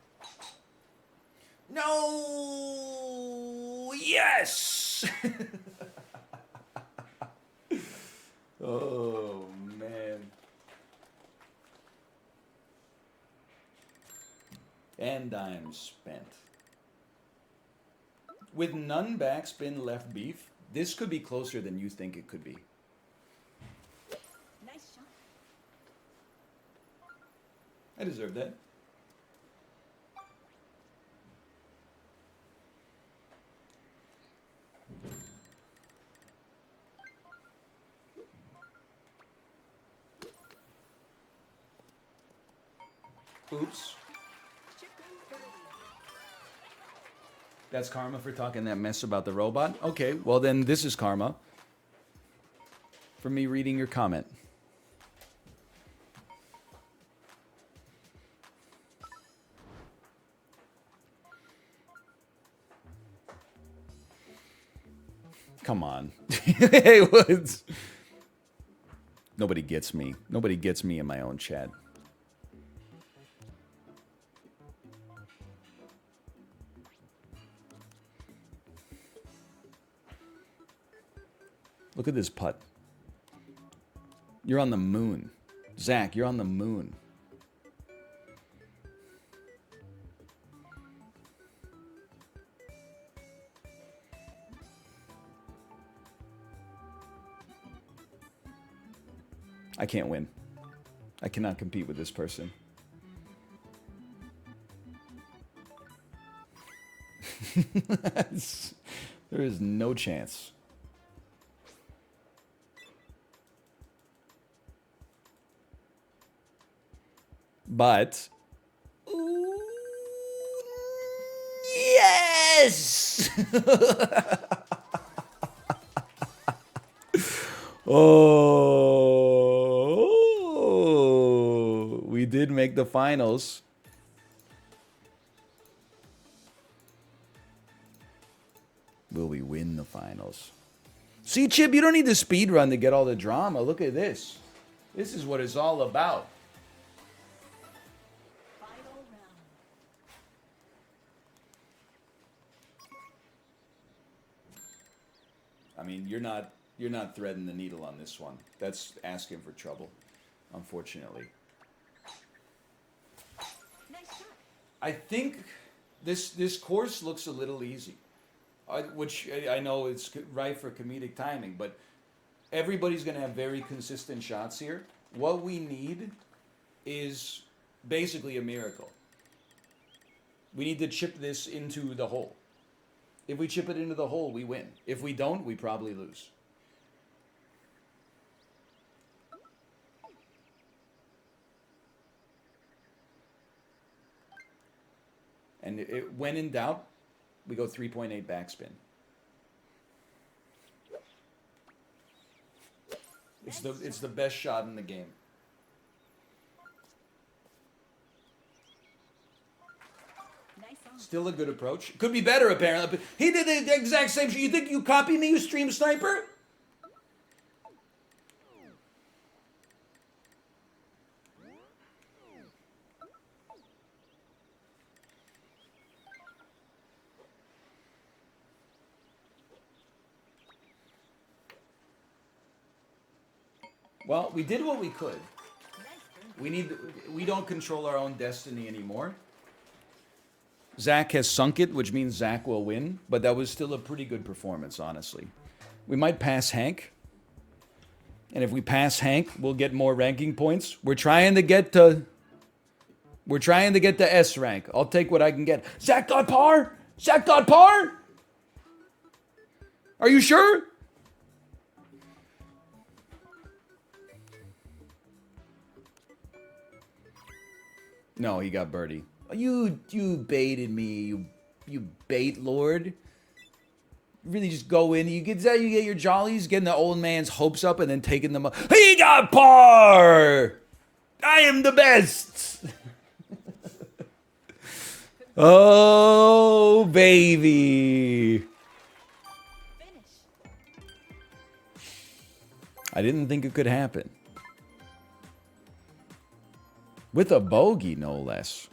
No! Yes! Oh, man. And I'm spent. With none backspin left beef, this could be closer than you think it could be. Nice shot. I deserve that. Oops. That's karma for talking that mess about the robot? Okay, well then this is karma for me reading your comment. Come on. Hey, Woods. Nobody gets me. Nobody gets me in my own chat. Look at this putt. You're on the moon. Zach, you're on the moon. I can't win. I cannot compete with this person. There is no chance. But ooh, yes. Oh, we did make the finals. Will we win the finals? See, Chip, you don't need the speed run to get all the drama. Look at this. This is what it's all about. I mean, you're not threading the needle on this one. That's asking for trouble, unfortunately. Nice shot. I think this course looks a little easy, which I know it's ripe for comedic timing, but everybody's going to have very consistent shots here. What we need is basically a miracle. We need to chip this into the hole. If we chip it into the hole, we win. If we don't, we probably lose. And when in doubt, we go 3.8 backspin. It's the best shot in the game. Still a good approach. Could be better, apparently. But he did the exact same shit. You think you copy me, you stream sniper? Well, we did what we could. We don't control our own destiny anymore. Zach has sunk it, which means Zach will win, but that was still a pretty good performance, honestly. We might pass Hank. And if we pass Hank, we'll get more ranking points. We're trying to get to S rank. I'll take what I can get. Zach got par? Zach got par? Are you sure? No, he got birdie. You baited me, you bait lord. Really just go in. You get your jollies, getting the old man's hopes up, and then taking them up. He got par. I am the best. Oh baby. I didn't think it could happen. With a bogey, no less.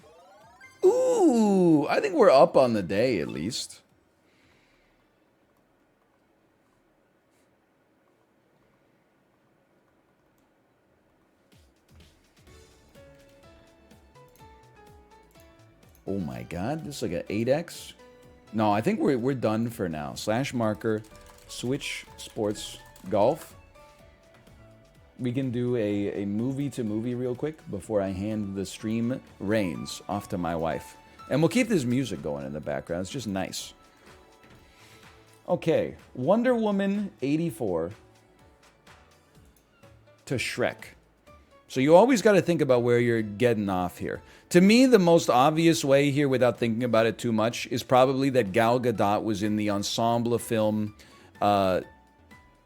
Ooh, I think we're up on the day at least. Oh my god, this is like an 8x. No, I think we're done for now. Slash marker, switch sports golf. We can do a movie to movie real quick before I hand the stream reins off to my wife. And we'll keep this music going in the background. It's just nice. Okay, Wonder Woman 84 to Shrek. So you always got to think about where you're getting off here. To me, the most obvious way here, without thinking about it too much, is probably that Gal Gadot was in the ensemble film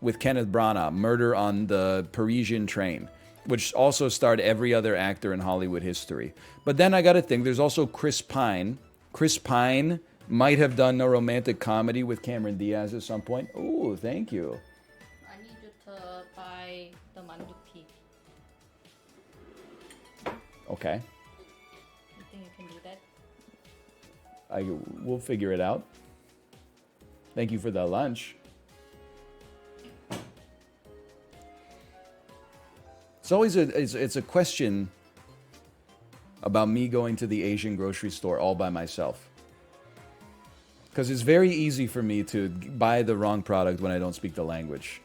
with Kenneth Branagh, Murder on the Parisian Train, which also starred every other actor in Hollywood history. But then I got to think, there's also Chris Pine. Chris Pine might have done a romantic comedy with Cameron Diaz at some point. Oh, thank you. I need you to buy the manduki. Okay. You think you can do that? We'll figure it out. Thank you for the lunch. It's always it's a question about me going to the Asian grocery store all by myself. Because it's very easy for me to buy the wrong product when I don't speak the language.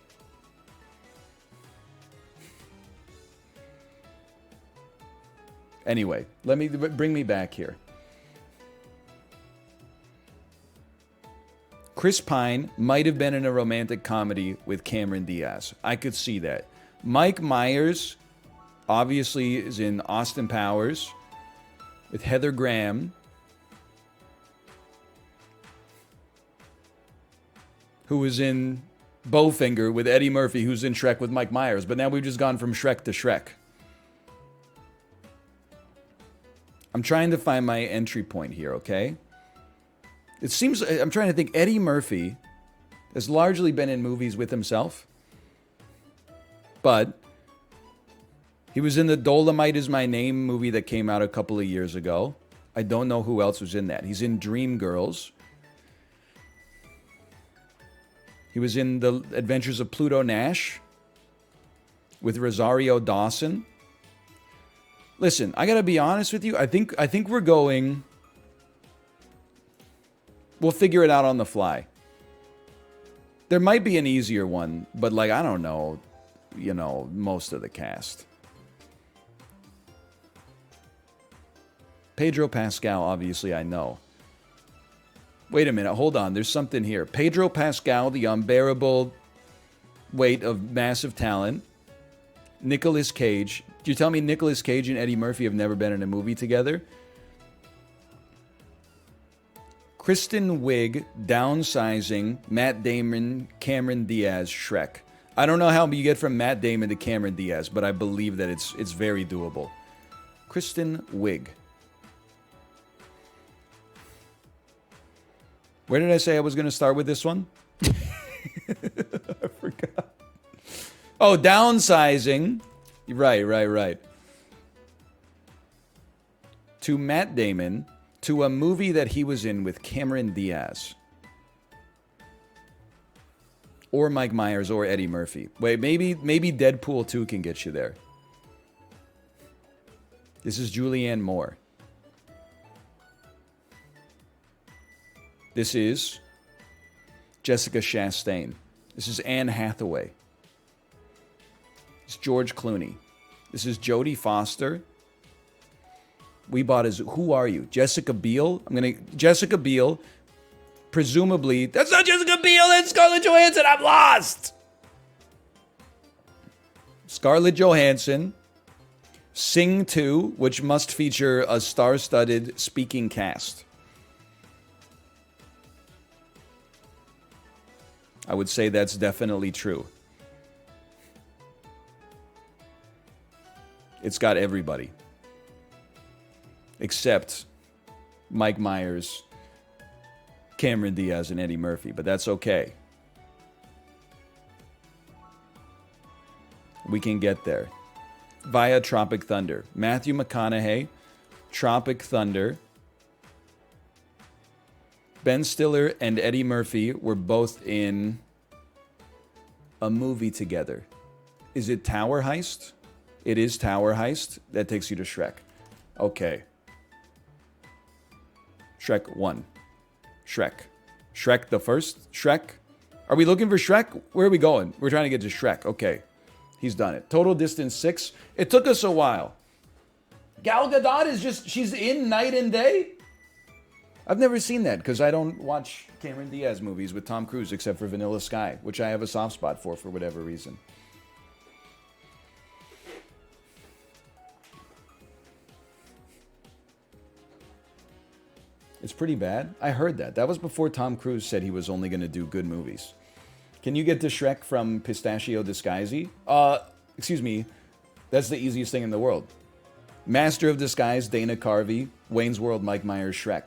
Anyway, bring me back here. Chris Pine might have been in a romantic comedy with Cameron Diaz. I could see that. Mike Myers obviously is in Austin Powers with Heather Graham. Who was in Bowfinger with Eddie Murphy, who's in Shrek with Mike Myers. But now we've just gone from Shrek to Shrek. I'm trying to find my entry point here, okay? It seems, I'm trying to think, Eddie Murphy has largely been in movies with himself. But he was in the Dolomite Is My Name movie that came out a couple of years ago. I don't know who else was in that. He's in Dreamgirls. He was in The Adventures of Pluto Nash with Rosario Dawson. Listen, I gotta be honest with you. I think we're going. We'll figure it out on the fly. There might be an easier one, but like I don't know. You know, most of the cast. Pedro Pascal, obviously, I know. Wait a minute, hold on. There's something here. Pedro Pascal, the unbearable weight of massive talent. Nicolas Cage. Do you tell me Nicolas Cage and Eddie Murphy have never been in a movie together? Kristen Wiig, Downsizing, Matt Damon, Cameron Diaz, Shrek. I don't know how you get from Matt Damon to Cameron Diaz, but I believe that it's very doable. Kristen Wiig. Where did I say I was going to start with this one? I forgot. Oh, Downsizing. Right. To Matt Damon, to a movie that he was in with Cameron Diaz. Or Mike Myers or Eddie Murphy. Wait, maybe Deadpool 2 can get you there. This is Julianne Moore. This is Jessica Chastain. This is Anne Hathaway. It's George Clooney. This is Jodie Foster. We bought his. Who are you? Jessica Biel? Jessica Biel. Presumably, that's not Jessica Biel. That's Scarlett Johansson. I'm lost. Scarlett Johansson. Sing 2, which must feature a star-studded speaking cast. I would say that's definitely true. It's got everybody. Except Mike Myers, Cameron Diaz, and Eddie Murphy. But that's okay. We can get there. Via Tropic Thunder. Matthew McConaughey, Tropic Thunder. Ben Stiller and Eddie Murphy were both in a movie together. Is it Tower Heist? It is Tower Heist. That takes you to Shrek. Okay. Shrek 1. Shrek. Shrek the first? Shrek? Are we looking for Shrek? Where are we going? We're trying to get to Shrek. Okay. He's done it. Total distance 6. It took us a while. Gal Gadot is just, she's in night and day? I've never seen that because I don't watch Cameron Diaz movies with Tom Cruise except for Vanilla Sky, which I have a soft spot for whatever reason. It's pretty bad. I heard that. That was before Tom Cruise said he was only going to do good movies. Can you get to Shrek from Pistachio Disguise? Excuse me. That's the easiest thing in the world. Master of Disguise, Dana Carvey. Wayne's World, Mike Myers, Shrek.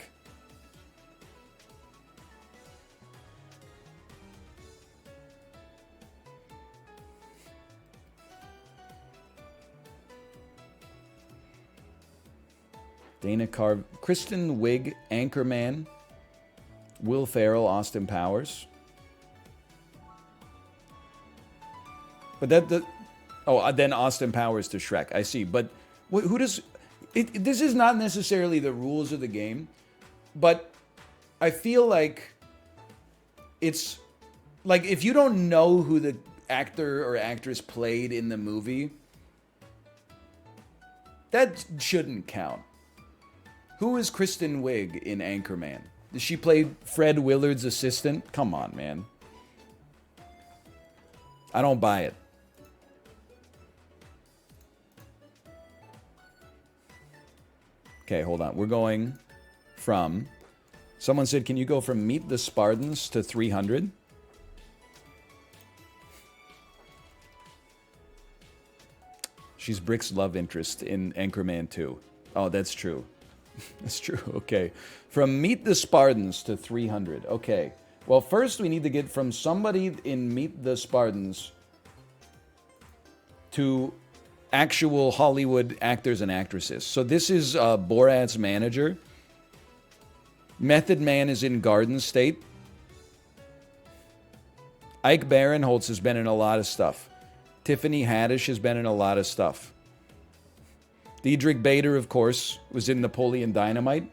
Dana Carvey, Kristen Wiig, Anchorman, Will Ferrell, Austin Powers. But then Austin Powers to Shrek. I see. But who does it? This is not necessarily the rules of the game, but I feel like it's like if you don't know who the actor or actress played in the movie, that shouldn't count. Who is Kristen Wiig in Anchorman? Did she play Fred Willard's assistant? Come on, man. I don't buy it. Okay, hold on. We're going from... Someone said, can you go from Meet the Spartans to 300? She's Brick's love interest in Anchorman 2. Oh, that's true. That's true. Okay. From Meet the Spartans to 300. Okay. Well, first we need to get from somebody in Meet the Spartans to actual Hollywood actors and actresses. So this is Borat's manager. Method Man is in Garden State. Ike Barinholtz has been in a lot of stuff. Tiffany Haddish has been in a lot of stuff. Diedrich Bader, of course, was in Napoleon Dynamite.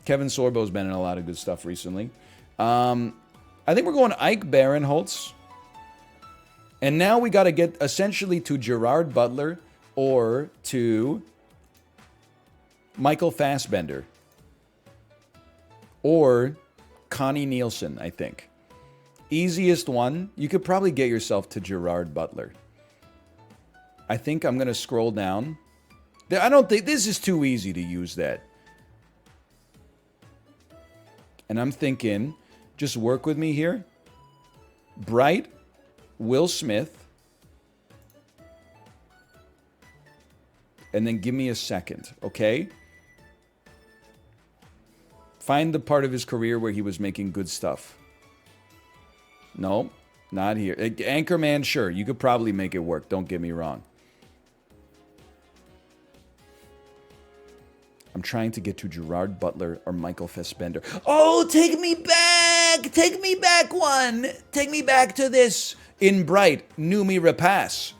Kevin Sorbo's been in a lot of good stuff recently. I think we're going Ike Barinholtz. And now we got to get essentially to Gerard Butler or to Michael Fassbender. or Connie Nielsen, I think. Easiest one, you could probably get yourself to Gerard Butler. I think I'm going to scroll down. I don't think this is too easy to use that. And I'm thinking, just work with me here. Bright, Will Smith, and then give me a second, okay? Find the part of his career where he was making good stuff. No, not here. Anchorman, sure, you could probably make it work, don't get me wrong. I'm trying to get to Gerard Butler or Michael Fassbender. Oh, take me back! Take me back one! Take me back to this. In Bright, Noomi Rapace,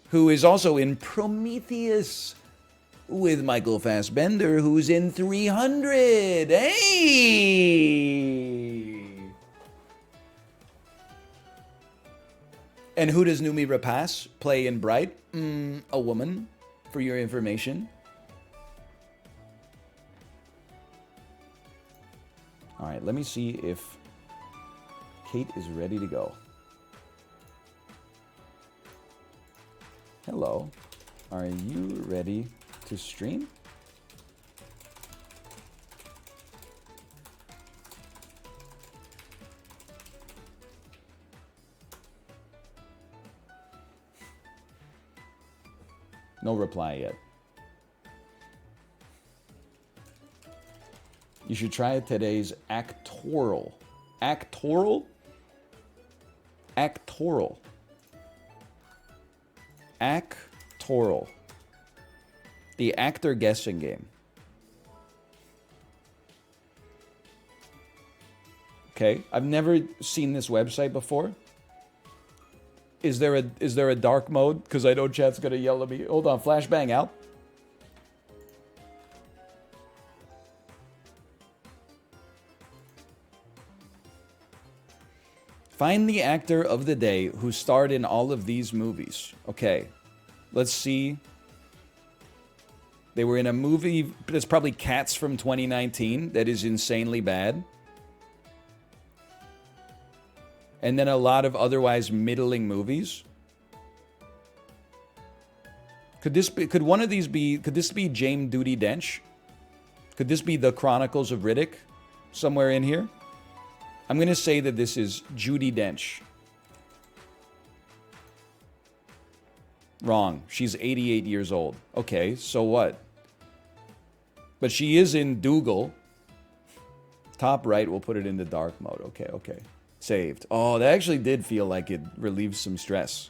who is also in Prometheus with Michael Fassbender, who's in 300. Hey! And who does Noomi Rapace play in Bright? A woman, for your information. All right, let me see if Kate is ready to go. Hello. Are you ready to stream? No reply yet. You should try today's actoral. Actoral? Actoral. Actoral. The actor guessing game. Okay, I've never seen this website before. Is there a dark mode? Because I know chat's gonna yell at me. Hold on, flashbang out. Find the actor of the day who starred in all of these movies. Okay, let's see. They were in a movie that's probably Cats from 2019 that is insanely bad. And then a lot of otherwise middling movies. Could this be James Judi Dench? Could this be The Chronicles of Riddick? Somewhere in here? I'm going to say that this is Judi Dench. Wrong. She's 88 years old. Okay, so what? But she is in Dougal. Top right, we'll put it into dark mode. Okay, okay. Saved. Oh, that actually did feel like it relieved some stress.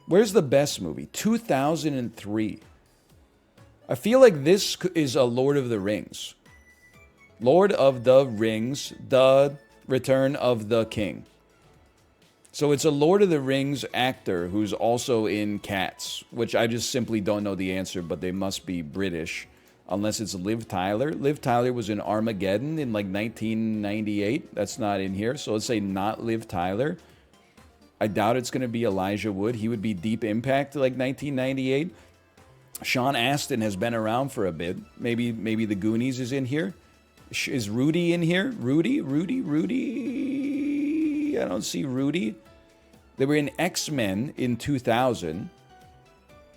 Where's the best movie? 2003. I feel like this is a Lord of the Rings. Lord of the Rings, The Return of the King. So it's a Lord of the Rings actor who's also in Cats, which I just simply don't know the answer, but they must be British, unless it's Liv Tyler. Liv Tyler was in Armageddon in like 1998. That's not in here, so let's say not Liv Tyler. I doubt it's going to be Elijah Wood. He would be Deep Impact like 1998. Sean Astin has been around for a bit. Maybe the Goonies is in here. Is Rudy in here? Rudy? I don't see Rudy. They were in X-Men in 2000.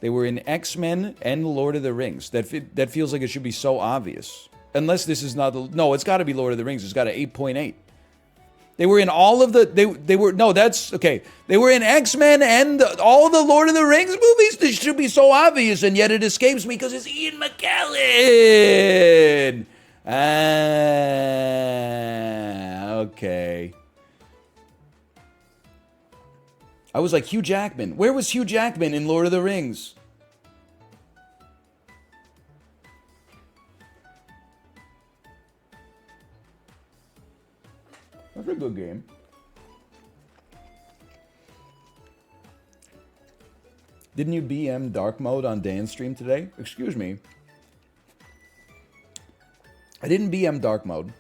They were in X-Men and Lord of the Rings. That feels like it should be so obvious. Unless this is not the... No, it's got to be Lord of the Rings. It's got an 8.8. They were in all of the... They were... No, that's... Okay. They were in X-Men and all the Lord of the Rings movies? This should be so obvious, and yet it escapes me because it's Ian McKellen. Okay. I was like, Hugh Jackman. Where was Hugh Jackman in Lord of the Rings? That's a good game. Didn't you BM dark mode on Dan's stream today? Excuse me. I didn't BM dark mode.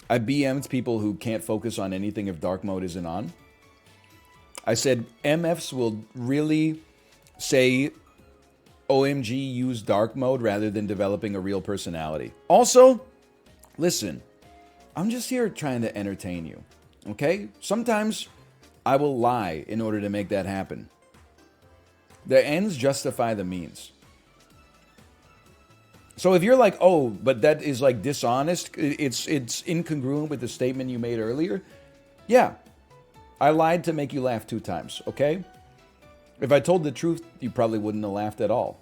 I BM'd people who can't focus on anything if dark mode isn't on. I said MFs will really say OMG use dark mode rather than developing a real personality. Also, listen, I'm just here trying to entertain you, okay? Sometimes I will lie in order to make that happen. The ends justify the means. So if you're like, oh, but that is like dishonest, it's incongruent with the statement you made earlier, yeah, I lied to make you laugh 2 times, okay? If I told the truth, you probably wouldn't have laughed at all.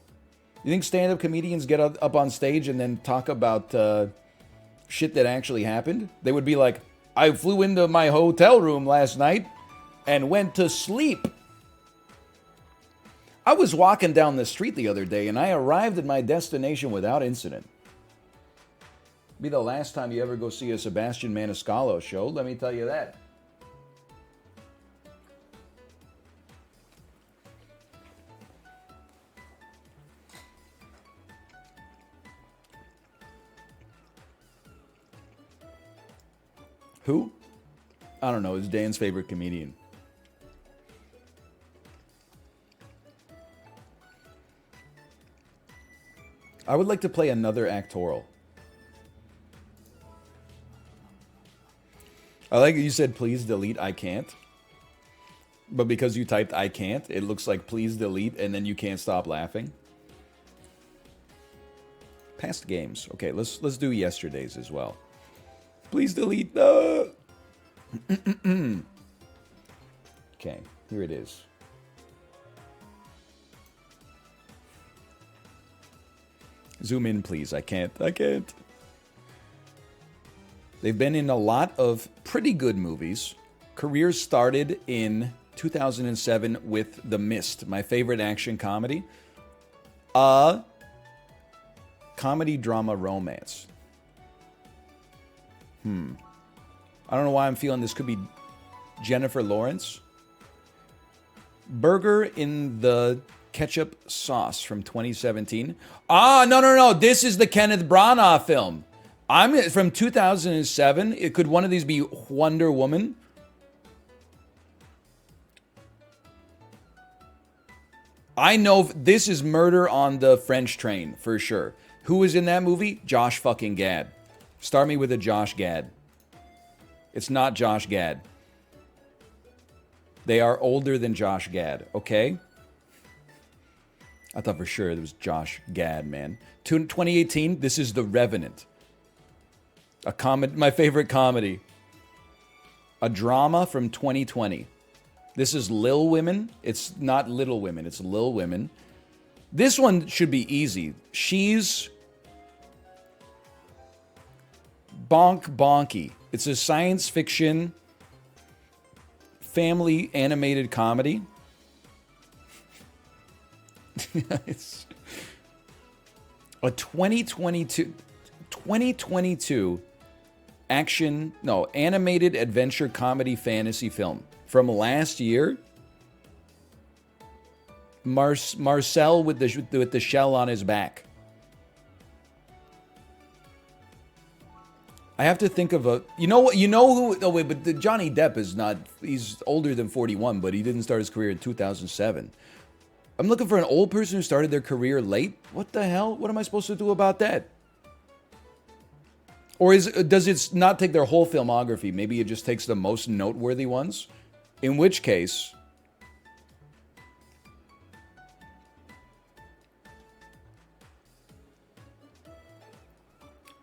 You think stand-up comedians get up on stage and then talk about shit that actually happened? They would be like, I flew into my hotel room last night and went to sleep. I was walking down the street the other day and I arrived at my destination without incident. Be the last time you ever go see a Sebastian Maniscalco show, let me tell you that. Who? I don't know. It's Dan's favorite comedian. I would like to play another actoral. I like that you said please delete I can't. But because you typed I can't, it looks like please delete and then you can't stop laughing. Past games. Okay, let's do yesterday's as well. Please delete. Okay, here it is. Zoom in, please. I can't. They've been in a lot of pretty good movies. Careers started in 2007 with The Mist, my favorite action comedy. Comedy, drama, romance. I don't know why I'm feeling this could be Jennifer Lawrence. Burger in the Ketchup Sauce from 2017. No. This is the Kenneth Branagh film. I'm from 2007. Could one of these be Wonder Woman? I know this is Murder on the French Train for sure. Who was in that movie? Josh fucking Gad. Start me with a Josh Gad. It's not Josh Gad. They are older than Josh Gad, okay? I thought for sure it was Josh Gad, man. 2018, this is The Revenant. A comedy, my favorite comedy. A drama from 2020. This is Lil Women. It's not Little Women, it's Lil Women. This one should be easy. She's Bonky. It's a science fiction family animated comedy. It's a 2022 animated adventure comedy fantasy film from last year. Marcel with the shell on his back. I have to think of a... You know who... Oh, wait, but Johnny Depp is not... He's older than 41, but he didn't start his career in 2007. I'm looking for an old person who started their career late? What the hell? What am I supposed to do about that? Or does it not take their whole filmography? Maybe it just takes the most noteworthy ones? In which case...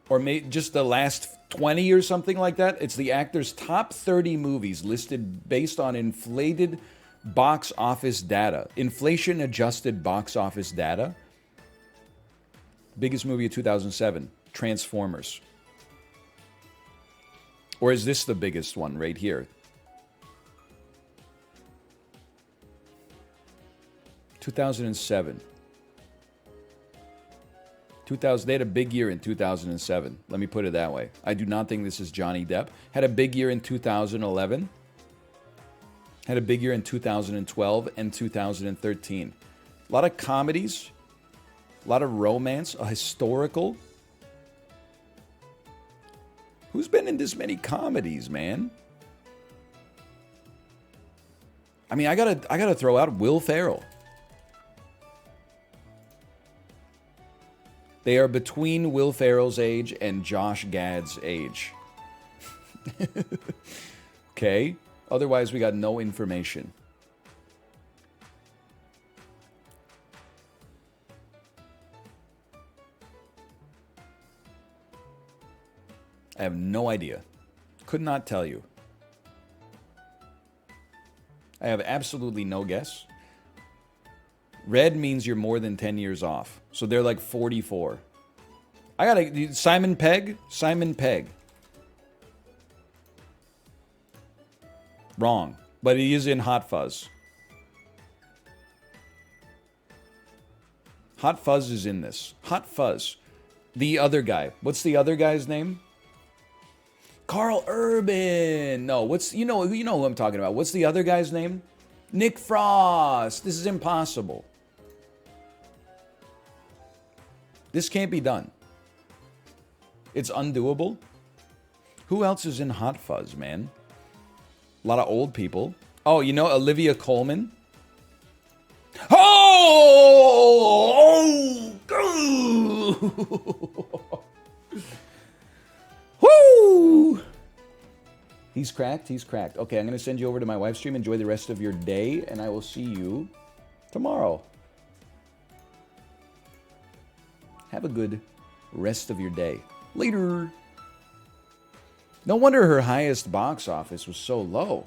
Or just the last 20 or something like that. It's the actor's top 30 movies listed based on inflated box office data. Inflation-adjusted box office data. Biggest movie of 2007, Transformers. Or is this the biggest one right here? 2007. They had a big year in 2007. Let me put it that way. I do not think this is Johnny Depp. Had a big year in 2011. Had a big year in 2012 and 2013. A lot of comedies. A lot of romance. A historical. Who's been in this many comedies, man? I mean, I gotta throw out Will Ferrell. They are between Will Ferrell's age and Josh Gad's age. Okay? Otherwise, we got no information. I have no idea. Could not tell you. I have absolutely no guess. Red means you're more than 10 years off. So they're like 44. I gotta... Simon Pegg? Simon Pegg. Wrong. But he is in Hot Fuzz. Hot Fuzz is in this. Hot Fuzz. The other guy. What's the other guy's name? Carl Urban. No, what's... You know who I'm talking about. What's the other guy's name? Nick Frost. This is impossible. This can't be done. It's undoable. Who else is in Hot Fuzz, man? A lot of old people. Oh, you know Olivia Colman? Oh! Woo! He's cracked. He's cracked. Okay, I'm going to send you over to my wife's stream. Enjoy the rest of your day, and I will see you tomorrow. Have a good rest of your day. Later. No wonder her highest box office was so low.